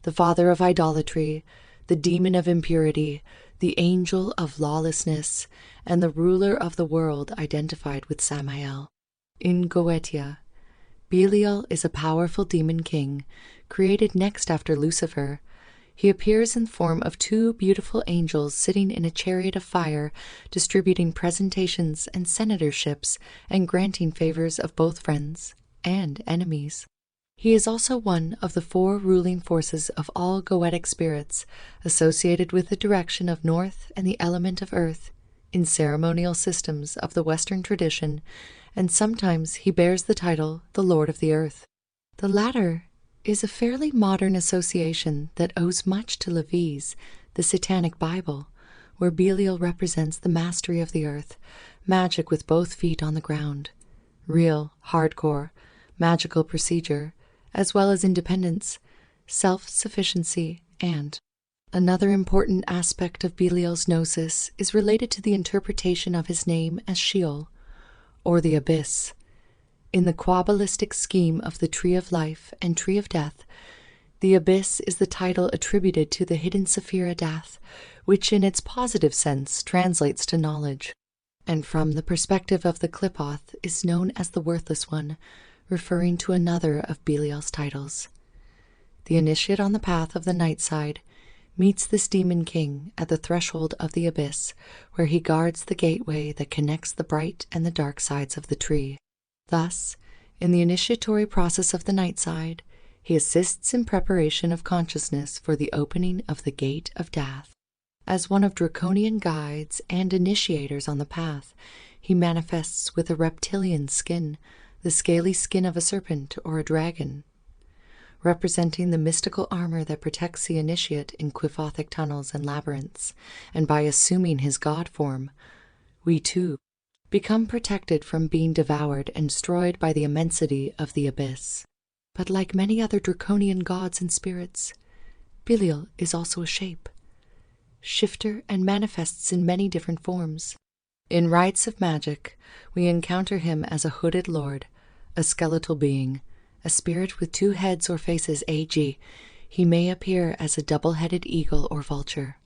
Speaker 1: the father of idolatry, the demon of impurity, the angel of lawlessness, and the ruler of the world identified with Samael. In Goetia, Belial is a powerful demon king, created next after Lucifer. He appears in form of two beautiful angels sitting in a chariot of fire, distributing presentations and senatorships and granting favors of both friends and enemies. He is also one of the four ruling forces of all Goetic spirits, associated with the direction of north and the element of earth in ceremonial systems of the Western tradition, and sometimes he bears the title the Lord of the Earth. The latter is a fairly modern association that owes much to Levi's, the Satanic Bible, where Belial represents the mastery of the earth, magic with both feet on the ground, real, hardcore, magical procedure, as well as independence, self-sufficiency, and another important aspect of Belial's gnosis is related to the interpretation of his name as Sheol, or the abyss. In the Kabbalistic scheme of the Tree of Life and Tree of Death, the abyss is the title attributed to the hidden Sephira Death, which in its positive sense translates to knowledge, and from the perspective of the Qliphoth is known as the Worthless One, referring to another of Belial's titles. The initiate on the path of the night side meets this demon king at the threshold of the abyss, where he guards the gateway that connects the bright and the dark sides of the tree. Thus, in the initiatory process of the night side, he assists in preparation of consciousness for the opening of the gate of death. As one of draconian guides and initiators on the path, he manifests with a reptilian skin, the scaly skin of a serpent or a dragon, representing the mystical armor that protects the initiate in Qliphothic tunnels and labyrinths, and by assuming his god form, we too become protected from being devoured and destroyed by the immensity of the abyss. But like many other draconian gods and spirits, Belial is also a shape, shifter, and manifests in many different forms. In rites of magic, we encounter him as a hooded lord, a skeletal being, a spirit with 2 heads or faces, e.g., he may appear as a double-headed eagle or vulture,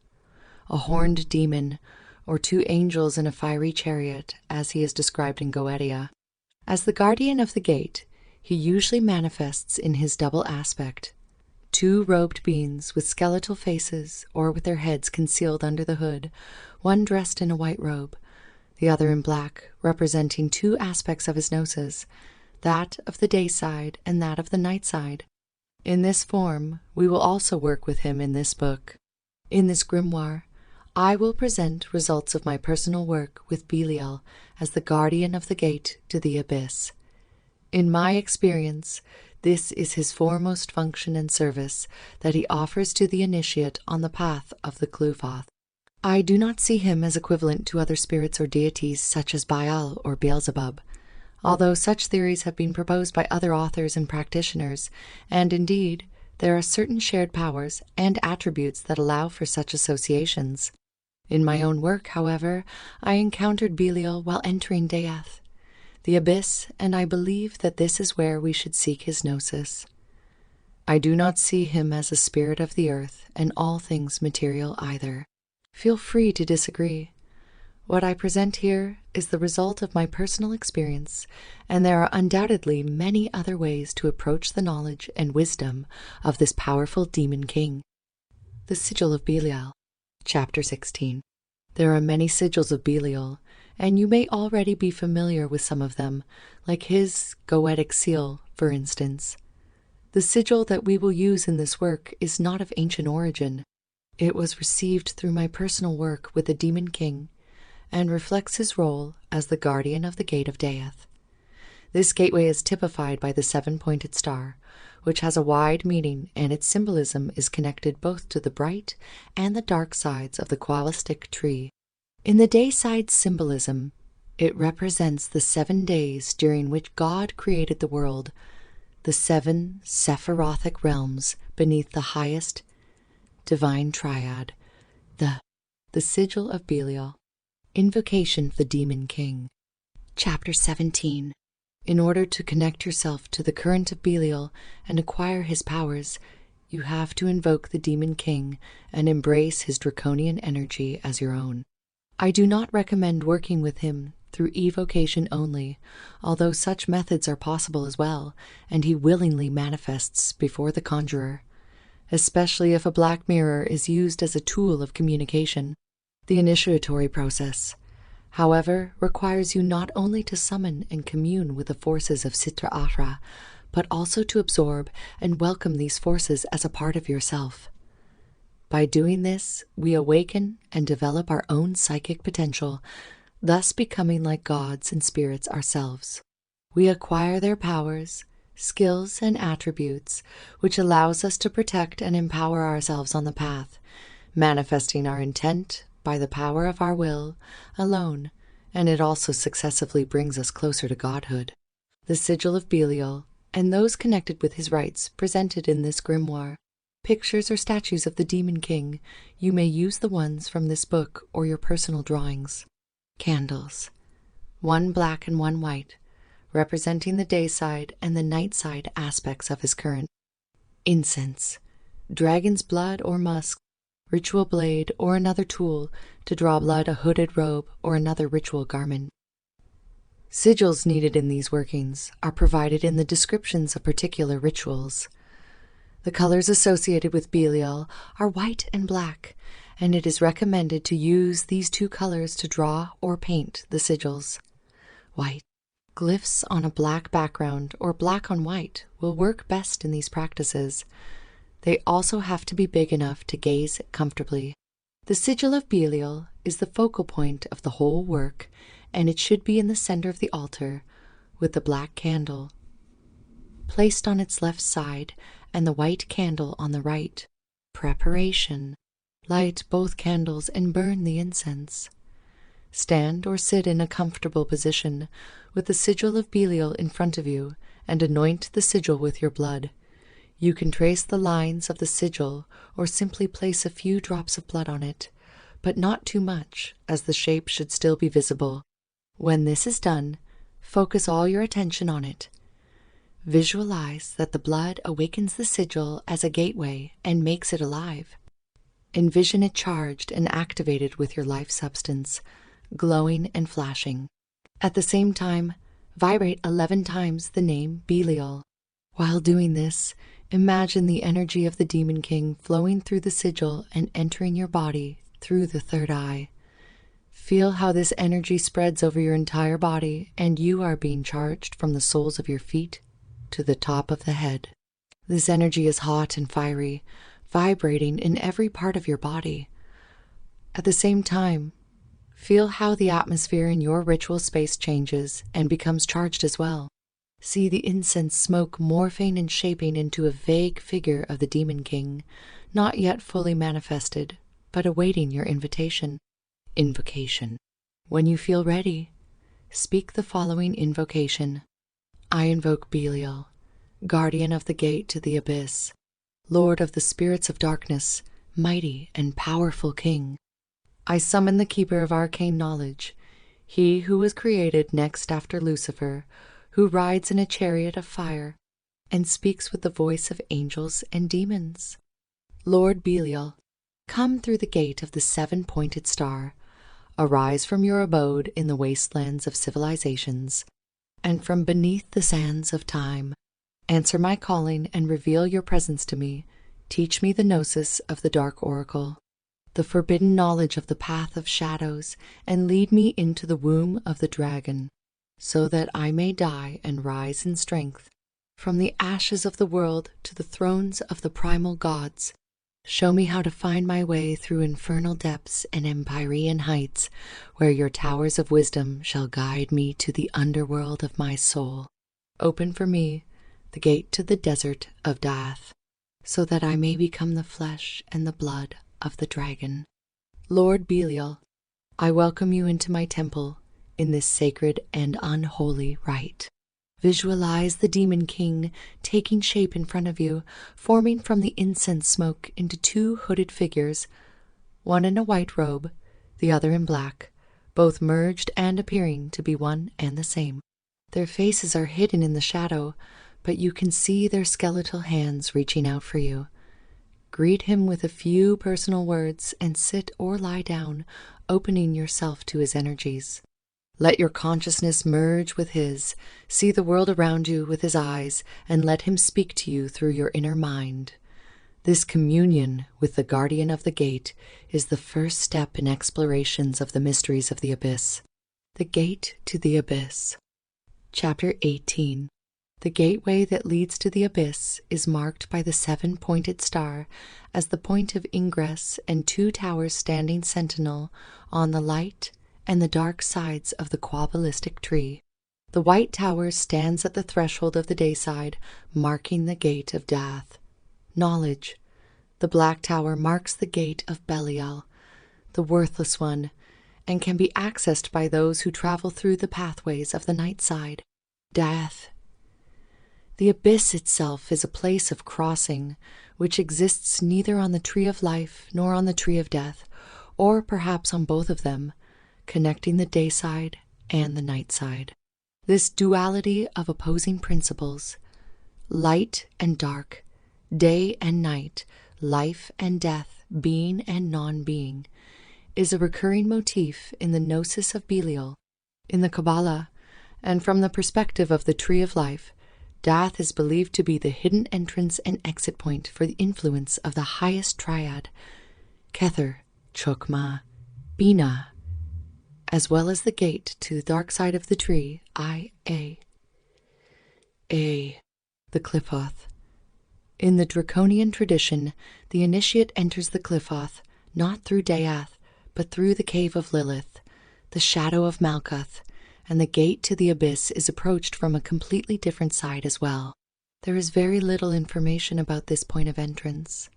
Speaker 1: a horned demon, or 2 angels in a fiery chariot, as he is described in Goetia. As the guardian of the gate, he usually manifests in his double aspect, 2 robed beings with skeletal faces or with their heads concealed under the hood, one dressed in a white robe, the other in black, representing 2 aspects of his gnosis, that of the day side and that of the night side. In this form, we will also work with him in this book. In this grimoire, I will present results of my personal work with Belial as the guardian of the gate to the abyss. In my experience, this is his foremost function and service that he offers to the initiate on the path of the Qliphoth. I do not see him as equivalent to other spirits or deities such as Baal or Beelzebub, although such theories have been proposed by other authors and practitioners, and indeed, there are certain shared powers and attributes that allow for such associations. In my own work, however, I encountered Belial while entering Death, the abyss, and I believe that this is where we should seek his gnosis. I do not see him as a spirit of the earth and all things material either. Feel free to disagree. What I present here is the result of my personal experience, and there are undoubtedly many other ways to approach the knowledge and wisdom of this powerful demon king. The Sigil of Belial, Chapter 16. There are many sigils of Belial, and you may already be familiar with some of them, like his Goetic seal, for instance. The sigil that we will use in this work is not of ancient origin. It was received through my personal work with the Demon King, and reflects his role as the guardian of the Gate of Death. This gateway is typified by the 7-pointed star, which has a wide meaning, and its symbolism is connected both to the bright and the dark sides of the Kabbalistic tree. In the day side symbolism, it represents the 7 days during which God created the world, the 7 Sephirothic realms beneath the highest divine triad, the Sigil of Belial. Invocation of the Demon King. Chapter 17. In order to connect yourself to the current of Belial and acquire his powers, you have to invoke the Demon King and embrace his draconian energy as your own. I do not recommend working with him through evocation only, although such methods are possible as well, and he willingly manifests before the conjurer, especially if a black mirror is used as a tool of communication. The initiatory process, however, requires you not only to summon and commune with the forces of Sitra Ahra, but also to absorb and welcome these forces as a part of yourself. By doing this, we awaken and develop our own psychic potential, thus becoming like gods and spirits ourselves. We acquire their powers, skills, and attributes, which allows us to protect and empower ourselves on the path, manifesting our intent by the power of our will alone, and it also successively brings us closer to godhood. The Sigil of Belial, and those connected with his rites presented in this grimoire, pictures or statues of the Demon King, you may use the ones from this book or your personal drawings. Candles, 1 black and 1 white, representing the day side and the night side aspects of his current. Incense, dragon's blood or musk, ritual blade or another tool to draw blood, a hooded robe or another ritual garment. Sigils needed in these workings are provided in the descriptions of particular rituals. The colors associated with Belial are white and black, and it is recommended to use these two colors to draw or paint the sigils. White. Glyphs on a black background or black on white will work best in these practices. They also have to be big enough to gaze comfortably. The sigil of Belial is the focal point of the whole work, and it should be in the center of the altar, with the black candle placed on its left side and the white candle on the right. Preparation. Light both candles and burn the incense. Stand or sit in a comfortable position with the sigil of Belial in front of you and anoint the sigil with your blood. You can trace the lines of the sigil or simply place a few drops of blood on it, but not too much, as the shape should still be visible. When this is done, focus all your attention on it. Visualize that the blood awakens the sigil as a gateway and makes it alive. Envision it charged and activated with your life substance, glowing and flashing. At the same time, vibrate 11 times the name Belial. While doing this, imagine the energy of the Demon King flowing through the sigil and entering your body through the third eye. Feel how this energy spreads over your entire body, and you are being charged from the soles of your feet to the top of the head. This energy is hot and fiery, vibrating in every part of your body. At the same time, feel how the atmosphere in your ritual space changes and becomes charged as well. See the incense smoke morphing and shaping into a vague figure of the Demon King, not yet fully manifested, but awaiting your invitation. Invocation. When you feel ready, speak the following invocation. I invoke Belial, guardian of the gate to the abyss, Lord of the spirits of darkness, mighty and powerful King. I summon the keeper of arcane knowledge, he who was created next after Lucifer, who rides in a chariot of fire and speaks with the voice of angels and demons. Lord Belial, come through the gate of the seven-pointed star, arise from your abode in the wastelands of civilizations, and from beneath the sands of time. Answer my calling and reveal your presence to me. Teach me the gnosis of the dark oracle, the forbidden knowledge of the path of shadows, and lead me into the womb of the dragon, so that I may die and rise in strength. From the ashes of the world to the thrones of the primal gods, show me how to find my way through infernal depths and empyrean heights, where your towers of wisdom shall guide me to the underworld of my soul. Open for me the gate to the desert of Daath, so that I may become the flesh and the blood of the dragon. Lord Belial, I welcome you into my temple in this sacred and unholy rite. Visualize the Demon King taking shape in front of you, forming from the incense smoke into two hooded figures, one in a white robe, the other in black, both merged and appearing to be one and the same. Their faces are hidden in the shadow, but you can see their skeletal hands reaching out for you. Greet him with a few personal words and sit or lie down, opening yourself to his energies. Let your consciousness merge with his, see the world around you with his eyes, and let him speak to you through your inner mind. This communion with the guardian of the gate is the first step in explorations of the mysteries of the abyss. The Gate to the Abyss. Chapter 18. The gateway that leads to the abyss is marked by the seven-pointed star as the point of ingress and two towers standing sentinel on the light and the dark sides of the Quabalistic tree. The white tower stands at the threshold of the dayside, marking the gate of Daath. Knowledge. The black tower marks the gate of Belial, the worthless one, and can be accessed by those who travel through the pathways of the night side. Daath. The abyss itself is a place of crossing, which exists neither on the tree of life nor on the tree of death, or perhaps on both of them, connecting the day side and the night side. This duality of opposing principles, light and dark, day and night, life and death, being and non-being, is a recurring motif in the gnosis of Belial. In the Kabbalah, and from the perspective of the Tree of Life, death is believed to be the hidden entrance and exit point for the influence of the highest triad, Kether, Chokmah, Bina, as well as the gate to the dark side of the tree, A, the Qliphoth. In the Draconian tradition, the initiate enters the Qliphoth not through Daath, but through the cave of Lilith, the shadow of Malkuth, and the gate to the abyss is approached from a completely different side as well. There is very little information about this point of entrance.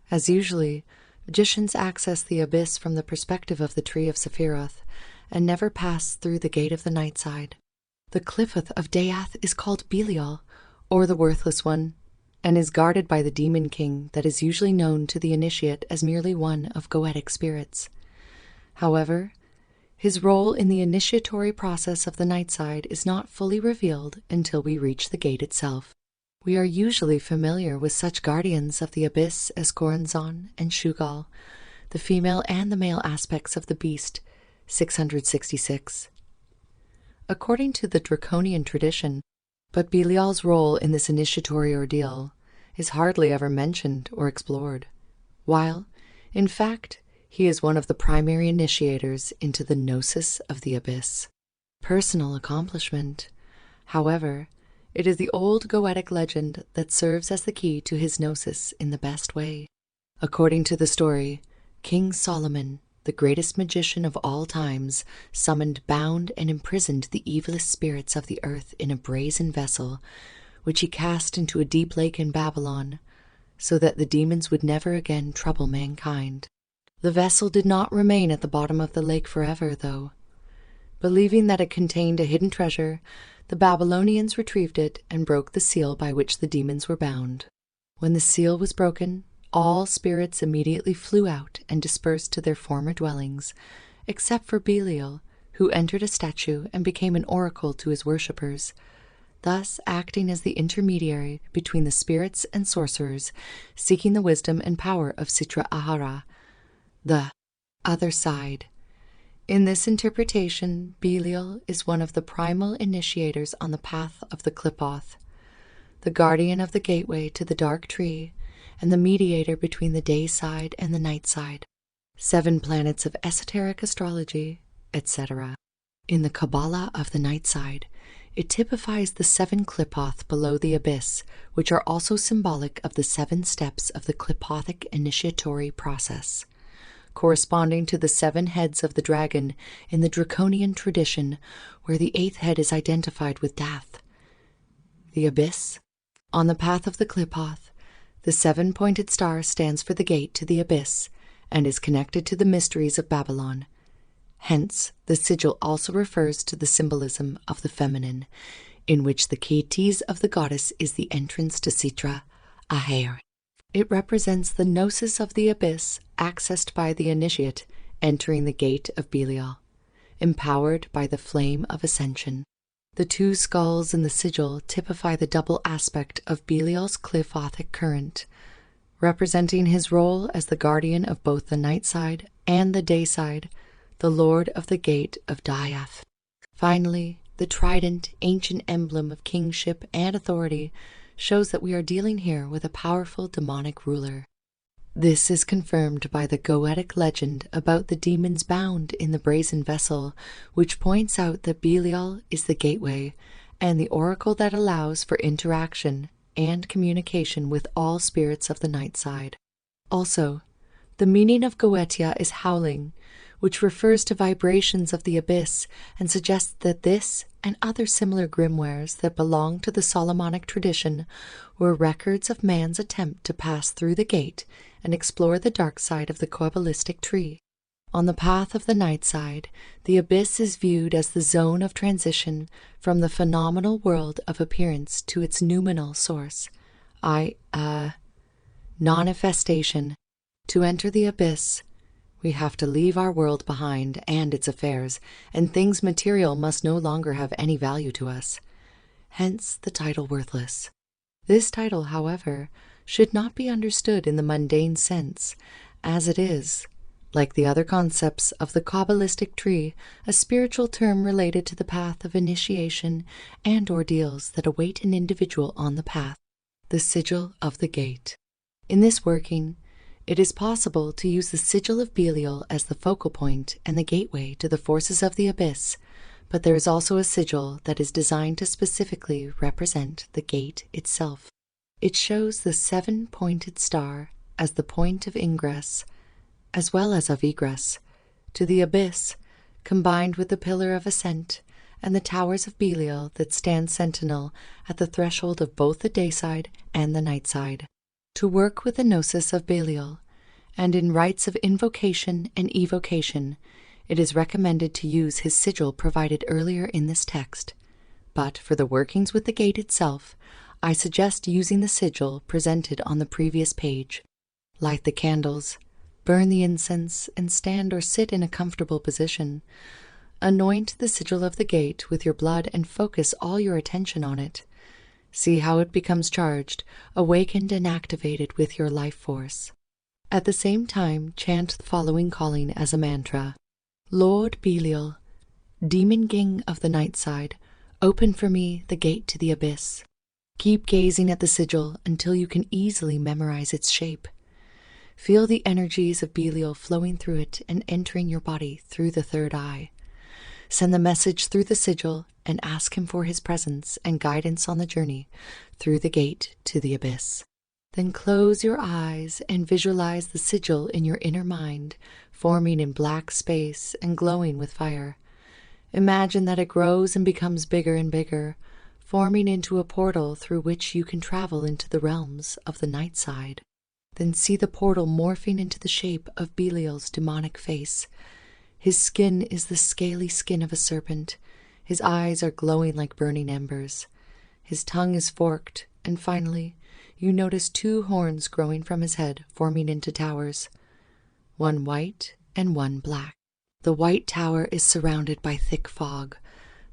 Speaker 1: As usually, magicians access the abyss from the perspective of the Tree of Sephiroth and never pass through the gate of the night side. The Qliphoth of Daath is called Belial, or the Worthless One, and is guarded by the Demon King that is usually known to the initiate as merely one of goetic spirits. However, his role in the initiatory process of the night side is not fully revealed until we reach the gate itself. We are usually familiar with such guardians of the abyss as Goronzon and Shugal, the female and the male aspects of the beast, 666. According to the Draconian tradition, but Belial's role in this initiatory ordeal is hardly ever mentioned or explored, while, in fact, he is one of the primary initiators into the gnosis of the abyss. Personal accomplishment, however, it is the old goetic legend that serves as the key to his gnosis in the best way. According to the story, King Solomon, the greatest magician of all times, summoned, bound, and imprisoned the evilest spirits of the earth in a brazen vessel, which he cast into a deep lake in Babylon, so that the demons would never again trouble mankind. The vessel did not remain at the bottom of the lake forever, though. Believing that it contained a hidden treasure, the Babylonians retrieved it and broke the seal by which the demons were bound. When the seal was broken, all spirits immediately flew out and dispersed to their former dwellings, except for Belial, who entered a statue and became an oracle to his worshippers, thus acting as the intermediary between the spirits and sorcerers seeking the wisdom and power of Sitra Ahara, the other side. In this interpretation, Belial is one of the primal initiators on the path of the Qliphoth, the guardian of the gateway to the dark tree, and the mediator between the day side and the night side, 7 planets of esoteric astrology, etc. In the Kabbalah of the night side, it typifies the 7 Qliphoth below the abyss, which are also symbolic of the 7 steps of the Qliphothic initiatory process, corresponding to the 7 heads of the dragon in the Draconian tradition, where the 8th head is identified with death. The abyss. On the path of the Qliphoth, the 7-pointed star stands for the gate to the abyss and is connected to the mysteries of Babylon. Hence, the sigil also refers to the symbolism of the feminine, in which the keys of the goddess is the entrance to Sitra Ahara. It represents the gnosis of the abyss accessed by the initiate entering the gate of Belial, empowered by the flame of ascension. The 2 skulls in the sigil typify the double aspect of Belial's Qliphothic current, representing his role as the guardian of both the night side and the day side, the lord of the gate of Daath. Finally, the trident, ancient emblem of kingship and authority, shows that we are dealing here with a powerful demonic ruler. This is confirmed by the goetic legend about the demons bound in the brazen vessel, which points out that Belial is the gateway and the oracle that allows for interaction and communication with all spirits of the night side. Also, the meaning of Goetia is howling, which refers to vibrations of the abyss and suggests that this and other similar grimoires that belong to the Solomonic tradition were records of man's attempt to pass through the gate and explore the dark side of the Kabbalistic tree. On the path of the night side, the abyss is viewed as the zone of transition from the phenomenal world of appearance to its noumenal source, non-manifestation. To enter the abyss, We have to leave our world behind and its affairs, and things material must no longer have any value to us. Hence the title worthless. This title, however, should not be understood in the mundane sense, as it is, like the other concepts of the Kabbalistic tree, a spiritual term related to the path of initiation and ordeals that await an individual on the path, the sigil of the gate. In this working, it is possible to use the sigil of Belial as the focal point and the gateway to the forces of the abyss, but there is also a sigil that is designed to specifically represent the gate itself. It shows the 7-pointed star as the point of ingress, as well as of egress, to the abyss, combined with the pillar of ascent and the towers of Belial that stand sentinel at the threshold of both the day side and the night side. To work with the gnosis of Belial, and in rites of invocation and evocation, it is recommended to use his sigil provided earlier in this text. But for the workings with the gate itself, I suggest using the sigil presented on the previous page. Light the candles, burn the incense, and stand or sit in a comfortable position. Anoint the sigil of the gate with your blood and focus all your attention on it. See how it becomes charged, awakened, and activated with your life force. At the same time, chant the following calling as a mantra. Lord Belial, Demon King of the night side, open for me the gate to the abyss. Keep gazing at the sigil until you can easily memorize its shape. Feel the energies of Belial flowing through it and entering your body through the third eye. Send the message through the sigil and ask him for his presence and guidance on the journey through the gate to the abyss. Then close your eyes and visualize the sigil in your inner mind, forming in black space and glowing with fire. Imagine that it grows and becomes bigger and bigger, forming into a portal through which you can travel into the realms of the night side. Then see the portal morphing into the shape of Belial's demonic face. His skin is the scaly skin of a serpent. His eyes are glowing like burning embers. His tongue is forked, and finally, you notice 2 horns growing from his head, forming into towers, one white and one black. The white tower is surrounded by thick fog.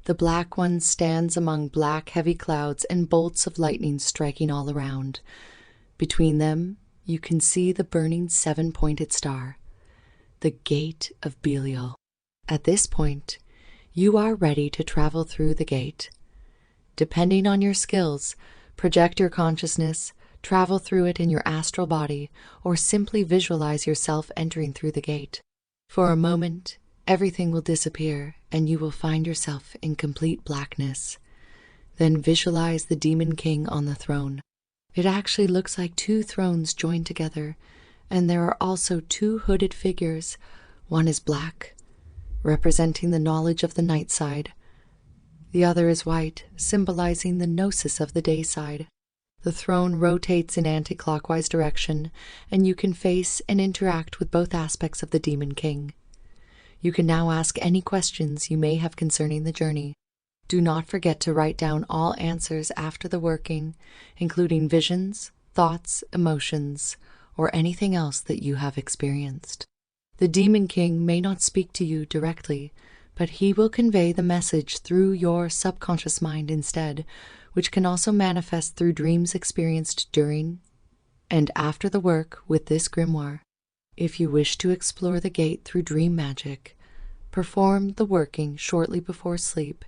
Speaker 1: The black one stands among black, heavy clouds and bolts of lightning striking all around. Between them, you can see the burning 7-pointed star, the gate of Belial. At this point, you are ready to travel through the gate. Depending on your skills, project your consciousness, travel through it in your astral body, or simply visualize yourself entering through the gate. For a moment, everything will disappear and you will find yourself in complete blackness. Then visualize the Demon King on the throne. It actually looks like 2 thrones joined together, and there are also 2 hooded figures. One is black, representing the knowledge of the night side. The other is white, symbolizing the gnosis of the day side. The throne rotates in anti-clockwise direction, and you can face and interact with both aspects of the Demon King. You can now ask any questions you may have concerning the journey. Do not forget to write down all answers after the working, including visions, thoughts, emotions, or anything else that you have experienced. The Demon King may not speak to you directly, but he will convey the message through your subconscious mind instead, which can also manifest through dreams experienced during and after the work with this grimoire. If you wish to explore the gate through dream magic, perform the working shortly before sleep,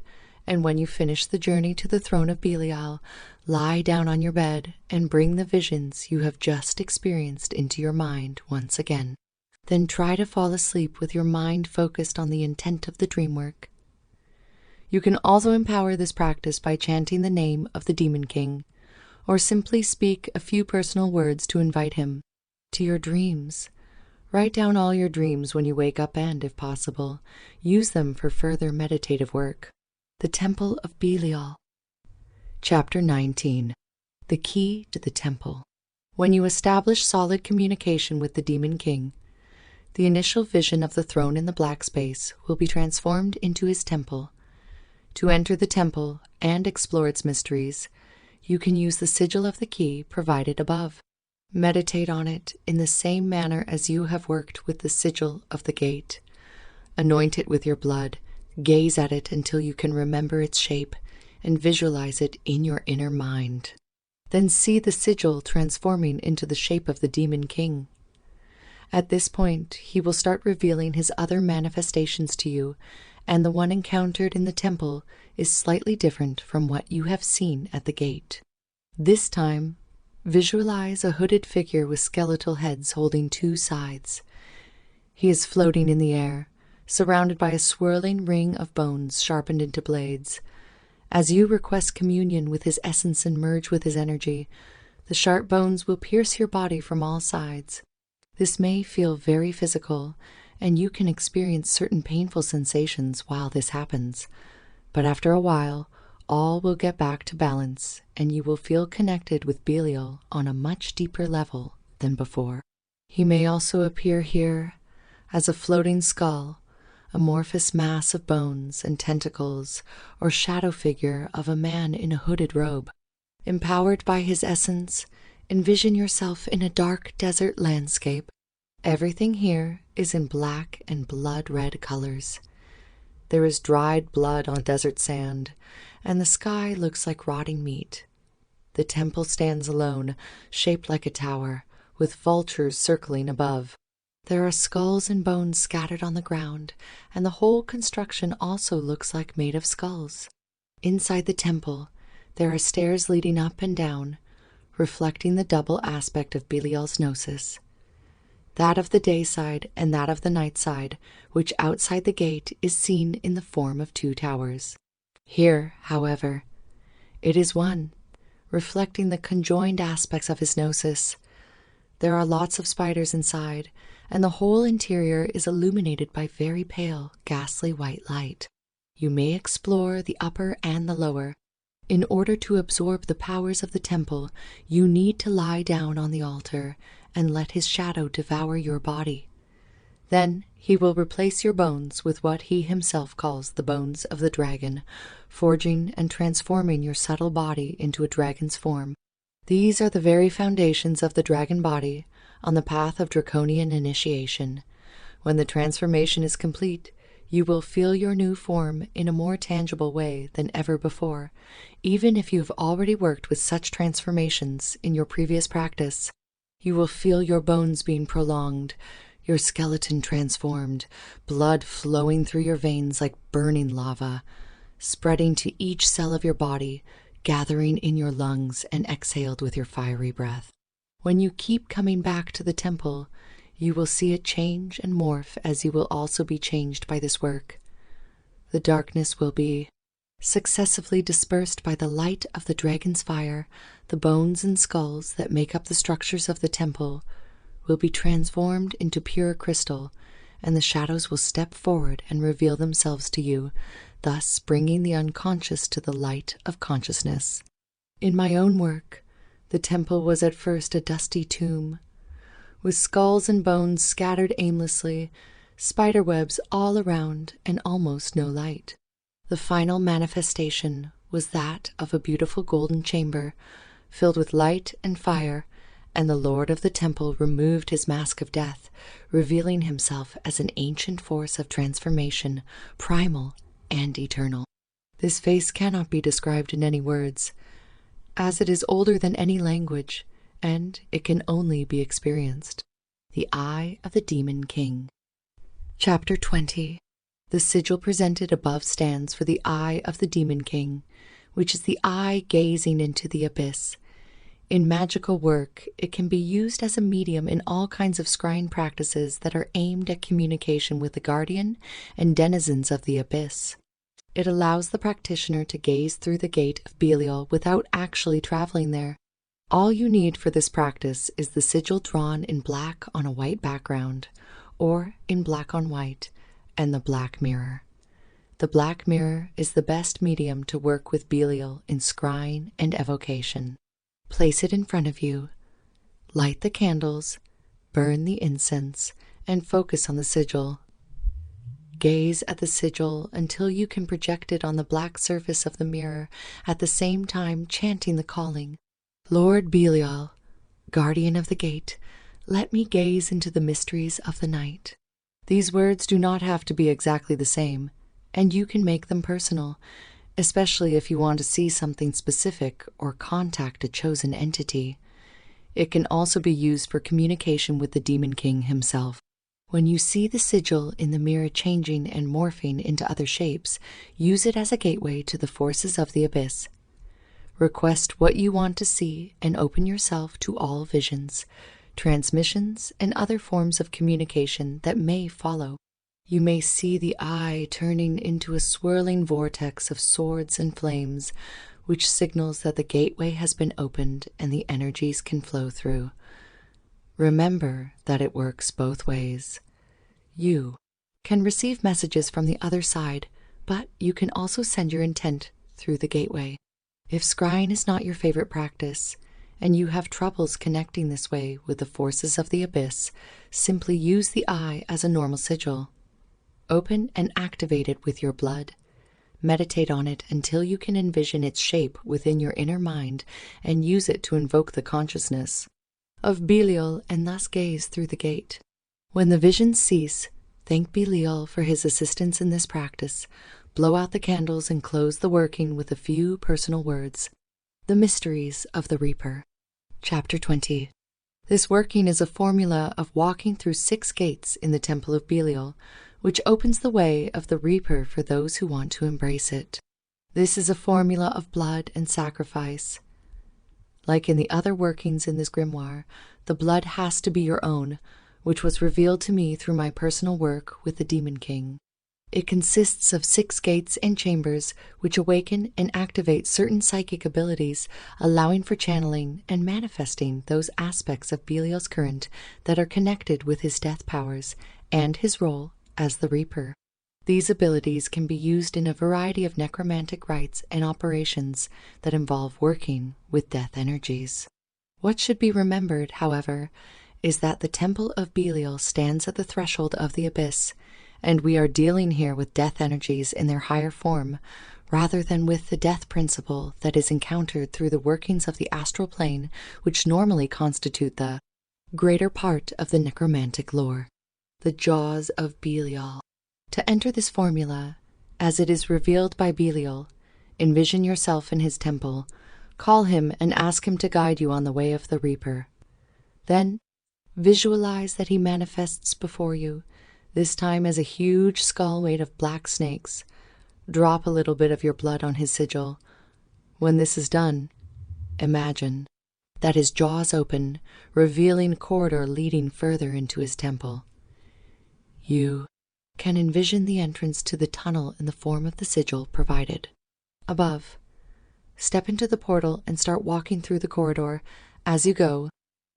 Speaker 1: and when you finish the journey to the throne of Belial, lie down on your bed and bring the visions you have just experienced into your mind once again. Then try to fall asleep with your mind focused on the intent of the dream work. You can also empower this practice by chanting the name of the Demon King, or simply speak a few personal words to invite him to your dreams. Write down all your dreams when you wake up and, if possible, use them for further meditative work. The Temple of Belial. Chapter 19. The Key to the Temple. When you establish solid communication with the Demon King, the initial vision of the throne in the black space will be transformed into his temple. To enter the temple and explore its mysteries, you can use the sigil of the key provided above. Meditate on it in the same manner as you have worked with the sigil of the gate. Anoint it with your blood, gaze at it until you can remember its shape, and visualize it in your inner mind. Then see the sigil transforming into the shape of the Demon King. At this point, he will start revealing his other manifestations to you, and the one encountered in the temple is slightly different from what you have seen at the gate. This time, visualize a hooded figure with skeletal heads holding two scythes. He is floating in the air, surrounded by a swirling ring of bones sharpened into blades. As you request communion with his essence and merge with his energy, the sharp bones will pierce your body from all sides. This may feel very physical, and you can experience certain painful sensations while this happens. But after a while, all will get back to balance, and you will feel connected with Belial on a much deeper level than before. He may also appear here as a floating skull, amorphous mass of bones and tentacles, or shadow figure of a man in a hooded robe. Empowered by his essence, envision yourself in a dark desert landscape. Everything here is in black and blood-red colors. There is dried blood on desert sand, and the sky looks like rotting meat. The temple stands alone, shaped like a tower, with vultures circling above. There are skulls and bones scattered on the ground, and the whole construction also looks like made of skulls. Inside the temple, there are stairs leading up and down, reflecting the double aspect of Belial's gnosis. That of the day side and that of the night side, which outside the gate is seen in the form of two towers. Here, however, it is one, reflecting the conjoined aspects of his gnosis. There are lots of spiders inside, and the whole interior is illuminated by very pale, ghastly white light. You may explore the upper and the lower. In order to absorb the powers of the temple, you need to lie down on the altar and let his shadow devour your body. Then he will replace your bones with what he himself calls the bones of the dragon, forging and transforming your subtle body into a dragon's form. These are the very foundations of the dragon body on the path of draconian initiation. When the transformation is complete, you will feel your new form in a more tangible way than ever before, even if you have already worked with such transformations in your previous practice. You will feel your bones being prolonged, your skeleton transformed, blood flowing through your veins like burning lava, spreading to each cell of your body, gathering in your lungs and exhaled with your fiery breath. When you keep coming back to the temple, you will see it change and morph as you will also be changed by this work. The darkness will be successively dispersed by the light of the dragon's fire. The bones and skulls that make up the structures of the temple will be transformed into pure crystal, and the shadows will step forward and reveal themselves to you, thus bringing the unconscious to the light of consciousness. In my own work, the temple was at first a dusty tomb, with skulls and bones scattered aimlessly, spider webs all around, and almost no light. The final manifestation was that of a beautiful golden chamber, filled with light and fire, and the lord of the temple removed his mask of death, revealing himself as an ancient force of transformation, primal and eternal. This face cannot be described in any words, as it is older than any language, and it can only be experienced. The Eye of the Demon King. Chapter 20. The sigil presented above stands for the Eye of the Demon King, which is the eye gazing into the abyss. In magical work, it can be used as a medium in all kinds of scrying practices that are aimed at communication with the guardian and denizens of the abyss. It allows the practitioner to gaze through the gate of Belial without actually traveling there. All you need for this practice is the sigil drawn in black on a white background, or in black on white, and the black mirror. The black mirror is the best medium to work with Belial in scrying and evocation. Place it in front of you, light the candles, burn the incense, and focus on the sigil. Gaze at the sigil until you can project it on the black surface of the mirror, at the same time chanting the calling, Lord Belial, Guardian of the gate, let me gaze into the mysteries of the night. These words do not have to be exactly the same, and you can make them personal, especially if you want to see something specific or contact a chosen entity. It can also be used for communication with the Demon King himself. When you see the sigil in the mirror changing and morphing into other shapes, use it as a gateway to the forces of the abyss. Request what you want to see and open yourself to all visions, transmissions, and other forms of communication that may follow. You may see the eye turning into a swirling vortex of swords and flames, which signals that the gateway has been opened and the energies can flow through. Remember that it works both ways. You can receive messages from the other side, but you can also send your intent through the gateway. If scrying is not your favorite practice, and you have troubles connecting this way with the forces of the abyss, simply use the eye as a normal sigil. Open and activate it with your blood. Meditate on it until you can envision its shape within your inner mind and use it to invoke the consciousness of Belial and thus gaze through the gate. When the visions cease, thank Belial for his assistance in this practice. Blow out the candles and close the working with a few personal words. The Mysteries of the Reaper. Chapter 20. This working is a formula of walking through 6 gates in the Temple of Belial, which opens the way of the Reaper for those who want to embrace it. This is a formula of blood and sacrifice. Like in the other workings in this grimoire, the blood has to be your own, which was revealed to me through my personal work with the Demon King. It consists of 6 gates and chambers which awaken and activate certain psychic abilities, allowing for channeling and manifesting those aspects of Belial's current that are connected with his death powers and his role as the Reaper. These abilities can be used in a variety of necromantic rites and operations that involve working with death energies. What should be remembered, however, is that the Temple of Belial stands at the threshold of the abyss, and we are dealing here with death energies in their higher form, rather than with the death principle that is encountered through the workings of the astral plane, which normally constitute the greater part of the necromantic lore. The Jaws of Belial. To enter this formula, as it is revealed by Belial, envision yourself in his temple, call him and ask him to guide you on the way of the Reaper. Then, visualize that he manifests before you, this time as a huge skull made of black snakes. Drop a little bit of your blood on his sigil. When this is done, imagine that his jaws open, revealing a corridor leading further into his temple. You can envision the entrance to the tunnel in the form of the sigil provided. Above, step into the portal and start walking through the corridor. As you go,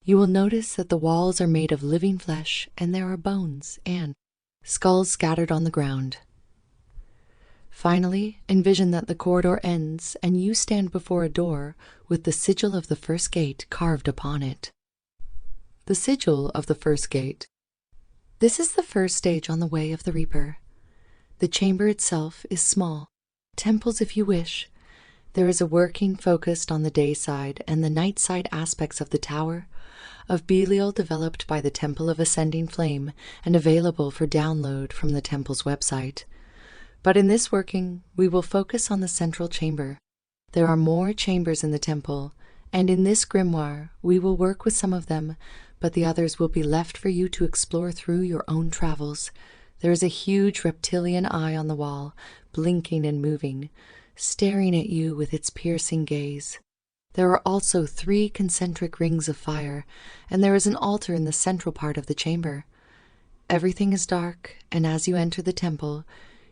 Speaker 1: you will notice that the walls are made of living flesh and there are bones and skulls scattered on the ground. Finally, envision that the corridor ends and you stand before a door with the sigil of the first gate carved upon it. The sigil of the first gate. This is the first stage on the way of the Reaper. The chamber itself is small, temples if you wish. There is a working focused on the day side and the night side aspects of the Tower of Belial developed by the Temple of Ascending Flame and available for download from the temple's website. But in this working, we will focus on the central chamber. There are more chambers in the temple, and in this grimoire, we will work with some of them, but the others will be left for you to explore through your own travels. There is a huge reptilian eye on the wall, blinking and moving, staring at you with its piercing gaze. There are also 3 concentric rings of fire, and there is an altar in the central part of the chamber. Everything is dark, and as you enter the temple,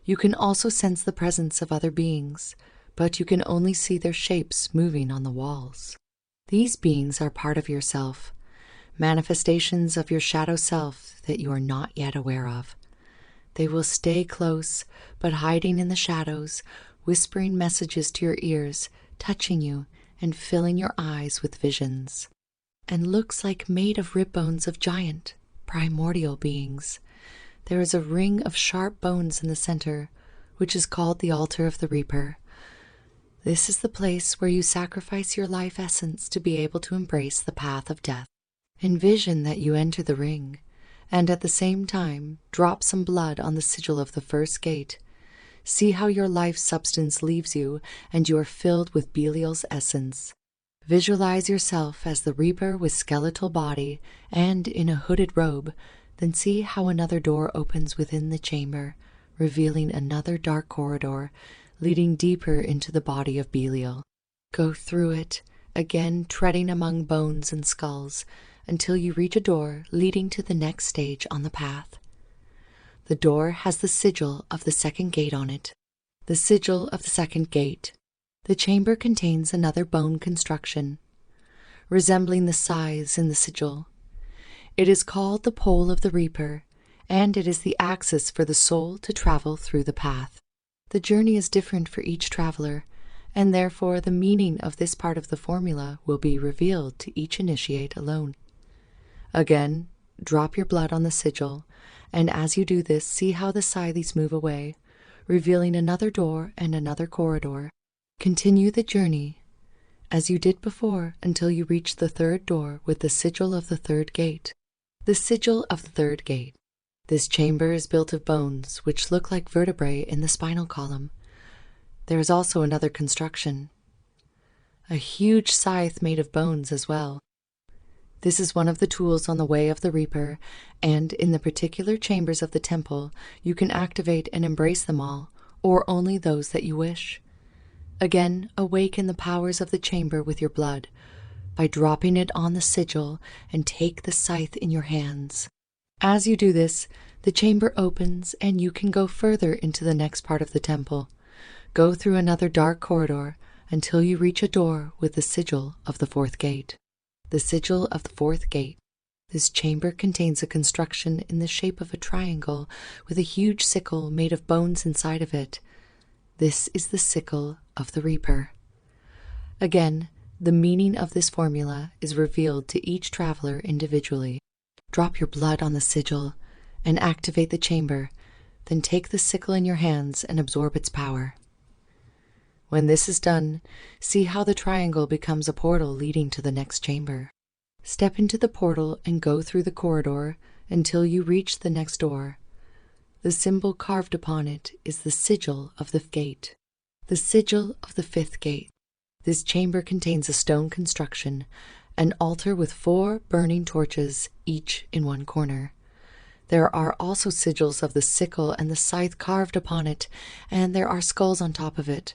Speaker 1: you can also sense the presence of other beings, but you can only see their shapes moving on the walls. These beings are part of yourself, manifestations of your shadow self that you are not yet aware of. They will stay close, but hiding in the shadows, whispering messages to your ears, touching you, and filling your eyes with visions. And looks like made of rib bones of giant, primordial beings. There is a ring of sharp bones in the center, which is called the altar of the Reaper. This is the place where you sacrifice your life essence to be able to embrace the path of death. Envision that you enter the ring, and at the same time, drop some blood on the sigil of the first gate. See how your life substance leaves you, and you are filled with Belial's essence. Visualize yourself as the Reaper with skeletal body and in a hooded robe, then see how another door opens within the chamber, revealing another dark corridor leading deeper into the body of Belial. Go through it, again treading among bones and skulls, until you reach a door leading to the next stage on the path. The door has the sigil of the second gate on it. The sigil of the second gate. The chamber contains another bone construction, resembling the size in the sigil. It is called the pole of the Reaper, and it is the axis for the soul to travel through the path. The journey is different for each traveler, and therefore the meaning of this part of the formula will be revealed to each initiate alone. Again, drop your blood on the sigil, and as you do this, see how the scythes move away, revealing another door and another corridor. Continue the journey, as you did before, until you reach the third door with the sigil of the third gate. The sigil of the third gate. This chamber is built of bones, which look like vertebrae in the spinal column. There is also another construction, a huge scythe made of bones as well. This is one of the tools on the way of the Reaper, and in the particular chambers of the temple, you can activate and embrace them all, or only those that you wish. Again, awaken the powers of the chamber with your blood, by dropping it on the sigil and take the scythe in your hands. As you do this, the chamber opens and you can go further into the next part of the temple. Go through another dark corridor until you reach a door with the sigil of the fourth gate. The sigil of the fourth gate. This chamber contains a construction in the shape of a triangle with a huge sickle made of bones inside of it. This is the sickle of the Reaper. Again, the meaning of this formula is revealed to each traveler individually. Drop your blood on the sigil and activate the chamber, then take the sickle in your hands and absorb its power. When this is done, see how the triangle becomes a portal leading to the next chamber. Step into the portal and go through the corridor until you reach the next door. The symbol carved upon it is the sigil of the gate. The sigil of the fifth gate. This chamber contains a stone construction, an altar with 4 burning torches, each in one corner. There are also sigils of the sickle and the scythe carved upon it, and there are skulls on top of it.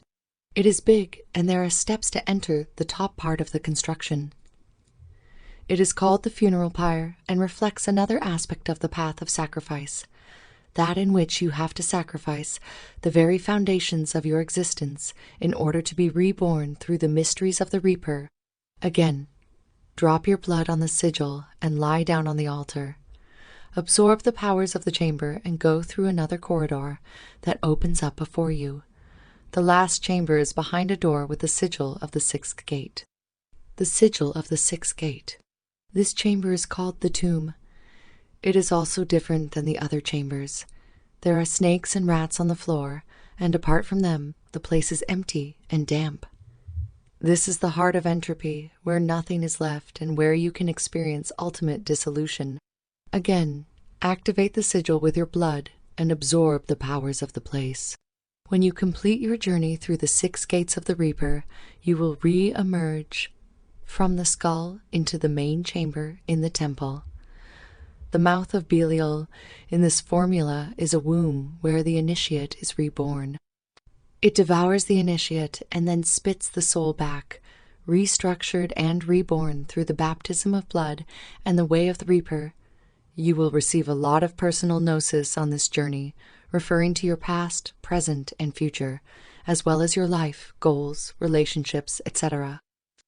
Speaker 1: It is big, and there are steps to enter the top part of the construction. It is called the funeral pyre and reflects another aspect of the path of sacrifice, that in which you have to sacrifice the very foundations of your existence in order to be reborn through the mysteries of the Reaper. Again, drop your blood on the sigil and lie down on the altar. Absorb the powers of the chamber and go through another corridor that opens up before you. The last chamber is behind a door with the sigil of the sixth gate. The sigil of the sixth gate. This chamber is called the tomb. It is also different than the other chambers. There are snakes and rats on the floor, and apart from them, the place is empty and damp. This is the heart of entropy, where nothing is left and where you can experience ultimate dissolution. Again, activate the sigil with your blood and absorb the powers of the place. When you complete your journey through the 6 gates of the Reaper, you will re-emerge from the skull into the main chamber in the temple. The mouth of Belial in this formula is a womb where the initiate is reborn. It devours the initiate and then spits the soul back, restructured and reborn through the baptism of blood and the way of the Reaper. You will receive a lot of personal gnosis on this journey, referring to your past, present, and future, as well as your life, goals, relationships, etc.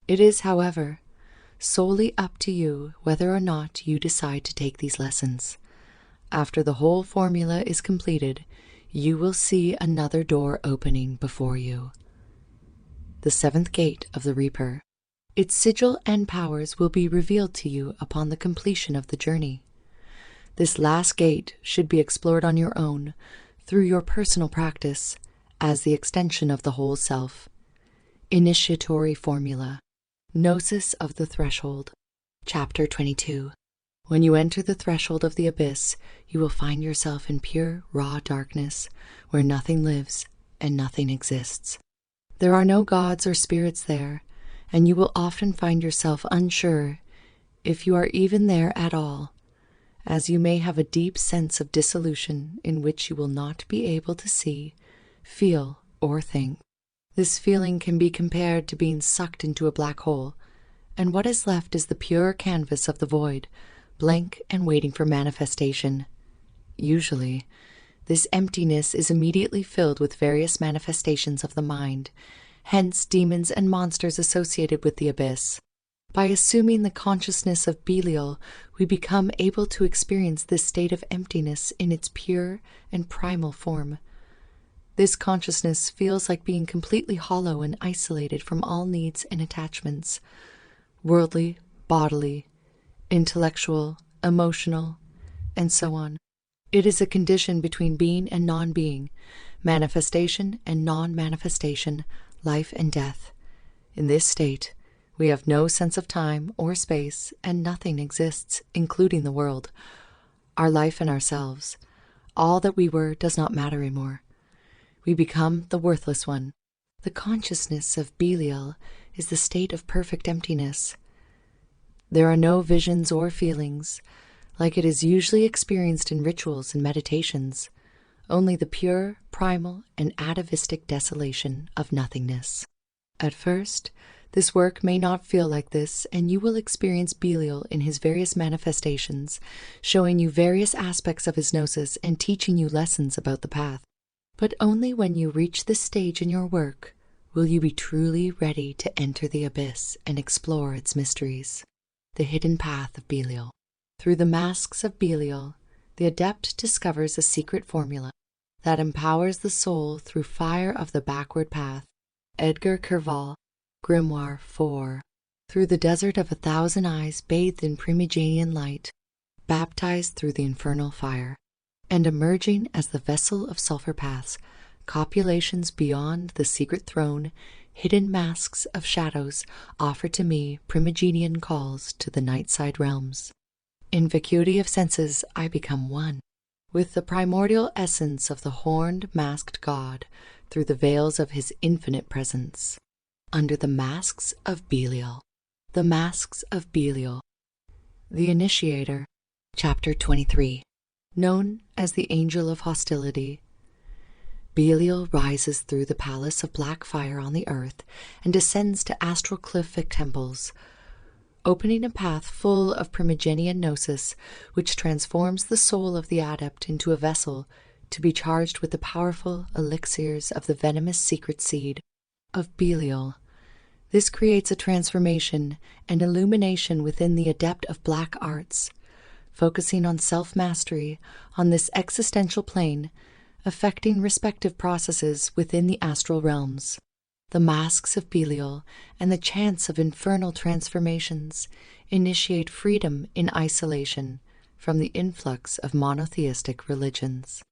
Speaker 1: It is, however, solely up to you whether or not you decide to take these lessons. After the whole formula is completed, you will see another door opening before you. The 7th gate of the Reaper. Its sigil and powers will be revealed to you upon the completion of the journey. This last gate should be explored on your own, through your personal practice, as the extension of the whole self. Initiatory Formula. Gnosis of the Threshold. Chapter 22. When you enter the threshold of the abyss, you will find yourself in pure, raw darkness, where nothing lives and nothing exists. There are no gods or spirits there, and you will often find yourself unsure if you are even there at all, as you may have a deep sense of dissolution in which you will not be able to see, feel, or think. This feeling can be compared to being sucked into a black hole, and what is left is the pure canvas of the void, blank and waiting for manifestation. Usually, this emptiness is immediately filled with various manifestations of the mind, hence demons and monsters associated with the abyss. By assuming the consciousness of Belial, we become able to experience this state of emptiness in its pure and primal form. This consciousness feels like being completely hollow and isolated from all needs and attachments, worldly, bodily, intellectual, emotional, and so on. It is a condition between being and non-being, manifestation and non-manifestation, life and death. In this state, we have no sense of time or space, and nothing exists, including the world, our life and ourselves. All that we were does not matter anymore. We become the worthless one. The consciousness of Belial is the state of perfect emptiness. There are no visions or feelings, like it is usually experienced in rituals and meditations, only the pure, primal, and atavistic desolation of nothingness. At first, this work may not feel like this, and you will experience Belial in his various manifestations, showing you various aspects of his gnosis and teaching you lessons about the path. But only when you reach this stage in your work will you be truly ready to enter the abyss and explore its mysteries. The hidden path of Belial. Through the masks of Belial, the adept discovers a secret formula that empowers the soul through fire of the backward path. Edgar Cavell, Grimoire 4. Through the desert of 1,000 eyes bathed in primigenian light, baptized through the infernal fire, and emerging as the vessel of sulphur paths, copulations beyond the secret throne, hidden masks of shadows offer to me primigenian calls to the night-side realms. In vacuity of senses I become one with the primordial essence of the horned masked god through the veils of his infinite presence. Under the masks of Belial. The masks of Belial. The Initiator. Chapter 23. Known as the Angel of Hostility. Belial rises through the palace of black fire on the earth and descends to astral cliffic temples, opening a path full of primigenian gnosis, which transforms the soul of the adept into a vessel to be charged with the powerful elixirs of the venomous secret seed of Belial. This creates a transformation and illumination within the adept of black arts, focusing on self-mastery on this existential plane, affecting respective processes within the astral realms. The masks of Belial and the chance of infernal transformations initiate freedom in isolation from the influx of monotheistic religions.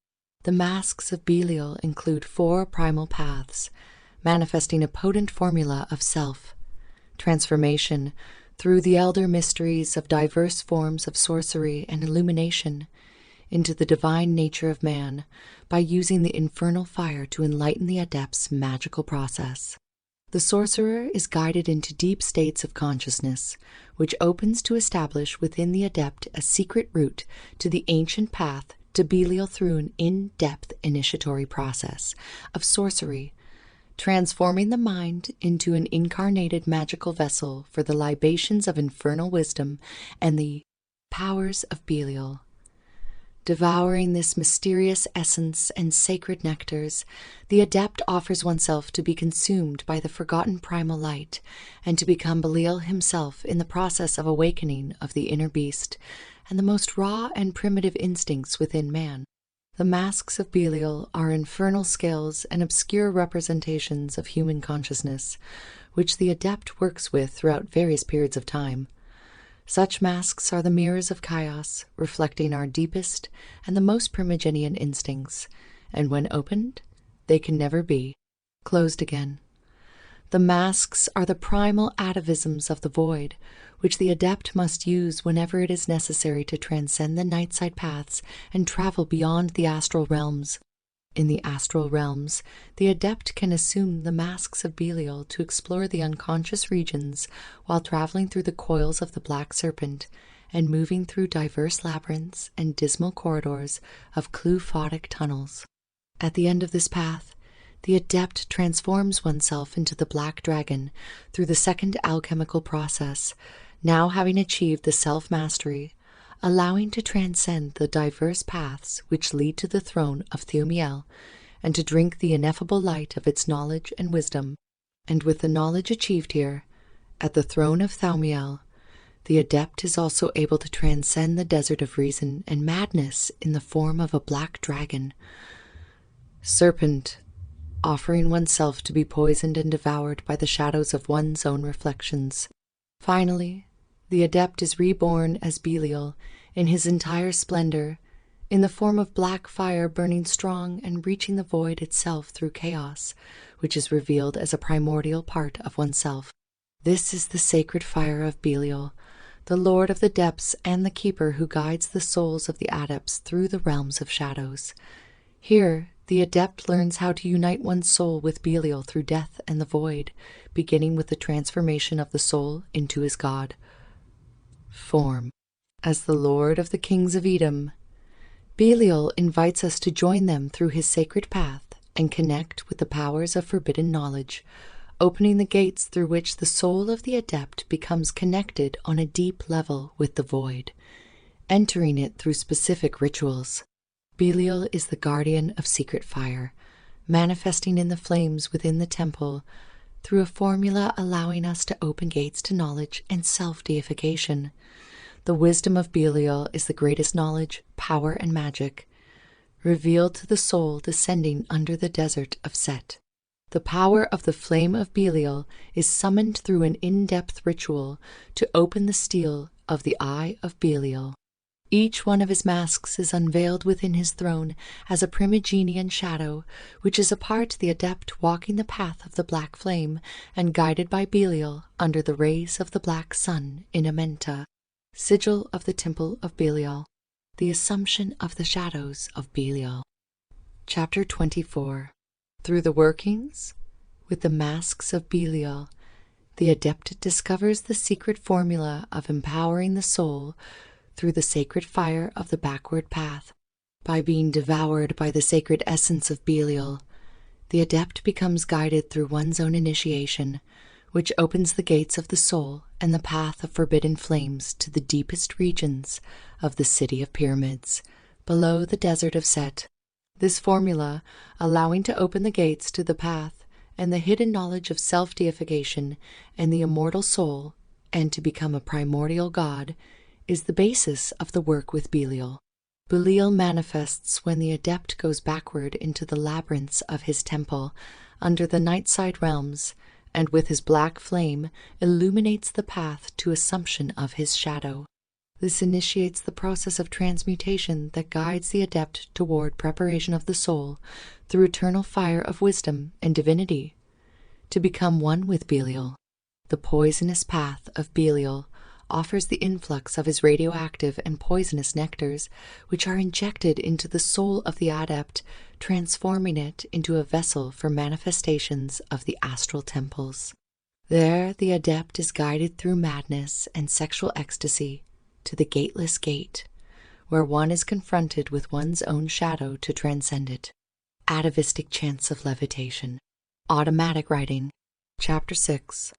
Speaker 1: The masks of Belial include 4 primal paths, manifesting a potent formula of self, transformation through the elder mysteries of diverse forms of sorcery and illumination into the divine nature of man by using the infernal fire to enlighten the adept's magical process. The sorcerer is guided into deep states of consciousness, which opens to establish within the adept a secret route to the ancient path to Belial through an in-depth initiatory process of sorcery, transforming the mind into an incarnated magical vessel for the libations of infernal wisdom and the powers of Belial. Devouring this mysterious essence and sacred nectars, the adept offers oneself to be consumed by the forgotten primal light and to become Belial himself in the process of awakening of the inner beast and the most raw and primitive instincts within man. The masks of Belial are infernal scales and obscure representations of human consciousness, which the adept works with throughout various periods of time. Such masks are the mirrors of chaos, reflecting our deepest and the most primigenian instincts, and when opened, they can never be closed again. The masks are the primal atavisms of the void, which the adept must use whenever it is necessary to transcend the nightside paths and travel beyond the astral realms. In the astral realms, the adept can assume the masks of Belial to explore the unconscious regions while traveling through the coils of the Black Serpent and moving through diverse labyrinths and dismal corridors of clue-photic tunnels. At the end of this path, the adept transforms oneself into the Black Dragon through the second alchemical process, now having achieved the self-mastery, allowing to transcend the diverse paths which lead to the throne of Thaumiel, and to drink the ineffable light of its knowledge and wisdom. And with the knowledge achieved here, at the throne of Thaumiel, the adept is also able to transcend the desert of reason and madness in the form of a black dragon. Serpent, offering oneself to be poisoned and devoured by the shadows of one's own reflections. Finally, the adept is reborn as Belial in his entire splendor, in the form of black fire burning strong and reaching the void itself through chaos, which is revealed as a primordial part of oneself. This is the sacred fire of Belial, the Lord of the Depths and the Keeper who guides the souls of the adepts through the realms of shadows. Here, the adept learns how to unite one's soul with Belial through death and the void, beginning with the transformation of the soul into his god. Form. As the Lord of the Kings of Edom, Belial invites us to join them through his sacred path and connect with the powers of forbidden knowledge, opening the gates through which the soul of the adept becomes connected on a deep level with the void, entering it through specific rituals. Belial is the guardian of secret fire, manifesting in the flames within the temple through a formula allowing us to open gates to knowledge and self-deification. The wisdom of Belial is the greatest knowledge, power, and magic, revealed to the soul descending under the desert of Set. The power of the flame of Belial is summoned through an in-depth ritual to open the steel of the Eye of Belial. Each one of his masks is unveiled within his throne as a primigenian shadow, which is a part the adept walking the path of the black flame and guided by Belial under the rays of the black sun in Amenta. Sigil of the Temple of Belial. The Assumption of the Shadows of Belial. Chapter 24. Through the workings with the masks of Belial, the adept discovers the secret formula of empowering the soul through the sacred fire of the backward path. By being devoured by the sacred essence of Belial, the adept becomes guided through one's own initiation, which opens the gates of the soul and the path of forbidden flames to the deepest regions of the City of Pyramids, below the desert of Set. This formula, allowing to open the gates to the path and the hidden knowledge of self-deification and the immortal soul, and to become a primordial god, is the basis of the work with Belial. Belial manifests when the adept goes backward into the labyrinths of his temple under the nightside realms, and with his black flame illuminates the path to assumption of his shadow. This initiates the process of transmutation that guides the adept toward preparation of the soul through eternal fire of wisdom and divinity, to become one with Belial. The poisonous path of Belial offers the influx of his radioactive and poisonous nectars, which are injected into the soul of the adept, transforming it into a vessel for manifestations of the astral temples. There the adept is guided through madness and sexual ecstasy to the gateless gate, where one is confronted with one's own shadow to transcend it. Atavistic chants of levitation. Automatic writing. Chapter 6.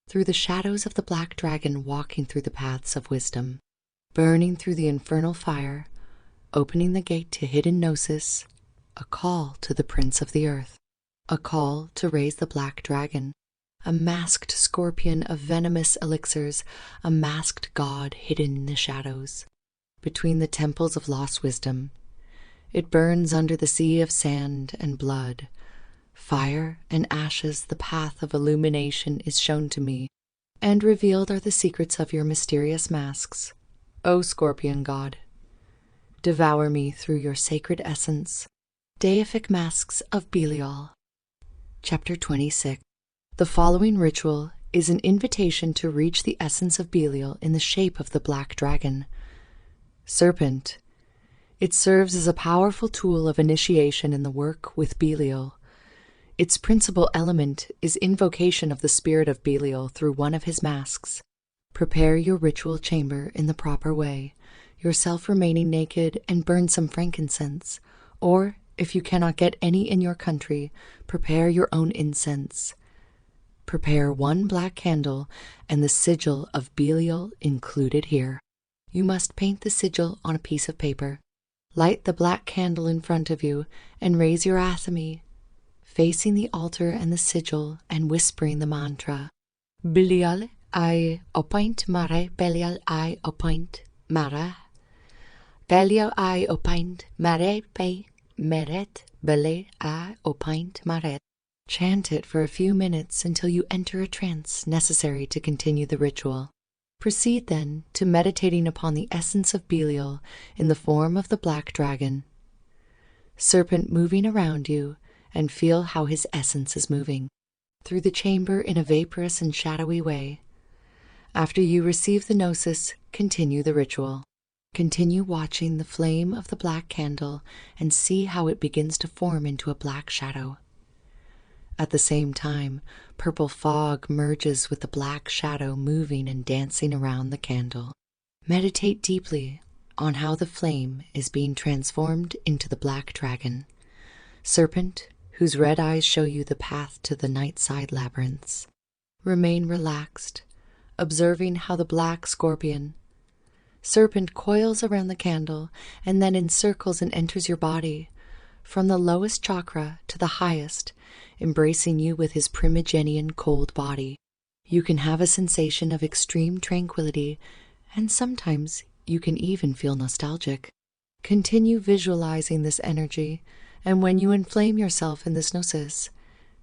Speaker 1: Through the shadows of the black dragon walking through the paths of wisdom, burning through the infernal fire, opening the gate to hidden gnosis, a call to the prince of the earth, a call to raise the black dragon, a masked scorpion of venomous elixirs, a masked god hidden in the shadows, between the temples of lost wisdom. It burns under the sea of sand and blood. Fire and ashes, the path of illumination is shown to me, and revealed are the secrets of your mysterious masks, O Scorpion God. Devour me through your sacred essence. Deific masks of Belial. Chapter 26. The following ritual is an invitation to reach the essence of Belial in the shape of the black dragon. Serpent. It serves as a powerful tool of initiation in the work with Belial. Its principal element is invocation of the spirit of Belial through one of his masks. Prepare your ritual chamber in the proper way, yourself remaining naked, and burn some frankincense. Or, if you cannot get any in your country, prepare your own incense. Prepare 1 black candle and the sigil of Belial included here. You must paint the sigil on a piece of paper. Light the black candle in front of you and raise your athame, facing the altar and the sigil and whispering the mantra. Belial I appoint mare, Belial I appoint mare. Belial I appoint mare pe meret, Belial I appoint mare. Chant it for a few minutes until you enter a trance necessary to continue the ritual. Proceed then to meditating upon the essence of Belial in the form of the black dragon. Serpent moving around you, and feel how his essence is moving through the chamber in a vaporous and shadowy way. After you receive the gnosis, continue the ritual. Continue watching the flame of the black candle and see how it begins to form into a black shadow. At the same time, purple fog merges with the black shadow moving and dancing around the candle. Meditate deeply on how the flame is being transformed into the black dragon. Serpent, whose red eyes show you the path to the night-side labyrinths. Remain relaxed, observing how the black scorpion, serpent, coils around the candle and then encircles and enters your body, from the lowest chakra to the highest, embracing you with his primigenian cold body. You can have a sensation of extreme tranquility, and sometimes you can even feel nostalgic. Continue visualizing this energy, and when you inflame yourself in this gnosis,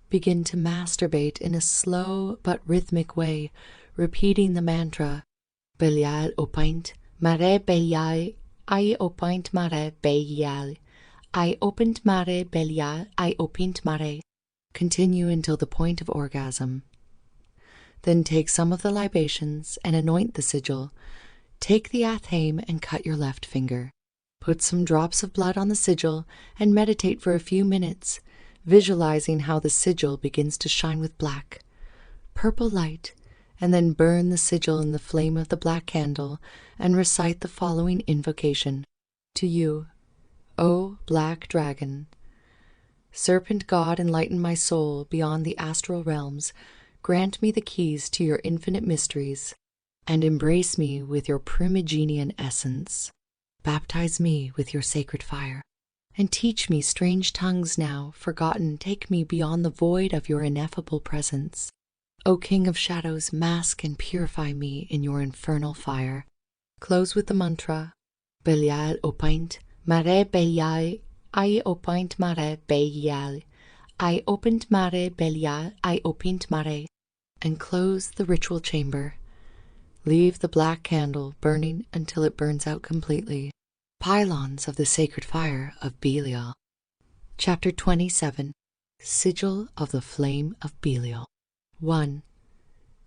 Speaker 1: begin to masturbate in a slow but rhythmic way, repeating the mantra, Belial opint mare Belial, I opint mare Belial, I opint mare Belial, I opint mare. Continue until the point of orgasm. Then take some of the libations and anoint the sigil. Take the athame and cut your left finger. Put some drops of blood on the sigil and meditate for a few minutes, visualizing how the sigil begins to shine with black, purple light, and then burn the sigil in the flame of the black candle and recite the following invocation. To you, O black dragon, serpent god, enlighten my soul beyond the astral realms, grant me the keys to your infinite mysteries, and embrace me with your primigenian essence. Baptize me with your sacred fire, and teach me strange tongues now forgotten. Take me beyond the void of your ineffable presence. O King of Shadows, mask and purify me in your infernal fire. Close with the mantra, Belial opint mare Belial, I opint mare Belial, I opint mare Belial, I opint mare, and close the ritual chamber. Leave the black candle burning until it burns out completely. Pylons of the sacred fire of Belial. Chapter 27. Sigil of the Flame of Belial. 1.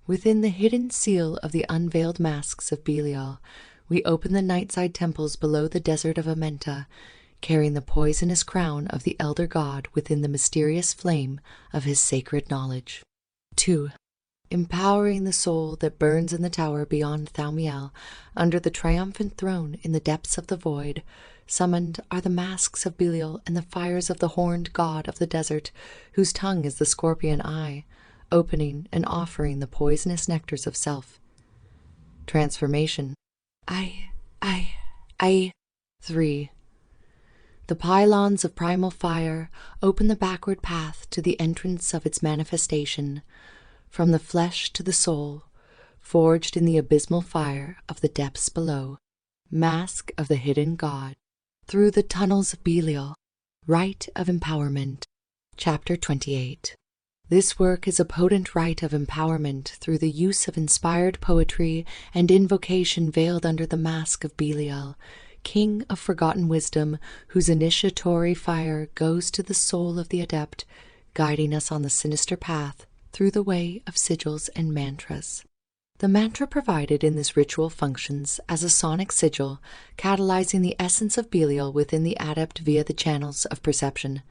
Speaker 1: Within the hidden seal of the unveiled masks of Belial, we open the nightside temples below the desert of Amenta, carrying the poisonous crown of the elder god within the mysterious flame of his sacred knowledge. 2. Empowering the soul that burns in the tower beyond Thaumiel, under the triumphant throne in the depths of the void, summoned are the masks of Belial and the fires of the horned god of the desert, whose tongue is the scorpion eye, opening and offering the poisonous nectars of self. Transformation. I. 3. The pylons of primal fire open the backward path to the entrance of its manifestation, from the flesh to the soul, forged in the abysmal fire of the depths below. Mask of the hidden god. Through the tunnels of Belial. Rite of empowerment. Chapter 28. This work is a potent rite of empowerment through the use of inspired poetry and invocation veiled under the mask of Belial, king of forgotten wisdom, whose initiatory fire goes to the soul of the adept, guiding us on the sinister path through the way of sigils and mantras. The mantra provided in this ritual functions as a sonic sigil, catalyzing the essence of Belial within the adept via the channels of perception.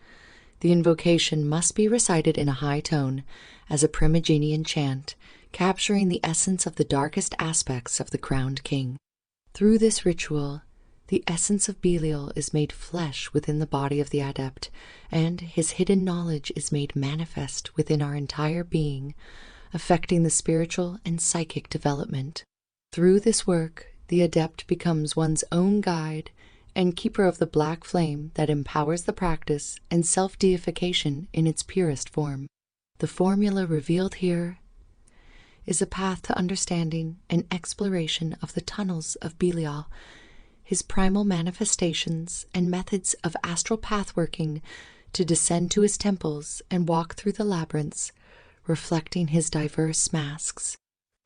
Speaker 1: The invocation must be recited in a high tone, as a primogenian chant, capturing the essence of the darkest aspects of the crowned king. Through this ritual, the essence of Belial is made flesh within the body of the adept, and his hidden knowledge is made manifest within our entire being, affecting the spiritual and psychic development. Through this work, the adept becomes one's own guide and keeper of the black flame that empowers the practice and self-deification in its purest form. The formula revealed here is a path to understanding and exploration of the tunnels of Belial, his primal manifestations and methods of astral pathworking to descend to his temples and walk through the labyrinths, reflecting his diverse masks.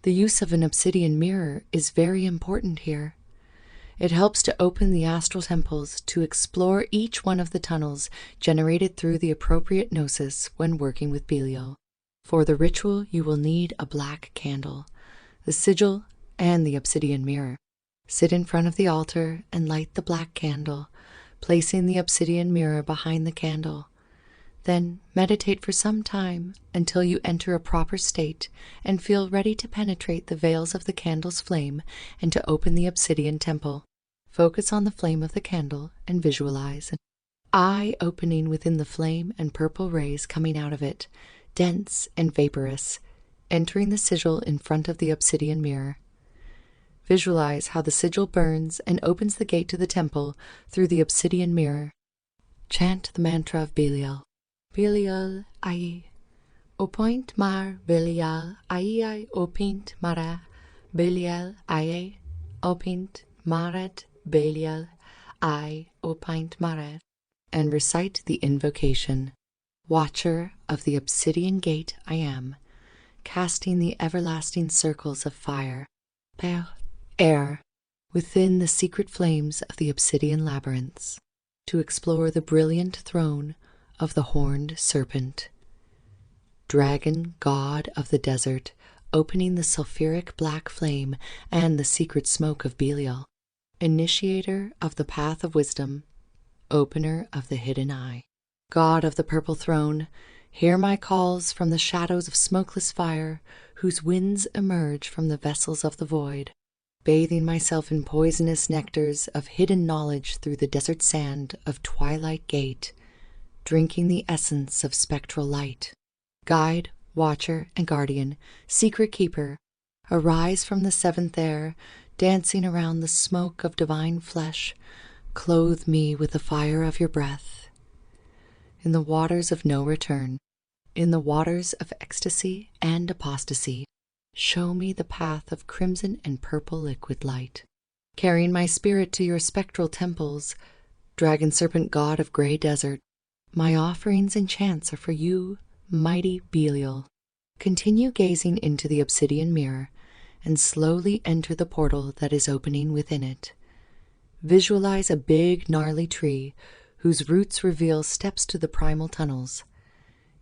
Speaker 1: The use of an obsidian mirror is very important here. It helps to open the astral temples to explore each one of the tunnels generated through the appropriate gnosis when working with Belial. For the ritual, you will need a black candle, the sigil, and the obsidian mirror. Sit in front of the altar and light the black candle, placing the obsidian mirror behind the candle. Then meditate for some time until you enter a proper state and feel ready to penetrate the veils of the candle's flame and to open the obsidian temple. Focus on the flame of the candle and visualize an eye opening within the flame and purple rays coming out of it, dense and vaporous, entering the sigil in front of the obsidian mirror. Visualize how the sigil burns and opens the gate to the temple through the obsidian mirror. Chant the mantra of Belial. Belial ai, opint mar Belial ai opint mara, Belial ai opint marat Belial ai opint marat, and recite the invocation. Watcher of the obsidian gate I am, casting the everlasting circles of fire, per air, within the secret flames of the obsidian labyrinths, to explore the brilliant throne of the horned serpent. Dragon, god of the desert, opening the sulfuric black flame and the secret smoke of Belial, initiator of the path of wisdom, opener of the hidden eye. God of the purple throne, hear my calls from the shadows of smokeless fire, whose winds emerge from the vessels of the void, bathing myself in poisonous nectars of hidden knowledge through the desert sand of Twilight Gate, drinking the essence of spectral light. Guide, watcher, and guardian, secret keeper, arise from the seventh air, dancing around the smoke of divine flesh, clothe me with the fire of your breath. In the waters of no return, in the waters of ecstasy and apostasy, show me the path of crimson and purple liquid light. Carrying my spirit to your spectral temples, dragon serpent god of gray desert, my offerings and chants are for you, mighty Belial. Continue gazing into the obsidian mirror and slowly enter the portal that is opening within it. Visualize a big, gnarly tree whose roots reveal steps to the primal tunnels.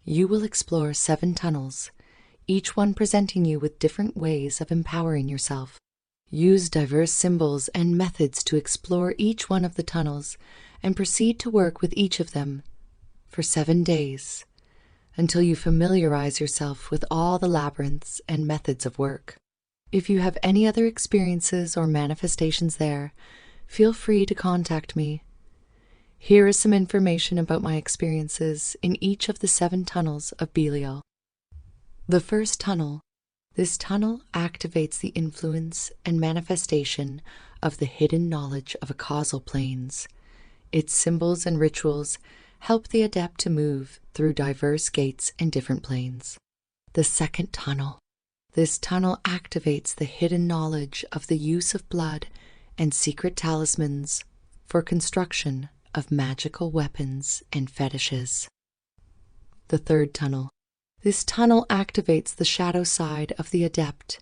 Speaker 1: You will explore 7 tunnels, each one presenting you with different ways of empowering yourself. Use diverse symbols and methods to explore each one of the tunnels and proceed to work with each of them for 7 days until you familiarize yourself with all the labyrinths and methods of work. If you have any other experiences or manifestations there, feel free to contact me. Here is some information about my experiences in each of the 7 tunnels of Belial. The first tunnel. This tunnel activates the influence and manifestation of the hidden knowledge of a causal planes. Its symbols and rituals help the adept to move through diverse gates and different planes. The second tunnel. This tunnel activates the hidden knowledge of the use of blood and secret talismans for construction of magical weapons and fetishes. The third tunnel. This tunnel activates the shadow side of the adept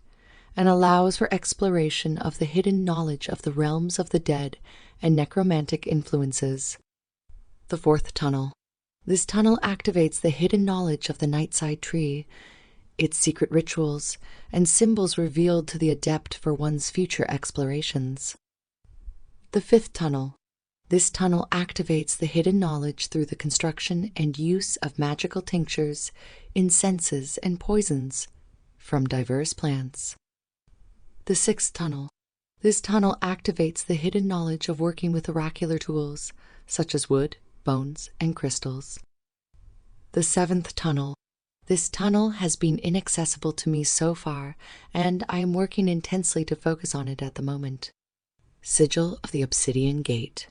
Speaker 1: and allows for exploration of the hidden knowledge of the realms of the dead and necromantic influences. The fourth tunnel. This tunnel activates the hidden knowledge of the nightside tree its secret rituals and symbols revealed to the adept for one's future explorations. The fifth tunnel. This tunnel activates the hidden knowledge through the construction and use of magical tinctures, incenses, and poisons from diverse plants. The sixth tunnel. This tunnel activates the hidden knowledge of working with oracular tools, such as wood, bones, and crystals. The seventh tunnel. This tunnel has been inaccessible to me so far, and I am working intensely to focus on it at the moment. Sigil of the Obsidian Gate.